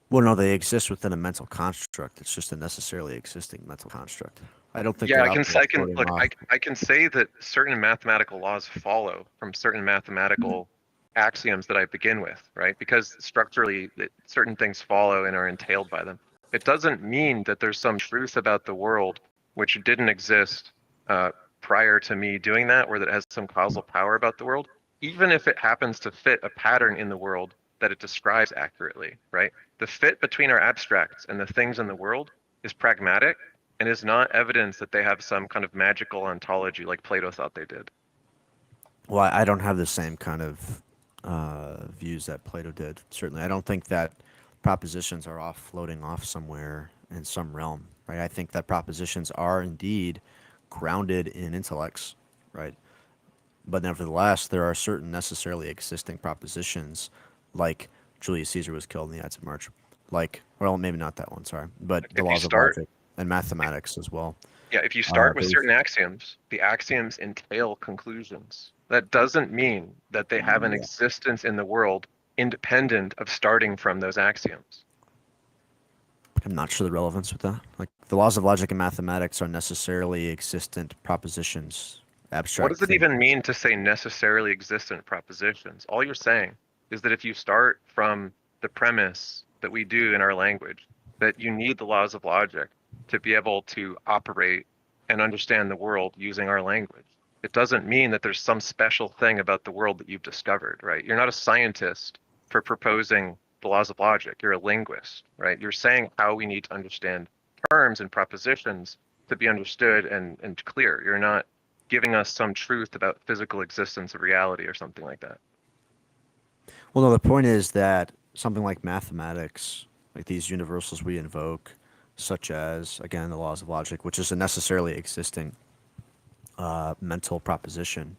Well, no, they exist within a mental construct. It's just a necessarily existing mental construct. I don't think. Yeah, they're I can out there floating look. off. I can say that certain mathematical laws follow from certain mathematical axioms that I begin with, right? Because structurally, certain things follow and are entailed by them. It doesn't mean that there's some truth about the world which didn't exist prior to me doing that, or that has some causal power about the world, even if it happens to fit a pattern in the world that it describes accurately, right? The fit between our abstracts and the things in the world is pragmatic and is not evidence that they have some kind of magical ontology like Plato thought they did. Well, I don't have the same kind of views that Plato did. Certainly, I don't think that propositions are floating off somewhere in some realm, right? I think that propositions are indeed grounded in intellects, right? But nevertheless, there are certain necessarily existing propositions, like Julius Caesar was killed in the Ides of March, like, well, maybe not that one, sorry, but the laws of logic and mathematics as well. Yeah, if you start with certain axioms, the axioms entail conclusions. That doesn't mean that they have an existence in the world independent of starting from those axioms. I'm not sure the relevance with that. Like, the laws of logic and mathematics are necessarily existent propositions. Abstract. What does it even mean to say necessarily existent propositions? All you're saying is that if you start from the premise that we do in our language, that you need the laws of logic to be able to operate and understand the world using our language. It doesn't mean that there's some special thing about the world that you've discovered, right? You're not a scientist for proposing the laws of logic. You're a linguist, right? You're saying how we need to understand terms and propositions to be understood and clear. You're not giving us some truth about physical existence of reality or something like that. Well, no, the point is that something like mathematics, like these universals we invoke, such as, again, the laws of logic, which is a necessarily existing mental proposition.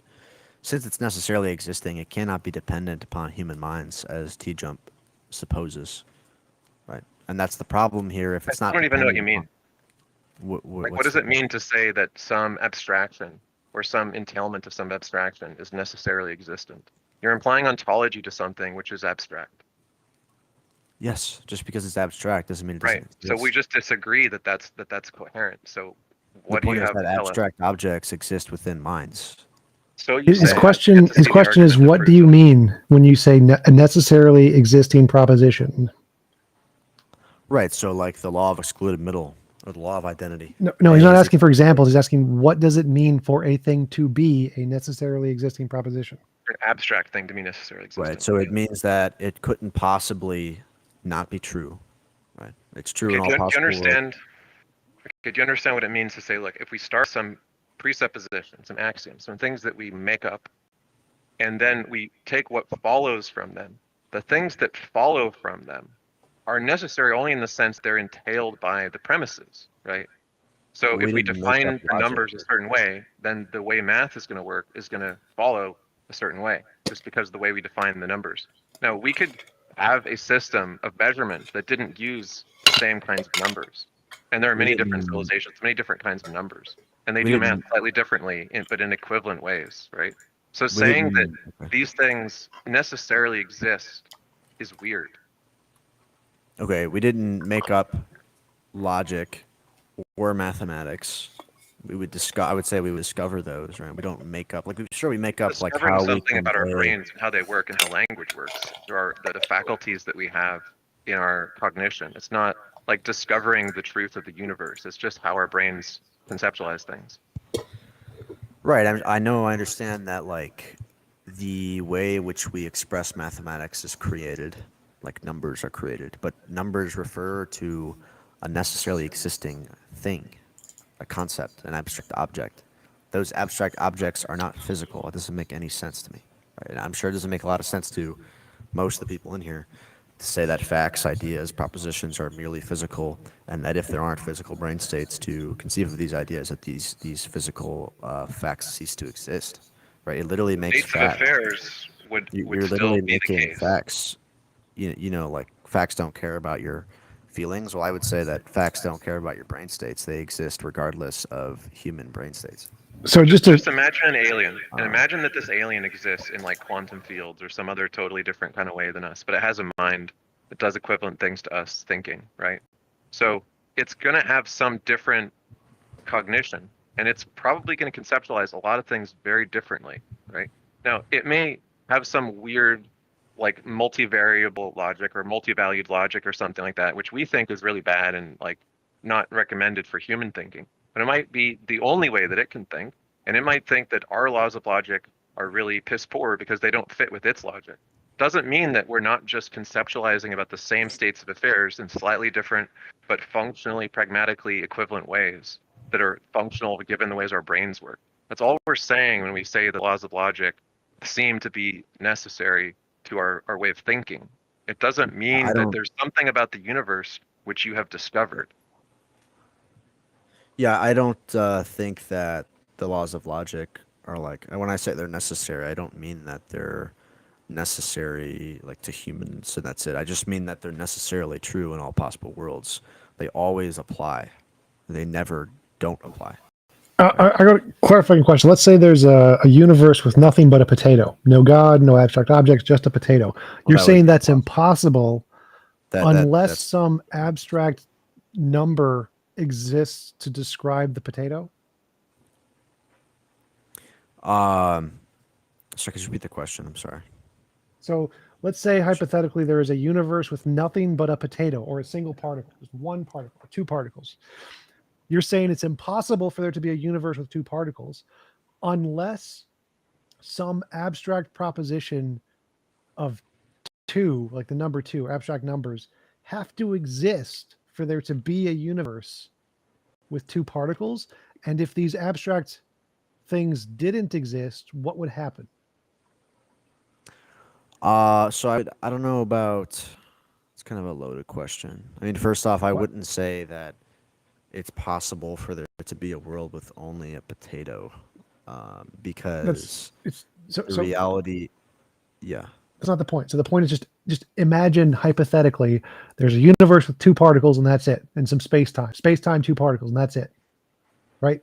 Since it's necessarily existing, it cannot be dependent upon human minds, as TJump supposes, right? And that's the problem here. If it's not, I don't even know what you mean. What does it mean to say that some abstraction or some entailment of some abstraction is necessarily existent? You're implying ontology to something which is abstract. Yes, just because it's abstract doesn't mean it doesn't exist. So we just disagree that that's coherent. So what the point do you is have that to tell us? abstract objects exist within minds. So you His say question is, what do you mean when you say a necessarily existing proposition? Right. So, like the law of excluded middle or the law of identity. No, he's not asking for examples. He's asking, what does it mean for a thing to be a necessarily existing proposition? An abstract thing to be necessarily existent. Right. So it means that it couldn't possibly not be true. Right. It's true in all possible. Do you understand what it means to say, look, if we start some presuppositions, some axioms, some things that we make up, and then we take what follows from them, the things that follow from them are necessary only in the sense they're entailed by the premises, right? So if we define the numbers a certain way, then the way math is going to work is going to follow a certain way, just because of the way we define the numbers. Now, we could have a system of measurement that didn't use the same kinds of numbers. And there are many different civilizations, many different kinds of numbers. and they We do math didn't- slightly differently, but in equivalent ways, right? So We saying that didn't- okay. these things necessarily exist is weird. Okay, we didn't make up logic or mathematics. We would discover. I would say we would discover those, right? We don't make up. Like, sure, we make up like Discovering how we something about our convey- brains and how they work and how language works. There are the faculties that we have in our cognition. It's not like discovering the truth of the universe. It's just how our brains conceptualize things. Right. I know. I understand that. Like, the way in which we express mathematics is created, like numbers are created, but numbers refer to a necessarily existing thing, a concept, an abstract object. Those abstract objects are not physical. It doesn't make any sense to me. Right? And I'm sure it doesn't make a lot of sense to most of the people in here to say that facts, ideas, propositions are merely physical, and that if there aren't physical brain states to conceive of these ideas, that these physical facts cease to exist. Right? It literally makes States of facts. affairs would You're still literally be the making case. facts. You know, like facts don't care about your feelings. Well, I would say that facts don't care about your brain states. They exist regardless of human brain states. So just imagine an alien, and imagine that this alien exists in like quantum fields or some other totally different kind of way than us, but it has a mind that does equivalent things to us thinking, right? So it's going to have some different cognition, and it's probably going to conceptualize a lot of things very differently, right? Now, it may have some weird like multivariable logic or multi-valued logic or something like that, which we think is really bad and like not recommended for human thinking. But it might be the only way that it can think, and it might think that our laws of logic are really piss poor because they don't fit with its logic. Doesn't mean that we're not just conceptualizing about the same states of affairs in slightly different but functionally, pragmatically equivalent ways that are functional given the ways our brains work. That's all we're saying when we say the laws of logic seem to be necessary to our way of thinking. It doesn't mean that there's something about the universe which you have discovered. Yeah, I don't think that the laws of logic are like, when I say they're necessary, I don't mean that they're necessary like to humans and that's it. I just mean that they're necessarily true in all possible worlds. They always apply. They never don't apply. I got a clarifying question. Let's say there's a universe with nothing but a potato. No God, no abstract objects, just a potato. You're saying that's impossible unless some abstract number exists to describe the potato? Sorry, could you repeat the question? I'm sorry. So let's say hypothetically there is a universe with nothing but a potato or a single particle, just one particle or two particles. You're saying it's impossible for there to be a universe with two particles unless some abstract proposition of two, like the number two, abstract numbers, have to exist for there to be a universe with two particles. And if these abstract things didn't exist, what would happen? So I don't know about, it's kind of a loaded question. I mean, first off, I wouldn't say that it's possible for there to be a world with only a potato, because the reality, yeah. That's not the point. So the point is just imagine hypothetically there's a universe with two particles and that's it, and some space-time. Space-time, two particles, and that's it. Right?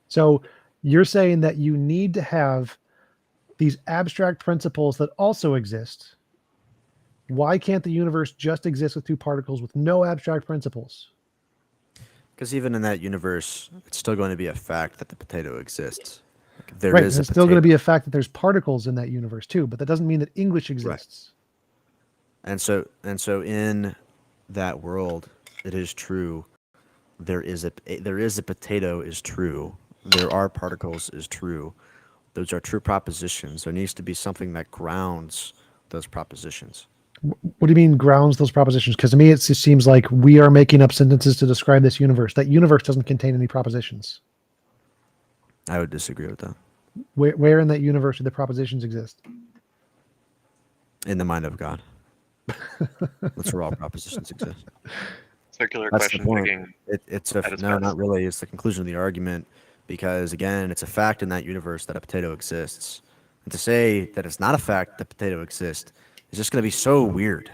So you're saying that you need to have these abstract principles that also exist. Why can't the universe just exist with two particles with no abstract principles? Because even in that universe, it's still going to be a fact that the potato exists. Like, there right, is and a it's still going to potato. be a fact that there's particles in that universe too, but that doesn't mean that English exists. And so in that world, it is true. There is a potato is true. There are particles is true. Those are true propositions. There needs to be something that grounds those propositions. What do you mean grounds those propositions? Because to me, it just seems like we are making up sentences to describe this universe. That universe doesn't contain any propositions. I would disagree with that. Where in that universe do the propositions exist? In the mind of God. That's where all propositions exist. Circular That's the question point. picking. It's not really. It's the conclusion of the argument, because again, it's a fact in that universe that a potato exists. And to say that it's not a fact that potato exists is just going to be so weird,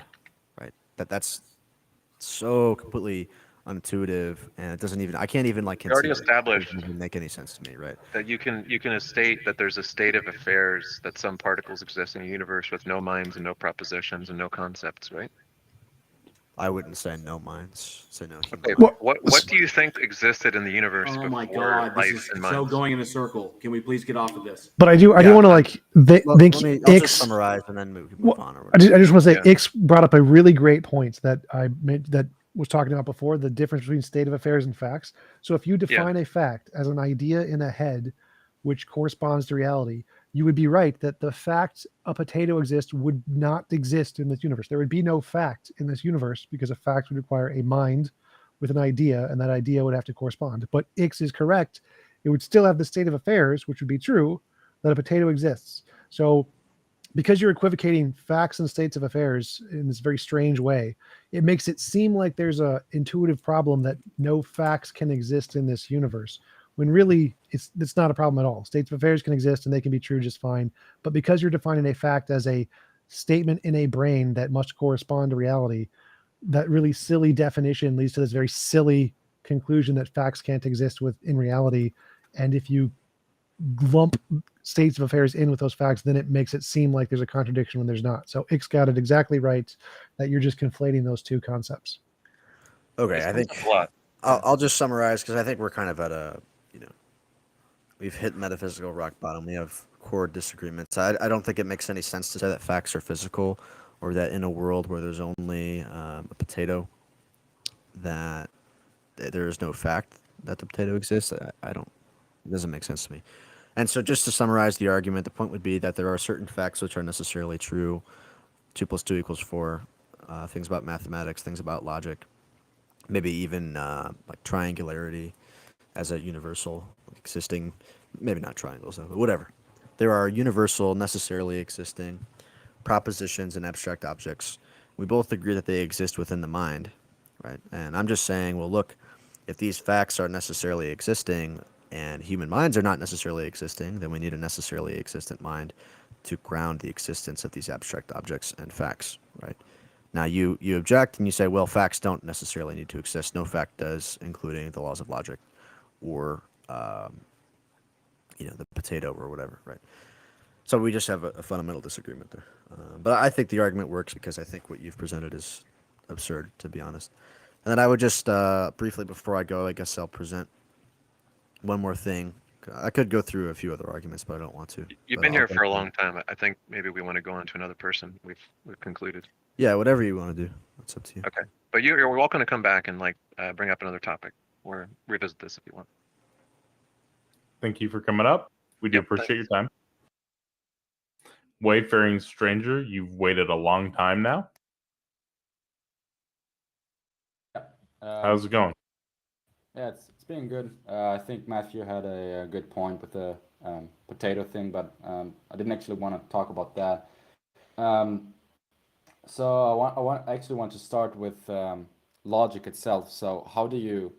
right? That's so completely unintuitive, and it doesn't even. I can't even like. We already conceive it. It established doesn't even make any sense to me, right? that you can state that there's a state of affairs that some particles exist in a universe with no minds and no propositions and no concepts, right? I wouldn't say no minds. Say no human. Okay, minds. what do you think existed in the universe Oh before my god, this life is and so minds? going in a circle. Can we please get off of this? But I do want to like think I'll just Ix. summarize and then move on. Or I just want to say Yeah. Ix brought up a really great point that I made that was talking about before, the difference between state of affairs and facts. So if you define a fact as an idea in a head which corresponds to reality, you would be right that the fact a potato exists would not exist in this universe. There would be no fact in this universe because a fact would require a mind with an idea, and that idea would have to correspond. But Ix is correct. It would still have the state of affairs, which would be true, that a potato exists. So because you're equivocating facts and states of affairs in this very strange way, it makes it seem like there's a intuitive problem that no facts can exist in this universe, when really it's not a problem at all. States of affairs can exist and they can be true just fine. But because you're defining a fact as a statement in a brain that must correspond to reality, that really silly definition leads to this very silly conclusion that facts can't exist in reality. And if you lump states of affairs in with those facts, then it makes it seem like there's a contradiction when there's not. So Ix got it exactly right that you're just conflating those two concepts. Okay, I think I'll just summarize because I think we're kind of at a, we've hit metaphysical rock bottom. We have core disagreements. I don't think it makes any sense to say that facts are physical, or that in a world where there's only a potato, that there is no fact that the potato exists. I don't. It doesn't make sense to me. And so just to summarize the argument, the point would be that there are certain facts which are necessarily true. 2 + 2 = 4. Things about mathematics, things about logic, maybe even like triangularity as a universal existing, maybe not triangles though, but whatever. There are universal, necessarily existing propositions and abstract objects. We both agree that they exist within the mind, right? And I'm just saying, well, look, if these facts are necessarily existing, and human minds are not necessarily existing, then we need a necessarily existent mind to ground the existence of these abstract objects and facts, right? Now you object and you say, well, facts don't necessarily need to exist. No fact does, including the laws of logic or, the potato or whatever, right? So we just have a fundamental disagreement there. But I think the argument works because I think what you've presented is absurd, to be honest. And then I would just briefly, before I go, I guess I'll present one more thing. I could go through a few other arguments, but I don't want to. You've been here for a long time. I think maybe we want to go on to another person. We've concluded. Yeah, whatever you want to do. That's up to you. Okay, but you're welcome to come back and bring up another topic or revisit this if you want. Thank you for coming up. We do appreciate your time. Wayfaring stranger, you've waited a long time now. How's it going? Yeah, it's been good. I think Matthew had a good point with the potato thing, but I didn't actually want to talk about that. So I actually want to start with logic itself. So how do you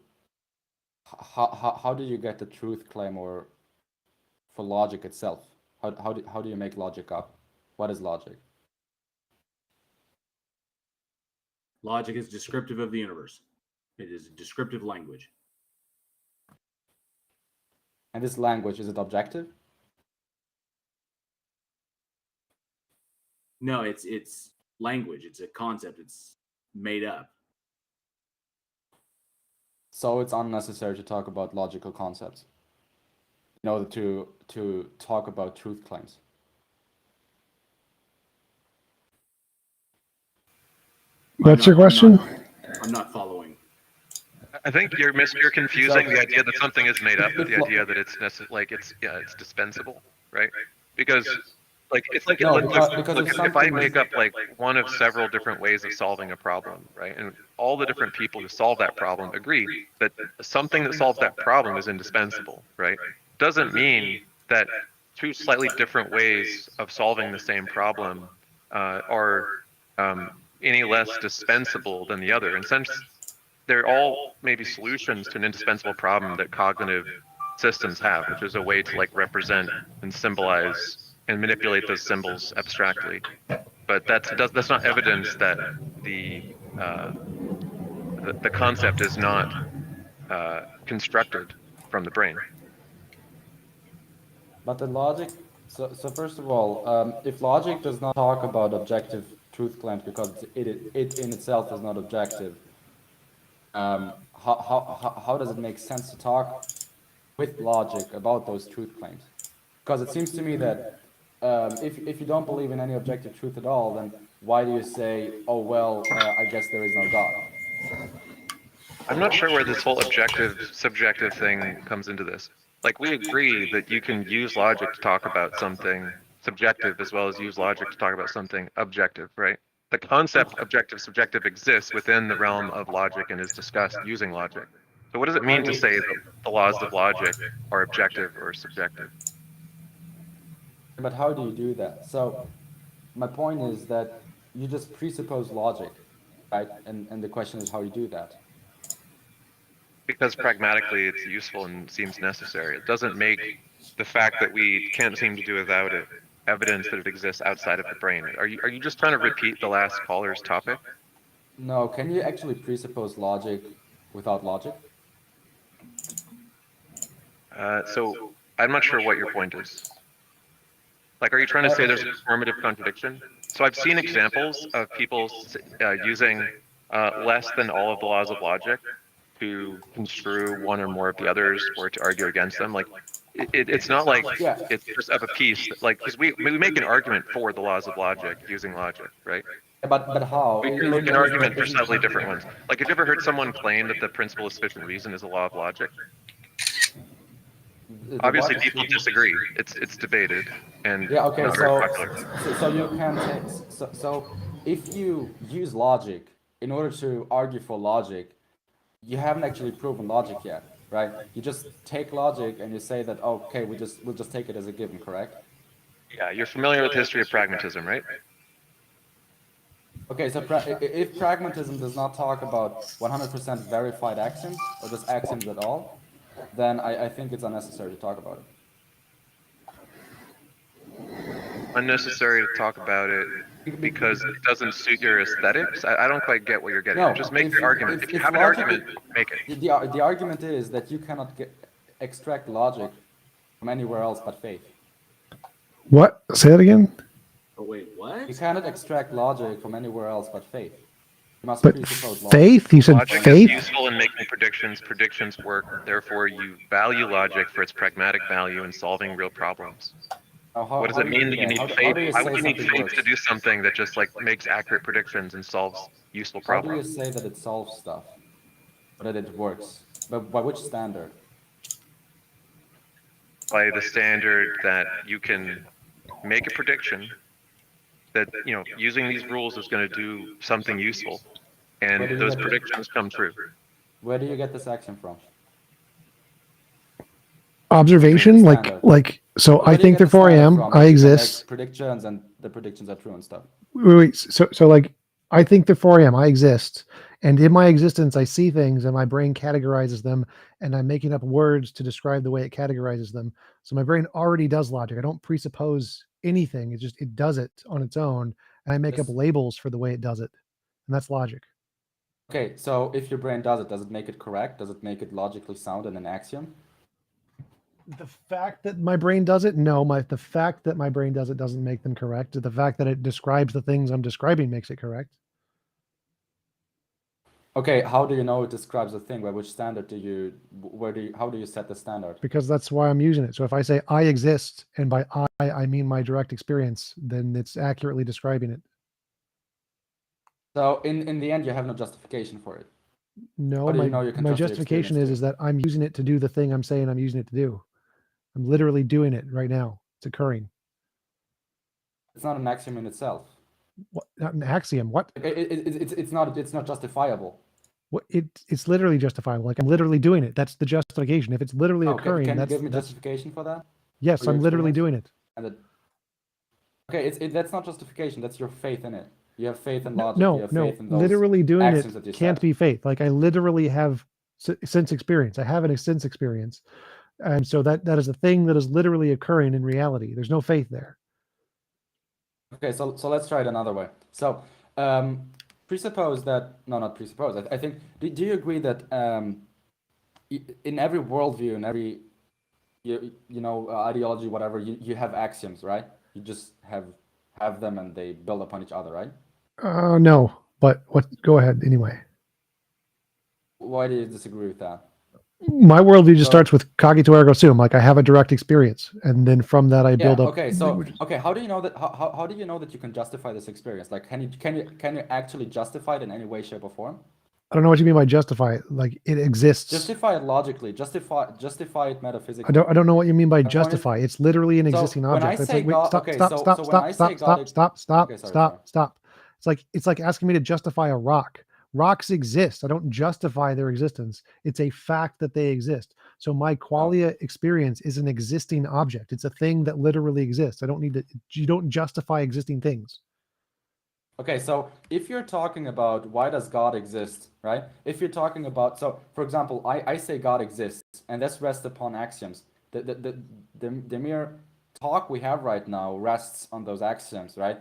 get the truth claim or for logic itself? How do you make logic up? What is logic? Logic is descriptive of the universe. It is a descriptive language. And this language, is it objective? No, it's language. It's a concept. It's made up. So it's unnecessary to talk about logical concepts in order to talk about truth claims. That's your question? I'm not following. I think you're confusing the idea that something is made up with the idea that it's it's dispensable, right? Because if I make up one of several different ways of solving a problem, right? And all the different people who solve that problem agree that something that solves that problem is indispensable, right? Doesn't mean that two slightly different ways of solving the same problem are any less dispensable than the other. And since they're all maybe solutions to an indispensable problem that cognitive systems have, which is a way to represent and symbolize and manipulate those symbols abstractly. But that's not evidence that the the concept is not constructed from the brain. But the logic, so first of all, if logic does not talk about objective truth claims because it in itself is not objective, how does it make sense to talk with logic about those truth claims? Because it seems to me that if you don't believe in any objective truth at all, then why do you say, oh, well, I guess there is no God? I'm not sure where this whole objective, subjective thing comes into this. Like, we agree that you can use logic to talk about something subjective as well as use logic to talk about something objective, right? The concept objective, subjective exists within the realm of logic and is discussed using logic. So what does it mean to say that the laws of logic are objective or subjective? But how do you do that? So my point is that you just presuppose logic, right? And the question is how you do that. Because pragmatically it's useful and seems necessary. It doesn't make the fact that we can't seem to do without it evidence that it exists outside of the brain. Are you just trying to repeat the last caller's topic? No, can you actually presuppose logic without logic? So I'm not sure what your point is. Like, are you trying to say there's a formative contradiction? So I've seen examples of people using less than all of the laws of logic to construe one or more of the others or to argue against them. Like, it's not like it's just of a piece. Like, because we make an argument for the laws of logic using logic, right? But how? We can make an argument for subtly different ones. Like, have you ever heard someone claim that the principle of sufficient reason is a law of logic? Obviously, people disagree. It's debated and yeah. Okay. not very popular. So you can take so if you use logic in order to argue for logic, you haven't actually proven logic yet, right? You just take logic and you say that okay, we'll just take it as a given, correct? Yeah, you're familiar with the history of pragmatism, right? Okay, so if pragmatism does not talk about 100% verified axioms or just axioms at all, then I think it's unnecessary to talk about it. Unnecessary to talk about it because it doesn't suit your aesthetics? I don't quite get what you're getting at. Just make your argument. If you have an argument, make it. The argument is that you cannot extract logic from anywhere else but faith. What? Say that again? Oh, wait, what? You cannot extract logic from anywhere else but faith. You must But presuppose logic. faith? You said Logic faith? is useful in making predictions. Predictions work. Therefore, you value logic for its pragmatic value in solving real problems. What does it mean that you need faith? Why would you need faith to do something that just like makes accurate predictions and solves useful How do problems? you say that it solves stuff? Or that it works? But by which standard? By the standard that you can make a prediction that, using these rules is going to do something useful, Where do and you those get predictions come true. Where do you get this axiom from? Observation? Standard. So Where I do you think get the therefore I standard am. from? I You can exist. make predictions and the predictions are true and stuff. Wait. So I think therefore I am. I exist. And in my existence, I see things and my brain categorizes them and I'm making up words to describe the way it categorizes them. So my brain already does logic. I don't presuppose anything. It does it on its own. And I make up labels for the way it does it. And that's logic. Okay, so if your brain does it make it correct? Does it make it logically sound and an axiom? The fact that my brain does it, no. The fact that my brain does it doesn't make them correct. The fact that it describes the things I'm describing makes it correct. Okay, how do you know it describes a thing? By which standard how do you set the standard? Because that's why I'm using it. So if I say I exist, and by I mean my direct experience, then it's accurately describing it. So in the end, you have no justification for it. No, How do you know you can my trust your justification experience is that I'm using it to do the thing I'm saying I'm using it to do. I'm literally doing it right now. It's occurring. It's not an axiom in itself. What? Not an axiom. What? It's not justifiable. What? It's literally justifiable. Like I'm literally doing it. That's the justification. If it's literally Okay, occurring, can you that's give me justification for that? yes. For your I'm literally experience? doing it. Okay, that's not justification. That's your faith in it. You have faith in logic. you No, have no. faith in those Literally doing axioms that it you can't set. be faith. Like I literally have sense experience. I have a sense experience, and so that is a thing that is literally occurring in reality. There's no faith there. Okay, so let's try it another way. So presuppose that, no, not presuppose. I think, do you agree that in every worldview, in every, ideology, whatever, you have axioms, right? You just have them and they build upon each other, right? No, but go ahead anyway. Why do you disagree with that? My worldview just starts with cogito ergo sum. Like I have a direct experience, and then from that I build up. Okay, so how do you know that? How do you know that you can justify this experience? Like, can you actually justify it in any way, shape, or form? I don't know what you mean by justify it. Like it exists. Justify it logically. Justify it metaphysically. I don't know what you mean by justify. It's literally an existing object. It's like, stop. It's like asking me to justify a rock. Rocks exist. I don't justify their existence. It's a fact that they exist. So my qualia experience is an existing object. It's a thing that literally exists. You don't justify existing things. Okay, so if you're talking about why does God exist, right? If you're talking about, so for example, I say God exists, and this rests upon axioms. The mere talk we have right now rests on those axioms, right?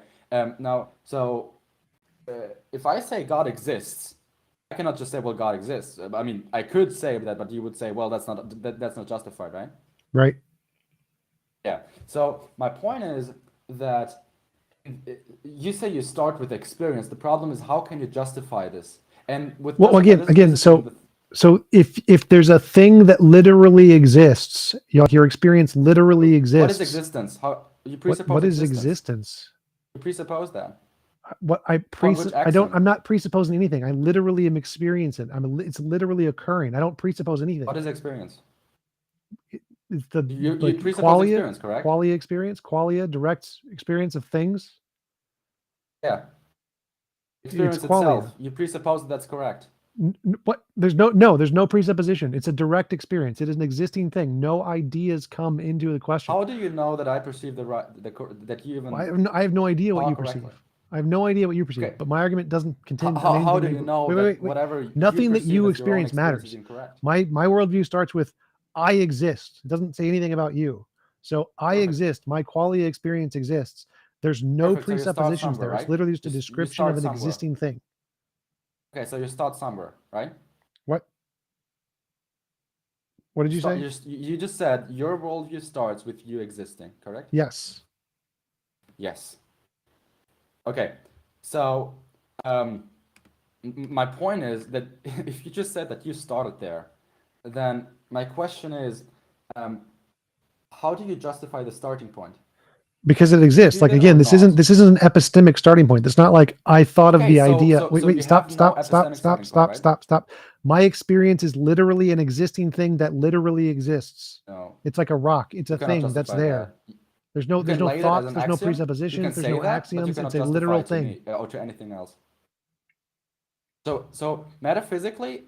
If I say God exists, I cannot just say, well, God exists. I mean, I could say that, but you would say, well, that's not justified, right? Right. Yeah. So my point is that you say you start with experience. The problem is, how can you justify this? And with again, so if there's a thing that literally exists, your experience literally exists. What is existence? How you presuppose? What is existence? You presuppose that. I'm not presupposing anything. I literally am experiencing it. It's literally occurring. I don't presuppose anything. What is experience? It's the you presuppose experience, correct? Qualia experience, qualia, direct experience of things. Yeah. Experience itself. You presuppose that's correct. What? There's no presupposition. It's a direct experience. It is an existing thing. No ideas come into the question. How do you know that I perceive that you even? Well, I have no idea what you perceive. I have no idea what you perceive, okay. But my argument doesn't contain. How do you know that whatever nothing that you experience matters? My worldview starts with I exist. It doesn't say anything about you. So I exist. My qualia experience exists. There's no presuppositions there. Right? It's literally just a description of an existing thing. Okay, so you start somewhere, right? What? What did you say? You just said your worldview starts with you existing, correct? Yes. Yes. Okay, so my point is that if you just said that you started there, then my question is, how do you justify the starting point? Because it exists. Like again, this isn't an epistemic starting point. It's not like I thought of the idea. Wait, stop. My experience is literally an existing thing that literally exists. No. It's like a rock. It's a thing that's there. There's no thoughts, there's no presuppositions, there's no axioms, it's a literal thing. Or to anything else. So metaphysically,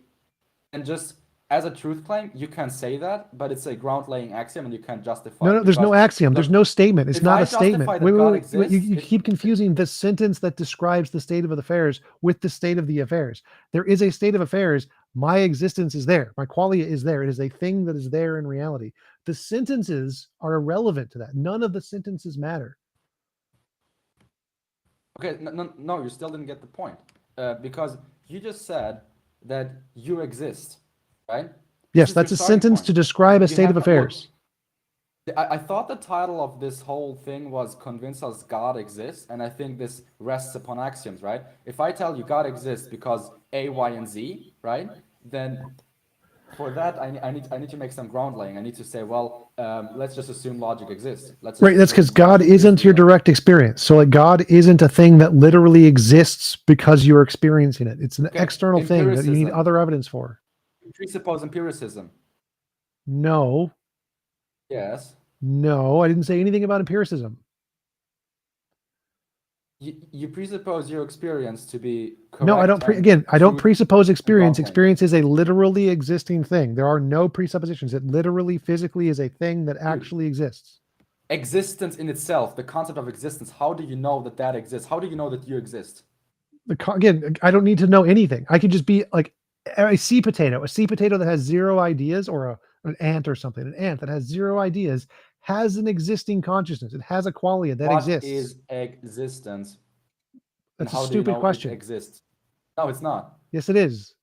and just as a truth claim, you can say that, but it's a ground-laying axiom and you can't justify it. No, there's no axiom. There's no statement. It's not a statement. Wait. You keep confusing the sentence that describes the state of affairs with the state of the affairs. There is a state of affairs. My existence is there. My qualia is there. It is a thing that is there in reality. The sentences are irrelevant to that. None of the sentences matter. Okay, no, you still didn't get the point. Because you just said that you exist, right? Yes, that's a sentence to describe a state of affairs. I thought the title of this whole thing was Convince Us God Exists, and I think this rests upon axioms, right? If I tell you God exists because A, Y, and Z, right? Then for that, I need to make some ground laying. I need to say, well, let's just assume logic exists. Right, that's because God isn't your direct experience. So like God isn't a thing that literally exists because you're experiencing it. It's an external thing that you need other evidence for. You presuppose empiricism. No. Yes. No, I didn't say anything about empiricism. You presuppose your experience to be correct. No, I don't. I don't presuppose experience. Experience is a literally existing thing. There are no presuppositions. It literally, physically is a thing that actually exists. Existence in itself, the concept of existence. How do you know that that exists? How do you know that you exist? Again, I don't need to know anything. I could just be like a sea potato that has zero ideas, or an ant or something. An ant that has zero ideas has an existing consciousness. It has a qualia that exists. What is existence? That's a stupid question. It exists? No, it's not. Yes, it is.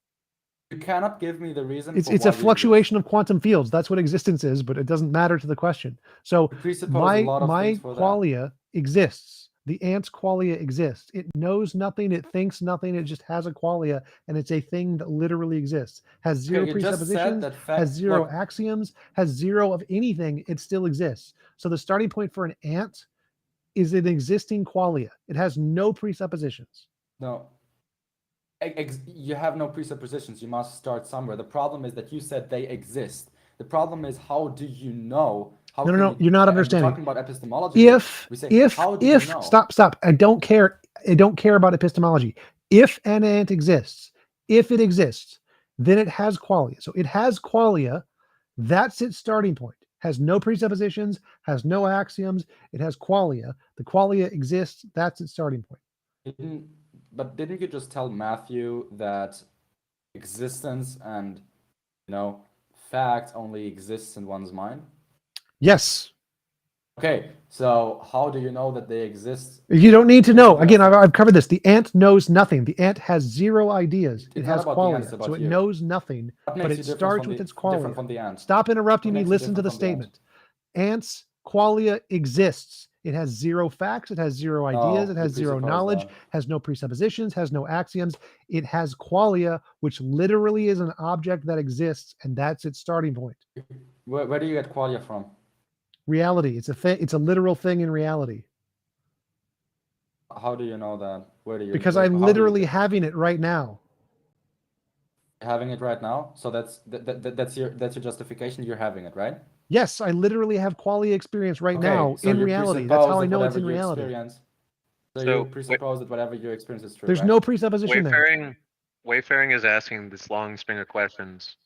You cannot give me the reason. It's for it's a why we fluctuation of quantum fields. That's what existence is, but it doesn't matter to the question. So presuppose a lot of my things for that. qualia exists. The ant's qualia exists. It knows nothing. It thinks nothing. It just has a qualia, and it's a thing that literally exists. Has zero you just said presuppositions. that Has zero look, axioms. Has zero of anything. It still exists. So the starting point for an ant is an existing qualia. It has no presuppositions. no. You have no presuppositions. You must start somewhere. The problem is that you said they exist. The problem is, how do you know? How No, you're not understanding. Talking about epistemology. If stop. I don't care about epistemology. If an ant exists, if it exists, then it has qualia. So it has qualia. That's its starting point. Has no presuppositions, has no axioms. It has qualia. The qualia exists. That's its starting point. But didn't you just tell Matthew that existence and, fact only exists in one's mind? Yes. Okay, so how do you know that they exist? You don't need to know. Again, I've covered this. The ant knows nothing. The ant has zero ideas. It has qualia. So it knows nothing, but it starts with its qualia. Stop interrupting me. Listen to the statement. Ants' qualia exists. It has zero facts. It has zero ideas. It has zero knowledge, has no presuppositions, has no axioms. It has qualia, which literally is an object that exists, and that's its starting point. Where do you get qualia from? Reality. It's a thing. It's a literal thing in reality. How do you know that? Where do you? Because I'm literally having it right now. Having it right now. So that's your justification. You're having it, right? Yes, I literally have qualia experience right now in reality. That's how I know it's in reality. So you presuppose that whatever you experience is true. There's no presupposition there. Wayfaring is asking this long string of questions.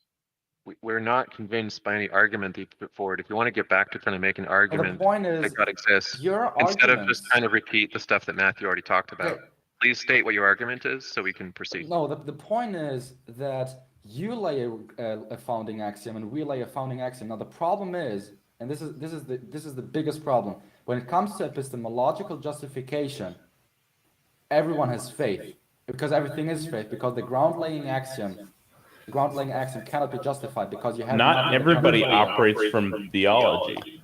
We're not convinced by any argument that you put forward. If you want to get back to trying to make an argument that God exists, instead of just trying to repeat the stuff that Matthew already talked about, please state what your argument is so we can proceed. No, the point is that you lay a founding axiom and we lay a founding axiom. Now the problem is, and this is the biggest problem, when it comes to epistemological justification, everyone has faith because everything is faith, because the ground-laying axiom cannot be justified because you have not everybody operates from theology.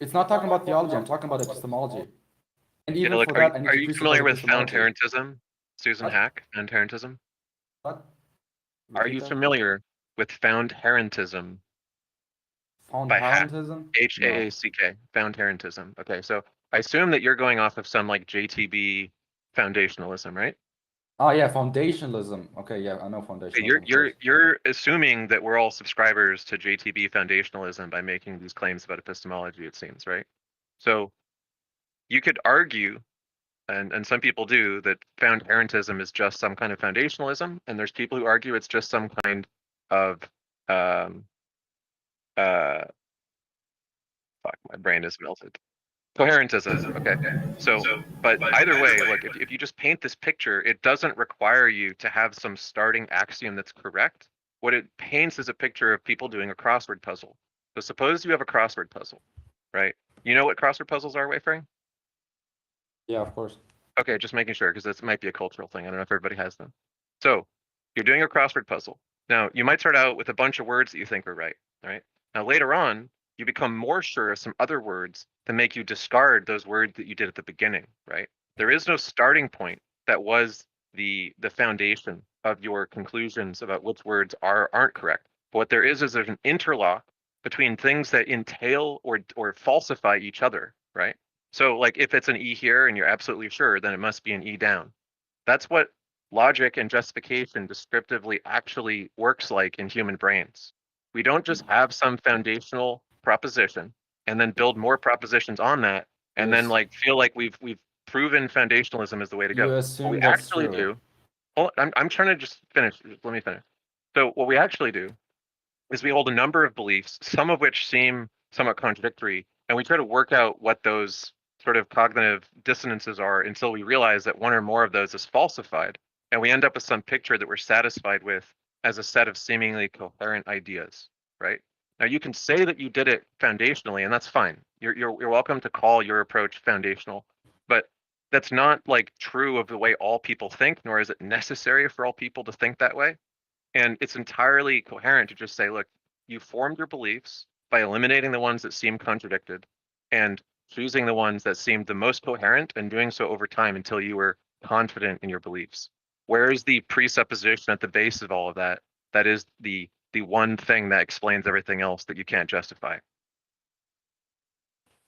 It's not talking about theology. I'm talking about epistemology. And even look, for that, are you familiar with found herentism, Susan Hack? Found herentism. What? Are you familiar with found herentism? Found by herentism? H-A-A-C-K. Found herentism. Okay, so I assume that you're going off of some like JTB foundationalism, right? Oh yeah, foundationalism. Okay, yeah, I know foundationalism. Okay, you're assuming that we're all subscribers to JTB foundationalism by making these claims about epistemology, it seems, right? So you could argue, and some people do, that found herentism is just some kind of foundationalism, and there's people who argue it's just some kind of fuck, my brain is melted. Coherentism. Okay. So, but either way, look, if you just paint this picture, it doesn't require you to have some starting axiom that's correct. What it paints is a picture of people doing a crossword puzzle. So suppose you have a crossword puzzle, right? You know what crossword puzzles are, Wayfaring? Yeah, of course. Okay, just making sure, because this might be a cultural thing. I don't know if everybody has them. So you're doing a crossword puzzle. Now, you might start out with a bunch of words that you think are right? Now, later on, you become more sure of some other words to make you discard those words that you did at the beginning, right? There is no starting point that was the foundation of your conclusions about which words aren't correct. But what there is there's an interlock between things that entail or falsify each other, right? So like if it's an E here and you're absolutely sure, then it must be an E down. That's what logic and justification descriptively actually works like in human brains. We don't just have some foundational proposition and then build more propositions on that and then like feel like we've proven foundationalism is the way to go. What we actually do, well, I'm trying to just finish. Let me finish. So what we actually do is we hold a number of beliefs, some of which seem somewhat contradictory, and we try to work out what those sort of cognitive dissonances are until we realize that one or more of those is falsified, and we end up with some picture that we're satisfied with as a set of seemingly coherent ideas, right? Now you can say that you did it foundationally, and that's fine. You're welcome to call your approach foundational, but that's not like true of the way all people think, nor is it necessary for all people to think that way. And it's entirely coherent to just say, look, you formed your beliefs by eliminating the ones that seem contradicted and choosing the ones that seemed the most coherent, and doing so over time until you were confident in your beliefs. Where is the presupposition at the base of all of that? That is the one thing that explains everything else that you can't justify.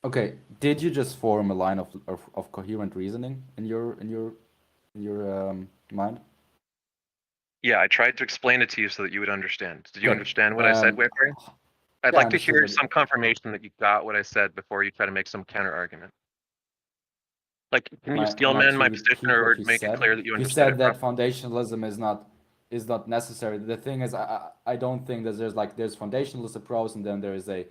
Okay, did you just form a line of coherent reasoning in your mind? Yeah, I tried to explain it to you so that you would understand. Did you Okay, understand what I said, Wayfair? I'd yeah, I like to understood hear what some confirmation that you got what I said before you try to make some counter argument. Like, can you steelman my position, or you make it said. clear that you You understood said it that properly? foundationalism is not necessary. The thing is, I don't think that there's foundationalist approach and then there is a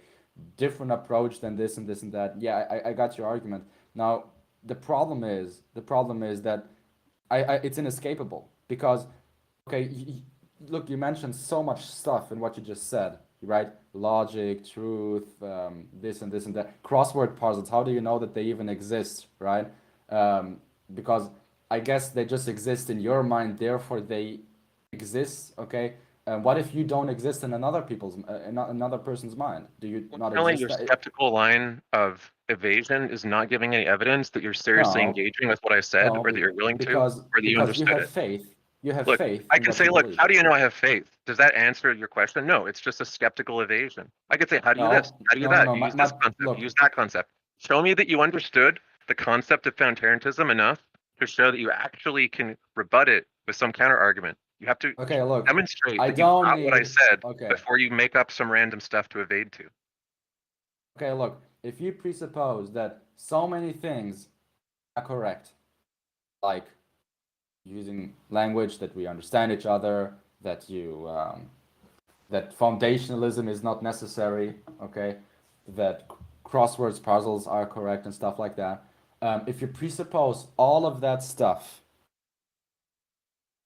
different approach than this and this and that. Yeah, I got your argument. Now the problem is that it's inescapable because okay, look, you mentioned so much stuff in what you just said, right? Logic, truth, this and this and that. Crossword puzzles. How do you know that they even exist, right? Because I guess they just exist in your mind, therefore they exist. Okay. What if you don't exist in another person's mind? Do you not Apparently, exist? your skeptical line of evasion is not giving any evidence that you're seriously No, engaging with what I said, no, or that you're willing to, because or that you you understood have it. faith. You have Look, faith I in can what say, you look, believe. how do you know I have faith? Does that answer your question? No, it's just a skeptical evasion. I could say, how do you this? No, How do you no, no, that? no. You use this concept, Look, you use that concept. Show me that you understood the concept of fountaintism enough to show that you actually can rebut it with some counter argument. You have to okay, look, demonstrate I that you don't got what I need. said Okay, before you make up some random stuff to evade to. okay, look. If you presuppose that so many things are correct, like using language that we understand each other, that you that foundationalism is not necessary, okay, that crosswords puzzles are correct and stuff like that. If you presuppose all of that stuff,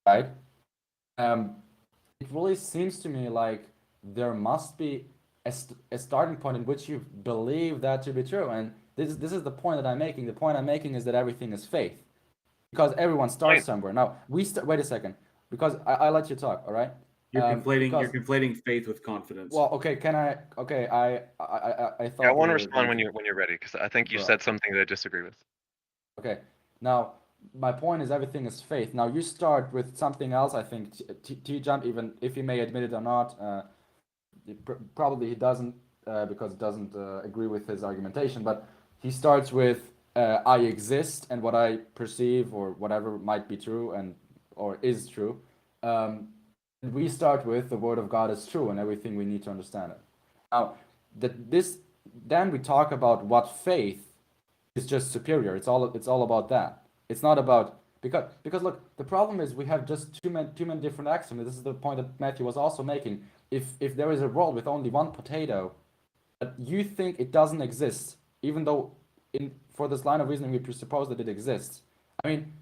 right? It really seems to me like there must be a starting point in which you believe that to be true, and this is the point that I'm making. The point I'm making is that everything is faith, because everyone starts somewhere. Now wait a second, because I let you talk, all right? You're Because conflating faith with confidence. well, okay, can I? Okay, I thought. Yeah, I want to we were respond going when you're ready, because I think you Bro. said something that I disagree with. Okay, now my point is everything is faith. Now you start with something else. I think TJump, even if he may admit it or not, probably he doesn't because it doesn't agree with his argumentation. But he starts with I exist and what I perceive or whatever might be true and or is true. And we start with the word of God is true and everything we need to understand it. Now then we talk about what faith is just superior. It's all about that. It's not about because look, the problem is we have just too many different axioms. This is the point that Matthew was also making. If there is a world with only one potato, but you think it doesn't exist, even though for this line of reasoning we presuppose that it exists. I mean,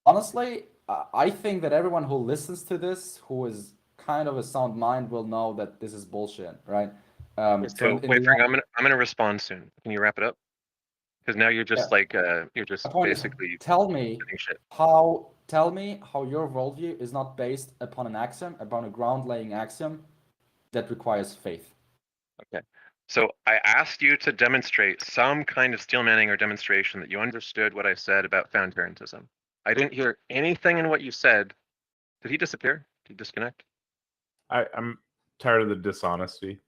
honestly, I think that everyone who listens to this, who is kind of a sound mind, will know that this is bullshit, right? So wait, Frank, I'm gonna respond soon. Can you wrap it up? Because now you're just Yeah. like you're just My point is, basically tell me shit. how your worldview is not based upon an axiom, upon a ground-laying axiom that requires faith. Okay. So I asked you to demonstrate some kind of steelmanning or demonstration that you understood what I said about fountaintism. I didn't hear anything in what you said. Did he disappear? Did he disconnect? I'm tired of the dishonesty.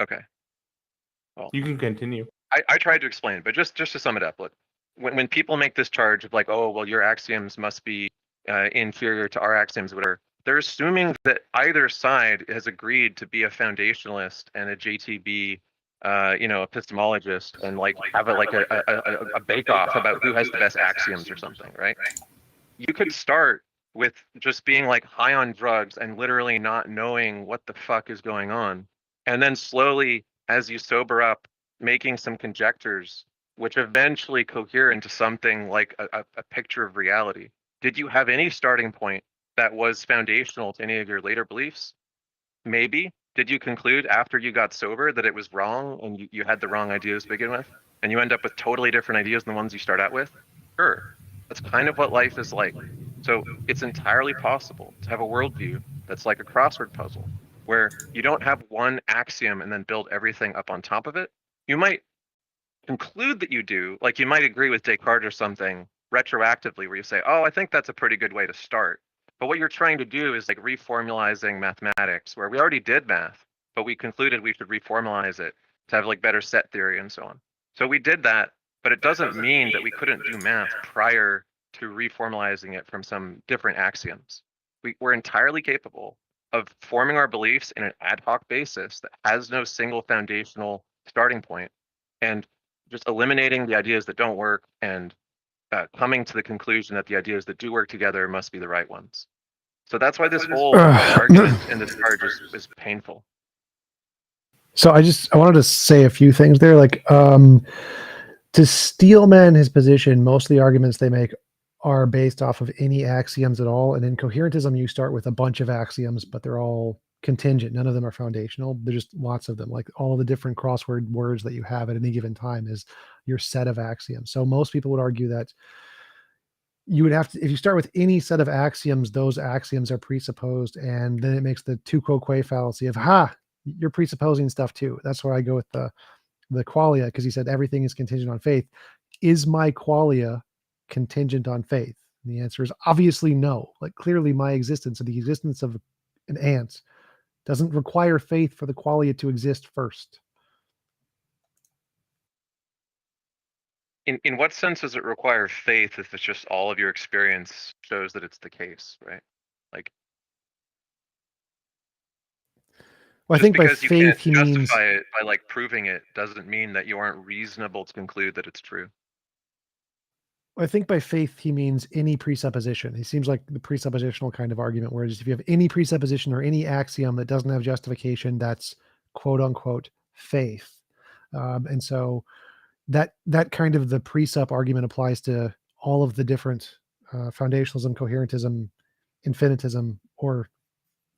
Okay. Well, you can continue. I tried to explain, but just to sum it up, look, when people make this charge of like, oh, well, your axioms must be inferior to our axioms, whatever, they're assuming that either side has agreed to be a foundationalist and a JTB, epistemologist, and like have a bake-off about who has the best axioms or something, right? You could start with just being like high on drugs and literally not knowing what the fuck is going on, and then slowly, as you sober up, making some conjectures which eventually cohere into something like a picture of reality. Did you have any starting point that was foundational to any of your later beliefs? Maybe. Did you conclude after you got sober that it was wrong and you had the wrong ideas to begin with? And you end up with totally different ideas than the ones you start out with? Sure, that's kind of what life is like. So it's entirely possible to have a worldview that's like a crossword puzzle, where you don't have one axiom and then build everything up on top of it. You might conclude that you do, like you might agree with Descartes or something retroactively, where you say, oh, I think that's a pretty good way to start. But what you're trying to do is like reformalizing mathematics, where we already did math, but we concluded we should reformalize it to have like better set theory and so on. So we did that, but it doesn't mean that we couldn't do math prior to reformalizing it from some different axioms. We're entirely capable of forming our beliefs in an ad hoc basis that has no single foundational starting point, and just eliminating the ideas that don't work and coming to the conclusion that the ideas that do work together must be the right ones. So that's why this whole argument in this charge is painful. So I wanted to say a few things there. Like, to steelman his position, most of the arguments they make are based off of any axioms at all. And in coherentism, you start with a bunch of axioms, but they're all contingent. None of them are foundational. There's just lots of them. Like all the different crossword words that you have at any given time is your set of axioms. So most people would argue that you would have to, if you start with any set of axioms, those axioms are presupposed, and then it makes the tu quoque fallacy of, you're presupposing stuff too. That's where I go with the qualia, because he said everything is contingent on faith. Is my qualia contingent on faith? And the answer is obviously no. Like clearly my existence and the existence of an ant doesn't require faith for the qualia to exist first. In what sense does it require faith if it's just all of your experience shows that it's the case, right? Like, well, I think by faith you can't he means justify it by like proving it doesn't mean that you aren't reasonable to conclude that it's true. I think by faith he means any presupposition. He seems like the presuppositional kind of argument, whereas if you have any presupposition or any axiom that doesn't have justification, that's quote unquote faith. And so that kind of the presup argument applies to all of the different foundationalism, coherentism, infinitism, or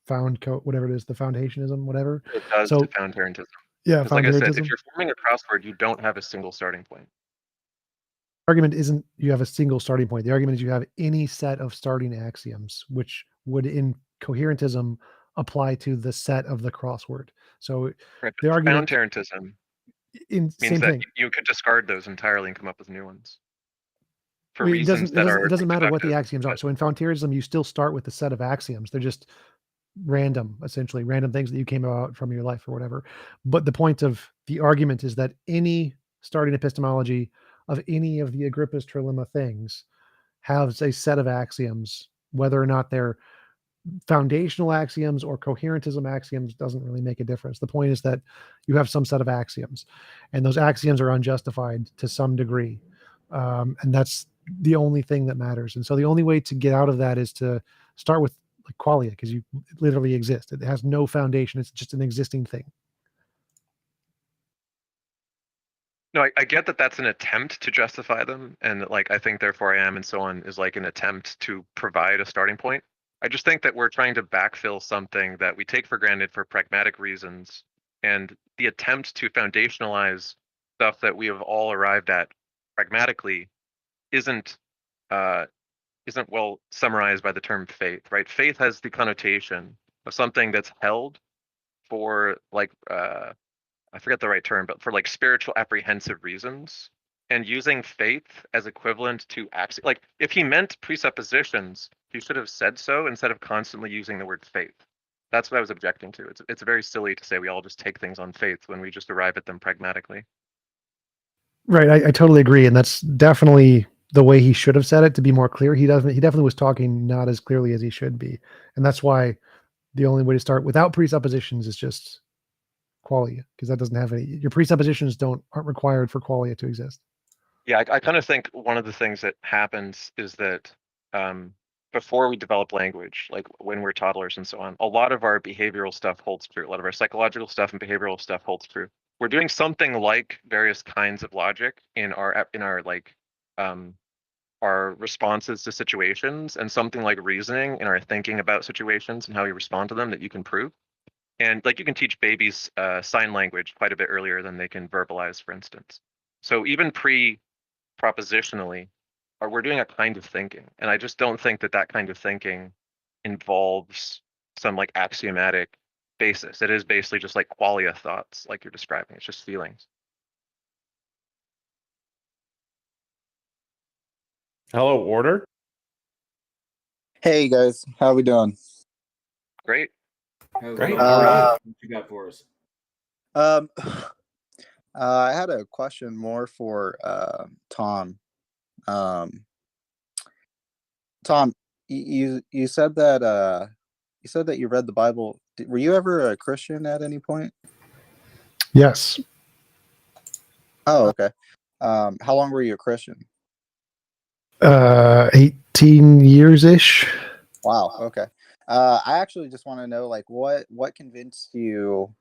whatever it is, the foundationism, whatever. It does So to foundationism. yeah, Because like I said, if foundationism. you're forming a crossword, you don't have a single starting point. Argument isn't you have a single starting point. The argument is you have any set of starting axioms, which would in coherentism apply to the set of the crossword. So Right, the but argument foundationism means means that thing. you could discard those entirely and come up with new ones for It reasons that are it doesn't matter what the deductive. axioms are. So in foundationism, you still start with the set of axioms. They're just random, essentially random things that you came about from your life or whatever. But the point of the argument is that any starting epistemology of any of the Agrippa's trilemma things has a set of axioms, whether or not they're foundational axioms or coherentism axioms doesn't really make a difference. The point is that you have some set of axioms, and those axioms are unjustified to some degree, and that's the only thing that matters. And so the only way to get out of that is to start with like qualia, because you literally exist. It has no foundation. It's just an existing thing. No, I get that that's an attempt to justify them, and like I think therefore I am and so on is like an attempt to provide a starting point. I just think that we're trying to backfill something that we take for granted for pragmatic reasons, and the attempt to foundationalize stuff that we have all arrived at pragmatically isn't well summarized by the term faith, right? Faith has the connotation of something that's held for like I forget the right term, but for like spiritual apprehensive reasons, and using faith as equivalent to like if he meant presuppositions, he should have said so instead of constantly using the word faith. That's what I was objecting to. It's very silly to say we all just take things on faith when we just arrive at them pragmatically. Right, I totally agree, and that's definitely the way he should have said it. To be more clear, he definitely was talking not as clearly as he should be, and that's why the only way to start without presuppositions is just qualia, because that doesn't have any. Your presuppositions aren't required for qualia to exist. Yeah, I kind of think one of the things that happens is that before we develop language, like when we're toddlers and so on, a lot of our behavioral stuff holds true. A lot of our psychological stuff and behavioral stuff holds true. We're doing something like various kinds of logic in our like our responses to situations, and something like reasoning in our thinking about situations and how we respond to them that you can prove. And like you can teach babies sign language quite a bit earlier than they can verbalize, for instance. So even pre-propositionally, we're doing a kind of thinking, and I just don't think that that kind of thinking involves some like axiomatic basis. It is basically just like qualia thoughts, like you're describing. It's just feelings. Hello, order. Hey guys, how we doing? Great. Great. How are you? What you got for us? I had a question more for Tom. Tom, you said that you read the Bible. Were you ever a Christian at any point? Yes. Oh, okay. How long were you a Christian? 18 years ish. Wow. Okay. I actually just want to know, like, what convinced you?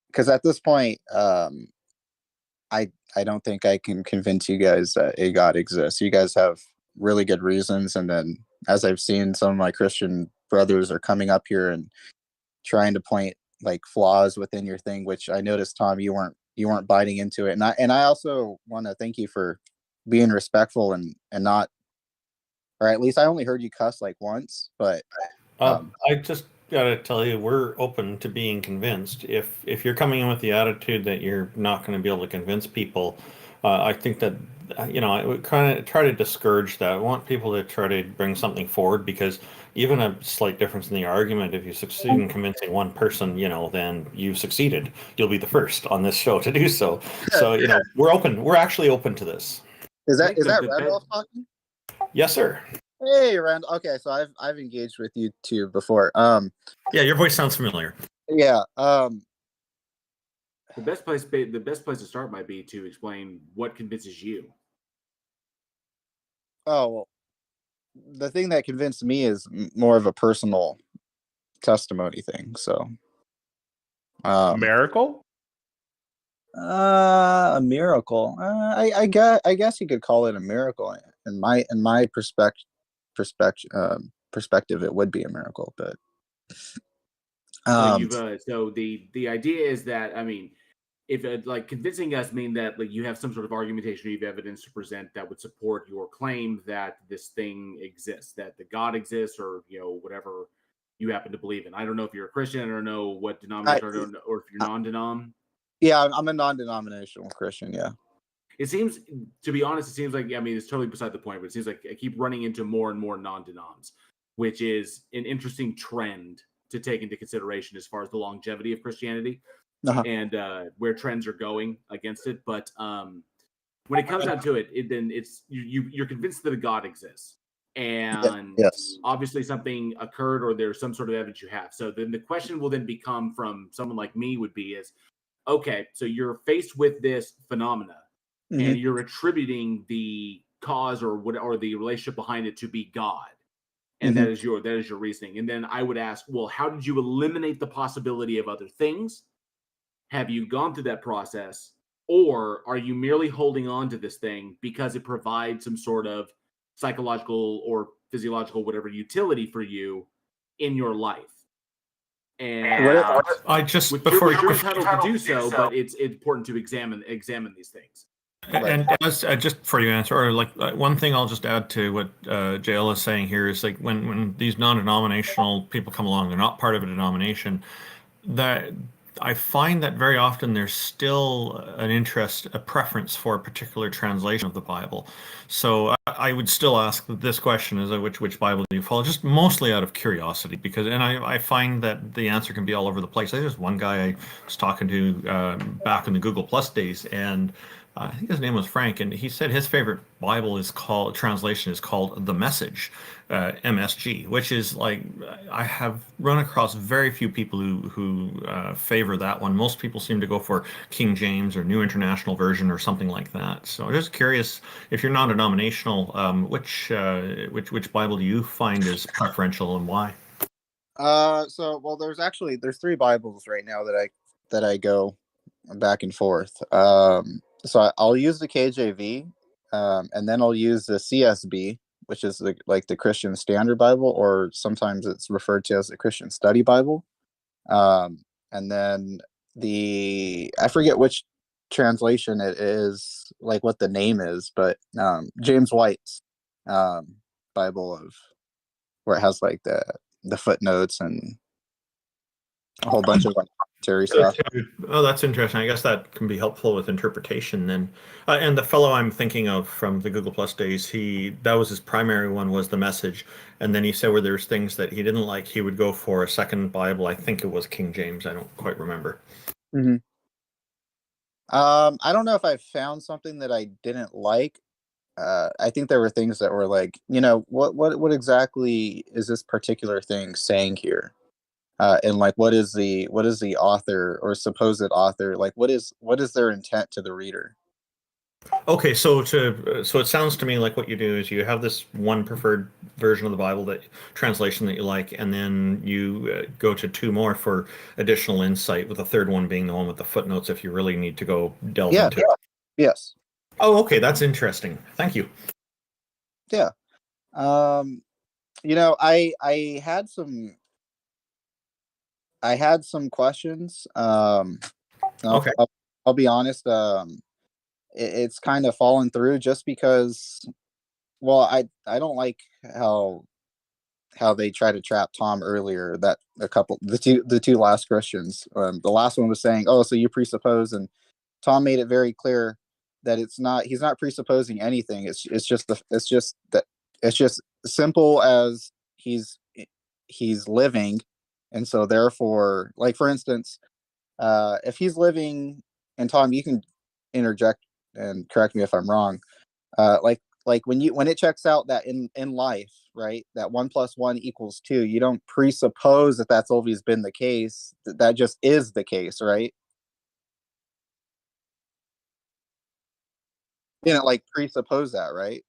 Because at this point, I don't think I can convince you guys that a God exists. You guys have really good reasons, and then as I've seen, some of my Christian brothers are coming up here and trying to point like flaws within your thing, which I noticed, Tom, you weren't biting into it, and I also want to thank you for being respectful and not, or at least I only heard you cuss like once, but I just gotta tell you, we're open to being convinced. If you're coming in with the attitude that you're not going to be able to convince people, I think that I would kind of try to discourage that. I want people to try to bring something forward, because even a slight difference in the argument, if you succeed in convincing one person, then you've succeeded. You'll be the first on this show to do so. So we're open. We're actually open to this. Is that Randolph talking? Yes, sir. Hey, Randall. Okay, so I've engaged with you too before. Yeah, your voice sounds familiar. Yeah. The best place to start might be to explain what convinces you. Oh, well, the thing that convinced me is more of a personal testimony thing. So, miracle. A miracle. I guess you could call it a miracle. In my perspective, it would be a miracle. But so the idea is that, I mean, if like convincing us mean that like you have some sort of argumentation or you have evidence to present that would support your claim that this thing exists, that the God exists, or whatever you happen to believe in. I don't know if you're a Christian. I don't know what denomination, or if you're non-denom. Yeah, I'm a non-denominational Christian. Yeah. It seems, to be honest, like, I mean, it's totally beside the point, but it seems like I keep running into more and more non-denoms, which is an interesting trend to take into consideration as far as the longevity of Christianity and where trends are going against it. But when it comes down to it, then it's you're convinced that a God exists, and obviously something occurred, or there's some sort of evidence you have. So then the question will then become from someone like me would be is, okay, so you're faced with this phenomena. Mm-hmm. And you're attributing the cause or the relationship behind it to be God, and that is your reasoning. And then I would ask, well, how did you eliminate the possibility of other things? Have you gone through that process, or are you merely holding on to this thing because it provides some sort of psychological or physiological whatever utility for you in your life? And I just you're entitled to do so, but it's important to examine these things. And as just for you answer, or like one thing I'll just add to what JL is saying here is, like, when these non-denominational people come along, they're not part of a denomination, that I find that very often there's still an interest, a preference for a particular translation of the Bible. So I would still ask this question: is which Bible do you follow? Just mostly out of curiosity, because I find that the answer can be all over the place. There's one guy I was talking to back in the Google Plus days, and I think his name was Frank, and he said his favorite Bible translation is called The Message, MSG, which is like, I have run across very few people who favor that one. Most people seem to go for King James or New International Version or something like that. So I'm just curious, if you're non-denominational, which Bible do you find is preferential, and why? So there's three Bibles right now that I go back and forth. So I'll use the KJV, and then I'll use the CSB, which is the Christian Standard Bible, or sometimes it's referred to as the Christian Study Bible. And then I forget which translation it is, like what the name is, but James White's Bible of where it has like the footnotes and a whole bunch of like commentary stuff. Oh, that's interesting. I guess that can be helpful with interpretation then. And the fellow I'm thinking of from the Google Plus days, that was his primary one, was the Message. And then he said where there's things that he didn't like, he would go for a second Bible. I think it was King James. I don't quite remember. Mm-hmm. I don't know if I found something that I didn't like. I think there were things that were like, what exactly is this particular thing saying here? And like, what is the author or supposed author, like, what is their intent to the reader? Okay, so it sounds to me like what you do is you have this one preferred version of the Bible translation that you like, and then you go to two more for additional insight, with the third one being the one with the footnotes if you really need to go delve into it. Yes. Oh, okay, that's interesting. Thank you. Yeah. I had some questions. Okay. I'll be honest. It's kind of fallen through just because, well, I don't like how they try to trap Tom earlier. That the two last Christians. The last one was saying, "Oh, so you presuppose," and Tom made it very clear that he's not presupposing anything. It's just simple as he's living, and so therefore, like for instance, if he's living, and Tom, you can interject and correct me if I'm wrong. Like when it checks out that in life, right, that 1 + 1 = 2, you don't presuppose that that's always been the case. That just is the case, right? You know, like presuppose that, right?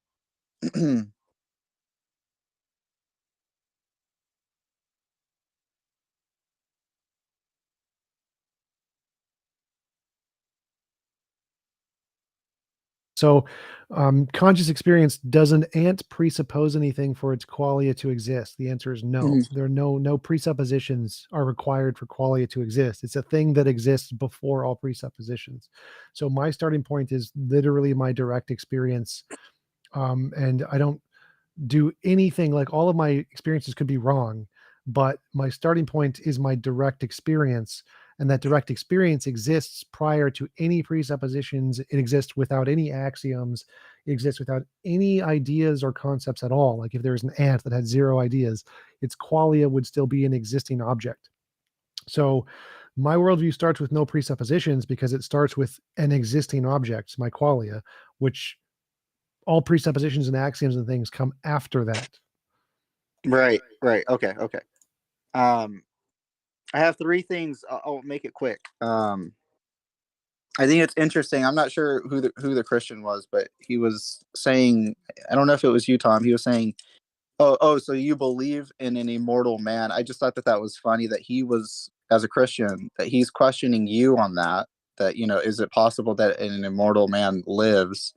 So, conscious experience, does an ant presuppose anything for its qualia to exist? The answer is no. Mhm. There are no presuppositions are required for qualia to exist. It's a thing that exists before all presuppositions. So my starting point is literally my direct experience, and I don't do anything. Like, all of my experiences could be wrong, but my starting point is my direct experience. And that direct experience exists prior to any presuppositions. It exists without any axioms. It exists without any ideas or concepts at all. Like, if there's an ant that had 0 ideas, its qualia would still be an existing object. So my worldview starts with no presuppositions because it starts with an existing object, my qualia, which all presuppositions and axioms and things come after that. Right. Okay. I have 3 things. I'll make it quick. I think it's interesting. I'm not sure who the Christian was, but he was saying, I don't know if it was you, Tom. He was saying, "Oh, so you believe in an immortal man?" I just thought that was funny that he was, as a Christian, that he's questioning you on that. That, is it possible that an immortal man lives,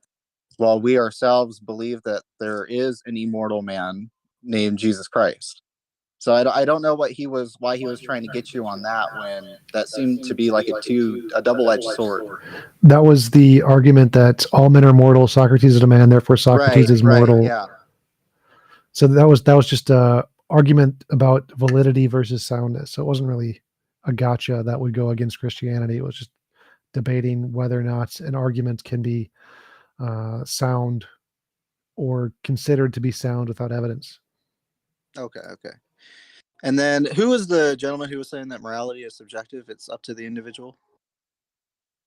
while we ourselves believe that there is an immortal man named Jesus Christ? So I don't know why he was trying to get you on that, when that seemed to be like a double-edged sword. That was the argument that all men are mortal. Socrates is a man, therefore Socrates is mortal. Yeah. So that was just a argument about validity versus soundness. So it wasn't really a gotcha that would go against Christianity. It was just debating whether or not an argument can be sound or considered to be sound without evidence. Okay. And then, who was the gentleman who was saying that morality is subjective? It's up to the individual.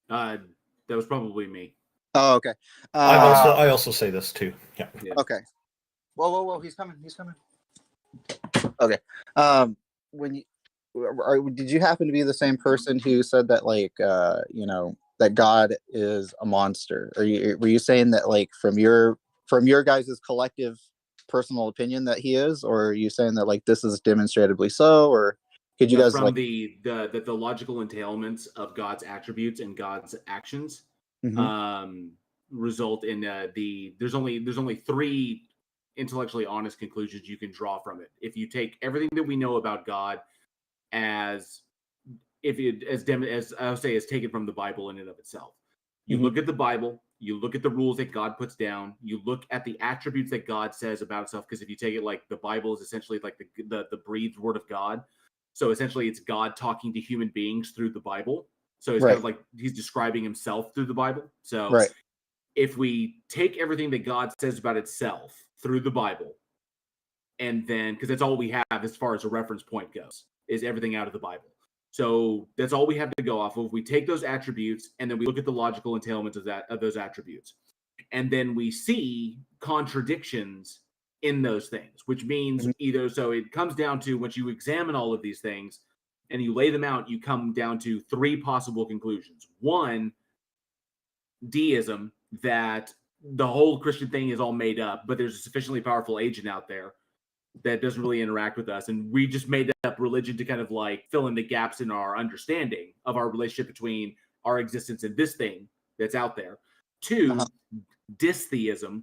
That was probably me. Oh, okay. I also say this too. Yeah. Okay. Whoa! He's coming. Okay. Did you happen to be the same person who said that, like, that God is a monster? Were you saying that, like, from your guys' collective personal opinion that he is, or are you saying that, like, this is demonstrably so, or could you guys, from like, the logical entailments of God's attributes and God's actions result in there's only 3 intellectually honest conclusions you can draw from it. If you take everything that we know about God as I would say, is taken from the Bible in and of itself. You look at the Bible you look at the rules that God puts down, you look at the attributes that God says about himself, because if you take it like the Bible is essentially like the breathed word of God. So essentially it's God talking to human beings through the Bible. So it's kind of like he's describing himself through the Bible. So if we take everything that God says about itself through the Bible, and then, because that's all we have as far as a reference point goes, is everything out of the Bible. So that's all we have to go off of. We take those attributes and then we look at the logical entailments of those attributes. And then we see contradictions in those things, which means either, so it comes down to, once you examine all of these things and you lay them out, you come down to three possible conclusions. One, deism, that the whole Christian thing is all made up, but there's a sufficiently powerful agent out there that doesn't really interact with us. And we just made up religion to kind of like fill in the gaps in our understanding of our relationship between our existence and this thing that's out there. Two, dystheism,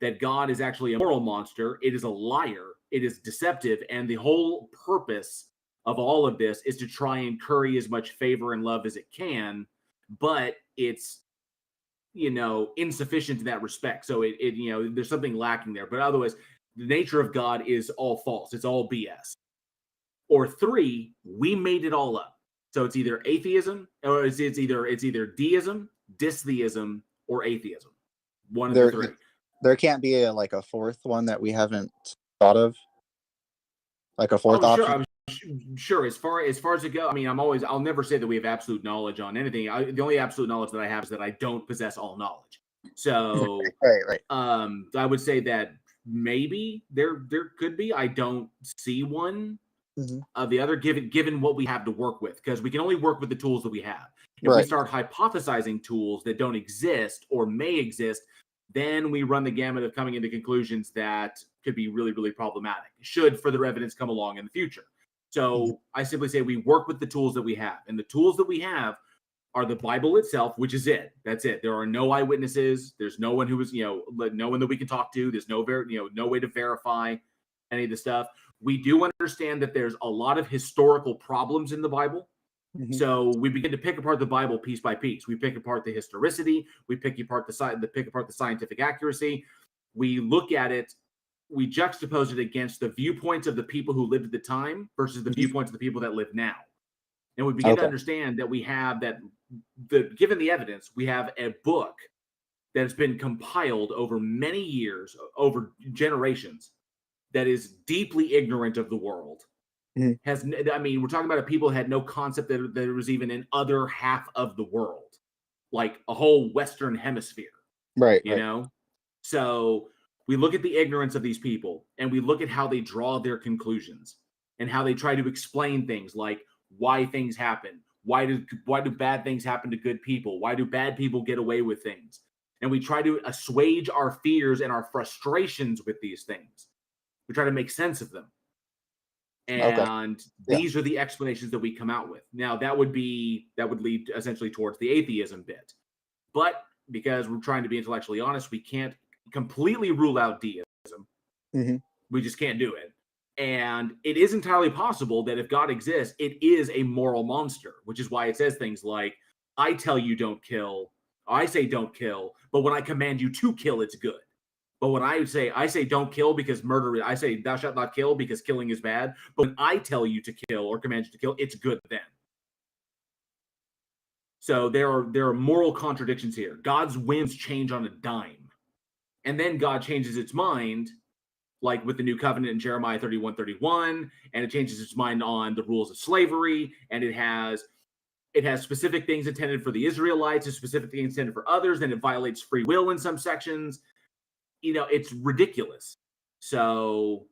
that God is actually a moral monster. It is a liar. It is deceptive. And the whole purpose of all of this is to try and curry as much favor and love as it can, but it's, you know, insufficient in that respect. So it you know, there's something lacking there. But otherwise, the nature of God is all false. It's all BS. Or three, we made it all up. So it's either atheism, or it's either deism, dystheism, or atheism. One of the three. There can't be a fourth one that we haven't thought of, like a fourth option. Sure. As far as it goes, I mean, I'll never say that we have absolute knowledge on anything. The only absolute knowledge that I have is that I don't possess all knowledge. So, right. I would say that maybe there could be. I don't see one of the other, given what we have to work with, because we can only work with the tools that we have. If we start hypothesizing tools that don't exist or may exist, then we run the gamut of coming into conclusions that could be really, really problematic, should further evidence come along in the future. So I simply say we work with the tools that we have. And the tools that we have are the Bible itself, which is it. That's it. There are no eyewitnesses. There's no one who is, no one that we can talk to. There's no way to verify any of the stuff. We do understand that there's a lot of historical problems in the Bible. So we begin to pick apart the Bible piece by piece. We pick apart the historicity. We pick apart the scientific accuracy. We look at it. We juxtapose it against the viewpoints of the people who lived at the time versus the viewpoints of the people that live now. And we begin to understand that we have given the evidence, we have a book that has been compiled over many years, over generations, that is deeply ignorant of the world. We're talking about people who had no concept that there was even an other half of the world, like a whole Western hemisphere. You know? So we look at the ignorance of these people and we look at how they draw their conclusions and how they try to explain things like why things happen. Why do bad things happen to good people? Why do bad people get away with things? And we try to assuage our fears and our frustrations with these things. We try to make sense of them. And these are the explanations that we come out with. Now that would lead essentially towards the atheism bit. But because we're trying to be intellectually honest, we can't completely rule out deism. We just can't do it. And it is entirely possible that if God exists, it is a moral monster, which is why it says things like, I tell you don't kill, I say don't kill, but when I command you to kill, it's good. But when I say don't kill because murder, I say thou shalt not kill because killing is bad. But when I tell you to kill or command you to kill, it's good then. So there are moral contradictions here. God's whims change on a dime. And then God changes its mind, like with the new covenant in Jeremiah 31:31, and it changes its mind on the rules of slavery, and it has specific things intended for the Israelites, and specific things intended for others, and it violates free will in some sections. It's ridiculous. So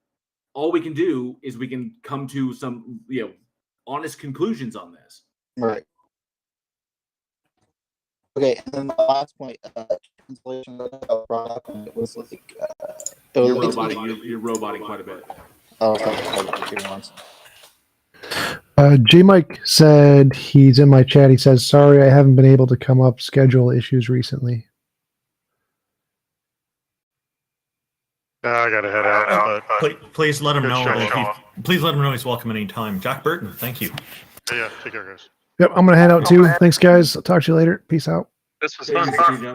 all we can do is we can come to some, honest conclusions on this. Right. Okay, and then the last point, translation that I brought up, and it was like... you're roboting quite a bit. Oh, okay. J-Mike said he's in my chat. He says, sorry, I haven't been able to come up. Schedule issues recently. I gotta head out. But please let him know. Sure. Please let him know he's welcome anytime. Jack Burton, thank you. Yeah, take care, guys. Yep, I'm gonna head out too. Thanks, guys. I'll talk to you later. Peace out. This was fun.